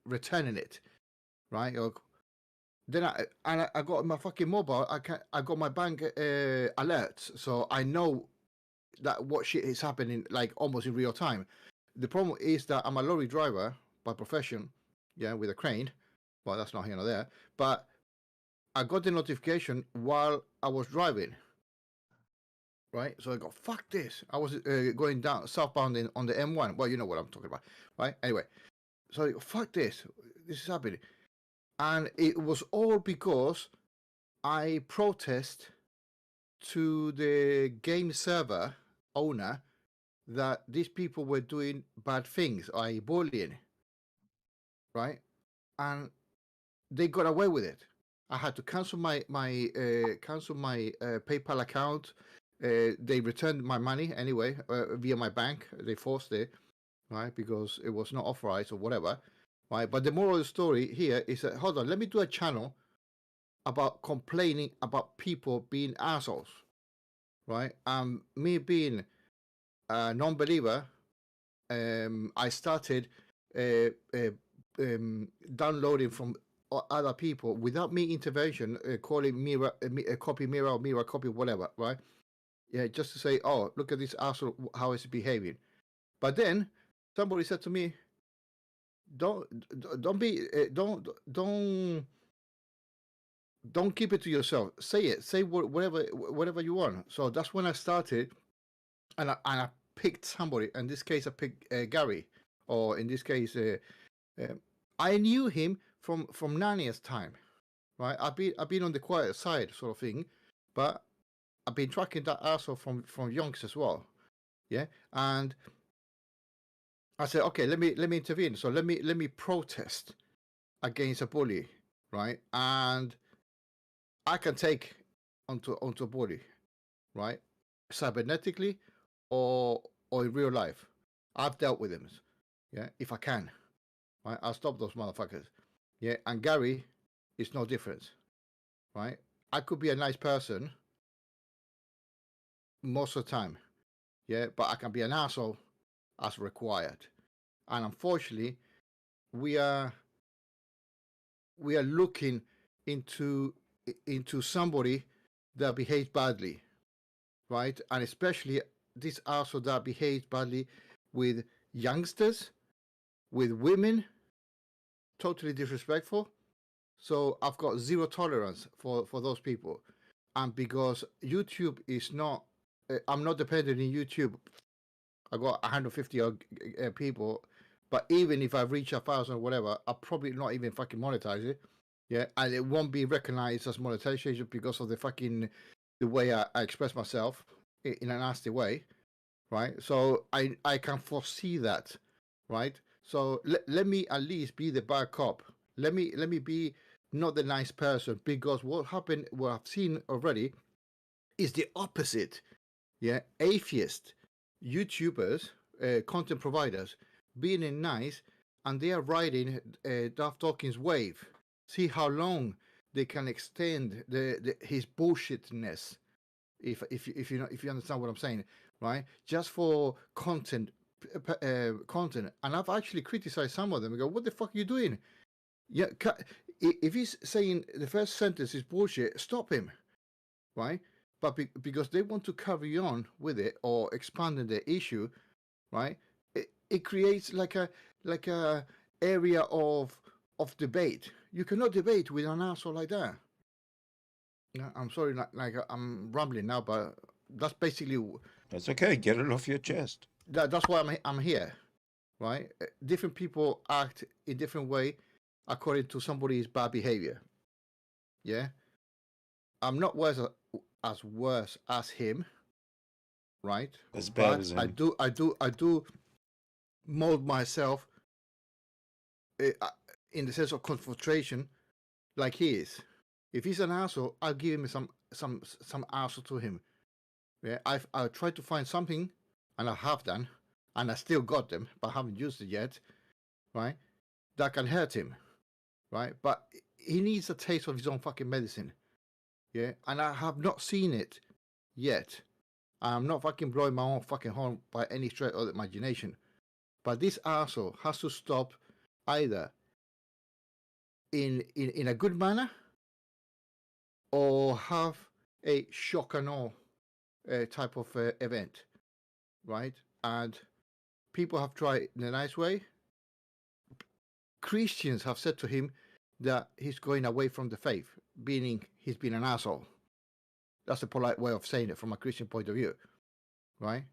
Speaker 9: returning it, right? Then I got my fucking mobile. I got my bank alerts, so I know that what shit is happening like almost in real time. The problem is that I'm a lorry driver by profession, yeah, with a crane. Well, that's not here nor there. But I got the notification while I was driving, right? So I go, fuck this. I was going down southbound on the M1. Well, you know what I'm talking about, right? Anyway, so I go, fuck this. This is happening. And it was all because I protest to the game server owner that these people were doing bad things, i.e. bullying, right? And they got away with it. I had to cancel my PayPal account. They returned my money anyway via my bank. They forced it, right, because it was not authorized or whatever, right? But the moral of the story here is that, hold on, let me do a channel about complaining about people being assholes, right? Me being a non-believer, I started downloading from other people without me intervention, calling mirror a copy mirror or mirror copy, whatever, right? Yeah, just to say, oh, look at this asshole, how is he behaving? But then somebody said to me, don't keep it to yourself. Say it. Say whatever you want. So that's when I started, and I picked somebody. In this case, I picked Gary, or in this case, I knew him from Narnia's time, right? I've been on the quiet side, sort of thing, but I've been tracking that asshole from Yonks as well, yeah. And I said, okay, let me intervene. So let me protest against a bully, right? And I can take onto a bully, right? Cybernetically or in real life. I've dealt with them, yeah. If I can, right, I'll stop those motherfuckers, yeah. And Gary is no different, right? I could be a nice person most of the time, yeah, but I can be an asshole as required. And unfortunately, we are looking into somebody that behaves badly, right? And especially this asshole that behaves badly with youngsters, with women, totally disrespectful. So I've got zero tolerance for those people. And because YouTube is not, I'm not dependent on YouTube. I got 150 people, but even if I reach 1,000 or whatever, I'll probably not even fucking monetize it. Yeah, and it won't be recognized as monetization because of the way I express myself in a nasty way, right? So I can foresee that, right? So let me at least be the bad cop. Let me be not the nice person, because what I've seen already is the opposite. Yeah, atheists, YouTubers, content providers being nice, and they are riding Darth Dawkins' wave. See how long they can extend his bullshitness. If you understand what I'm saying, right? Just for content, content. And I've actually criticized some of them. I go, what the fuck are you doing? Yeah, if he's saying the first sentence is bullshit, stop him, right? But because they want to carry on with it or expanding the issue, right? It creates like a area of debate. You cannot debate with an asshole like that. I'm sorry, like I'm rambling now, but that's basically.
Speaker 7: That's okay. Get it off your chest.
Speaker 9: That's why I'm here, right? Different people act in different way according to somebody's bad behavior. Yeah, I'm not as worse as him, right?
Speaker 7: As bad
Speaker 9: but
Speaker 7: as him.
Speaker 9: I do mold myself in the sense of confrontation, like he is. If he's an asshole, I'll give him some asshole to him. Yeah, I'll try to find something, and I have done, and I still got them, but I haven't used it yet, right? That can hurt him, right? But he needs a taste of his own fucking medicine, yeah. And I have not seen it yet. I'm not fucking blowing my own fucking horn by any stretch of the imagination. But this asshole has to stop either in a good manner or have a shock and awe type of event, right? And people have tried in a nice way. Christians have said to him that he's going away from the faith, meaning he's been an asshole. That's a polite way of saying it from a Christian point of view, right?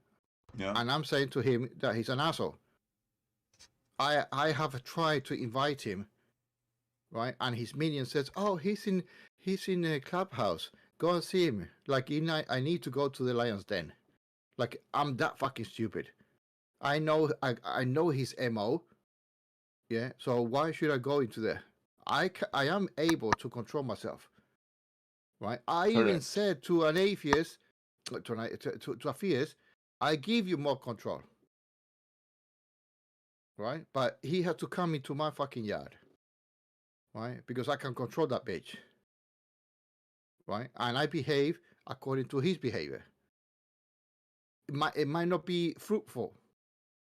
Speaker 7: Yeah.
Speaker 9: And I'm saying to him that he's an asshole. I have tried to invite him right? And his minion says, "Oh, he's in a clubhouse. Go and see him." Like, I need to go to the lion's den. Like, I'm that fucking stupid. I know his MO. Yeah. So why should I go into there? I am able to control myself. Right. I even
Speaker 7: Correct.
Speaker 9: said to an atheist, to a theist, I give you more control. Right. But he had to come into my fucking yard. Right. Because I can control that bitch. Right. And I behave according to his behavior. It might not be fruitful,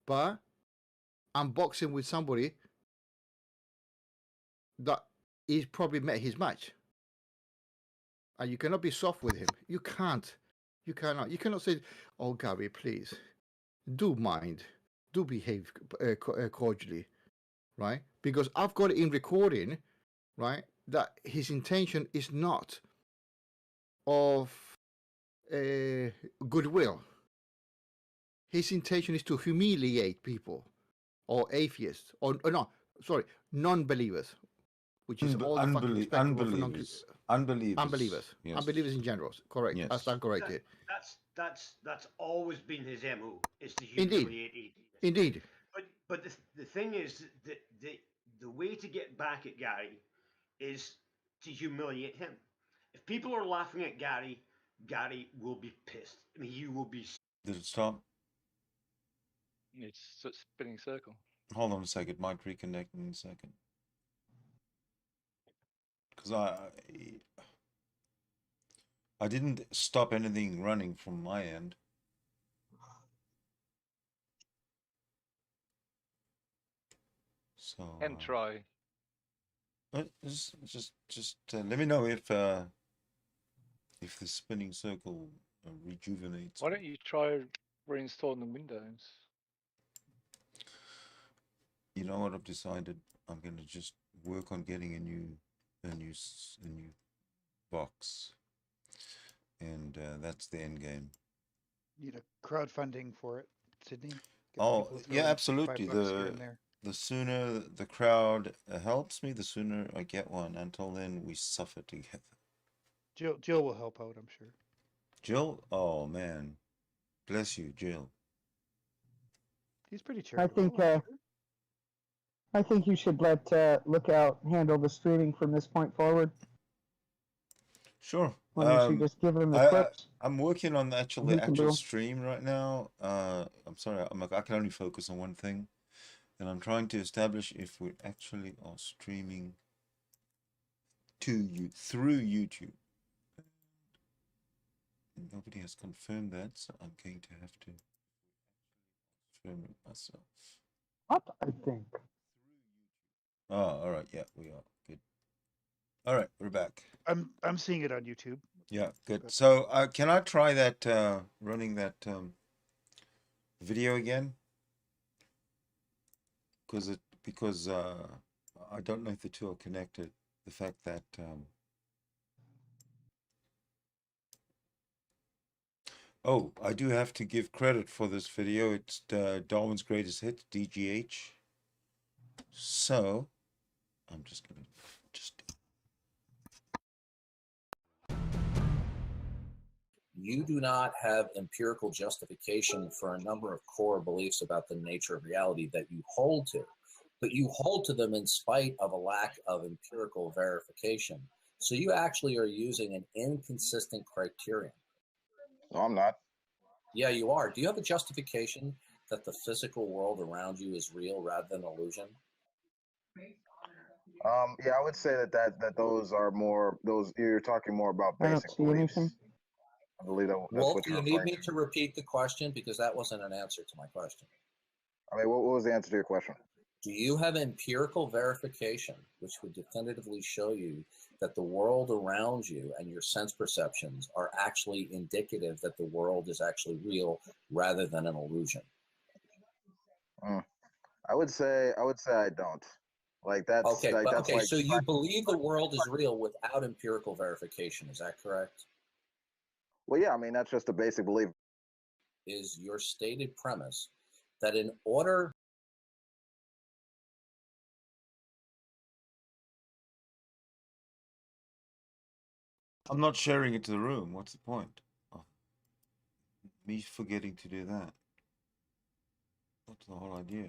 Speaker 9: but I'm boxing with somebody that he's probably met his match. And you cannot be soft with him. You can't. You cannot. You cannot say, "Oh, Gary, please, do mind, do behave cordially," right? Because I've got it in recording, right, that his intention is not of goodwill. His intention is to humiliate people, or atheists, or no, sorry, non-believers, which is all the fucking spectrum of unbelievers,
Speaker 7: Yes.
Speaker 9: unbelievers in general. Correct.
Speaker 7: Yes.
Speaker 9: I stand corrected.
Speaker 14: That's always been his MO, is to
Speaker 9: Indeed.
Speaker 14: humiliate atheists.
Speaker 9: Indeed.
Speaker 14: But the thing is that the way to get back at Gary is to humiliate him. If people are laughing at Gary, Gary will be pissed. I mean, you will be.
Speaker 7: Did it stop?
Speaker 11: It's a spinning circle.
Speaker 7: Hold on a second. Might reconnect in a second. Because I didn't stop anything running from my end. So
Speaker 11: And try.
Speaker 7: Just let me know if the spinning circle rejuvenates.
Speaker 11: Why don't you try reinstalling the Windows?
Speaker 7: You know what I've decided? I'm gonna just work on getting a new box, and that's the end game.
Speaker 10: Need a crowdfunding for it, Sydney. Get
Speaker 7: Oh
Speaker 10: people
Speaker 7: yeah,
Speaker 10: throwing
Speaker 7: absolutely.
Speaker 10: $5 here and there.
Speaker 7: The sooner the crowd helps me, the sooner I get one. Until then, we suffer together.
Speaker 10: Jill will help out, I'm sure.
Speaker 7: Jill, oh man, bless you, Jill.
Speaker 10: He's pretty charitable.
Speaker 13: I think you should let Lookout handle the streaming from this point forward.
Speaker 7: Sure.
Speaker 13: Why don't you just give him the clips?
Speaker 7: I'm working on the
Speaker 13: He
Speaker 7: actual
Speaker 13: can do 'em.
Speaker 7: stream right now. I'm sorry, I can only focus on one thing, and I'm trying to establish if we actually are streaming to you through YouTube. Nobody has confirmed that, so I'm going to have to confirm it myself.
Speaker 13: What I think.
Speaker 7: Oh, all right. Yeah, we are good. All right, we're back.
Speaker 10: I'm seeing it on YouTube.
Speaker 7: Yeah, good. So, can I try that running that video again? Because I don't know if the two are connected. The fact that oh, I do have to give credit for this video. It's Darwin's Greatest Hits, DGH. So, I'm just gonna
Speaker 2: You do not have empirical justification for a number of core beliefs about the nature of reality that you hold to, but you hold to them in spite of a lack of empirical verification. So you actually are using an inconsistent criterion.
Speaker 18: No, I'm not.
Speaker 2: Yeah, you are. Do you have a justification that the physical world around you is real rather than illusion?
Speaker 18: Yeah, I would say that those are more you're talking more about
Speaker 13: I don't
Speaker 18: basic
Speaker 13: see
Speaker 18: beliefs.
Speaker 13: anything.
Speaker 18: I believe that's
Speaker 2: Wolf,
Speaker 18: what
Speaker 2: do
Speaker 18: you're
Speaker 2: you need
Speaker 18: referring
Speaker 2: me
Speaker 18: to.
Speaker 2: to repeat the question? Because that wasn't an answer to my question.
Speaker 18: I mean, what was the answer to your question?
Speaker 2: Do you have empirical verification which would definitively show you that the world around you and your sense perceptions are actually indicative that the world is actually real rather than an illusion?
Speaker 18: I would say I don't. Like that's
Speaker 2: Okay,
Speaker 18: like
Speaker 2: but
Speaker 18: that's
Speaker 2: okay,
Speaker 18: like
Speaker 2: so you believe the world is real without empirical verification, is that correct?
Speaker 18: well, yeah, I mean that's just a basic belief.
Speaker 2: Is your stated premise that in order
Speaker 7: I'm not sharing it to the room. What's the point? Oh, me forgetting to do that. What's the whole idea?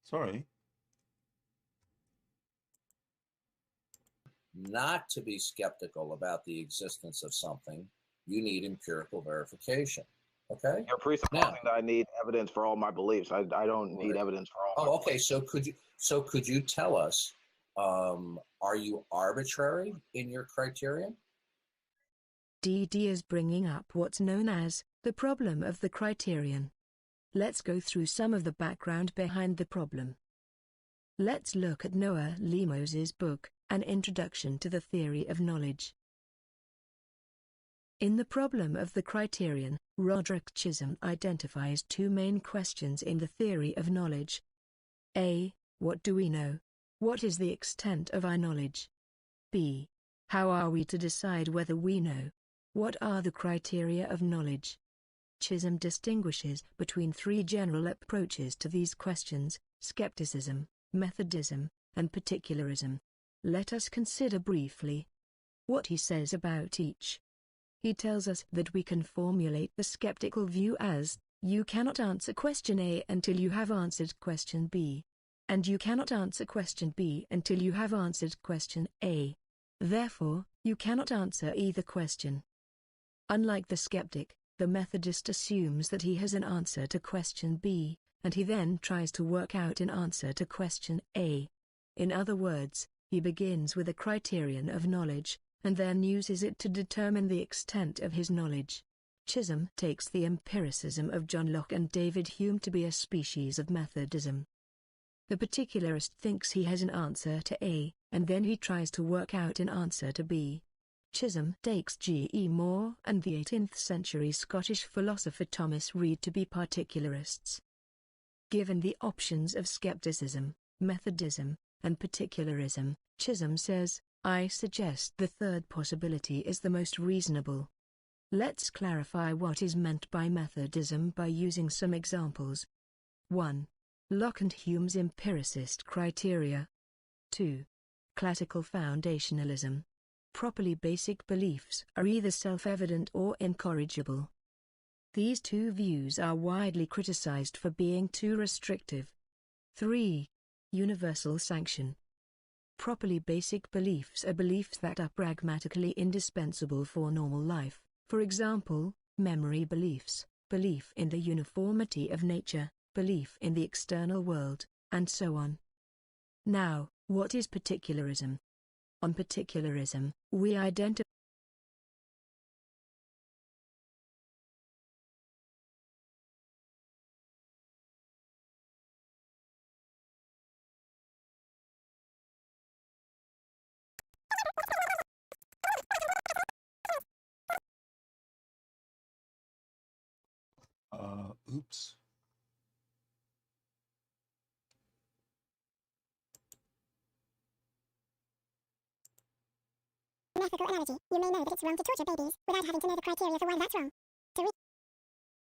Speaker 7: Sorry.
Speaker 2: Not to be skeptical about the existence of something, you need empirical verification. Okay?
Speaker 18: You're presupposing that I need evidence for all my beliefs. I don't need evidence for all.
Speaker 2: Oh, okay. So could you tell us, are you arbitrary in your criterion?
Speaker 19: DD is bringing up what's known as the problem of the criterion. Let's go through some of the background behind the problem. Let's look at Noah Limos's book, An Introduction to the Theory of Knowledge. In the problem of the criterion, Roderick Chisholm identifies two main questions in the theory of knowledge. A. What do we know? What is the extent of our knowledge? B. How are we to decide whether we know? What are the criteria of knowledge? Chisholm distinguishes between three general approaches to these questions: skepticism, methodism, and particularism. Let us consider briefly what he says about each. He tells us that we can formulate the skeptical view as, you cannot answer question A until you have answered question B. And you cannot answer question B until you have answered question A. Therefore, you cannot answer either question. Unlike the skeptic, the Methodist assumes that he has an answer to question B, and he then tries to work out an answer to question A. In other words, he begins with a criterion of knowledge, and then uses it to determine the extent of his knowledge. Chisholm takes the empiricism of John Locke and David Hume to be a species of Methodism. The particularist thinks he has an answer to A, and then he tries to work out an answer to B. Chisholm takes G.E. Moore and the 18th century Scottish philosopher Thomas Reid to be particularists. Given the options of skepticism, Methodism, and particularism, Chisholm says, I suggest the third possibility is the most reasonable. Let's clarify what is meant by Methodism by using some examples. 1. Locke and Hume's empiricist criteria. 2. Classical foundationalism. Properly basic beliefs are either self-evident or incorrigible. These two views are widely criticized for being too restrictive. 3. Universal sanction. Properly basic beliefs are beliefs that are pragmatically indispensable for normal life, for example, memory beliefs, belief in the uniformity of nature, belief in the external world, and so on. Now, what is particularism? On particularism, we identify
Speaker 7: Oops.
Speaker 20: Unethical analogy. You may know that it's wrong to torture babies without having to know the criteria for why that's wrong. To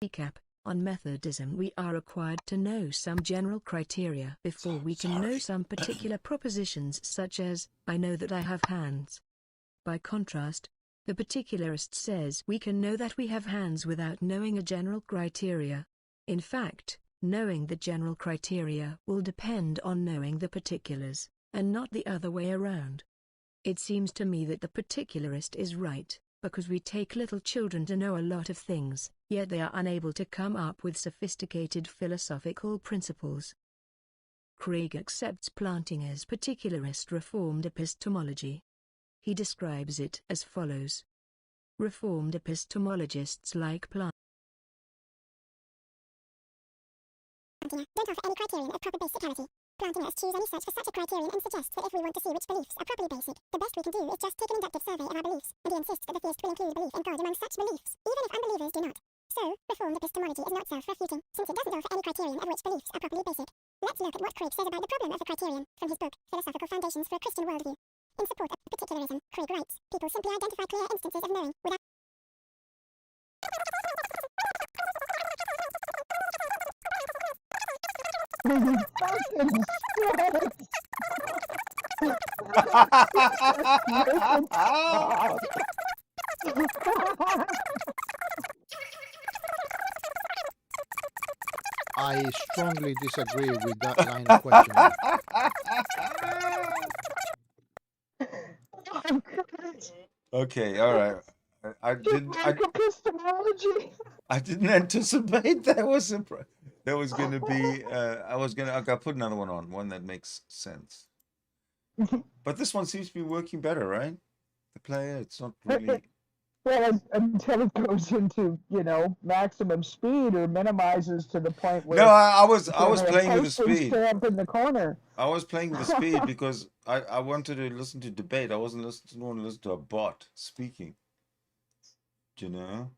Speaker 19: recap, on Methodism we are required to know some general criteria before we can know some particular propositions such as, I know that I have hands. By contrast, the particularist says we can know that we have hands without knowing a general criteria. In fact, knowing the general criteria will depend on knowing the particulars, and not the other way around. It seems to me that the particularist is right, because we take little children to know a lot of things, yet they are unable to come up with sophisticated philosophical principles. Craig accepts planting as particularist Reformed epistemology. He describes it as follows. Reformed epistemologists like planting
Speaker 20: don't offer any criterion of proper basicality. Plantiners choose any search for such a criterion and suggests that if we want to see which beliefs are properly basic, the best we can do is just take an inductive survey of our beliefs, and he insists that the theist will include belief in God among such beliefs, even if unbelievers do not. So, Reformed epistemology is not self-refuting, since it doesn't offer any criterion of which beliefs are properly basic. Let's look at what Craig says about the problem of the criterion, from his book, Philosophical Foundations for a Christian Worldview. In support of particularism, Craig writes, people simply identify clear instances of knowing, without
Speaker 9: I strongly disagree with that line of questioning.
Speaker 7: Okay, all right. I didn't.
Speaker 13: epistemology.
Speaker 7: I didn't anticipate that was going to be. I got put another one on, one that makes sense. But this one seems to be working better, right? The player, it's not really.
Speaker 13: Well, until it goes into, maximum speed or minimizes to the point where
Speaker 7: No, I was
Speaker 13: there's a
Speaker 7: playing with the
Speaker 13: postage
Speaker 7: speed.
Speaker 13: stamp in the corner.
Speaker 7: I was playing with the speed because I wanted to listen to debate. I wasn't want to listen to a bot speaking. Do you know?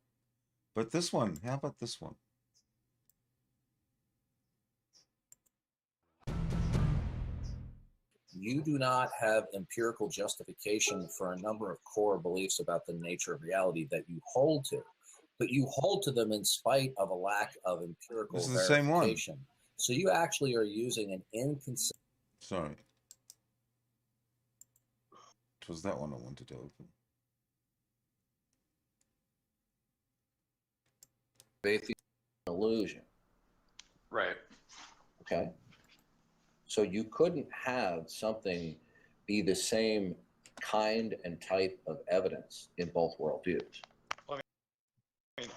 Speaker 7: But this one, how about this one?
Speaker 1: You do not have empirical justification for a number of core beliefs about the nature of reality that you hold to, but you hold to them in spite of a lack of empirical
Speaker 7: This is the same one.
Speaker 1: verification. So you actually are using an inconsistent.
Speaker 7: Sorry. It was that one I wanted to open.
Speaker 2: Atheism illusion.
Speaker 12: Right.
Speaker 2: Okay. So you couldn't have something be the same kind and type of evidence in both worldviews.
Speaker 12: Well, I mean,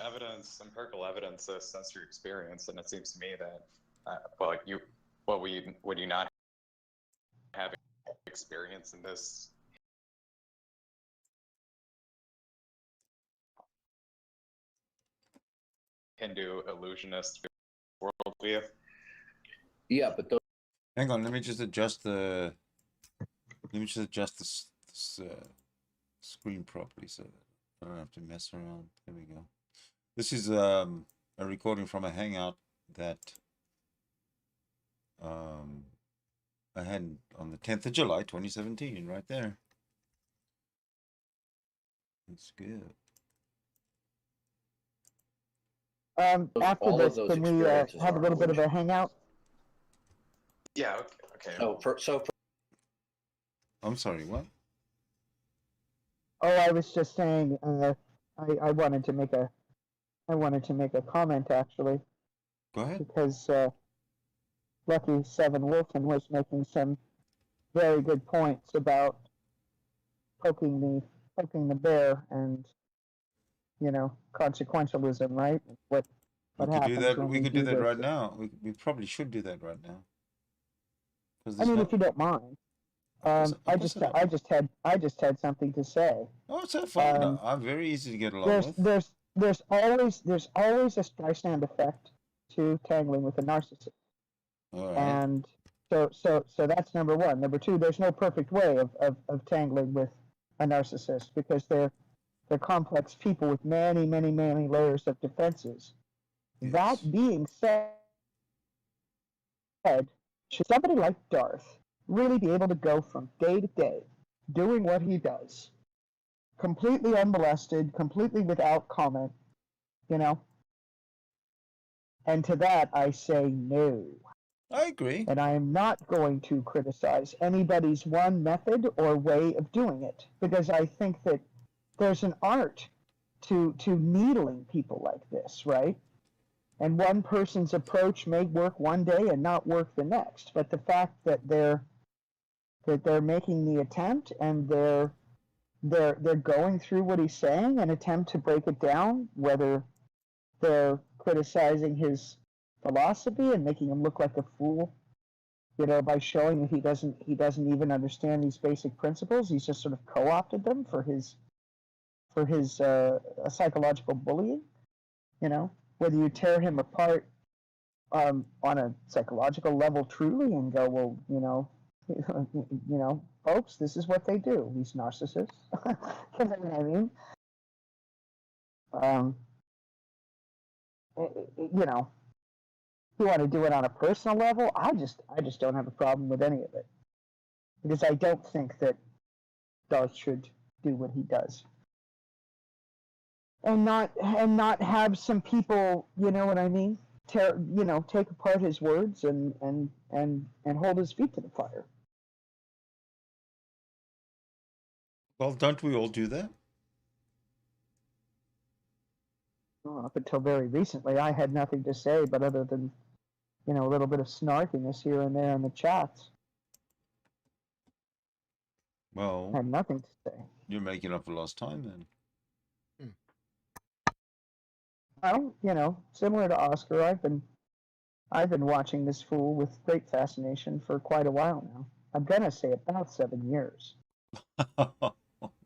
Speaker 12: empirical evidence is sensory experience, and it seems to me that, would you not have experience in this? Hindu illusionist worldview.
Speaker 2: Yeah, but those.
Speaker 7: Hang on, let me just adjust this screen properly so that I don't have to mess around. There we go. This is a recording from a hangout that I had on the 10th of July 2017, right there. That's good.
Speaker 13: After this, can we have a little bit of a hangout?
Speaker 12: Yeah. Okay.
Speaker 7: I'm sorry. What?
Speaker 13: Oh, I was just saying. I wanted to make a comment actually.
Speaker 7: Go ahead.
Speaker 13: Because Lucky Seven Wolfen was making some very good points about poking the bear and consequentialism, right? What happens when
Speaker 7: we could do that
Speaker 13: this.
Speaker 7: right now. We probably should do that right now.
Speaker 13: I mean, if you don't mind. I just had something to say.
Speaker 7: Oh, it's so fun. I'm very easy to get along with.
Speaker 13: There's always a Streisand effect to tangling with a narcissist.
Speaker 7: All right.
Speaker 13: And so that's number one. Number two, there's no perfect way of tangling with a narcissist because they're complex people with many layers of defenses. Yes. That being said, should somebody like Darth really be able to go from day to day doing what he does, completely unmolested, completely without comment, And to that I say no.
Speaker 7: I agree.
Speaker 13: And I am not going to criticize anybody's one method or way of doing it because I think that there's an art to needling people like this, right? And one person's approach may work one day and not work the next. But the fact that they're making the attempt and they're going through what he's saying and attempt to break it down, whether they're criticizing his philosophy and making him look like a fool, by showing that he doesn't even understand these basic principles. He's just sort of co-opted them for his psychological bullying. Whether you tear him apart on a psychological level truly and go, well, folks, this is what they do. These narcissists. You know what I mean? You want to do it on a personal level? I just don't have a problem with any of it because I don't think that Darth should do what he does. And not have some people, you know what I mean? Take apart his words and hold his feet to the fire.
Speaker 7: Well, don't we all do that?
Speaker 13: Well, up until very recently, I had nothing to say, but other than, a little bit of snarkiness here and there in the chats,
Speaker 7: Well,
Speaker 13: I had nothing to say.
Speaker 7: you're making up for lost time then.
Speaker 13: Well, similar to Oscar, I've been watching this fool with great fascination for quite a while now. I'm gonna say about 7 years.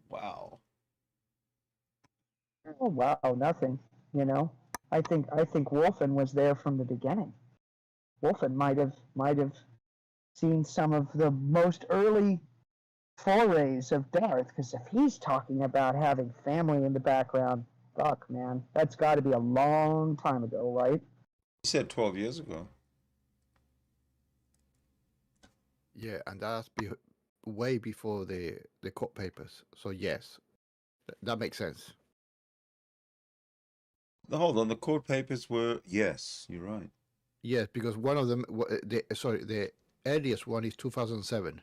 Speaker 7: Wow.
Speaker 13: Oh wow, nothing. I think Wolfen was there from the beginning. Wolfen might have seen some of the most early forays of Darth, because if he's talking about having family in the background, fuck man, that's got to be a long time ago, right?
Speaker 7: He said 12 years ago.
Speaker 9: Yeah, and that's way before the court papers. So yes, that makes sense.
Speaker 7: Hold on, the court papers were, yes, you're right.
Speaker 9: Yes, because one of them, the earliest one is 2007.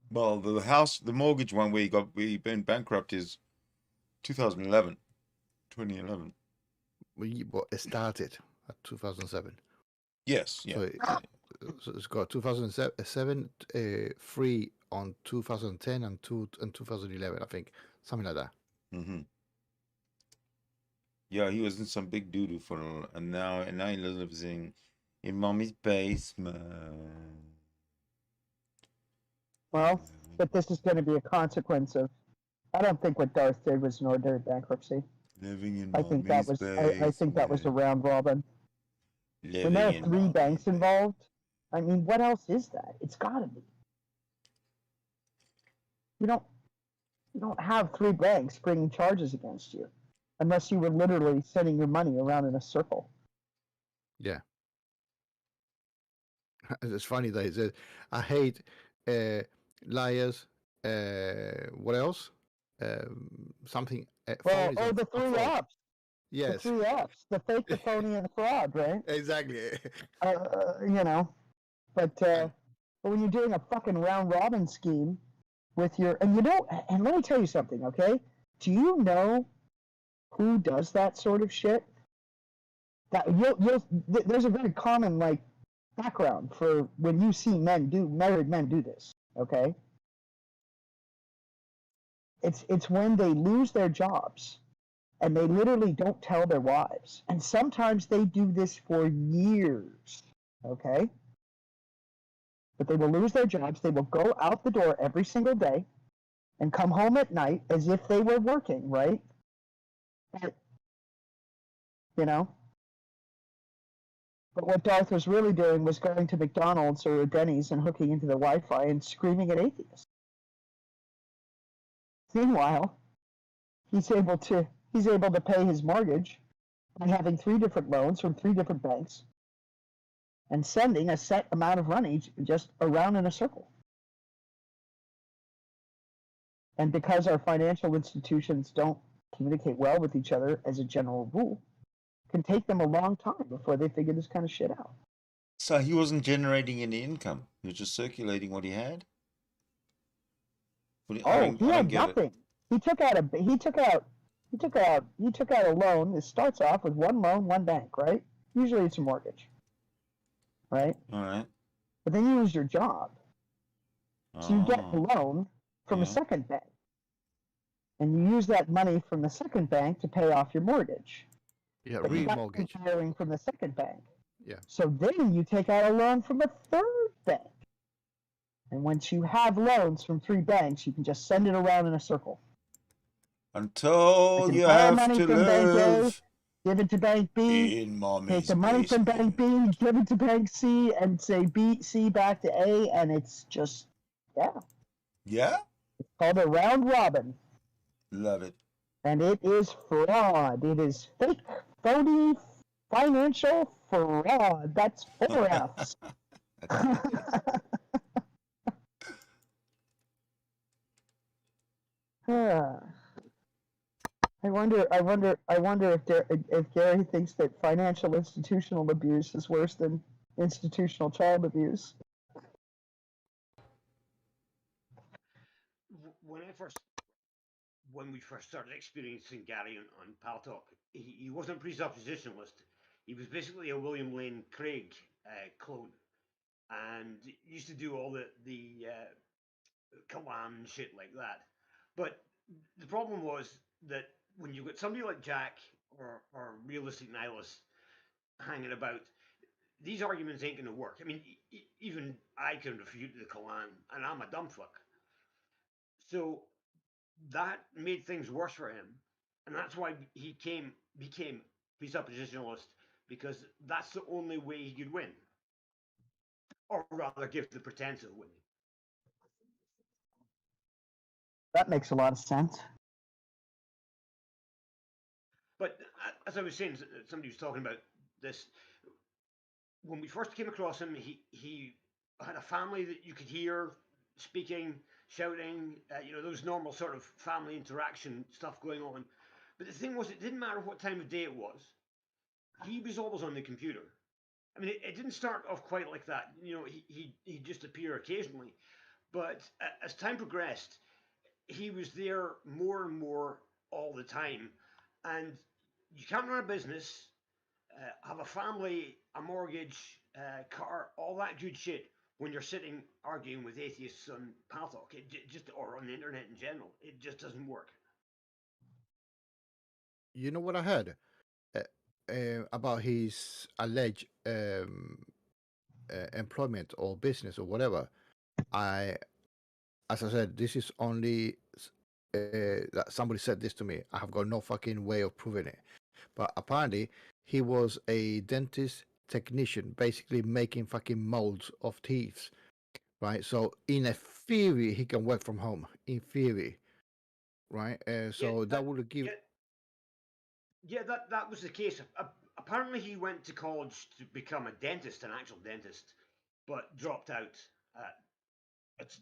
Speaker 7: Well, the mortgage one where we been bankrupt is 2011.
Speaker 9: But it started at 2007.
Speaker 7: Yes, yeah.
Speaker 9: So it's got 2007, 3 on 2010 and 2011, I think, something like that.
Speaker 7: Mm-hmm. Yeah, he was in some big doo-doo and now he lives in mommy's basement.
Speaker 13: Well, but this is going to be a consequence of. I don't think what Darth did was an ordinary bankruptcy.
Speaker 7: Living in
Speaker 13: I think that was. I think that was a round robin. When there are 3 banks involved, I mean, what else is that? It's got to be. You don't have 3 banks bringing charges against you, unless you were literally sending your money around in a circle.
Speaker 9: Yeah. It's funny that he said, I hate liars. What else? Something.
Speaker 13: The 3 F's.
Speaker 9: Yes.
Speaker 13: The 3 F's. The fake, the phony, and the fraud, right?
Speaker 9: Exactly.
Speaker 13: But when you're doing a fucking round robin scheme with your, and let me tell you something, okay? Do you know who does that sort of shit? That there's a very common background for when you see married men do this, okay? It's when they lose their jobs and they literally don't tell their wives. And sometimes they do this for years, okay? But they will lose their jobs. They will go out the door every single day and come home at night as if they were working, right? But, But what Darth was really doing was going to McDonald's or Denny's and hooking into the Wi-Fi and screaming at atheists. Meanwhile, he's able to pay his mortgage by having 3 different loans from 3 different banks and sending a set amount of money just around in a circle. And because our financial institutions don't communicate well with each other as a general rule, it can take them a long time before they figure this kind of shit out.
Speaker 7: So he wasn't generating any income. He was just circulating what he had.
Speaker 13: He had nothing. He took out a loan. It starts off with 1 loan, 1 bank, right? Usually it's a mortgage, right?
Speaker 7: All right.
Speaker 13: But then you lose your job, so you get a loan from a second bank, and you use that money from the second bank to pay off your mortgage.
Speaker 9: Yeah,
Speaker 13: remortgage. Hiring from the second bank.
Speaker 9: Yeah.
Speaker 13: So then you take out a loan from a third bank. And once you have loans from 3 banks, you can just send it around in a circle.
Speaker 7: Until you have to live.
Speaker 13: Give it to Bank B.
Speaker 7: In mommy's
Speaker 13: Take the money from Bank B, give it to Bank C, and say C back to A, and it's just,
Speaker 7: Yeah?
Speaker 13: It's called a round robin.
Speaker 7: Love it.
Speaker 13: And it is fraud. It is fake, phony, financial fraud. That's 4 F's. I wonder if Gary thinks that financial institutional abuse is worse than institutional child abuse.
Speaker 14: When I first when we first started experiencing Gary on Pal Talk, he wasn't presuppositionalist. He was basically a William Lane Craig clone, and used to do all the Kalam shit like that. But the problem was that when you got somebody like Jack or realistic nihilists hanging about, these arguments ain't going to work. I mean, even I can refute the Kalam, and I'm a dumb fuck. So that made things worse for him, and that's why he became presuppositionalist, because that's the only way he could win, or rather, give the pretense of winning.
Speaker 13: That makes a lot of sense.
Speaker 14: But as I was saying, somebody was talking about this. When we first came across him, he had a family that you could hear speaking, shouting, those normal sort of family interaction stuff going on. But the thing was, it didn't matter what time of day it was. He was always on the computer. I mean, it didn't start off quite like that. He'd just appear occasionally. But as time progressed, he was there more and more all the time. And you can't run a business, have a family, a mortgage, car, all that good shit when you're sitting arguing with atheists on Pal Talk, or on the internet in general. It just doesn't work.
Speaker 9: You know what I heard about his alleged employment or business or whatever? As I said, this is only that somebody said this to me. I have got no fucking way of proving it. But apparently, he was a dentist technician, basically making fucking molds of teeth, right? So in a theory, he can work from home. In theory, right? So that would give.
Speaker 14: Yeah, that was the case. Apparently, he went to college to become a dentist, an actual dentist, but dropped out.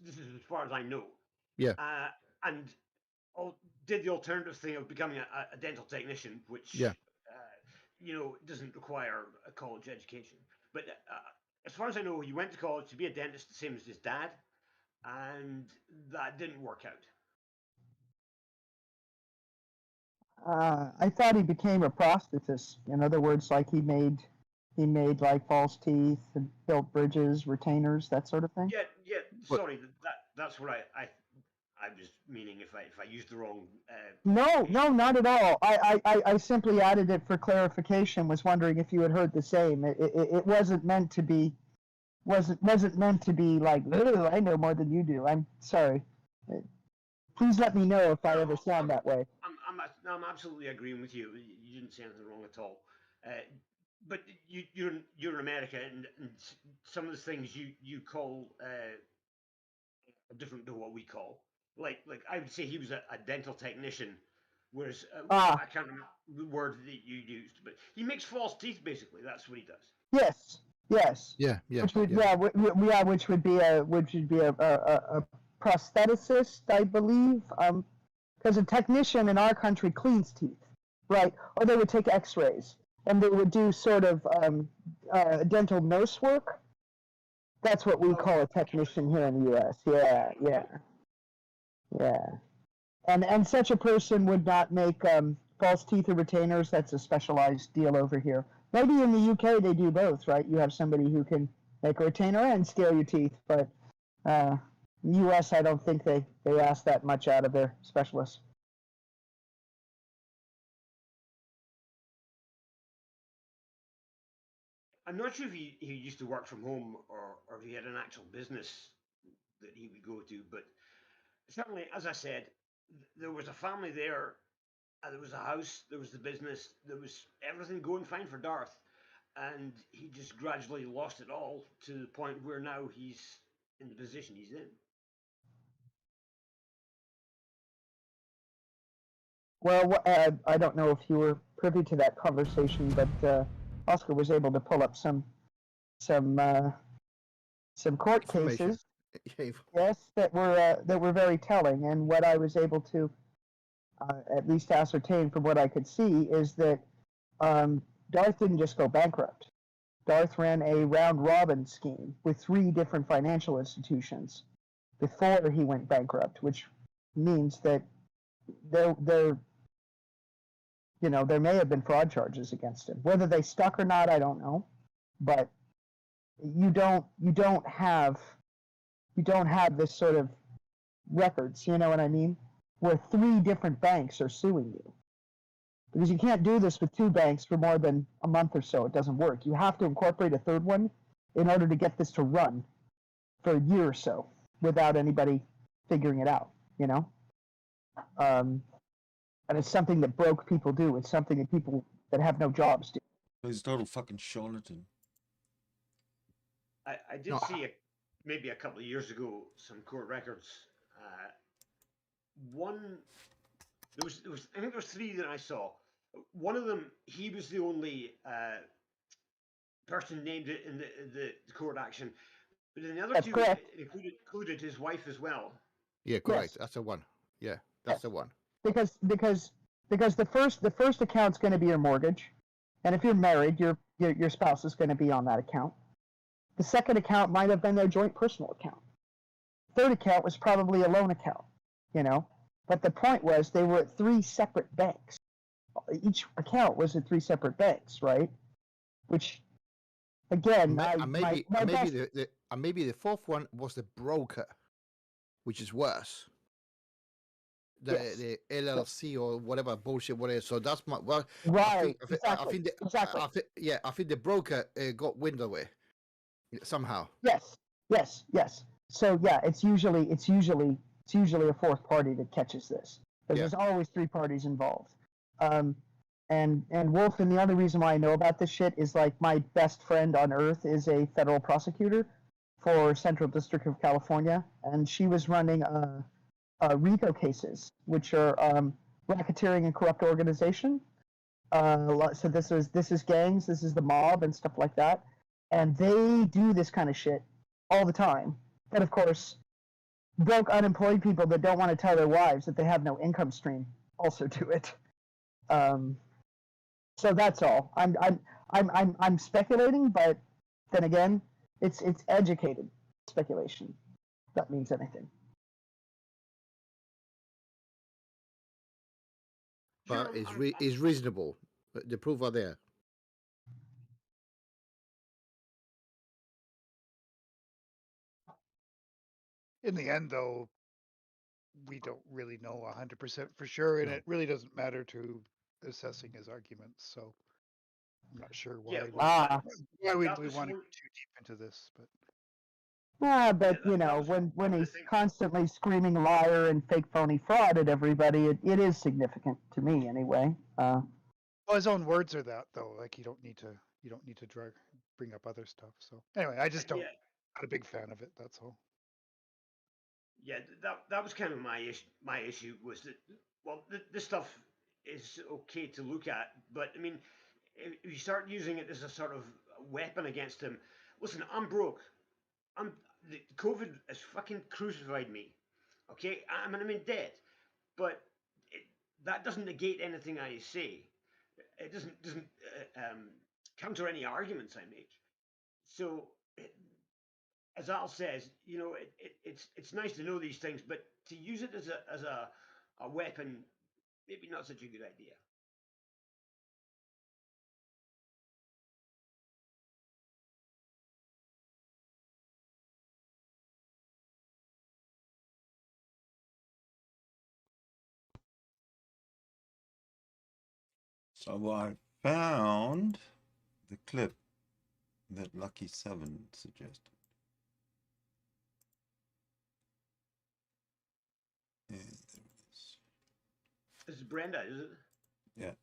Speaker 14: This is as far as I know.
Speaker 9: Yeah.
Speaker 14: And did the alternative thing of becoming a dental technician, which doesn't require a college education. But as far as I know, he went to college to be a dentist, the same as his dad, and that didn't work out.
Speaker 13: I thought he became a prosthetist. In other words, like he made like false teeth and built bridges, retainers, that sort of thing.
Speaker 14: Yeah. Sorry, that's what I was meaning. If I used the wrong.
Speaker 13: No, not at all. I simply added it for clarification. Was wondering if you had heard the same. It wasn't meant to be. Wasn't meant to be like, I know more than you do. I'm sorry. Please let me know if I ever sound that way.
Speaker 14: I'm absolutely agreeing with you. You didn't say anything wrong at all. But you're in America, and some of the things you call are different to what we call. Like I would say he was a dental technician, whereas I can't remember the word that you used, but he makes false teeth. Basically, that's what he does.
Speaker 13: Yes.
Speaker 9: Yeah.
Speaker 13: Which would which would be a prostheticist, I believe. Because a technician in our country cleans teeth, right? Or they would take X-rays and they would do sort of dental nurse work. That's what we call a technician here in the U.S. Yeah. And such a person would not make false teeth or retainers. That's a specialized deal over here. Maybe in the UK they do both, right? You have somebody who can make a retainer and steal your teeth, but U.S. I don't think they ask that much out of their specialists.
Speaker 14: I'm not sure if he used to work from home or if he had an actual business that he would go to, but certainly, as I said, there was a family there, there was a house, there was the business, there was everything going fine for Darth, and he just gradually lost it all to the point where now he's in the position he's in.
Speaker 13: Well, I don't know if you were privy to that conversation, but Oscar was able to pull up some court cases, yes, that were very telling. And what I was able to at least ascertain from what I could see is that Darth didn't just go bankrupt. Darth ran a round-robin scheme with 3 different financial institutions before he went bankrupt, which means that there there may have been fraud charges against him. Whether they stuck or not, I don't know. But you don't have this sort of records, you know what I mean? Where 3 different banks are suing you. Because you can't do this with 2 banks for more than a month or so. It doesn't work. You have to incorporate a 3rd one in order to get this to run for a year or so without anybody figuring it out, you know? And it's something that broke people do. It's something that people that have no jobs do.
Speaker 7: He's a total fucking charlatan.
Speaker 14: I did see maybe a couple of years ago some court records. One, there was I think there was 3 that I saw. One of them, he was the only person named in the court action, but in the other 2 included his wife as well.
Speaker 9: Yeah, correct. Yes. That's the one. Yeah, that's the one.
Speaker 13: Because the first account's going to be your mortgage, and if you're married, your spouse is going to be on that account. The second account might have been their joint personal account. Third account was probably a loan account, you know. But the point was they were at 3 separate banks. Each account was at 3 separate banks, right? Which, again,
Speaker 9: maybe the 4th one was the broker, which is worse. The LLC or whatever bullshit, whatever. So that's my
Speaker 13: right.
Speaker 9: I think the broker got wind of it somehow.
Speaker 13: Yes. So yeah, it's usually a 4th party that catches this. There's always 3 parties involved. And Wolf, and the other reason why I know about this shit is like my best friend on earth is a federal prosecutor for Central District of California, and she was running RICO cases, which are racketeering and corrupt organization. So this is gangs, this is the mob and stuff like that, and they do this kind of shit all the time. But of course, broke unemployed people that don't want to tell their wives that they have no income stream also do it. So that's all. I'm speculating, but then again, it's educated speculation. If that means anything.
Speaker 9: But it's reasonable. The proof are there.
Speaker 10: In the end, though, we don't really know 100% for sure, and it really doesn't matter to assessing his arguments. So I'm not sure why we want to go too deep into this, but.
Speaker 13: But you know, when he's constantly screaming liar and fake phony fraud at everybody, it is significant to me anyway.
Speaker 10: Well, his own words are that though. Like you don't need to bring up other stuff. So anyway, I just not a big fan of it. That's all.
Speaker 14: Yeah, that was kind of my issue was that this stuff is okay to look at, but I mean, if you start using it as a sort of weapon against him, listen, I'm broke. COVID has fucking crucified me. Okay, I'm in debt, but that doesn't negate anything I say. It doesn't counter any arguments I make. So, as Al says, you know, it's nice to know these things, but to use it as a weapon, maybe not such a good idea.
Speaker 7: So I found the clip that Lucky 7 suggested. Yeah, there it is.
Speaker 14: This is Brenda, is it?
Speaker 7: Yeah.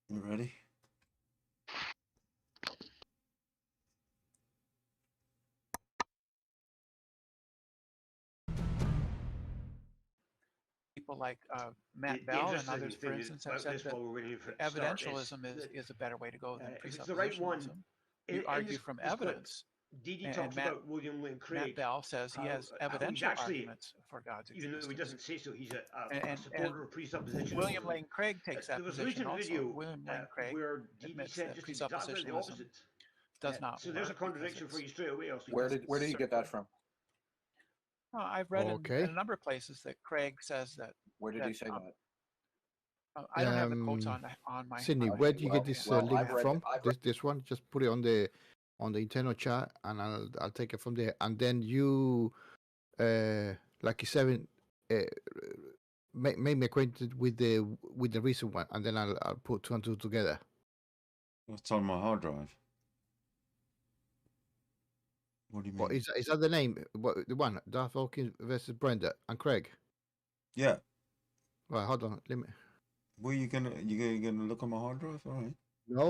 Speaker 7: You ready?
Speaker 8: People like Matt Bell and others, for instance, have said that evidentialism is a better way to go than presuppositionalism.
Speaker 14: It's the right one.
Speaker 8: You argue from evidence.
Speaker 14: Dee talks about William Lane Craig.
Speaker 8: Matt Bell says he has evidential arguments for God's existence.
Speaker 14: Even though he doesn't say so, he's a supporter of presupposition.
Speaker 8: William Lane Craig takes that position also.
Speaker 14: Video
Speaker 8: William Lane Craig
Speaker 14: where
Speaker 8: admits
Speaker 14: said
Speaker 8: that
Speaker 14: just exactly the
Speaker 8: presuppositionalism
Speaker 14: opposite.
Speaker 8: does not.
Speaker 14: So there's a contradiction for you straight away.
Speaker 2: Where did you get that from?
Speaker 8: I've read in
Speaker 9: Okay.
Speaker 8: a number of places that Craig says that.
Speaker 2: Where did he say that?
Speaker 8: I don't have the quotes on my.
Speaker 9: Sydney,
Speaker 8: my
Speaker 9: where do you
Speaker 2: well-
Speaker 9: get this
Speaker 2: well,
Speaker 9: link
Speaker 2: I've read-
Speaker 9: from?
Speaker 2: I've read-
Speaker 9: This one, just put it on the internal chat, and I'll take it from there. And then you, like you said, make me acquainted with the recent one, and then I'll put two and two together.
Speaker 7: What's on my hard drive? What do you mean?
Speaker 9: What is that the name? What the one? Darth Dawkins versus Brenda and Craig.
Speaker 7: Yeah.
Speaker 9: Right, hold on. Let me.
Speaker 7: Where you gonna look on my hard drive? All right.
Speaker 9: No.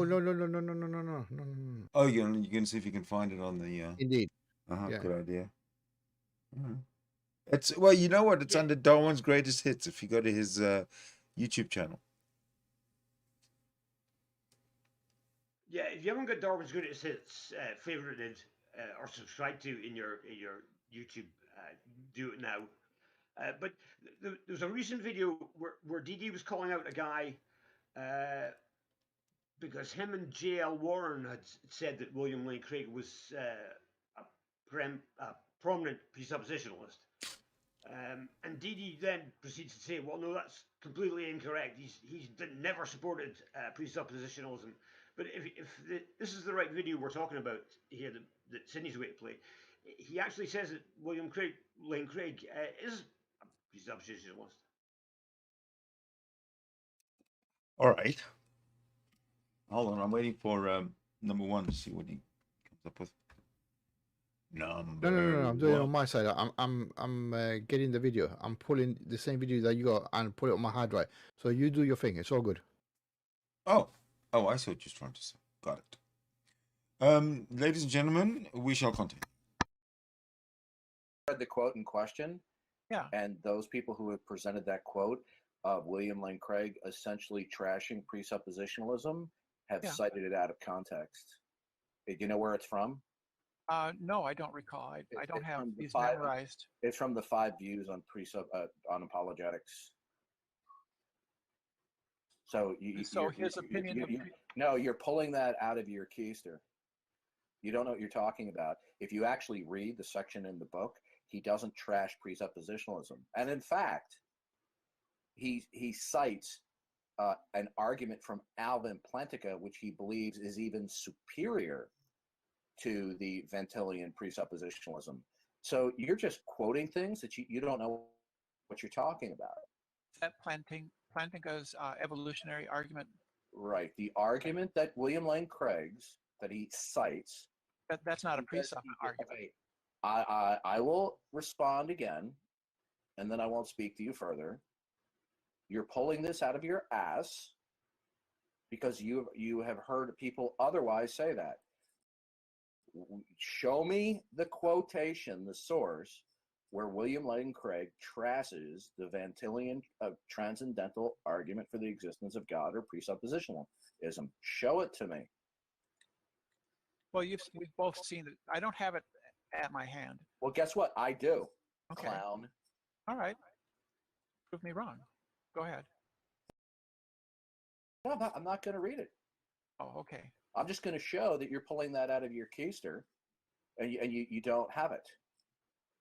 Speaker 7: Oh, you're gonna see if you can find it on the.
Speaker 9: Indeed.
Speaker 7: Yeah. Good idea. It's well, you know what? It's under Darwin's Greatest Hits. If you go to his YouTube channel.
Speaker 14: Yeah, if you haven't got Darwin's Greatest Hits favorited or subscribed to in your YouTube, do it now. But there's a recent video where DD was calling out a guy because him and J.L. Warren had said that William Lane Craig was a prominent presuppositionalist. And DD then proceeds to say, well, no, that's completely incorrect. He's never supported presuppositionalism. But if this is the right video we're talking about here that Sidney's way to play, he actually says that William Lane Craig is a presuppositionalist.
Speaker 7: All right. Hold on, I'm waiting for number one to see what he comes up with.
Speaker 9: No. I'm doing it on my side. I'm getting the video. I'm pulling the same video that you got and put it on my hard drive. So you do your thing. It's all good.
Speaker 7: Oh, I see what you're trying to say. Got it. Ladies and gentlemen, we shall continue.
Speaker 2: Read the quote in question.
Speaker 8: Yeah.
Speaker 2: And those people who have presented that quote of William Lane Craig essentially trashing presuppositionalism have cited it out of context. Do you know where it's from?
Speaker 8: No, I don't recall. I don't have these memorized.
Speaker 2: It's from the 5 views on on apologetics. So
Speaker 8: his opinion.
Speaker 2: No, you're pulling that out of your keister. You don't know what you're talking about. If you actually read the section in the book, he doesn't trash presuppositionalism, and in fact, he cites an argument from Alvin Plantinga, which he believes is even superior to the Ventilian presuppositionalism. So you're just quoting things that you don't know what you're talking about.
Speaker 8: Is that Plantinga's evolutionary argument?
Speaker 2: Right. The argument that William Lane Craig's, that he cites.
Speaker 8: That's not a presup argument.
Speaker 2: I will respond again, and then I won't speak to you further. You're pulling this out of your ass because you have heard people otherwise say that. Show me the quotation, the source, where William Lane Craig trashes the Ventilian transcendental argument for the existence of God or presuppositionalism. Show it to me.
Speaker 8: Well, we've both seen it. I don't have it at my hand.
Speaker 2: Well, guess what? I do.
Speaker 8: Okay.
Speaker 2: Clown.
Speaker 8: All right. Prove me wrong. Go ahead.
Speaker 2: No, I'm not going to read it.
Speaker 8: Oh, okay.
Speaker 2: I'm just going to show that you're pulling that out of your keister, and you don't have it.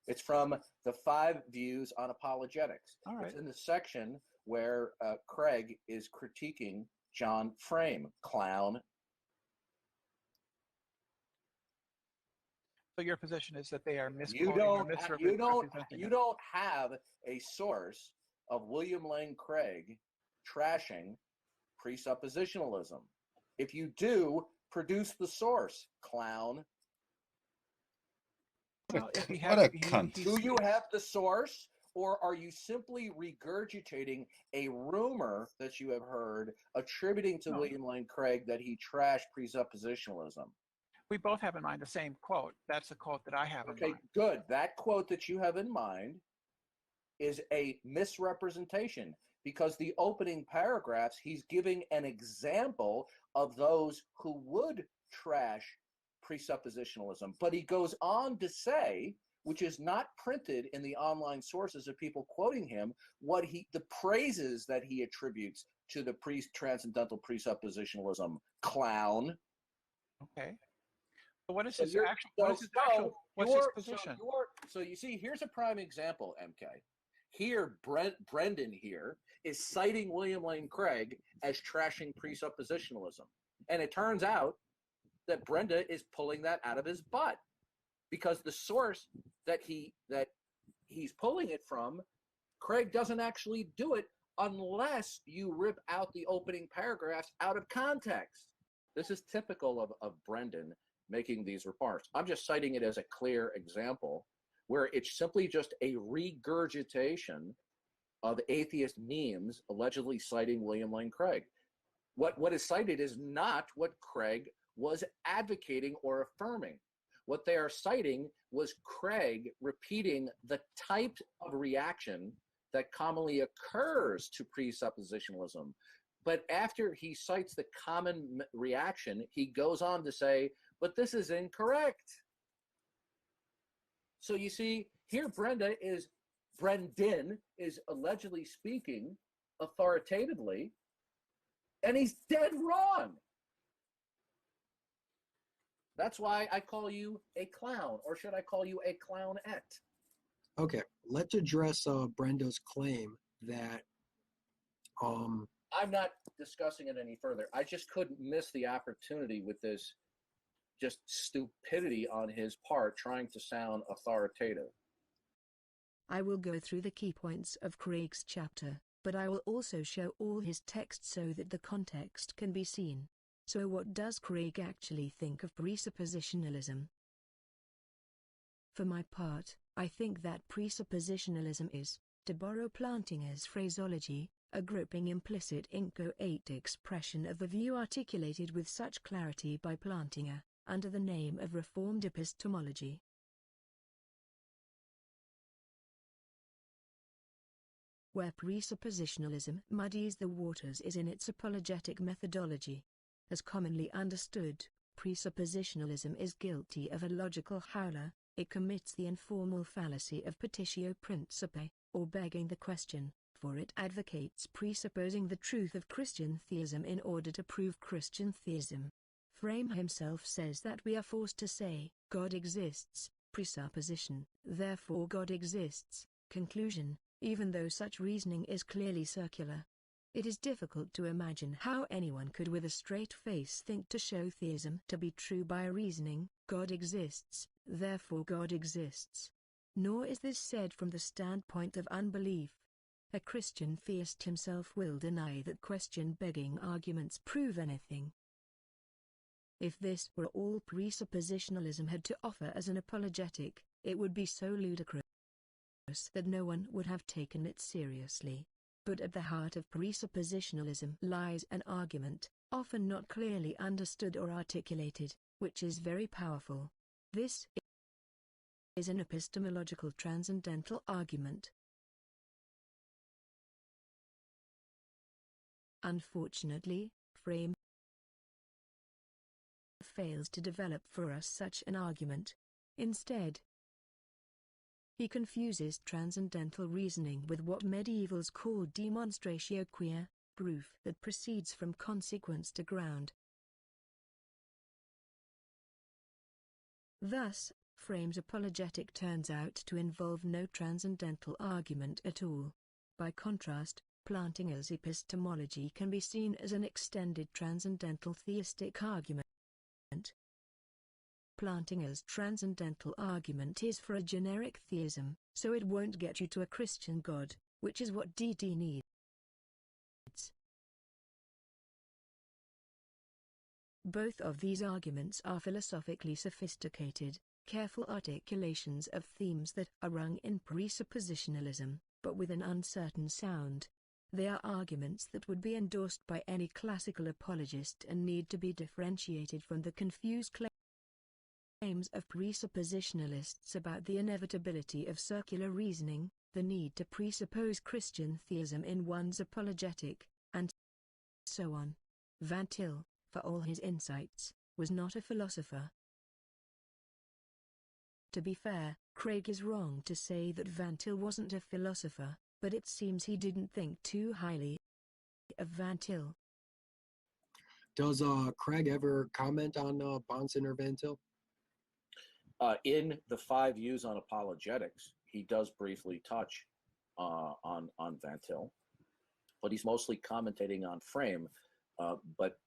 Speaker 2: It's from the 5 views on apologetics.
Speaker 8: All right.
Speaker 2: It's in the section where Craig is critiquing John Frame. Clown.
Speaker 8: So your position is that they are
Speaker 2: You
Speaker 8: misquoting.
Speaker 2: You don't have a source of William Lane Craig trashing presuppositionalism. If you do, produce the source, clown.
Speaker 8: Well,
Speaker 7: what a cunt.
Speaker 2: Do you have the source, or are you simply regurgitating a rumor that you have heard attributing to William Lane Craig that he trashed presuppositionalism?
Speaker 8: We both have in mind the same quote. That's the quote that I have in mind.
Speaker 2: Okay, good. That quote that you have in mind is a misrepresentation, because the opening paragraphs, he's giving an example of those who would trash presuppositionalism. But he goes on to say, which is not printed in the online sources of people quoting him, the praises that he attributes to the transcendental presuppositionalism. Clown.
Speaker 8: Okay. what is
Speaker 2: So
Speaker 8: his
Speaker 2: you're-
Speaker 8: actual?
Speaker 2: so-
Speaker 8: What is his actual?
Speaker 2: so
Speaker 8: What's his
Speaker 2: you're-
Speaker 8: position?
Speaker 2: So you see, here's a prime example, MK. Here, Brendan here is citing William Lane Craig as trashing presuppositionalism, and it turns out that Brenda is pulling that out of his butt because the source that he's pulling it from, Craig doesn't actually do it unless you rip out the opening paragraphs out of context. This is typical of Brendan making these remarks. I'm just citing it as a clear example where it's simply just a regurgitation of atheist memes allegedly citing William Lane Craig. What is cited is not what Craig was advocating or affirming. What they are citing was Craig repeating the type of reaction that commonly occurs to presuppositionalism. But after he cites the common reaction, he goes on to say, but this is incorrect. So you see, here Brendan is allegedly speaking authoritatively, and he's dead wrong. That's why I call you a clown, or should I call you a clownette?
Speaker 6: Okay, let's address Brenda's claim that
Speaker 2: I'm not discussing it any further. I just couldn't miss the opportunity with this just stupidity on his part trying to sound authoritative.
Speaker 19: I will go through the key points of Craig's chapter, but I will also show all his text so that the context can be seen. So what does Craig actually think of presuppositionalism? For my part, I think that presuppositionalism is, to borrow Plantinga's phraseology, a groping implicit inchoate expression of the view articulated with such clarity by Plantinga, under the name of Reformed epistemology. Where presuppositionalism muddies the waters is in its apologetic methodology. As commonly understood, presuppositionalism is guilty of a logical howler. It commits the informal fallacy of petitio principii, or begging the question, for it advocates presupposing the truth of Christian theism in order to prove Christian theism. Frame himself says that we are forced to say, God exists, presupposition, therefore God exists, conclusion, even though such reasoning is clearly circular. It is difficult to imagine how anyone could with a straight face think to show theism to be true by reasoning, God exists, therefore God exists. Nor is this said from the standpoint of unbelief. A Christian theist himself will deny that question-begging arguments prove anything. If this were all presuppositionalism had to offer as an apologetic, it would be so ludicrous that no one would have taken it seriously. But at the heart of presuppositionalism lies an argument, often not clearly understood or articulated, which is very powerful. This is an epistemological transcendental argument. Unfortunately, Frame fails to develop for us such an argument. Instead, he confuses transcendental reasoning with what medievals called demonstratio quia, proof that proceeds from consequence to ground. Thus, Frame's apologetic turns out to involve no transcendental argument at all. By contrast, Plantinga's epistemology can be seen as an extended transcendental theistic argument. Plantinga's transcendental argument is for a generic theism, so it won't get you to a Christian God, which is what DT needs. Both of these arguments are philosophically sophisticated, careful articulations of themes that are rung in presuppositionalism, but with an uncertain sound. They are arguments that would be endorsed by any classical apologist and need to be differentiated from the confused claims of presuppositionalists about the inevitability of circular reasoning, the need to presuppose Christian theism in one's apologetic, and so on. Van Til, for all his insights, was not a philosopher. To be fair, Craig is wrong to say that Van Til wasn't a philosopher, but it seems he didn't think too highly of Van Til.
Speaker 6: Does Craig ever comment on Bonson or Van Til?
Speaker 2: In the 5 views on apologetics, he does briefly touch on Van Til, but he's mostly commentating on Frame. But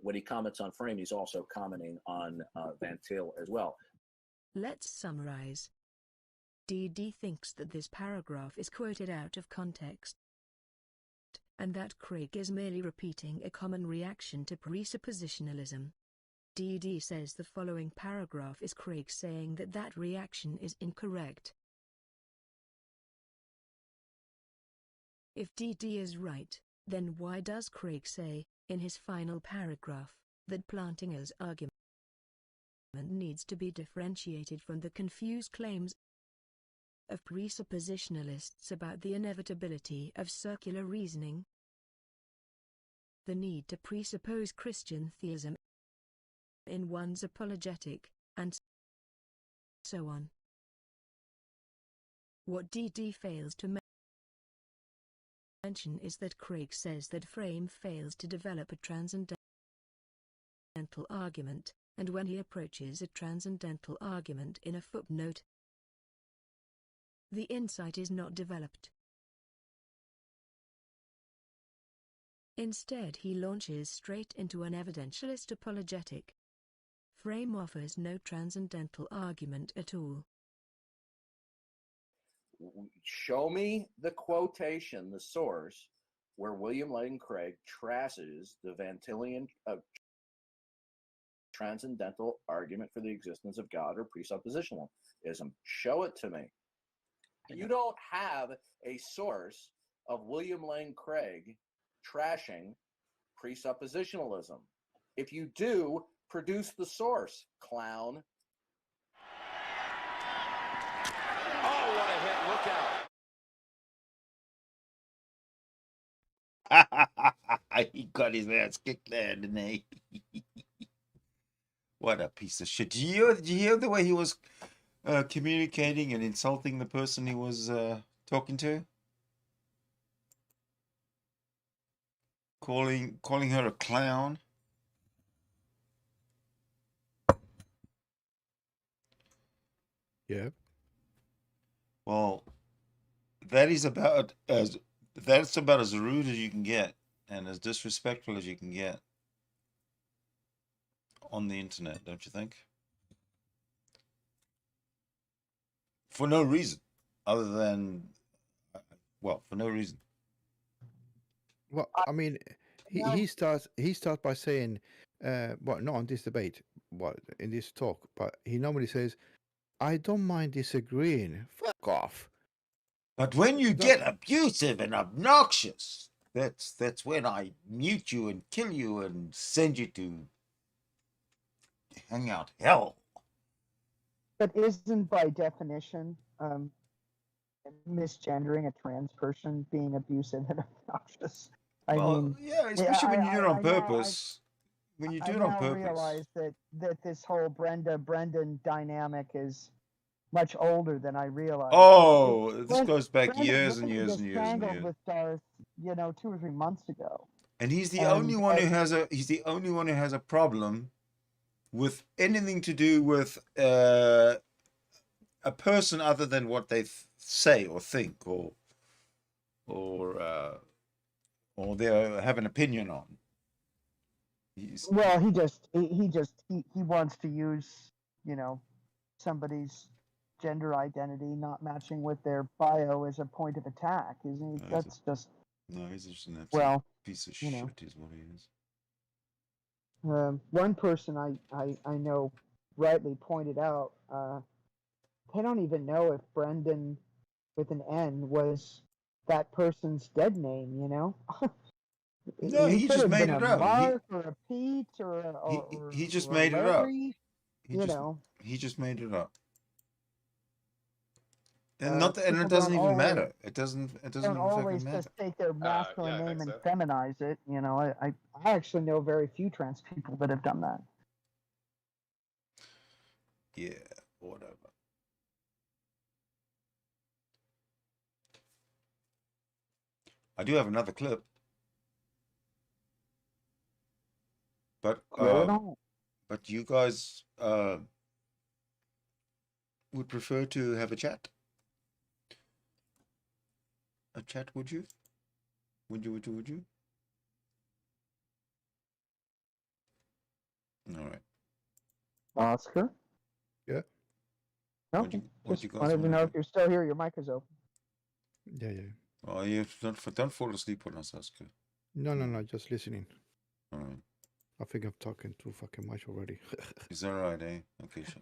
Speaker 2: when he comments on Frame, he's also commenting on Van Til as well.
Speaker 19: Let's summarize. DD thinks that this paragraph is quoted out of context, and that Craig is merely repeating a common reaction to presuppositionalism. DD says the following paragraph is Craig saying that that reaction is incorrect. If DD is right, then why does Craig say, in his final paragraph, that Plantinga's argument needs to be differentiated from the confused claims of presuppositionalists about the inevitability of circular reasoning, the need to presuppose Christian theism in one's apologetic, and so on? What DD fails to mention is that Craig says that Frame fails to develop a transcendental argument, and when he approaches a transcendental argument in a footnote, the insight is not developed. Instead, he launches straight into an evidentialist apologetic. Frame offers no transcendental argument at all.
Speaker 2: Show me the quotation, the source, where William Lane Craig trashes the Van Tilian transcendental argument for the existence of God or presuppositionalism. Show it to me. You don't have a source of William Lane Craig trashing presuppositionalism. If you do, produce the source, clown. Oh, what a hit. Look out.
Speaker 7: He got his ass kicked there, didn't he? What a piece of shit. Did you hear the way he was communicating and insulting the person he was talking to? Calling her a clown.
Speaker 9: Yeah.
Speaker 7: Well, that's about as rude as you can get and as disrespectful as you can get on the internet, don't you think? For no reason other than, well, for no reason.
Speaker 9: Well, I mean, he starts by saying, well, not on this debate, well, in this talk, but he normally says, I don't mind disagreeing. Fuck off.
Speaker 7: But when you get abusive and obnoxious, that's when I mute you and kill you and send you to hang out hell.
Speaker 13: But isn't by definition misgendering a trans person being abusive and obnoxious? I mean,
Speaker 7: yeah, especially when you do it on purpose. When you do it on purpose.
Speaker 13: I realize that this whole Brendan dynamic is much older than I realized.
Speaker 7: Oh, this goes back years and years and years and years.
Speaker 13: With Darth, 2 or 3 months ago.
Speaker 7: And he's the only one who has a problem with anything to do with a person other than what they say or think or they have an opinion on.
Speaker 13: Well, he wants to use, somebody's gender identity not matching with their bio as a point of attack, isn't he? That's just
Speaker 7: he's just an absolute piece of shit is what he is.
Speaker 13: One person I know rightly pointed out, they don't even know if Brendan with an N was that person's dead name,
Speaker 7: No, he just made it up.
Speaker 13: Mark or a Pete
Speaker 7: he just made it up. He just made it up. And it doesn't even matter. It doesn't
Speaker 13: always
Speaker 7: matter.
Speaker 13: Just take their masculine name and feminize it. I actually know very few trans people that have done that.
Speaker 7: Yeah, whatever. I do have another clip. But you guys would prefer to have a chat. A chat, would you? Would you? All right.
Speaker 13: Oscar?
Speaker 9: Yeah.
Speaker 13: No,
Speaker 7: What
Speaker 13: just
Speaker 7: you guys
Speaker 13: wanted to
Speaker 7: wanna
Speaker 13: know
Speaker 7: do?
Speaker 13: if you're still here. Your mic is open.
Speaker 9: Yeah, yeah.
Speaker 7: Oh, you don't fall asleep on us, Oscar.
Speaker 9: No, just listening.
Speaker 7: All right.
Speaker 9: I think I'm talking too fucking much already.
Speaker 7: Is that right, eh? Okay, sure.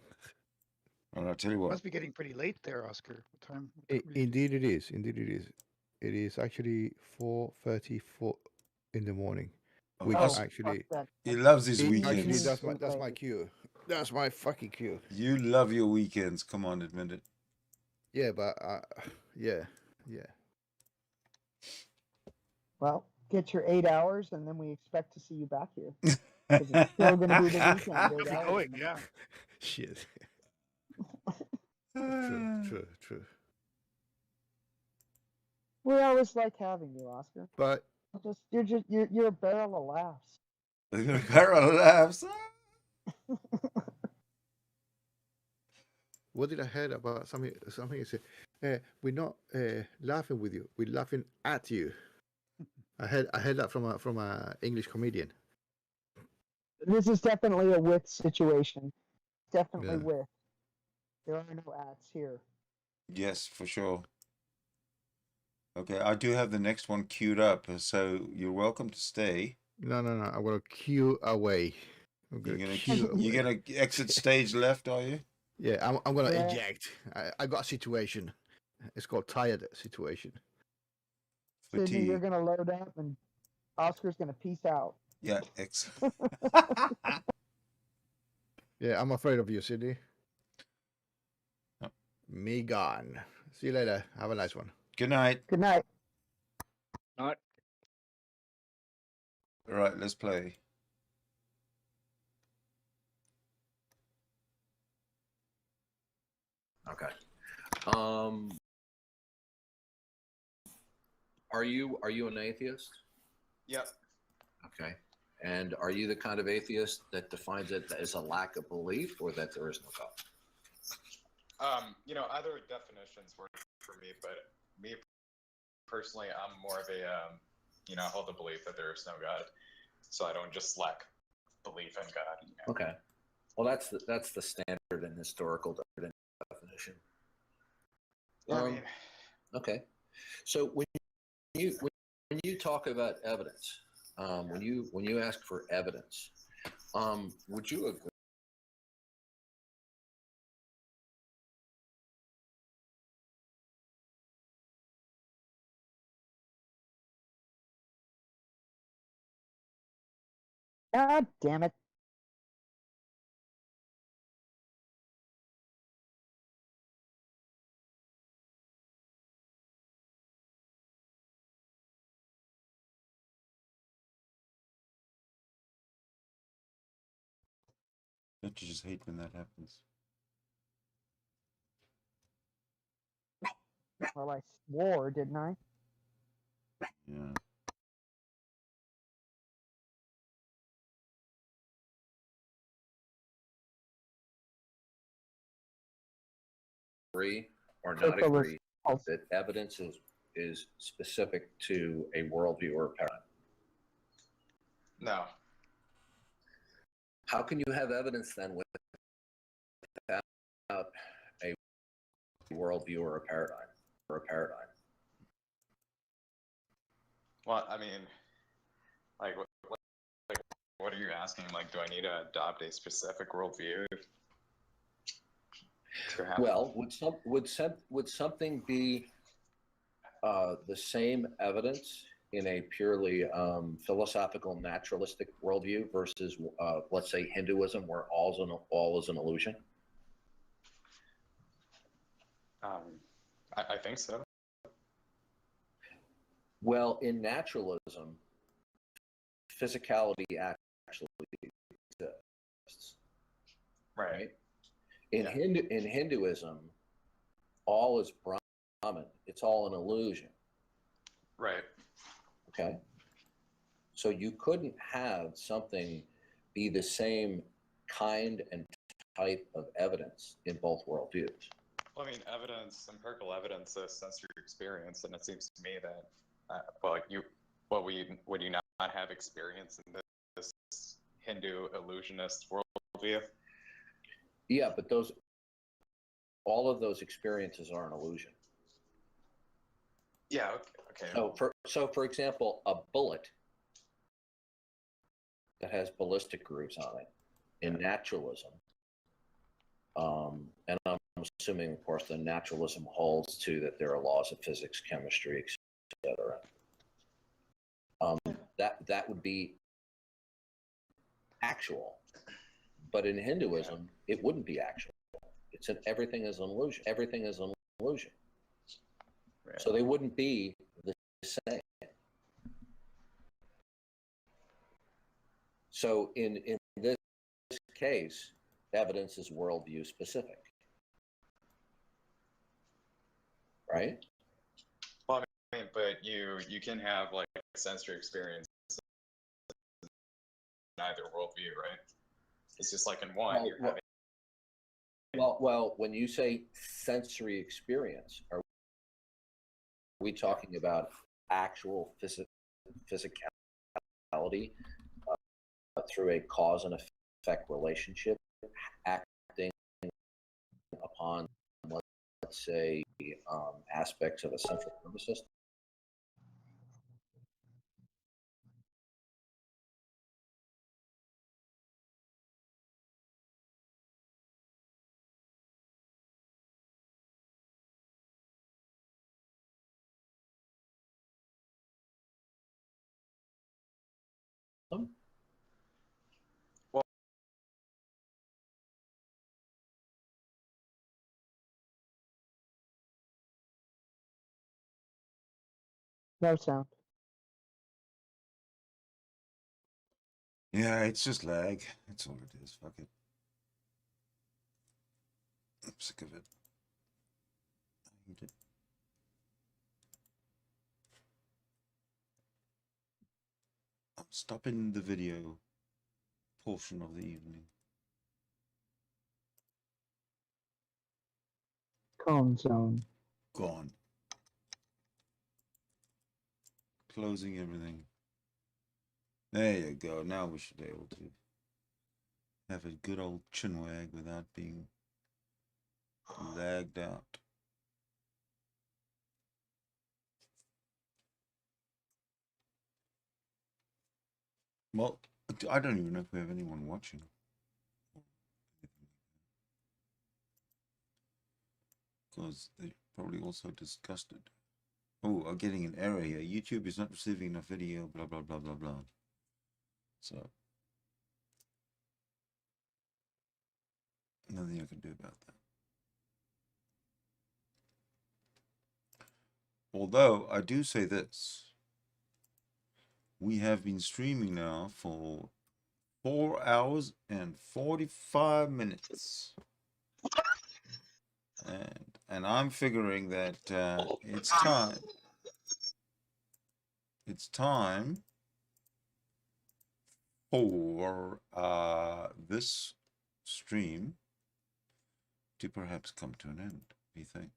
Speaker 7: All right, I'll tell you what.
Speaker 10: Must be getting pretty late there, Oscar. What time?
Speaker 9: Indeed it is. Indeed it is. It is actually 4:34 in the morning,
Speaker 7: Oh,
Speaker 9: which
Speaker 7: Os-
Speaker 9: actually
Speaker 7: He loves his
Speaker 9: actually
Speaker 7: weekends.
Speaker 9: that's my cue. That's my fucking cue.
Speaker 7: You love your weekends. Come on, admit it.
Speaker 9: Yeah, but yeah.
Speaker 13: Well, get your 8 hours, and then we expect to see you back here. 'Cause it's still going to be the weekend. 8 hours.
Speaker 10: Going, yeah.
Speaker 9: Shit. True.
Speaker 13: We always like having you, Oscar.
Speaker 9: But
Speaker 13: you're a barrel of laughs.
Speaker 7: You're a barrel of laughs.
Speaker 9: What did I heard about something? Something you said. We're not laughing with you. We're laughing at you. I heard that from a English comedian.
Speaker 13: This is definitely a with situation. Definitely
Speaker 9: Yeah.
Speaker 13: with. There are no ads here.
Speaker 7: Yes, for sure. Okay, I do have the next one queued up, so you're welcome to stay.
Speaker 9: No. I will queue away.
Speaker 7: You're gonna exit stage left, are you?
Speaker 9: Yeah, I'm gonna
Speaker 13: Yeah.
Speaker 9: eject. I got a situation. It's called tired situation.
Speaker 13: Sidney, you're going to load up, and Oscar's going to peace out.
Speaker 7: Yeah,
Speaker 9: Yeah, I'm afraid of you, Sidney. Me gone. See you later. Have a nice one.
Speaker 7: Good night.
Speaker 13: Good night.
Speaker 11: Not.
Speaker 7: All right, let's play.
Speaker 2: Okay. Are you an atheist?
Speaker 12: Yep.
Speaker 2: Okay. And are you the kind of atheist that defines it as a lack of belief, or that there is no God?
Speaker 12: Other definitions work for me, but me personally, I'm more of a, hold the belief that there is no God, so I don't just lack belief in God.
Speaker 2: Okay. Well, that's the standard and historical definition. Okay. So when you talk about evidence, when you ask for evidence, would you agree?
Speaker 13: God damn it.
Speaker 7: Don't you just hate when that happens?
Speaker 13: Well, I swore, didn't I?
Speaker 7: Yeah.
Speaker 2: Agree or not agree that evidence is specific to a worldview or a paradigm?
Speaker 12: No.
Speaker 2: How can you have evidence then without a worldview or a paradigm?
Speaker 12: Well, I mean, what are you asking? Like, do I need to adopt a specific worldview?
Speaker 2: Well, would something be the same evidence in a purely philosophical naturalistic worldview versus, let's say, Hinduism, where all is an illusion?
Speaker 12: I think so.
Speaker 2: Well, in naturalism, physicality actually exists.
Speaker 12: Right.
Speaker 2: In Hinduism, all is Brahman. It's all an illusion.
Speaker 12: Right.
Speaker 2: Okay. So you couldn't have something be the same kind and type of evidence in both worldviews.
Speaker 12: Well, I mean, empirical evidence is sensory experience, and it seems to me that, would you not have experience in this Hindu illusionist worldview?
Speaker 2: Yeah, but all of those experiences are an illusion.
Speaker 12: Yeah. Okay.
Speaker 2: So for example, a bullet that has ballistic grooves on it in naturalism, and I'm assuming, of course, the naturalism holds to that there are laws of physics, chemistry, etc. That would be actual, but in Hinduism, it wouldn't be actual. Everything is an illusion. Everything is an illusion. Right. So they wouldn't be the same. So in this case, evidence is worldview specific, right?
Speaker 12: Well, I mean, but you can have like sensory experience in either worldview, right? It's just like in one, you're having.
Speaker 2: Well, when you say sensory experience, are we talking about actual physicality through a cause and effect relationship, acting upon, let's say, aspects of a central nervous system?
Speaker 13: No sound.
Speaker 7: Yeah, it's just lag. That's all it is. Fuck it. I'm sick of it. I hate it. I'm stopping the video portion of the evening.
Speaker 13: Cone zone.
Speaker 7: Gone. Closing everything. There you go. Now we should be able to have a good old chinwag without being lagged out. Well, I don't even know if we have anyone watching. Because they're probably also disgusted. Oh, I'm getting an error here. YouTube is not receiving enough video, blah, blah, blah, blah, blah. So, nothing I can do about that. Although, I do say this. We have been streaming now for 4 hours and 45 minutes. And I'm figuring that it's time. It's time for this stream to perhaps come to an end. What do you think?